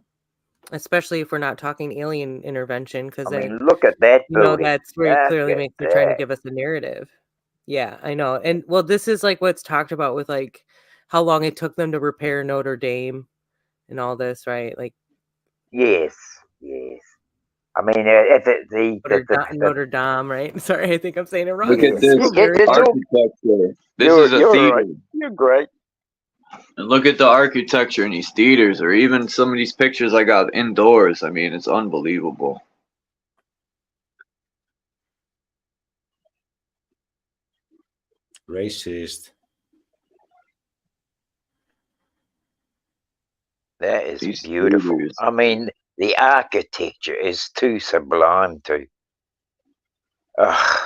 Especially if we're not talking alien intervention, because I mean, look at that building. that's very clearly makes they're trying to give us a narrative. Yeah, I know. And well, this is like what's talked about with like how long it took them to repair Notre Dame and all this, right? Like, yes. I mean, Notre Dame, right? Sorry, I think I'm saying it wrong. Look at this architecture. This is a theater. Right. You're great. And look at the architecture in these theaters, or even some of these pictures I got indoors. I mean, it's unbelievable. Racist. That is beautiful. Theaters. I mean, the architecture is too sublime to.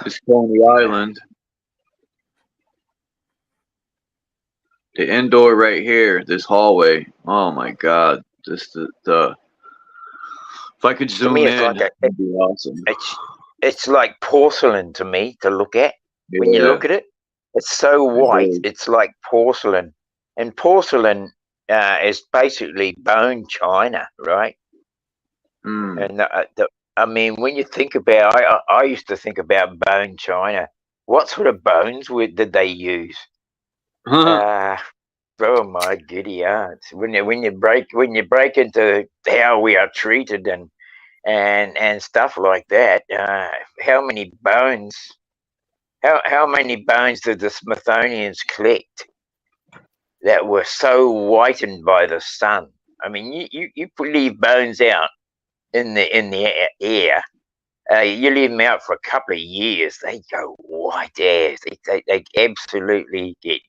It's Coney Island. The indoor right here, this hallway. Oh my God! Just the if I could zoom in, it'd be awesome. It's like porcelain to me to look at. Yeah. When you look at it, it's so white. It's like porcelain, and porcelain is basically bone china, right? And I mean, when you think about, I used to think about bone china. What sort of bones did they use? Oh my giddy aunts! When you break into how we are treated and stuff like that, how many bones? How many bones did the Smithsonians collect that were so whitened by the sun? I mean, you leave bones out in the air. You leave them out for a couple of years, they go white as they absolutely get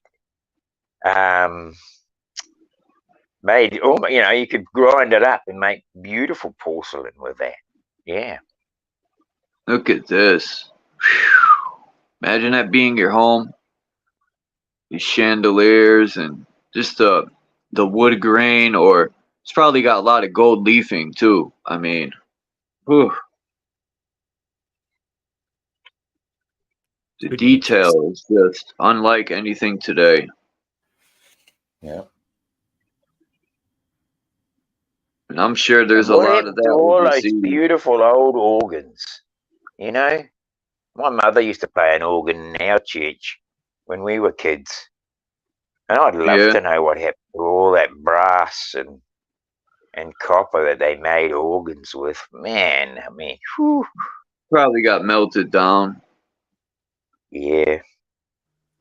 made. You could grind it up and make beautiful porcelain with that. Yeah. Look at this. Whew. Imagine that being your home. These chandeliers and just the wood grain, or it's probably got a lot of gold leafing too. I mean, whew. The detail is just unlike anything today. Yeah. And I'm sure there's a lot of that. All those beautiful old organs, my mother used to play an organ in our church when we were kids, and I'd love to know what happened to all that brass and copper that they made organs with. Man, I mean, whew. Probably got melted down. Yeah.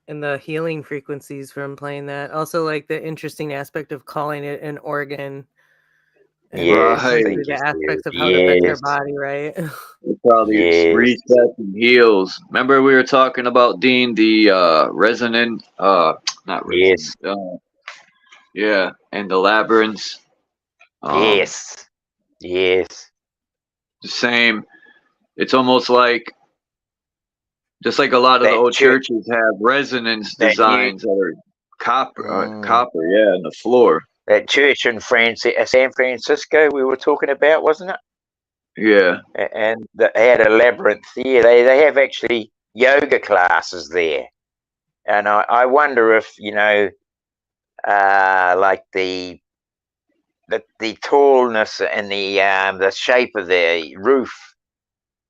And the healing frequencies from playing that. Also, like the interesting aspect of calling it an organ. Yes, the aspects of how it affects our body, right? It probably resets and heals. Remember we were talking about, Dean, the resonant, not resonant. Yeah, and the labyrinths. Yes. The same. It's almost like, just like a lot of the old churches have resonance designs that are copper, in the floor. That church in San Francisco we were talking about, wasn't it? Yeah. And they had a labyrinth there. They have actually yoga classes there. And I wonder if, you know, like the tallness and the shape of the roof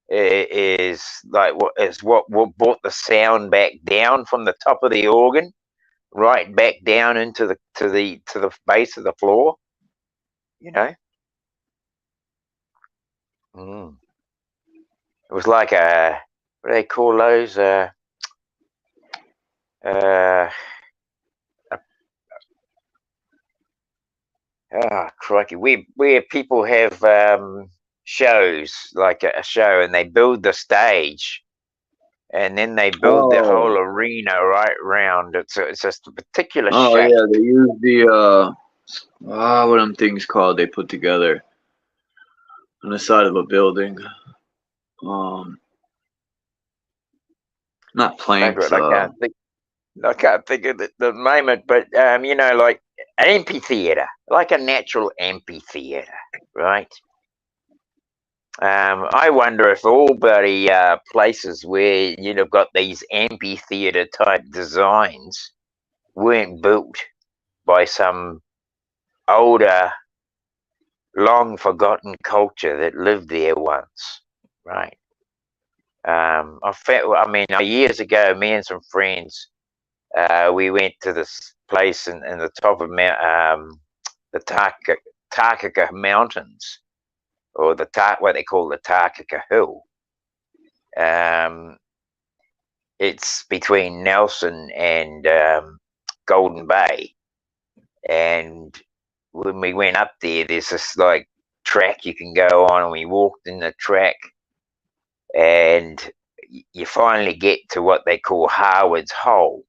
is like what brought the sound back down from the top of the organ right back down into the base of the floor, you know. It was like what do they call those? Crikey! Where people have shows, like a show, and they build the stage, and then they build the whole arena right round. It's just a particular shape. Yeah, they use the what are them things called they put together on the side of a building? Not planks. I can't think of the moment, but you know, like an amphitheater, like a natural amphitheater, right? I wonder if all bloody places where you've got these amphitheater type designs weren't built by some older, long forgotten culture that lived there once, right? Years ago, me and some friends, we went to this place in the top of the Takaka Mountains, or what they call the Takaka Hill. It's between Nelson and Golden Bay, and when we went up there, there's this like track you can go on, and we walked in the track, and you finally get to what they call Harwood's Hole.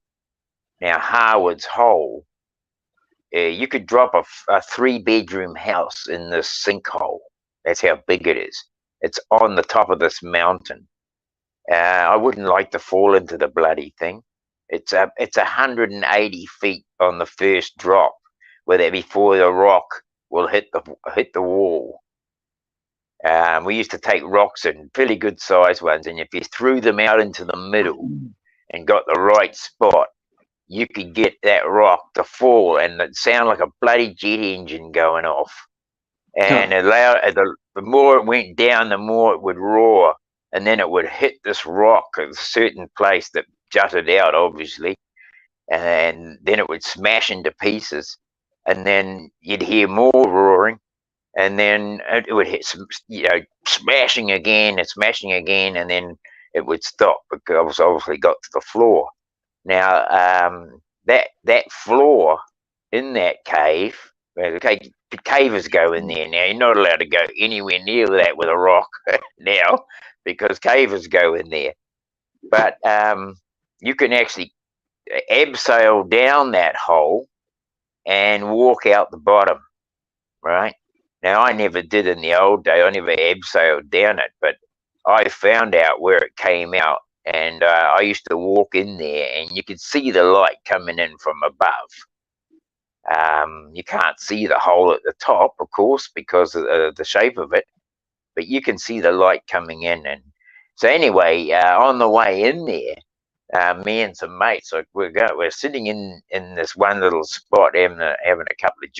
Now, Harwood's Hole, you could drop a 3-bedroom house in this sinkhole. That's how big it is. It's on the top of this mountain. I wouldn't like to fall into the bloody thing. It's 180 feet on the first drop, before the rock will hit the wall. We used to take rocks, and fairly good sized ones, and if you threw them out into the middle and got the right spot, you could get that rock to fall and it sound like a bloody jet engine going off. And the more it went down, the more it would roar, and then it would hit this rock at a certain place that jutted out, obviously, and then it would smash into pieces, and then you'd hear more roaring, and then it would hit smashing again, and then it would stop because obviously got to the floor. Now, that floor in that cave, cavers go in there now. You're not allowed to go anywhere near that with a rock now, because cavers go in there. But you can actually abseil down that hole and walk out the bottom, right? Now, I never did in the old day. I never abseiled down it, but I found out where it came out. And I used to walk in there, and you could see the light coming in from above. You can't see the hole at the top, of course, because of the shape of it, but you can see the light coming in. And so anyway, on the way in there, me and some mates, we're sitting in this one little spot, having a couple of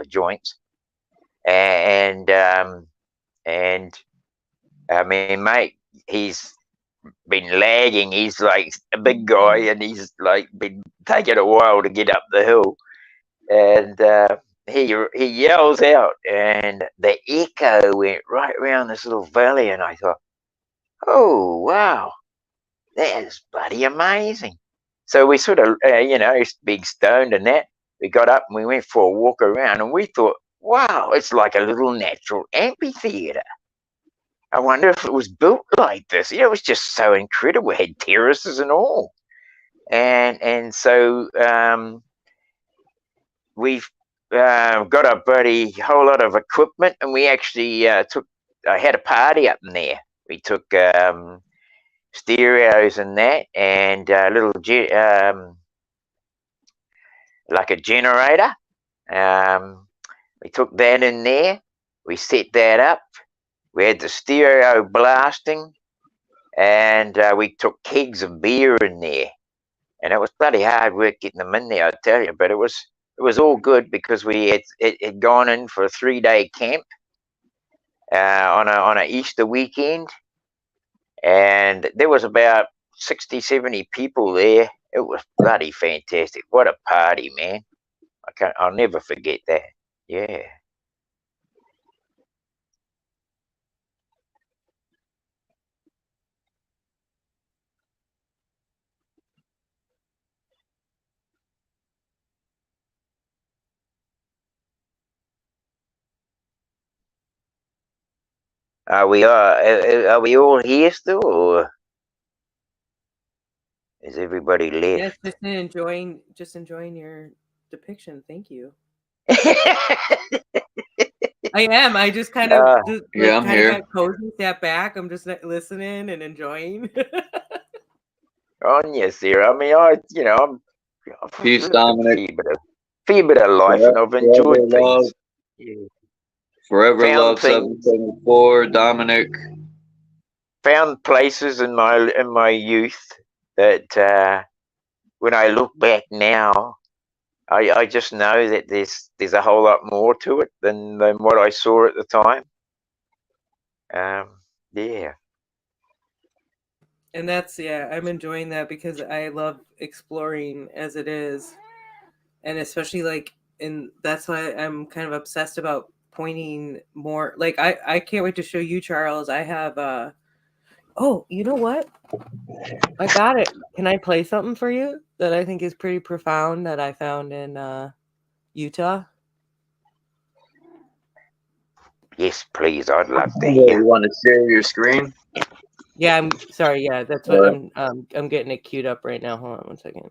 joints, and I mean, mate, he's been lagging. He's like a big guy, and he's like been taking a while to get up the hill. And he yells out, and the echo went right around this little valley. And I thought, oh wow, that is bloody amazing. So we sort of, being stoned and that, we got up and we went for a walk around, and we thought, wow, it's like a little natural amphitheater. I wonder if it was built like this. It was just so incredible. It had terraces and all. And so we've got a bloody whole lot of equipment, and we actually had a party up in there. We took stereos and that, and a little like a generator. We took that in there. We set that up. We had the stereo blasting, and we took kegs of beer in there. And it was bloody hard work getting them in there, I tell you. But it was all good because we had gone in for a 3-day camp on a Easter weekend, and there was about 60, 70 people there. It was bloody fantastic. What a party, man! I'll never forget that. Yeah. Are we all here still, or is everybody left? Yes, just enjoying your depiction. Thank you. I am. I just kind of got cozy, sat back. I'm just listening and enjoying. On you, Sarah. I mean, I'm Peace, Dominic. Fair bit of life, and I've enjoyed things. Yeah. Forever love 774, Dominic. Found places in my youth that when I look back now, I just know that there's a whole lot more to it than what I saw at the time. Yeah. And I'm enjoying that because I love exploring as it is, and especially that's why I'm kind of obsessed about pointing more. Like I can't wait to show you, Charles. I have oh, you know what? I got it. Can I play something for you that I think is pretty profound that I found in Utah? Yes, please. I'd love to hear. You want to share your screen? Yeah, I'm sorry. Yeah, that's what I'm getting it queued up right now. Hold on 1 second.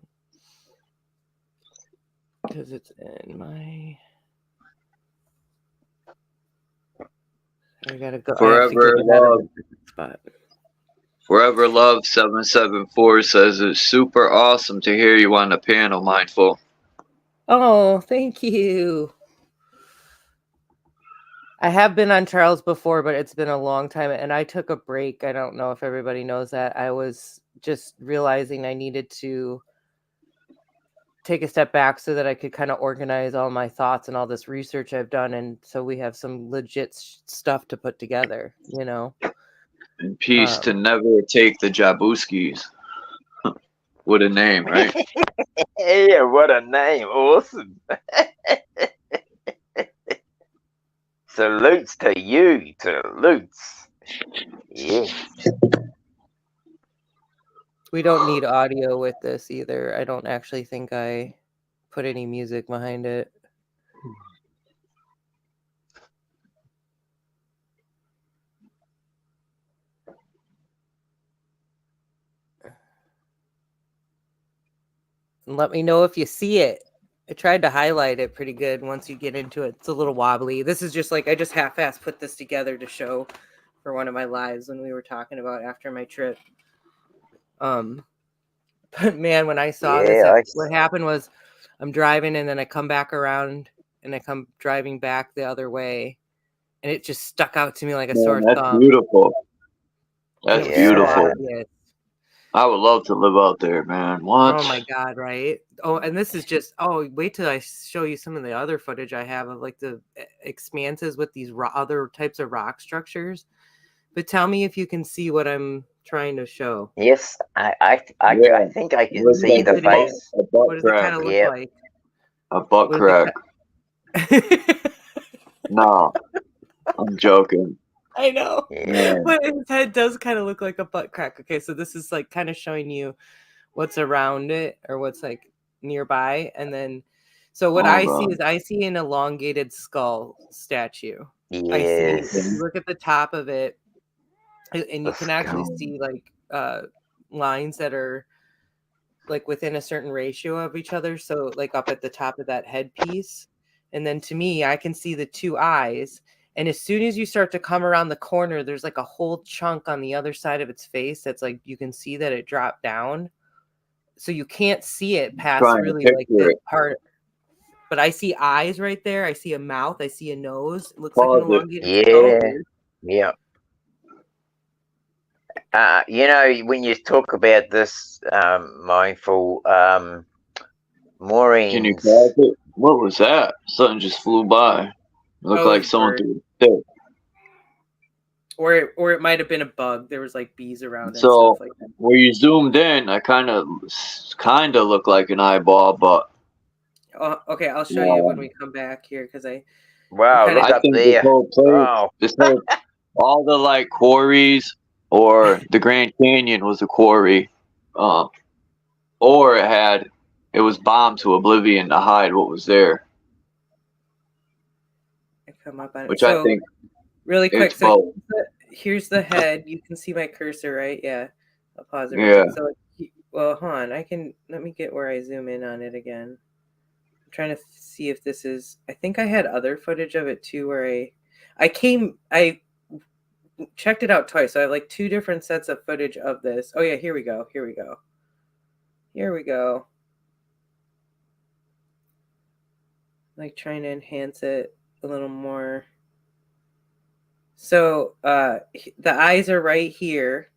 Because it's in my... I gotta go. Forever love. Forever love 774 says it's super awesome to hear you on the panel, Mindful. Oh, thank you. I have been on Charles before, but it's been a long time, and I took a break. I don't know if everybody knows that. I was just realizing I needed to take a step back so that I could kind of organize all my thoughts and all this research I've done, and so we have some legit stuff to put together, you know. And peace to never take the Jabuskis. What a name, right? Yeah, what a name. Awesome. Salutes to you. Salutes. Yes. We don't need audio with this either. I don't actually think I put any music behind it. And let me know if you see it. I tried to highlight it pretty good once you get into it. It's a little wobbly. This is just I just half-assed put this together to show for one of my lives when we were talking about after my trip. But man, when I saw this, what happened was I'm driving and then I come back around and I come driving back the other way, and it just stuck out to me like a sore thumb. That's beautiful. That's beautiful. I would love to live out there, man. What? Oh my God, right? Oh, and this is just, wait till I show you some of the other footage I have of the expanses with these other types of rock structures. But tell me if you can see what I'm trying to show. Yes, I think I can Looks see like the What is face. a butt what does it crack. kind of look Yep. like? A butt What does crack. it No, I'm joking. I know. Yeah. But his head does kind of look like a butt crack. Okay, so this is like kind of showing you what's around it or what's like nearby. And then, so what I see is I see an elongated skull statue. I see, if Yes. you look at the top of it, and you The can actually skull. see like lines that are like within a certain ratio of each other. So like up at the top of that headpiece. And then to me, I can see the two eyes. And as soon as you start to come around the corner, there's like a whole chunk on the other side of its face that's like you can see that it dropped down. So you can't see it past Trying to really like picture this it. part. But I see eyes right there. I see a mouth. I see a nose. It looks like an Pause it. elongated skull. Yeah. Yeah. You know, when you talk about this, mindful, Can you Maureen's. pause it? What was that? Something just flew by. It looked Oh, like it's someone bird. threw a stick. Or it might have been a bug. There was like bees around and So stuff like that. where you zoomed in, I kind of looked like an eyeball, but Oh, okay, I'll show you when we come back here because Wow, kinda- look I up think this there. whole place, Oh, all the like quarries or the Grand Canyon was a quarry, or it was bombed to oblivion to hide what was there, I come up on it. which I So think really quick, it's so both. here's the head. You can see my cursor, right? Yeah. I'll pause it real Yeah. quick. So well, hold on. Let me get where I zoom in on it again. I'm trying to see if this is I think I had other footage of it too where I checked it out twice. So I have like two different sets of footage of this. Oh yeah, here we go. Here we go. Here we go. Like trying to enhance it a little more. So the eyes are right here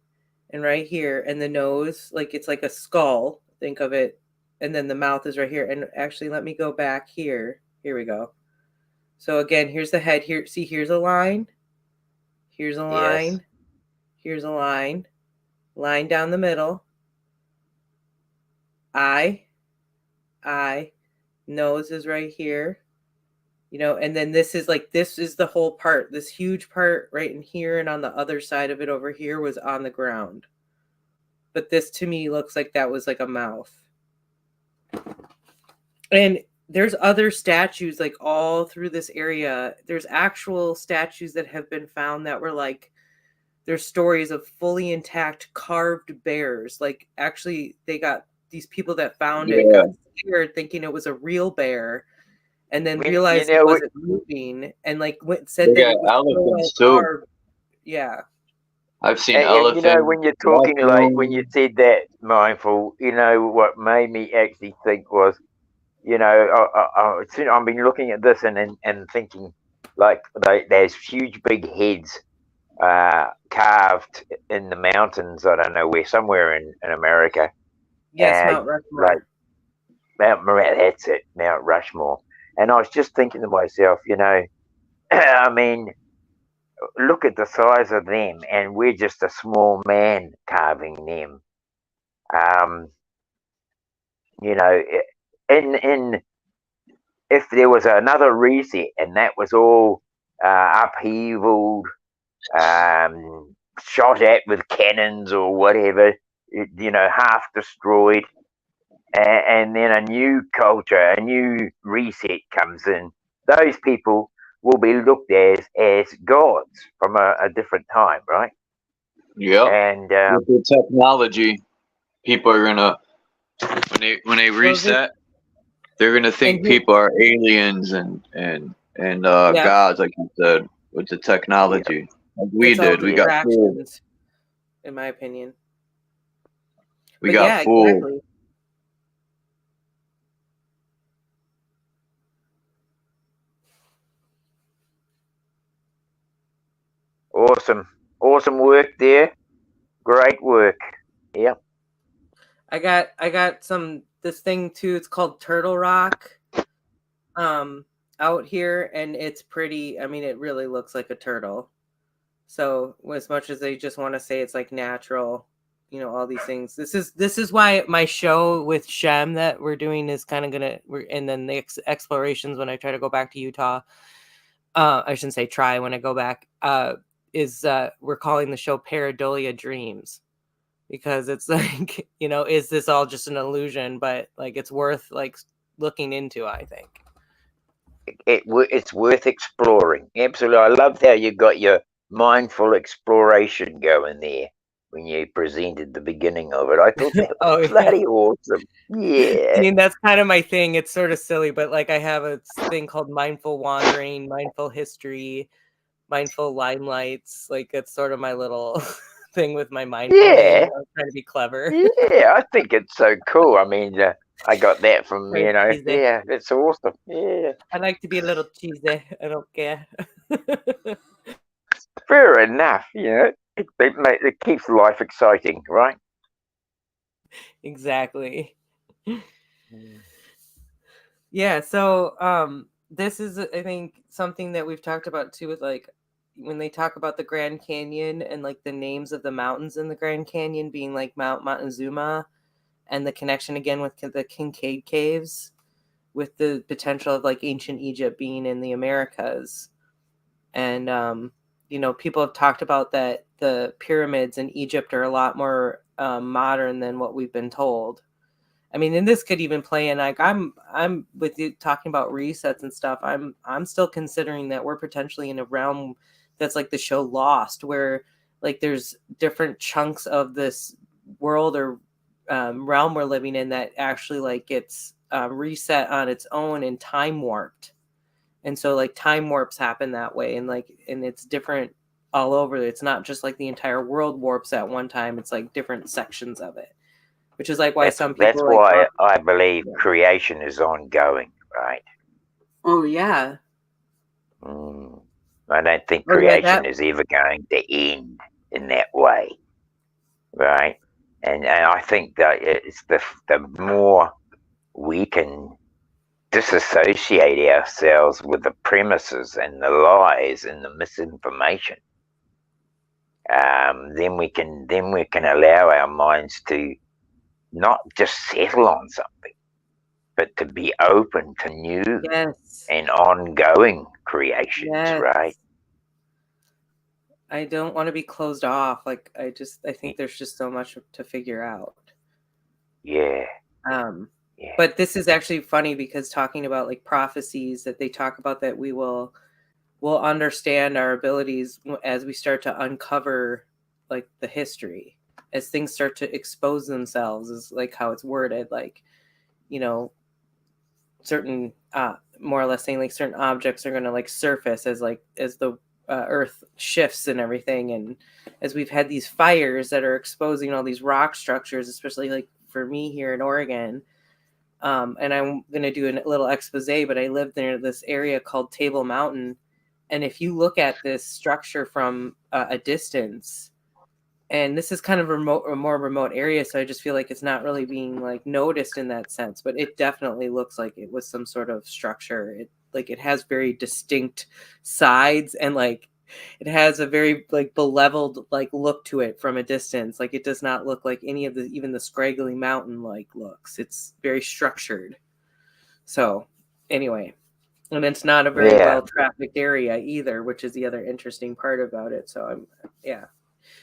and right here, and the nose, like it's like a skull, think of it, and then the mouth is right here. And actually, let me go back here. Here we go. So again, here's the head. Here, see, here's a line. Here's a line. yes. Here's a line. Line down the middle. Eye. Nose is right here. You know, and then this is the whole part. This huge part right in here, and on the other side of it over here was on the ground. But this to me looks like that was like a mouth. And there's other statues like all through this area. There's actual statues that have been found that were like, there's stories of fully intact carved bears. Like actually they got these people that found it got scared thinking it was a real bear. And then realized it wasn't moving, and like said They that got it was so well elephants too. carved. Yeah. I've seen And elephants. you know, when you're talking like when you raccoons. said that, mindful, you know what made me actually think was, you know, I've been looking at this and thinking like there's huge big heads carved in the mountains. I don't know where, somewhere in America. Yes, Mount Rushmore. Like that's it, Mount Rushmore. And I was just thinking to myself, you know, I mean, look at the size of them, and we're just a small man carving them. You know, in if there was another reset and that was all upheavaled, shot at with cannons or whatever, you know, half destroyed, and then a new culture, a new reset comes in, those people will be looked as gods from a different time, right? Yep. And with the technology, people are gonna when they reset, they're gonna think people are aliens and gods, like you said, with the technology. Like we did. We got fooled. In my opinion. We got fooled. Exactly. Awesome work there. Great work. Yep. I got this thing too. It's called Turtle Rock. Out here, and it's pretty. I mean, it really looks like a turtle. So as much as they just want to say it's like natural, you know, all these things. This is why my show with Shem that we're doing is kind of and then the explorations when I try to go back to Utah. I shouldn't say try when I go back. We're calling the show Pareidolia Dreams, because it's like, you know, is this all just an illusion? But like, it's worth like looking into, I think. It's worth exploring. Absolutely. I loved how you got your mindful exploration going there when you presented the beginning of it. I thought that was bloody awesome. Yeah. I mean, that's kind of my thing. It's sort of silly, but like I have a thing called mindful wandering, mindful history, mindful limelights. Like it's sort of my little thing with my mindfulness. Yeah. You know, trying to be clever. Yeah, I think it's so cool. I mean, I got that from, you know, yeah, it's awesome. Yeah. I like to be a little cheesy. I don't care. Fair enough. You know, it keeps life exciting, right? Exactly. Yeah. So, this is, I think, something that we've talked about too, with like when they talk about the Grand Canyon and like the names of the mountains in the Grand Canyon being like Mount Montezuma, and the connection again with the Kincaid Caves, with the potential of like ancient Egypt being in the Americas. And, you know, people have talked about that the pyramids in Egypt are a lot more modern than what we've been told. I mean, and this could even play in, like, I'm with you talking about resets and stuff. I'm still considering that we're potentially in a realm that's like the show Lost, where like there's different chunks of this world or realm we're living in that actually like gets reset on its own and time warped. And so like time warps happen that way, and it's different all over. It's not just like the entire world warps at one time. It's like different sections of it, which is like why some people. That's why I believe creation is ongoing, right? Oh yeah. I don't think creation is ever going to end in that way, right? And I think that it's the more we can disassociate ourselves with the premises and the lies and the misinformation, then we can allow our minds to not just settle on something, but to be open to new and ongoing creations, right? I don't want to be closed off. Like I think there's just so much to figure out. Yeah. But this is actually funny because talking about like prophecies that they talk about, that we'll understand our abilities as we start to uncover like the history, as things start to expose themselves, is like how it's worded. Like, you know, certain more or less saying like certain objects are going to like surface as the earth shifts and everything. And as we've had these fires that are exposing all these rock structures, especially like for me here in Oregon. And I'm going to do a little expose, but I lived near this area called Table Mountain. And if you look at this structure from a distance, and this is kind of a more remote area, so I just feel like it's not really being like noticed in that sense, but it definitely looks like it was some sort of structure. It has very distinct sides, and like it has a very like beveled like look to it from a distance. Like it does not look like any of even the scraggly mountain like looks. It's very structured. So anyway, and it's not a very well trafficked area either, which is the other interesting part about it. So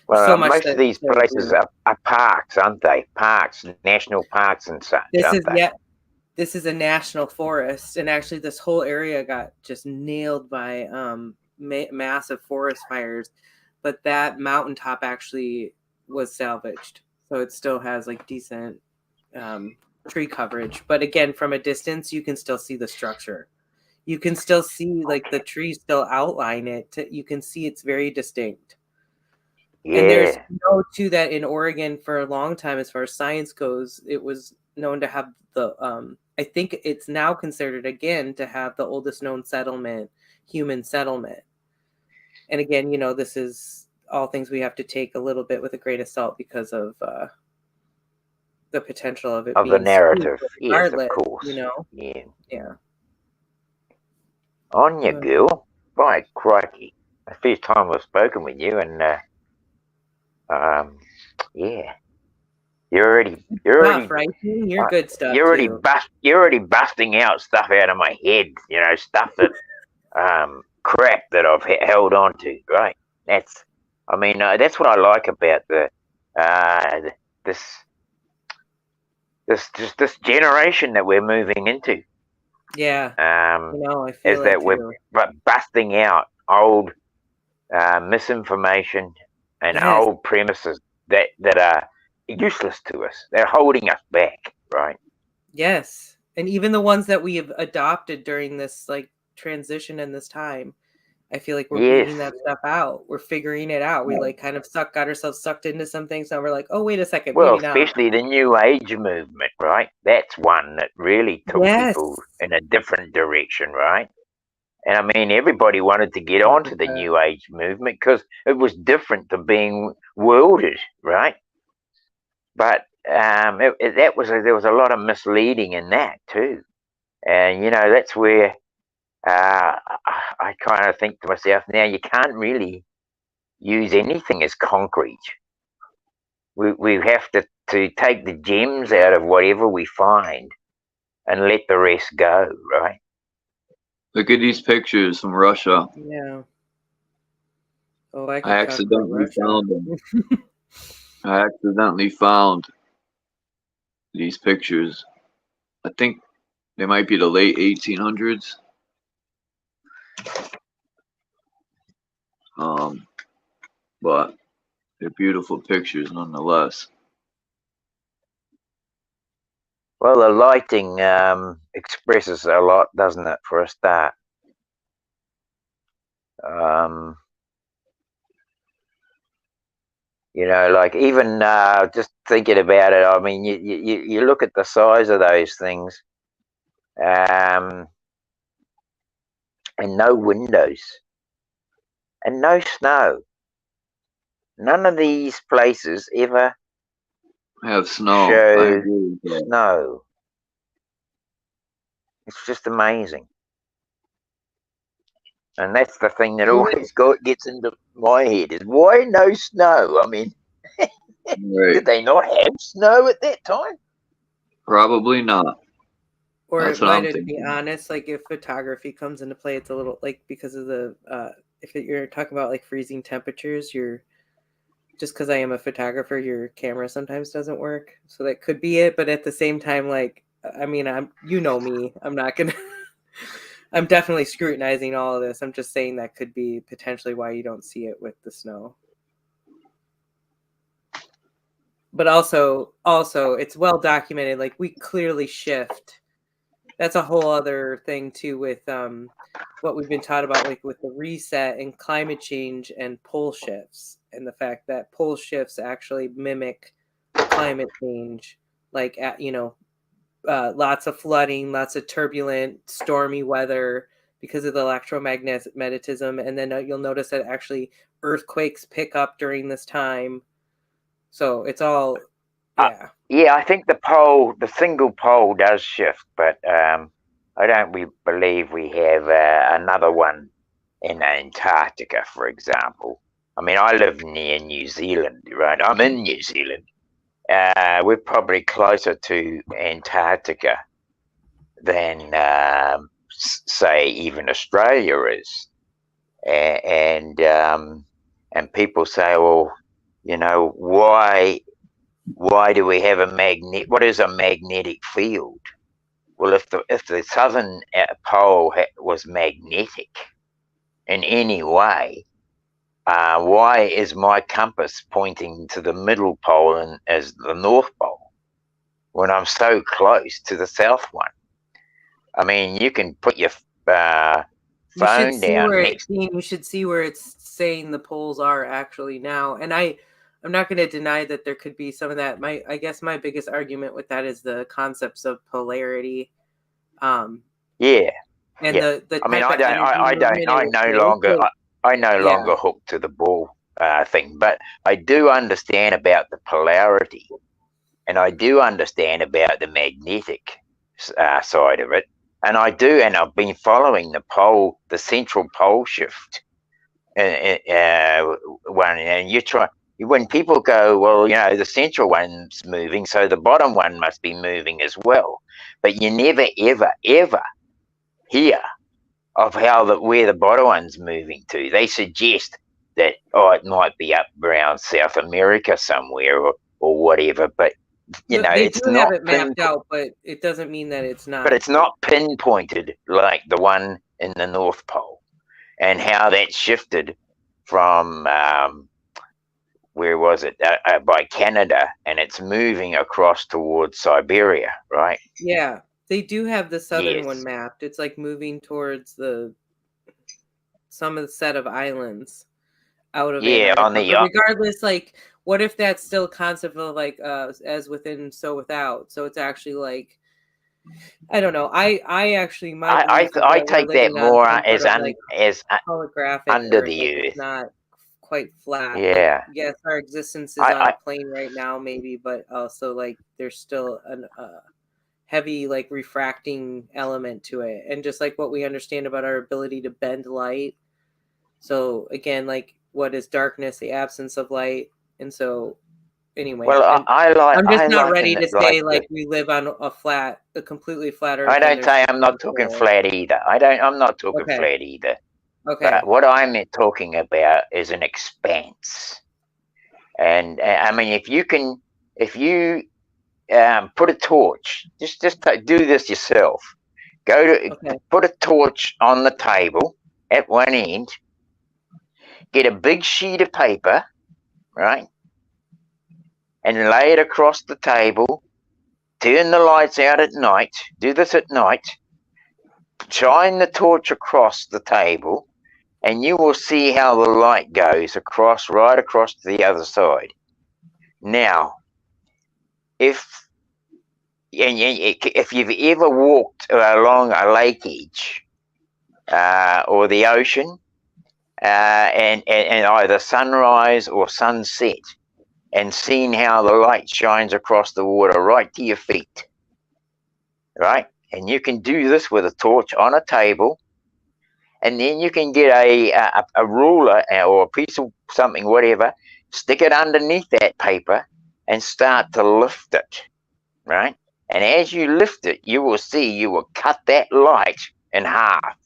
well, so much most of these places are parks, aren't they? Parks, national parks and such. This is a national forest, and actually this whole area got just nailed by massive forest fires, but that mountaintop actually was salvaged, so it still has like decent tree coverage. But again, from a distance you can still see the structure. You can still see like the trees still outline it. You can see it's very distinct. And there's to that in Oregon for a long time, as far as science goes, it was known to have the I think it's now considered again to have the oldest known human settlement. And again, you know, this is all things we have to take a little bit with a grain of salt because of the potential of it being the narrative. Yes, of course. You know? Yeah. Yeah. On you go. By crikey. the first time I've spoken with you, and yeah, you're already Stuff, right? You're good stuff too. you're already busting out stuff out of my head. You know, stuff that crap that I've held on to. Right? That's that's what I like about this generation that we're moving into. Yeah. I feel Is that it we're too. busting out old misinformation and Yes. old premises that are useless to us. They're holding us back, right? Yes. And even the ones that we have adopted during this like transition and this time, I feel like we're beating that stuff out. We're figuring it out. We like kind of got ourselves sucked into some things. Now we're like, oh, wait a second. Well, maybe not. especially the New Age movement, right? That's one that really took people in a different direction, right? And I mean, everybody wanted to get onto the New Age movement because it was different to being worlded, right? But there was a lot of misleading in that too, and that's where I kind of think to myself now, you can't really use anything as concrete. We have to take the gems out of whatever we find and let the rest go, right? Look at these pictures from Russia. Yeah. Oh, I accidentally found them. I accidentally found these pictures. I think they might be the late 1800s. But they're beautiful pictures nonetheless. Well, the lighting expresses a lot, doesn't it, for a start? Like even just thinking about it, I mean, you look at the size of those things, and no windows, and no snow. None of these places ever have snow. Show snow. It's just amazing. And that's the thing that always gets into my head is why no snow? I mean, did they not have snow at that time? Probably not. Or it might, to be honest, like if photography comes into play, it's a little like because of the if you're talking about like freezing temperatures, just because I am a photographer, your camera sometimes doesn't work. So that could be it. But at the same time, like, I mean, me, I'm not going to, I'm definitely scrutinizing all of this. I'm just saying that could be potentially why you don't see it with the snow. But also it's well documented. Like we clearly shift. That's a whole other thing too with what we've been taught about, like with the reset and climate change and pole shifts, and the fact that pole shifts actually mimic climate change, like lots of flooding, lots of turbulent, stormy weather because of the electromagnetism, and then you'll notice that actually earthquakes pick up during this time. So it's all, yeah. Yeah, I think the single pole does shift, but I don't believe we have another one in Antarctica, for example. I mean, I live near New Zealand, right? I'm in New Zealand. We're probably closer to Antarctica than, say, even Australia is. And people say, well, why do we have what is a magnetic field? Well, if the southern pole was magnetic in any way, why is my compass pointing to the middle pole as the North Pole when I'm so close to the south one? I mean, you can put your phone down next. You should see where it's saying the poles are actually now, and I'm not going to deny that there could be some of that. I guess my biggest argument with that is the concepts of polarity. Yeah. And yeah. the I mean, I no longer hook to the ball thing, but I do understand about the polarity, and I do understand about the magnetic side of it, and I've been following the central pole shift one, and you try. When people go, well, you know, the central one's moving, so the bottom one must be moving as well. But you never, ever, ever hear of where the bottom one's moving to. They suggest that, oh, it might be up around South America somewhere or whatever. But you know, They it's do not have it mapped out, but it doesn't mean that it's not. But it's not pinpointed like the one in the North Pole, and how that shifted from where was it, by Canada, and it's moving across towards Siberia, right? Yeah, they do have the southern one Yes. mapped. It's like moving towards some of the set of islands out of Yeah, Antarctica. on the But regardless, like, what if that's still a concept of like as within, so without? So it's actually like, I don't know. I actually, my belief is I that we're take that living on more some as sort of like holographic under Earth. the Like, earth. it's not quite flat. Like, Yeah. yes, our existence is on a plane right now, maybe, but also like there's still a heavy like refracting element to it, and just like what we understand about our ability to bend light. So again, like, what is darkness? The absence of light. And so anyway, Well, I'm just not liken ready to it say like like we live on a completely flat Earth. I and don't there's say just I'm not one talking pole. flat either. I'm not talking Okay. flat either. Okay. But what I'm talking about is an expanse. And I mean, if you put a torch, just do this yourself. Put a torch on the table at one end. Get a big sheet of paper, right, and lay it across the table. Turn the lights out at night. Do this at night. Shine the torch across the table, and you will see how the light goes right across to the other side. Now, if you've ever walked along a lake edge or the ocean, and either sunrise or sunset, and seen how the light shines across the water right to your feet, right? And you can do this with a torch on a table, and then you can get a ruler or a piece of something, whatever, stick it underneath that paper and start to lift it, right? And as you lift it, you will see you will cut that light in half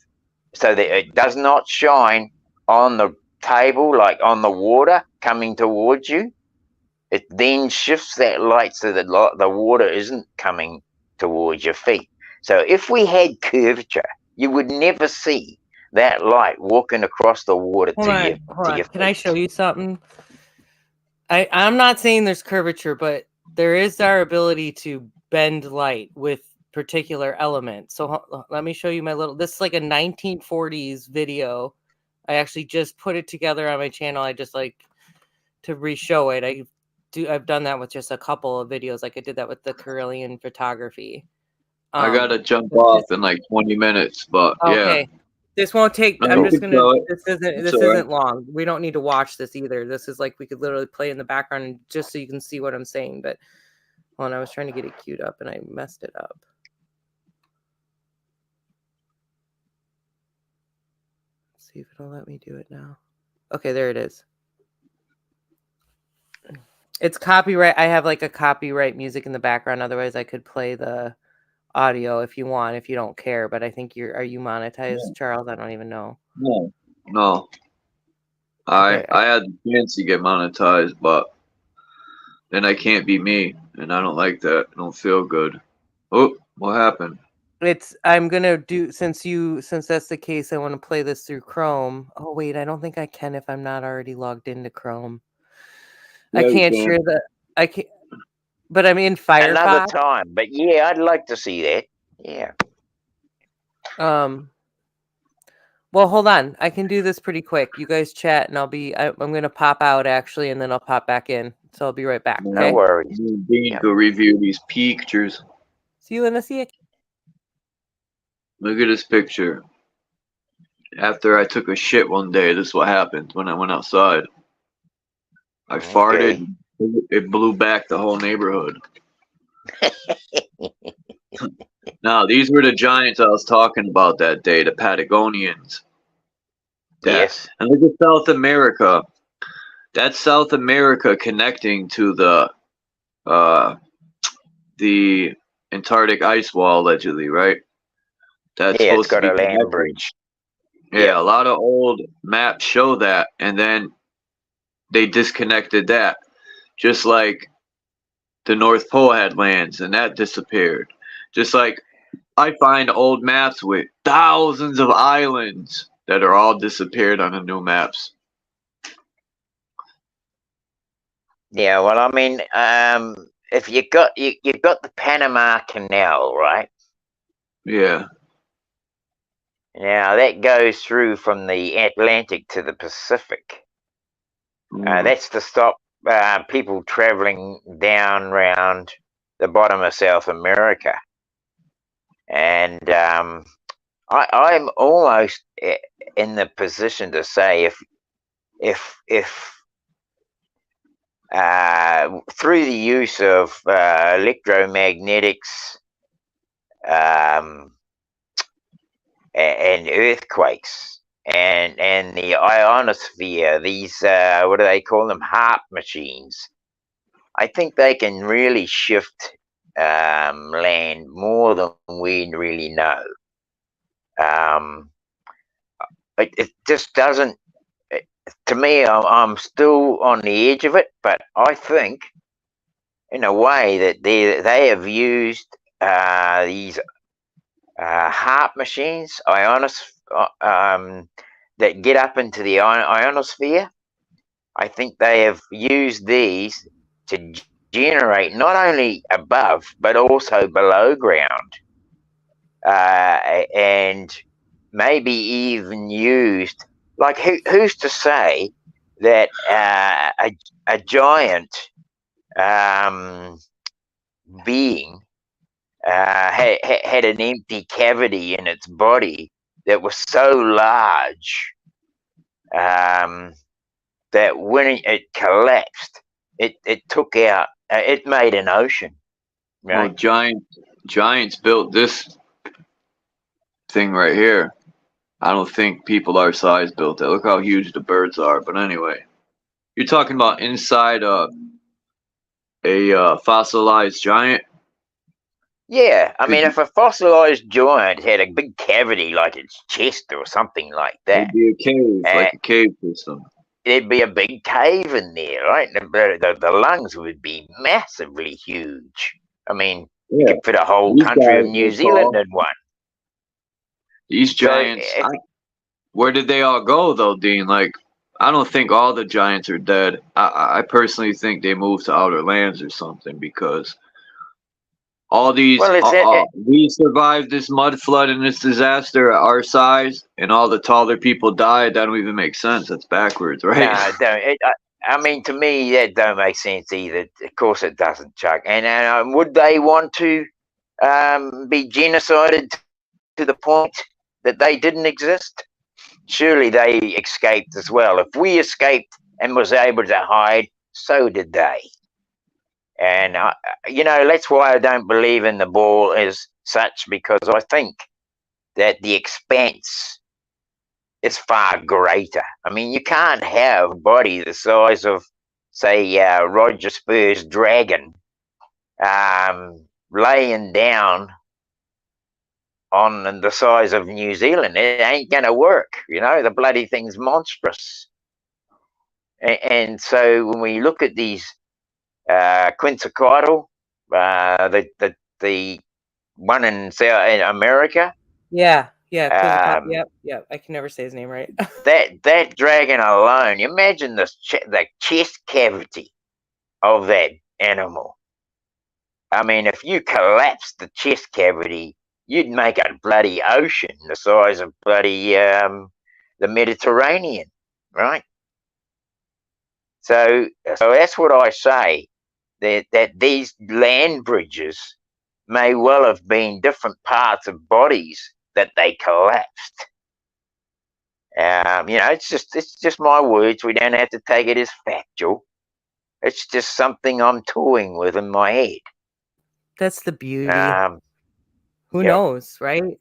so that it does not shine on the table like on the water coming towards you. It then shifts that light so that the water isn't coming towards your feet. So if we had curvature, you would never see that light walking across the water Hold to on. your Can I show you something? I'm not saying there's curvature, but there is our ability to bend light with particular elements. So let me show you this is like a 1940s video. I actually just put it together on my channel. I just like to re-show it. I've done that with just a couple of videos. Like I did that with the Carillion photography. I gotta jump off in like 20 minutes, but okay. yeah. This won't take. No, I'm just gonna. This all right. isn't long. We don't need to watch this either. This is like we could literally play in the background and just so you can see what I'm saying. But hold on, I was trying to get it queued up and I messed it up. Let's see if it'll let me do it now. Okay, there it is. It's copyright. I have like a copyright music in the background. Otherwise, I could play the audio if you want, if you don't care. But I think are you monetized, Yeah. Charles? I don't even know. No. I had the chance to get monetized, but then I can't be me, and I don't like that. I don't feel good. Oh, what happened? I'm gonna do since that's the case, I want to play this through Chrome. Oh wait, I don't think I can if I'm not already logged into Chrome. Yeah, I can't share I can't, but I'm in Firefox. Another time, but yeah, I'd like to see that. Yeah. Well, hold on. I can do this pretty quick. You guys chat, and I'm gonna pop out actually, and then I'll pop back in. So I'll be right back. Okay? No worries. Dean, go review these pictures. See you in a sec. Look at this picture. After I took a shit one day, this is what happened when I went outside. I farted. It blew back the whole neighborhood. Now, these were the giants I was talking about that day, the Patagonians. That Yes. and look at South America. That's South America connecting to the Antarctic ice wall allegedly, right? That's Yeah, it's supposed to got be a land connected. bridge. Yeah, a lot of old maps show that, and then they disconnected that. Just like the North Pole had lands, and that disappeared. Just like I find old maps with thousands of islands that are all disappeared on the new maps. Yeah, well, I mean, if you've got the Panama Canal, right? Yeah. Now that goes through from the Atlantic to the Pacific. That's to stop people traveling down round the bottom of South America. And I'm almost in the position to say if through the use of electromagnetics and earthquakes and the ionosphere, these what do they call them, HARP machines, I think they can really shift land more than we really know. It just doesn't, to me, I'm still on the edge of it, but I think in a way that they have used these HARP machines, that get up into the ionosphere. I think they have used these to generate not only above but also below ground, and maybe even used. Like who's to say that a giant being had an empty cavity in its body that was so large that when it collapsed, it took out, it made an ocean. Right? Well, giants built this thing right here. I don't think people our size built it. Look how huge the birds are. But anyway, you're talking about inside a fossilized giant. Yeah, I mean, if a fossilized giant had a big cavity like its chest or something like that, it'd be a cave, like a cave system. There'd be a big cave in there, right? The lungs would be massively huge. I mean, you could fit a whole These country of guys New were Zealand tall. in one. These giants, where did they all go though, Dean? Like, I don't think all the giants are dead. I personally think they moved to outer lands or something because all these, we survived this mud flood and this disaster at our size, and all the taller people died. That don't even make sense. That's backwards, right? No, it don't. I mean, to me, that don't make sense either. Of course, it doesn't, Chuck. And would they want to be genocided to the point that they didn't exist? Surely they escaped as well. If we escaped and was able to hide, so did they. And that's why I don't believe in the ball as such, because I think that the expanse is far greater. I mean, you can't have a body the size of, say, Roger Spur's dragon laying down on the size of New Zealand. It ain't going to work. The bloody thing's monstrous. And so when we look at these Quetzalcoatl, the one in America. Yeah. Yep. I can never say his name right. that dragon alone, imagine the chest cavity of that animal. I mean, if you collapse the chest cavity, you'd make a bloody ocean the size of bloody the Mediterranean, right? So that's what I say, that these land bridges may well have been different parts of bodies that they collapsed. It's just my words. We don't have to take it as factual. It's just something I'm toying with in my head. That's the beauty. Who knows, right?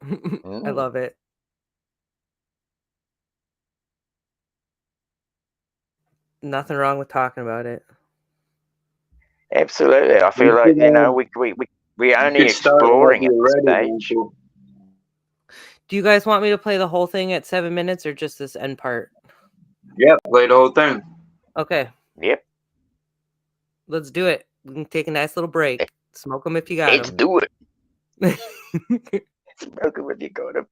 I love it. Nothing wrong with talking about it. Absolutely. I feel like, we're only exploring at this stage. Do you guys want me to play the whole thing at 7 minutes or just this end part? Yeah, play the whole thing. Okay. Yep. Let's do it. We can take a nice little break. Smoke them if you got them. Let's do it. Smoke them if you got them.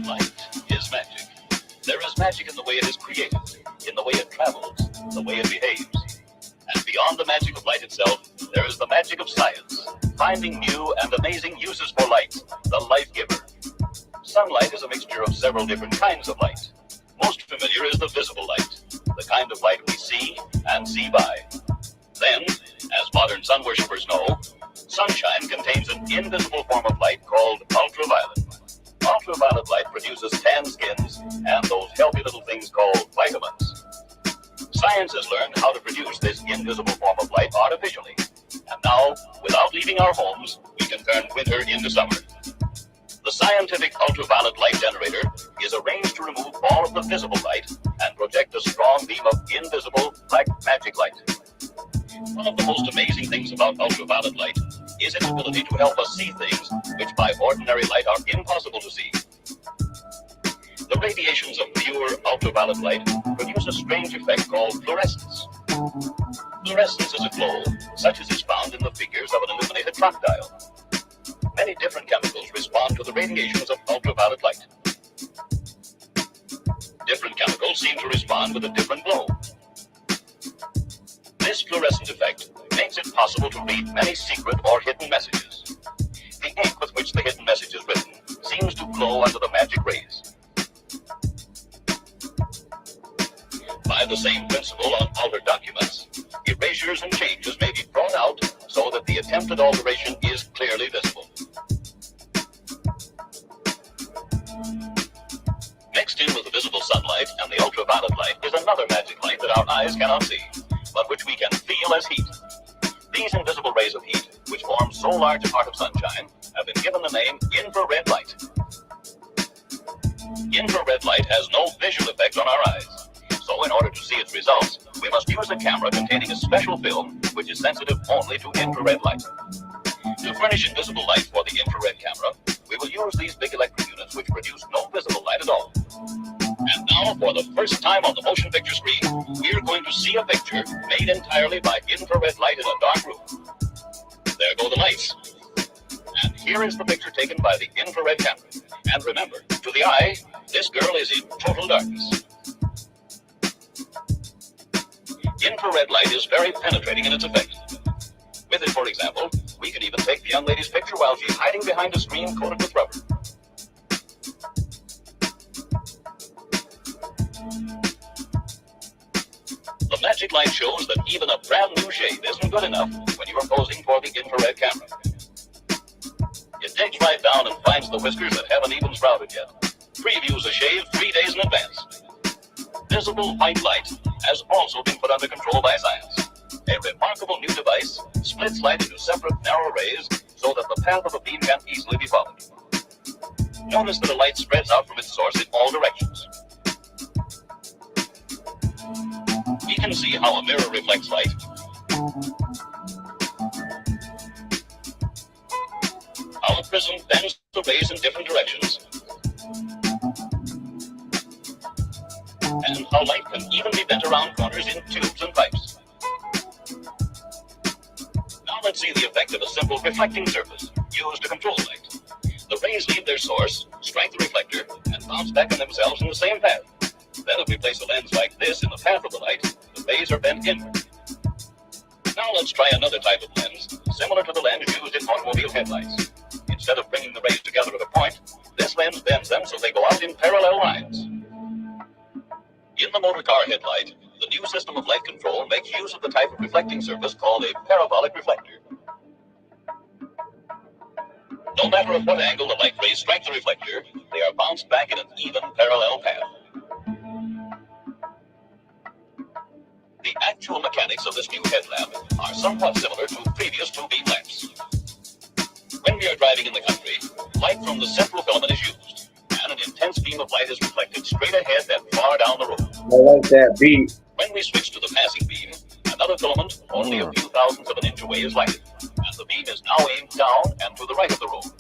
Light is magic. There is magic in the way it is created, in the way it travels, the way it behaves. And beyond the magic of light itself, there is the magic of science, finding new and amazing uses for light, the life giver. Sunlight is a mixture of several different kinds of light. Most familiar is the visible light, the kind of light we see and see by. Then, as modern sun worshippers know, sunshine contains an invisible form of light called ultraviolet. Ultraviolet light produces tan skins and those healthy little things called vitamins. Science has learned how to produce this invisible form of light artificially. And now, without leaving our homes, we can turn winter into summer. The scientific ultraviolet light generator is arranged to remove all of the visible light and project a strong beam of invisible, like magic light. One of the most amazing things about ultraviolet light is its ability to help us see things which by ordinary light are impossible to see. The radiations of pure ultraviolet light produce a strange effect called fluorescence. Fluorescence is a glow, such as is found in the figures of an illuminated clock dial. Many different chemicals respond to the radiations of ultraviolet light. Different chemicals seem to respond with a different glow. This fluorescent effect makes it possible to read many secret or hidden messages. The ink with which the hidden message is written seems to glow under the magic rays. By the same principle on altered documents, erasures and changes may be brought out so that the attempted alteration is clearly visible. Mixed in with the visible sunlight and the ultraviolet light is another magic light that our eyes cannot see, but which we can feel as heat. These invisible rays of heat, which form so large a part of sunshine, have been given the name infrared light. Infrared light has no visual effect on our eyes, so in order to see its results, we must use a camera containing a special film which is sensitive only to infrared light. To furnish invisible light for the infrared camera, we will use these big electric units which produce no visible light at all. And now, for the first time on the motion picture screen, we're going to see a picture made entirely by infrared light in a dark room. There go the lights. And here is the picture taken by the infrared camera. And remember, to the eye, this girl is in total darkness. Infrared light is very penetrating in its effect. With it, for example, we can even take the young lady's picture while she's hiding behind a screen coated with rubber. The magic light shows that even a brand new shave isn't good enough when you are posing for the infrared camera. It digs right down and finds the whiskers that haven't even sprouted yet. Previews a shave 3 days in advance. Visible white light has also been put under control by science. A remarkable new device splits light into separate narrow rays so that the path of a beam can easily be followed. Notice that the light spreads out from its source in all directions. We can see how a mirror reflects light. How a prism bends the rays in different directions. And how light can even be bent around corners in tubes and pipes. Now let's see the effect of a simple reflecting surface used to control light. The rays leave their source, strike the reflector, and bounce back on themselves in the same path. Then if we place a lens like this in the path of the light, the rays are bent inward. Now let's try another type of lens, similar to the lens used in automobile headlights. Instead of bringing the rays together at a point, this lens bends them so they go out in parallel lines. In the motor car headlight, the new system of light control makes use of the type of reflecting surface called a parabolic reflector. No matter at what angle the light rays strike the reflector, they are bounced back in an even parallel path. conceptual mechanics of this new headlamp are somewhat similar to previous two-beam lamps. When we are driving in the country, light from the central filament is used, and an intense beam of light is reflected straight ahead and far down the road. I like that beat. When we switch to the passing beam, another filament only a few thousandths of an inch away is lighted, and the beam is now aimed down and to the right of the road.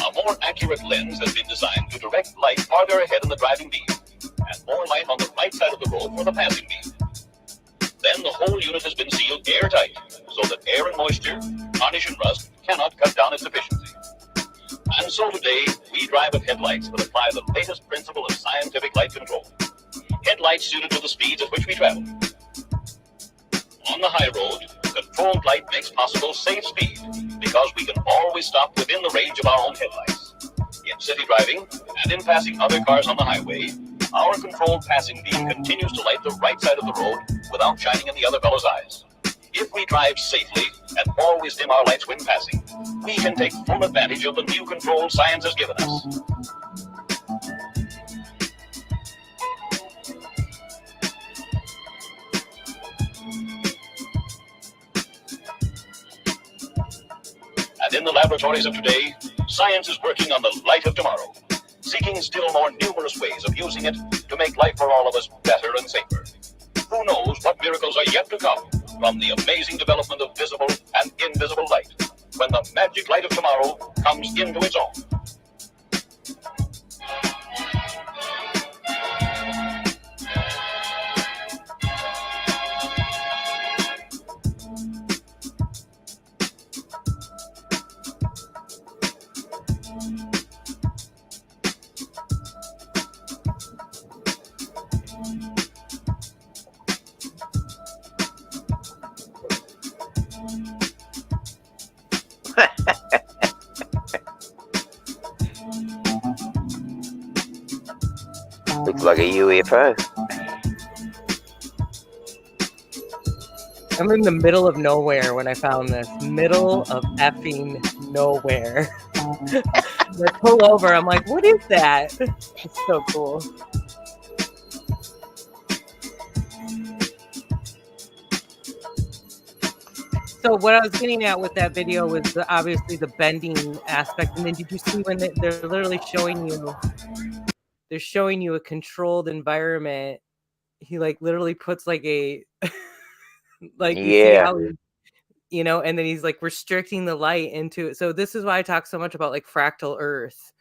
A more accurate lens has been designed to direct light farther ahead in the driving beam, and more light on the right side of the road for the passing beam. Then the whole unit has been sealed airtight, so that air and moisture, tarnish and rust cannot cut down its efficiency. And so today, we drive with headlights that apply the latest principle of scientific light control. Headlights suited to the speeds at which we travel. On the high road, controlled light makes possible safe speed, because we can always stop within the range of our own headlights. In city driving, and in passing other cars on the highway, our controlled passing beam continues to light the right side of the road without shining in the other fellow's eyes. If we drive safely and always dim our lights when passing, we can take full advantage of the new control science has given us. And in the laboratories of today, science is working on the light of tomorrow, seeking still more numerous ways of using it to make life for all of us better and safer. Who knows what miracles are yet to come from the amazing development of visible and invisible light, when the magic light of tomorrow comes into its own. Looks like a UFO. I'm in the middle of nowhere when I found this. Middle of effing nowhere. I pull over. I'm like, what is that? It's so cool. So what I was getting at with that video was obviously the bending aspect. And then did you see when they're literally showing you, they're showing you a controlled environment. He like literally puts like a, like you see how he, you know, and then he's like restricting the light into it. So this is why I talk so much about like fractal earth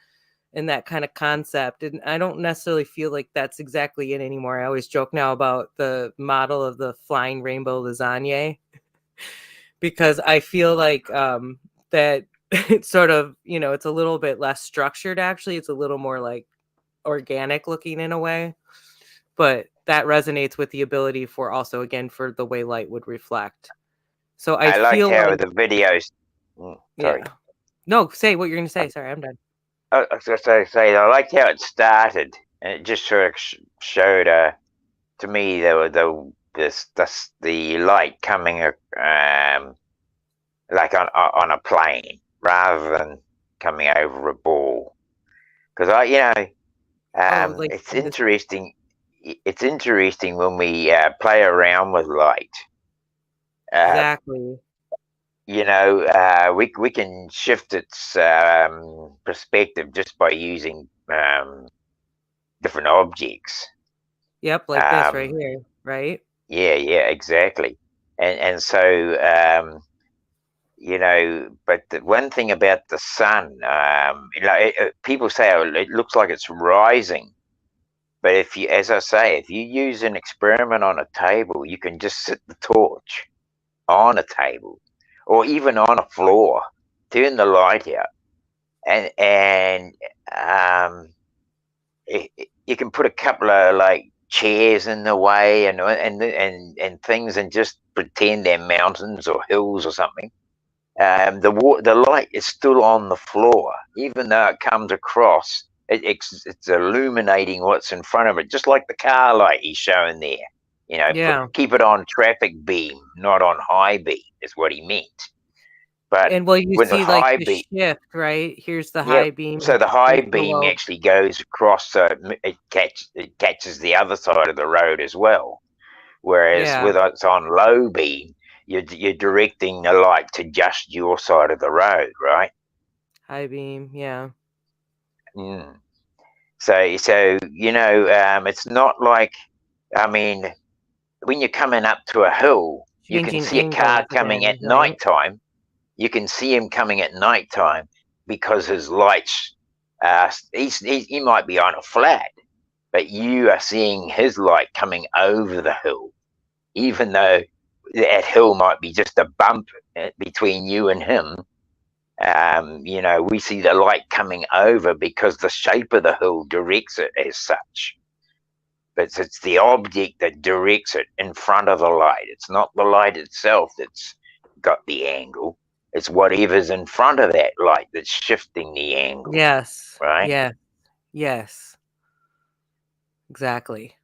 and that kind of concept. And I don't necessarily feel like that's exactly it anymore. I always joke now about the model of the flying rainbow lasagna, because I feel like that it's sort of, you know, it's a little bit less structured. Actually, it's a little more like organic looking in a way, but that resonates with the ability for also, again, for the way light would reflect. So I like feel how like the videos. Sorry. Yeah. No, say what you're going to say. Sorry, I'm done. I was going to say, I liked how it started, and it just sort of showed to me the light coming like on a plane rather than coming over a ball. Because it's interesting. It's interesting when we play around with light. Exactly. You know, we can shift its perspective just by using different objects. Yep, like this right here, right? Yeah, exactly. And so you know, but the one thing about the sun, you know, people say it looks like it's rising, but if you, as I say, if you use an experiment on a table, you can just sit the torch on a table or even on a floor, turn the light out, and you can put a couple of like chairs in the way and things, and just pretend they're mountains or hills or something. The light is still on the floor, even though it comes across. It's illuminating what's in front of it, just like the car light he's showing there. You know, keep it on traffic beam, not on high beam, is what he meant. But and well, you with see high like the beam, shift, right? Here's the high beam. so the high here's the beam low. actually goes across, so it catches the other side of the road as well. Whereas Yeah. with it's on low beam, you're directing the light to just your side of the road, right? High beam, yeah. Mm. So it's not like, I mean, when you're coming up to a hill, you can Changing see a car angles coming again, at right? nighttime. You can see him coming at nighttime because his lights, he might be on a flat, but you are seeing his light coming over the hill, even though that hill might be just a bump between you and him. We see the light coming over because the shape of the hill directs it as such. But it's the object that directs it in front of the light. It's not the light itself that's got the angle. It's whatever's in front of that light that's shifting the angle. Yes. Right? Yeah. Yes. Exactly.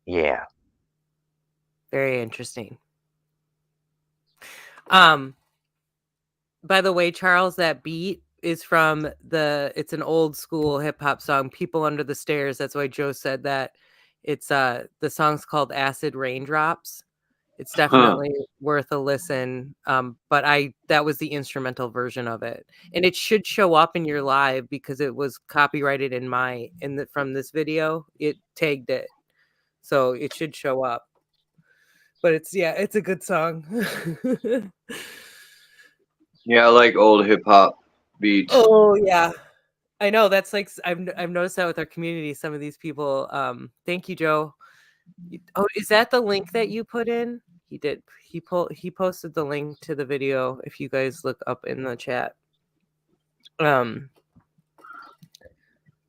Yeah. Very interesting. By the way, Charles, that beat is from it's an old school hip hop song, People Under the Stairs. That's why Joe said that. It's the song's called Acid Raindrops. It's definitely worth a listen. But that was the instrumental version of it. And it should show up in your live because it was copyrighted from this video. It tagged it. So it should show up. But it's a good song. Yeah, I like old hip hop beats. Oh yeah, I know. That's like I've noticed that with our community. Some of these people. Thank you, Joe. Oh, is that the link that you put in? He did. He posted the link to the video. If you guys look up in the chat.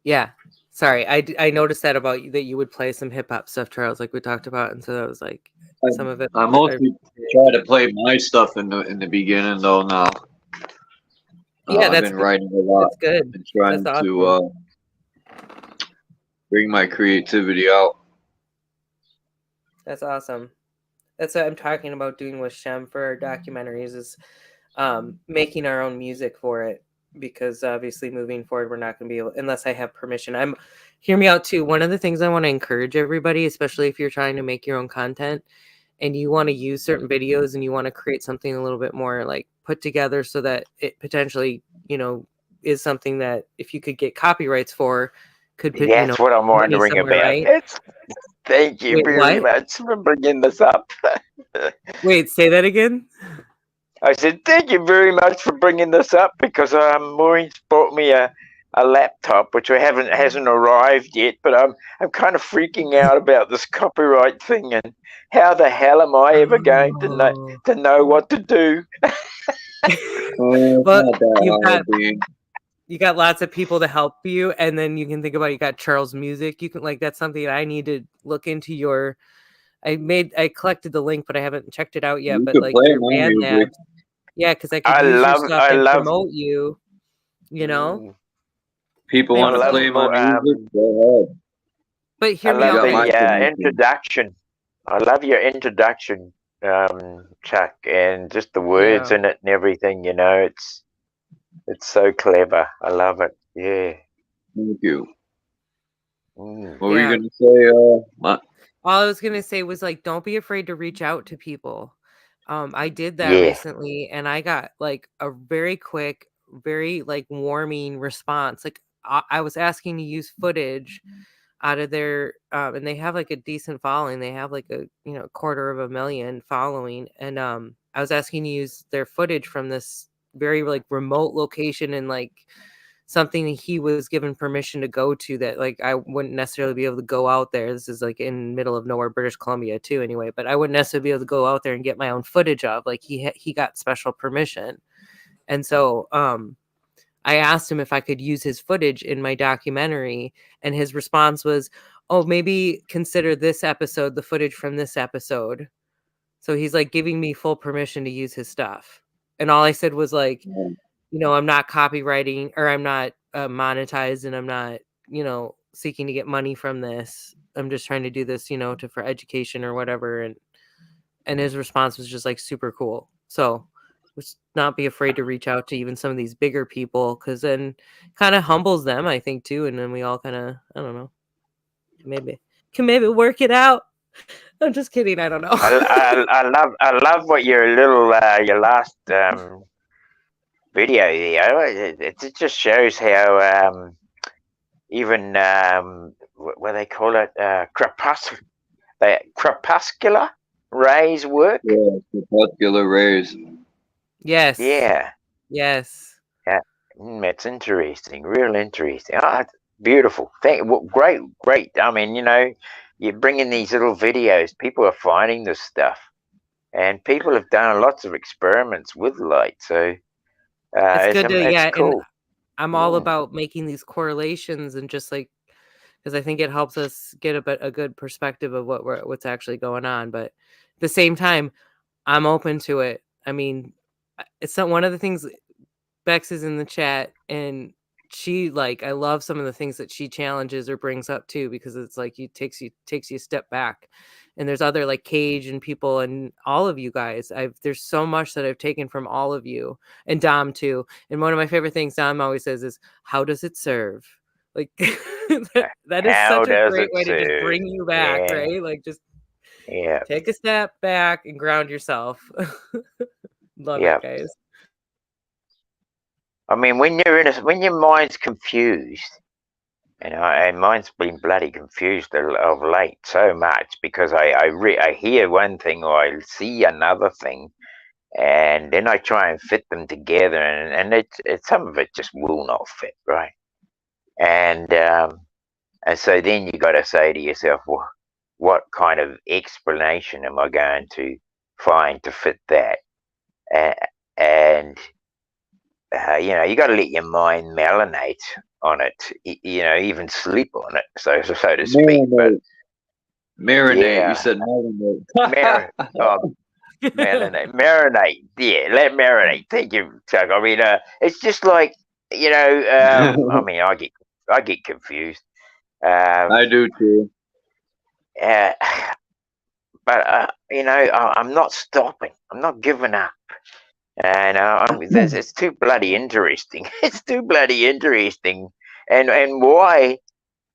Yeah. Sorry, I noticed that about you, that you would play some hip hop stuff, Charles, like we talked about, and so that was like some of it. I mostly try to play my stuff in the beginning though now. Yeah, I've been writing a lot. That's good. And trying That's to awesome. bring my creativity out. That's awesome. That's what I'm talking about doing with Shem for our documentaries is making our own music for it, because obviously moving forward we're not going to be able, unless I have permission. Hear me out too. One of the things I want to encourage everybody, especially if you're trying to make your own content and you want to use certain videos and you want to create something a little bit more like put together so that it potentially, is something that if you could get copyrights for, could put, That's what I'm money wondering somewhere, about. right? Thank you Wait, very what? much for bringing this up. Wait, say that again. I said, thank you very much for bringing this up, because Maureen's bought me a laptop, which hasn't arrived yet, but I'm kind of freaking out about this copyright thing, and how the hell am I ever going to know what to do? Well, you got lots of people to help you, and then you can think about, you got Charles Music. You can, like, that's something I need to look into. I collected the link, but I haven't checked it out yet. You but could like play your my band music. labs, yeah, because I could use your stuff and promote you. People want to play my music. Go ahead. But hear me I love out. the introduction. I love your introduction, Chuck, and just the words in it and everything. It's so clever. I love it. Yeah. Thank you. What were you gonna say? All I was gonna say was, like, don't be afraid to reach out to people. I did that recently, and I got like a very quick, very like warming response. Like I was asking to use footage out of their and they have like a decent following. They have like a 250,000 following, and I was asking to use their footage from this very like remote location, and like something that he was given permission to go to, that like I wouldn't necessarily be able to go out there. This is like in the middle of nowhere, British Columbia too, anyway, but I wouldn't necessarily be able to go out there and get my own footage of. Like he got special permission. And so I asked him if I could use his footage in my documentary, and his response was, oh, maybe consider this episode, the footage from this episode. So he's like giving me full permission to use his stuff. And all I said was like, I'm not copywriting, or I'm not monetized, and I'm not, seeking to get money from this. I'm just trying to do this, for education or whatever. And his response was just like super cool. So just not be afraid to reach out to even some of these bigger people, because then kind of humbles them, I think, too. And then we all kind of, I don't know, can maybe work it out. I'm just kidding. I don't know. I love what your last video there. It just shows how even what they call it crepuscular rays work. Yeah, crepuscular rays. Yes. Yeah. Yes. Yeah. It's interesting. Real interesting. Oh, beautiful. Great. I mean, you bring in these little videos. People are finding this stuff, and people have done lots of experiments with light. So It's good to, it's and cool. I'm all about making these correlations and just like, because I think it helps us get a good perspective of what's actually going on. But at the same time, I'm open to it. I mean, it's not one of the things. Bex is in the chat, and she I love some of the things that she challenges or brings up too, because it's like takes you a step back. And there's other like Cage and people and all of you guys. There's so much that I've taken from all of you, and Dom too. And one of my favorite things Dom always says is, "How does it serve?" Like that is How such a does great it way to just bring serve? you back, Yeah. right? Like just Yeah. take a step back and ground yourself. Love Yeah. it, guys. I mean, when your mind's confused, and mine's been bloody confused of late so much because I hear one thing or I see another thing, and then I try and fit them together, and it some of it just will not fit, right? And so then you got to say to yourself, well, what kind of explanation am I going to find to fit that? And you got to let your mind marinate on it, even sleep on it, so to speak. But Marinate. yeah, You said marinate. marinate. Yeah, let marinate. Thank you, Chuck. I mean, it's just like I mean, I get confused. I do too. But I'm not stopping. I'm not giving up. And it's too bloody interesting. It's too bloody interesting. And why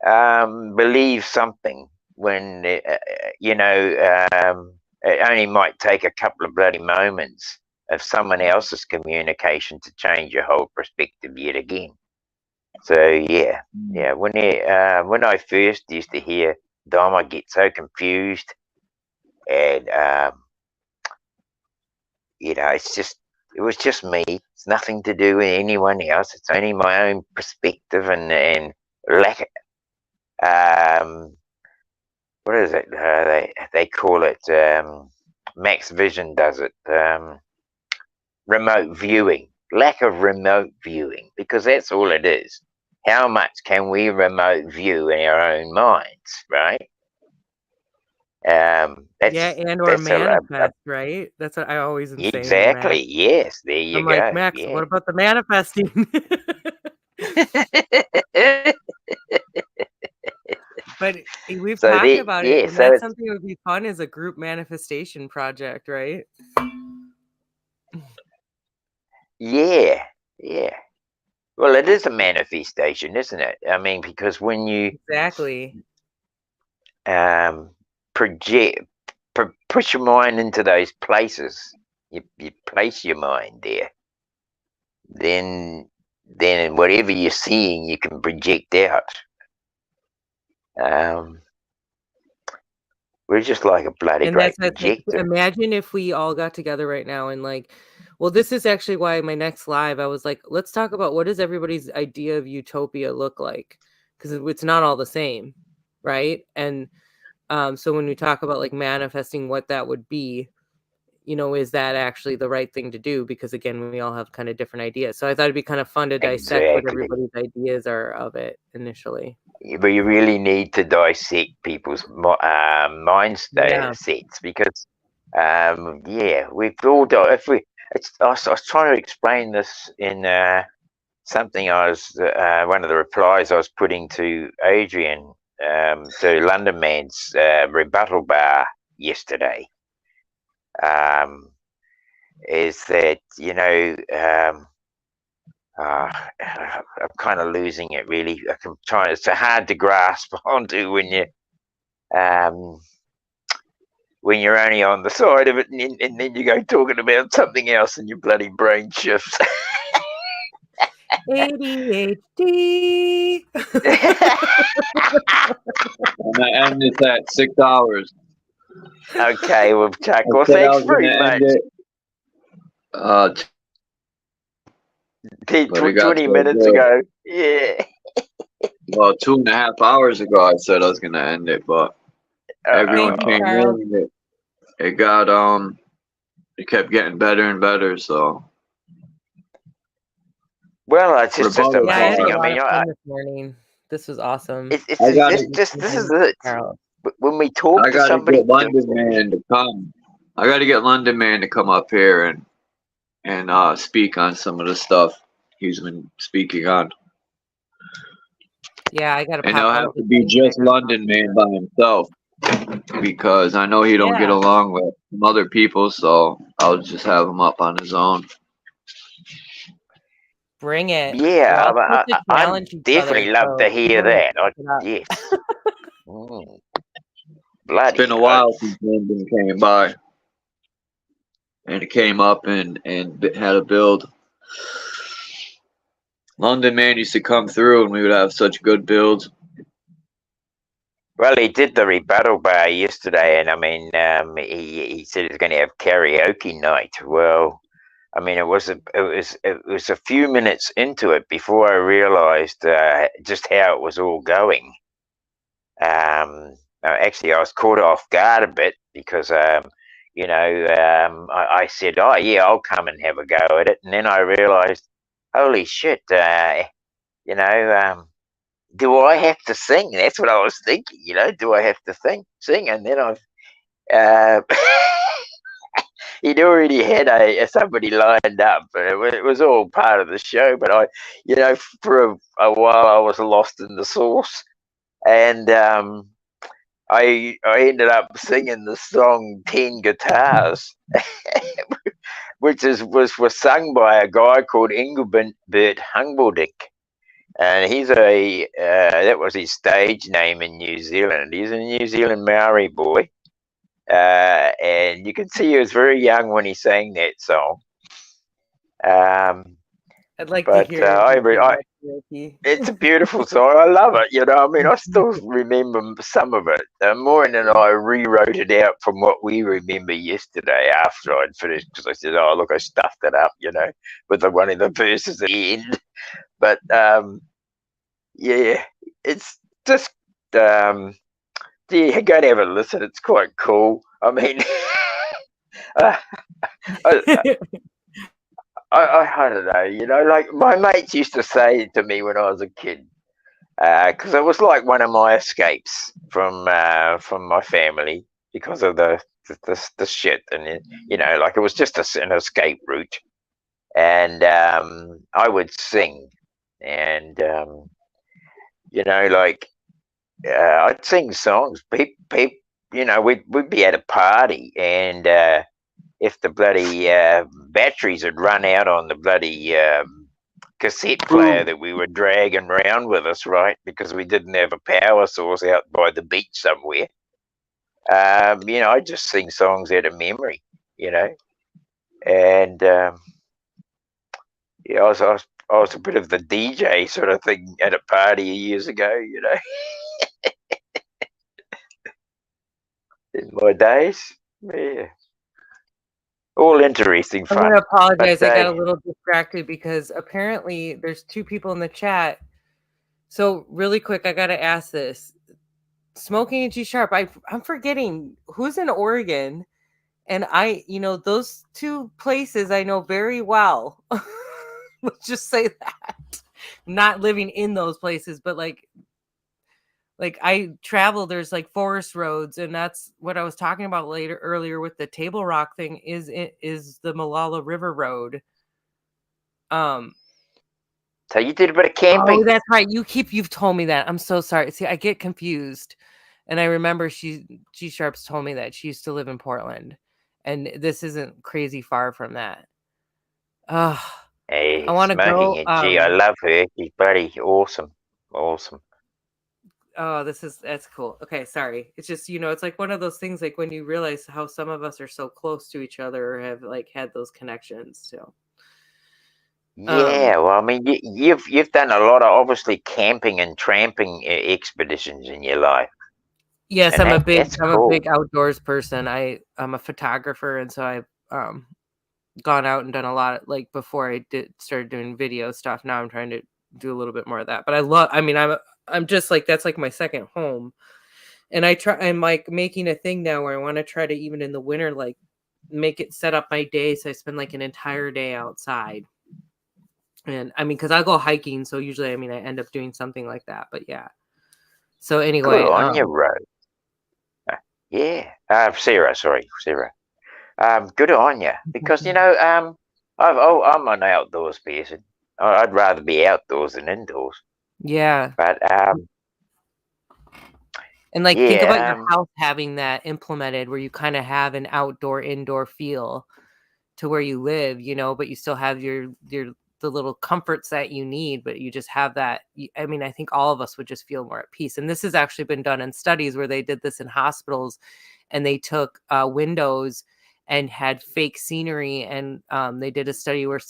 believe something when it only might take a couple of bloody moments of someone else's communication to change your whole perspective yet again. So yeah. When I first used to hear Dom, I get so confused, and it was just me. It's nothing to do with anyone else. It's only my own perspective and lack of, what is it? They call it, Max Vision does it, remote viewing. Lack of remote viewing, because that's all it is. How much can we remote view in our own minds, right? And or manifest, right? That's what I always am saying. Exactly. Yes. There you I'm go. like, Max, yeah. what about the manifesting? But we've talked about it, and so that's something that would be fun as a group manifestation project, right? Yeah. Well, it is a manifestation, isn't it? I mean, because when you project, push your mind into those places, you place your mind there, then whatever you're seeing, you can project out. We're just like a bloody great projector. Imagine if we all got together right now and well, this is actually why my next live, I was like, let's talk about what does everybody's idea of utopia look like? Because it's not all the same, right? And so when we talk about manifesting what that would be, is that actually the right thing to do? Because again, we all have kind of different ideas. So I thought it'd be kind of fun to dissect what everybody's ideas are of it initially. But you really need to dissect people's mind sets, because we've all done. I was trying to explain this in something one of the replies I was putting to Adrian, to London Man's rebuttal bar yesterday. Is that I'm kind of losing it, really. It's hard to grasp onto when you when you're only on the side of it, and then you go talking about something else, and your bloody brain shifts. ADHD. I'm gonna end this at 6 hours. Okay, well, Chuck, I well, said I thanks was very gonna end much. it. But it got 20 so minutes good. ago. Yeah. Well, 2.5 hours ago, I said I was gonna end it, but everyone Thank you, came Charles. in. And it got it kept getting better and better. So Well, it's just rebuttal. Yeah, I had a amazing. I lot mean, of fun this morning. This was awesome. this I is gotta, it. Charles. When we talk I to gotta somebody, get London Man to come. I gotta get London Man to come up here and speak on some of the stuff he's been speaking on. Yeah, I got to And pop it'll have over to be to just London Man by himself because I know he don't get Yeah. along with some other people, so I'll just have him up on his own. Bring it. yeah, We're all supposed to I'd challenge each definitely other, love so to hear we're gonna that. keep it up. Yes. It's Bloody been a while since London came by. And it came up and had a build. London Man used to come through and we would have such good builds. Well, he did the rebuttal bar yesterday, and I mean, he said he's going to have karaoke night. Well, I mean, it was a few minutes into it before I realised just how it was all going. Actually, I was caught off guard a bit because I said, "Oh yeah, I'll come and have a go at it," and then I realised, holy shit, do I have to sing? That's what I was thinking. Do I have to sing? And then uh, he'd already had somebody lined up, but it was all part of the show. But for a while, I was lost in the sauce, and I ended up singing the song 10 Guitars, which was sung by a guy called Engelbert Humbledink. And that was his stage name in New Zealand. He's a New Zealand Maori boy. And you can see he was very young when he sang that song. I'd like to hear it. It's a beautiful song. I love it. I mean, I still remember some of it. Maureen and I rewrote it out from what we remember yesterday after I'd finished because I said, "Oh, look, I stuffed it up," with one of the verses at the end. But yeah, it's just go and have a listen. It's quite cool. I mean, I don't know. Like my mates used to say to me when I was a kid, because it was like one of my escapes from my family because of the shit, and like it was just an escape route, and I would sing, and like I'd sing songs. We'd be at a party, and if the bloody batteries had run out on the bloody cassette player that we were dragging around with us, right? Because we didn't have a power source out by the beach somewhere. I'd just sing songs out of memory, and I was a bit of the DJ sort of thing at a party years ago, in my days. Yeah. All interesting fun. I'm gonna apologize. But, I got a little distracted because apparently there's 2 people in the chat. So really quick, I gotta ask this: Smoking and G Sharp. I'm forgetting who's in Oregon, and those 2 places I know very well. Let's just say that. Not living in those places, but like I travel, there's like forest roads, and that's what I was talking about earlier with the Table Rock thing is the Malala River Road. So you did a bit of camping. Oh, that's right. You've told me that. I'm so sorry. See, I get confused. And I remember G Sharp's told me that she used to live in Portland. And this isn't crazy far from that. Hey, I want to go. Gee, I love her. She's bloody awesome. Awesome. Oh, that's cool. Okay, sorry. It's just, it's like one of those things like when you realize how some of us are so close to each other or have like had those connections. So Yeah, well, I mean, you've done a lot of obviously camping and tramping expeditions in your life, yes, and that's I'm a cool. big outdoors person. I'm a photographer, and so I've gone out and done a lot like before I started doing video stuff. Now I'm trying to do a little bit more of that. But I'm just like that's like my second home. And I'm like making a thing now where I want to try to, even in the winter, like make it set up my day. So I spend like an entire day outside. And I mean, cause I'll go hiking. So usually, I end up doing something like that, but yeah. So anyway, Good on you, Rose. Yeah. Sarah, sorry, Sarah. Good on you, because I'm an outdoors person. I'd rather be outdoors than indoors. yeah. But And like, think about your yeah, house having that implemented where you kind of have an outdoor indoor feel to where you live, but you still have the little comforts that you need, but you just have that. I think all of us would just feel more at peace. And this has actually been done in studies where they did this in hospitals, and they took windows and had fake scenery. And they did a study where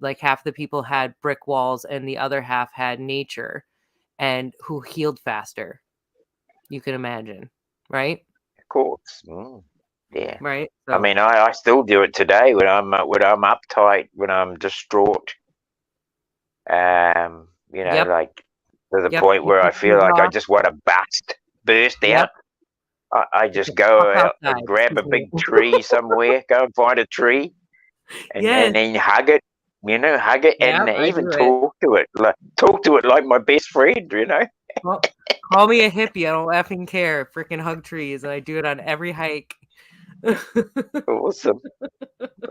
like half the people had brick walls and the other half had nature, and who healed faster. You can imagine, right? of course. Yeah. Right. I mean, I still do it today when I'm uptight, when I'm distraught. Yep. Like to the Yep. point where I feel like I just want to burst out. I just go out and grab a big tree somewhere, go and find a tree, and then hug it, and I even do it. talk to it like my best friend, Well, call me a hippie. I don't effing care. Freaking hug trees, and I do it on every hike. Awesome.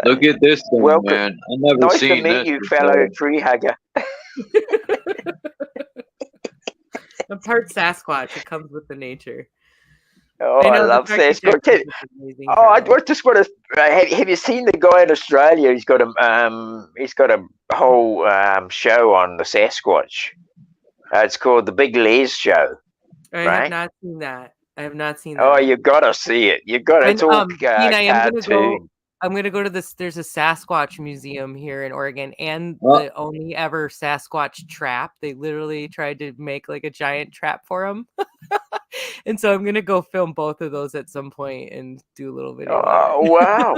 Look at this thing, Welcome. man. I've never Nice seen to meet this you, before. fellow tree hugger. I'm part Sasquatch. It comes with the nature. Oh, I love Sasquatch. I just want to. Have you seen the guy in Australia? He's got a whole show on the Sasquatch. It's called the Big Les Show. I have not seen that. I have not seen that. Oh, you gotta see it. You gotta. It's all cartoon. I'm gonna go to this. There's a Sasquatch museum here in Oregon, and the only ever Sasquatch trap. They literally tried to make like a giant trap for him. And so I'm gonna go film both of those at some point and do a little video. Oh wow,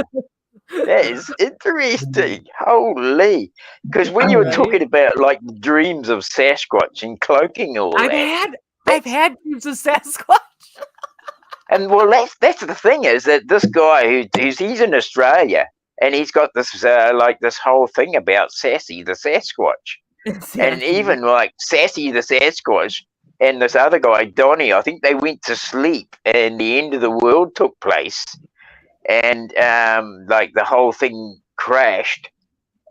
that is interesting. Holy! Because when you were talking about like the dreams of Sasquatch and cloaking all I've had dreams of Sasquatch. And well, that's the thing, is that this guy he's in Australia, and he's got this this whole thing about Sassy the Sasquatch, and even like Sassy the Sasquatch and this other guy Donnie, I think they went to sleep and the end of the world took place, and like the whole thing crashed,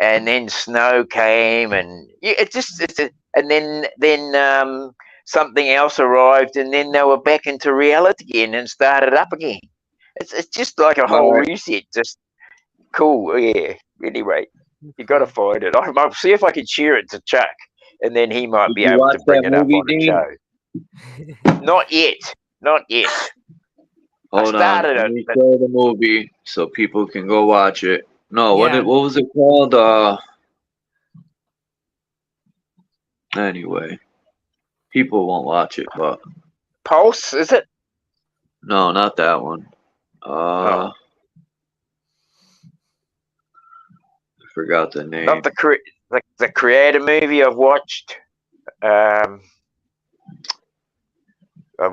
and then snow came, and and then something else arrived, and then they were back into reality again and started up again. It's just like a whole reset. Just cool, yeah. Anyway, you got to find it. I'll see if I can share it to Chuck, and then he might be able to bring it up on the show. Not yet. Hold on, let me show the movie so people can go watch it. No, what was it called? Anyway. People won't watch it, but Pulse, is it? No, not that one. I forgot the name. Not the creator movie I've watched.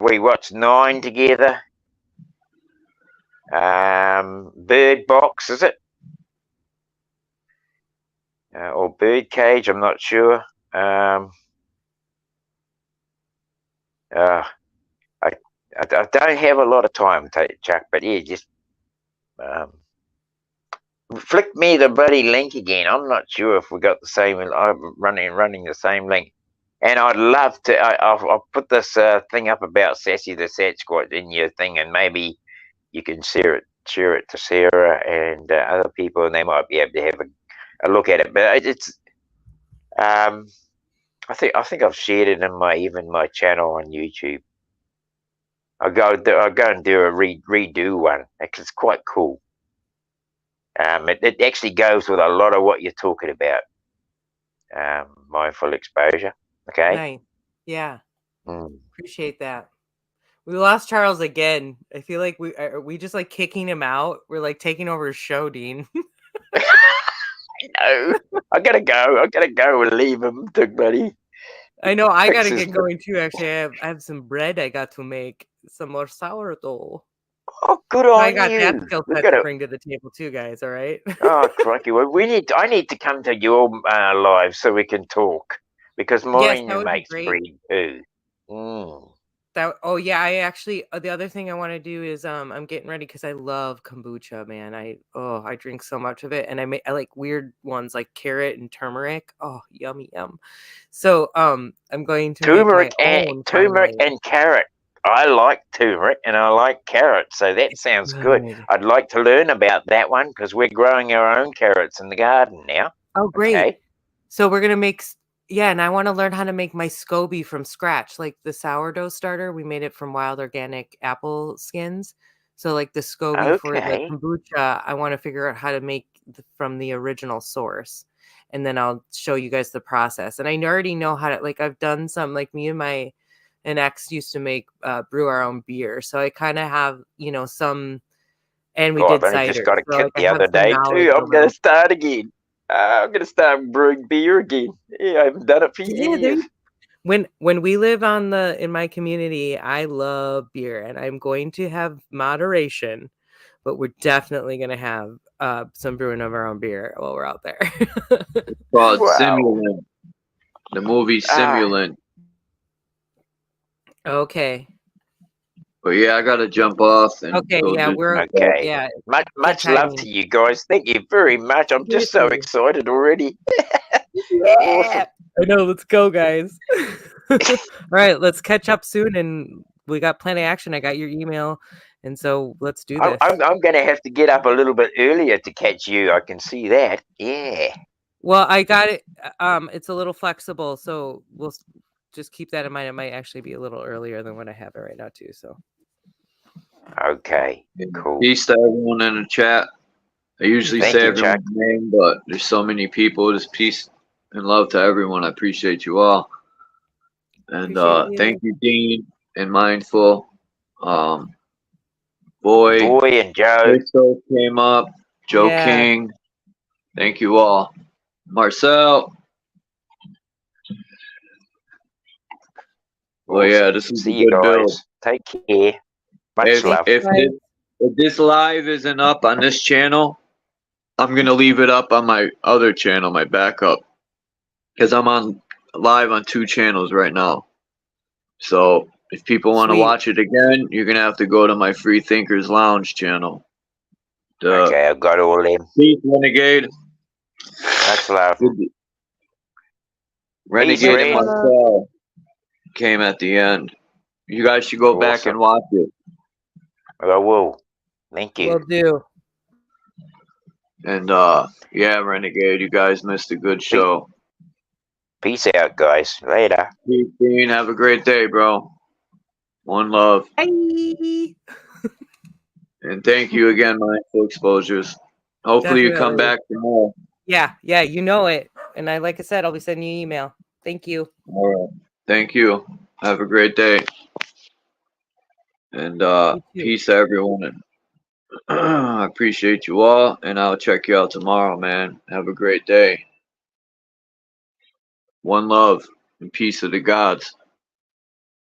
We watched 9 together. Bird Box, is it? Or Bird Cage, I'm not sure. I don't have a lot of time, Chuck, but yeah, just flick me the bloody link again. I'm not sure if we got the same. I'm running the same link, and I'd love to. I'll put this thing up about Sassy the Sasquatch in your thing, and maybe you can share it to Sarah and other people, and they might be able to have a look at it. But it's I think I've shared it in my channel on YouTube. I'll go and do a redo one. It's quite cool. It actually goes with a lot of what you're talking about. Mindful exposure. Okay. Nice. Yeah. Mm. Appreciate that. We lost Charles again. I feel like we just like kicking him out. We're like taking over his show, Dean. No, I gotta go and leave him to buddy. I know. I gotta Fixes get going too. Actually, I have some bread I got to make. Some more sourdough. Oh, good So on I got you. that skill We set gotta. to bring to the table too, guys. All right. Oh, crikey! Well, I need to come to your live so we can talk because Yes, that mine would be makes great. bread too. Mm. Oh yeah, I actually the other thing I want to do is I'm getting ready because I love kombucha, man. I drink so much of it, and I like weird ones like carrot and turmeric. Oh, yummy yum. So I'm going to make my own Turmeric finally. and carrot. I like turmeric and I like carrot, so that sounds good. I'd like to learn about that one because we're growing our own carrots in the garden now. Oh, great. Okay. So we're gonna make and I want to learn how to make my SCOBY from scratch, like the sourdough starter. We made it from wild organic apple skins. So like the SCOBY for the Okay. kombucha, I want to figure out how to make from the original source. And then I'll show you guys the process. And I already know how to, like, I've done some, like me and my ex used to make brew our own beer. So I kind of have, some, and we did I've only cider. just got a So, kit like, I the have other some day knowledge too. I'm over going to start again. I'm going to start brewing beer again. Yeah, I haven't done it for years. When we live in my community, I love beer, and I'm going to have moderation, but we're definitely going to have some brewing of our own beer while we're out there. Called Simulant. The movie Simulant. Okay. But yeah, I gotta jump off. And okay. Yeah, we're okay. Yeah. Much love to you guys. Thank you very much. I'm just so excited already. Awesome. I know. Let's go, guys. All right, let's catch up soon, and we got plenty of action. I got your email, and so let's do this. I'm going to have to get up a little bit earlier to catch you. I can see that. Yeah. Well, I got it. It's a little flexible, so we'll just keep that in mind. It might actually be a little earlier than what I have it right now, too. So. Okay. Cool. Peace to everyone in the chat. I usually say everyone's name, but there's so many people. Just peace and love to everyone. I appreciate you all. And thank you, Dean and Mindful. Boy and Joe. Crystal came up. Joe King. Thank you all. Marcel. Well, yeah, this is a good build. Take care. Much love. If this live isn't up on this channel, I'm gonna leave it up on my other channel, my backup, because I'm on live on 2 channels right now. So if people want to watch it again, you're gonna have to go to my Free Thinkers Lounge channel. Okay, I've got all them. Peace, Renegade. Much love. Renegade and Marcel came at the end. You guys should go back and watch it. I will. Thank you. Will do. And yeah, Renegade, you guys missed a good show. Peace out, guys. Later. Peace, Dean. Have a great day, bro. One love. Bye. And thank you again, Mindful Exposures. Hopefully you come back for more. Yeah, you know it. And like I said, I'll be sending you an email. Thank you. All right. Thank you. Have a great day. And peace to everyone. I appreciate you all, and I'll check you out tomorrow, man. Have a great day. One love and peace of the gods.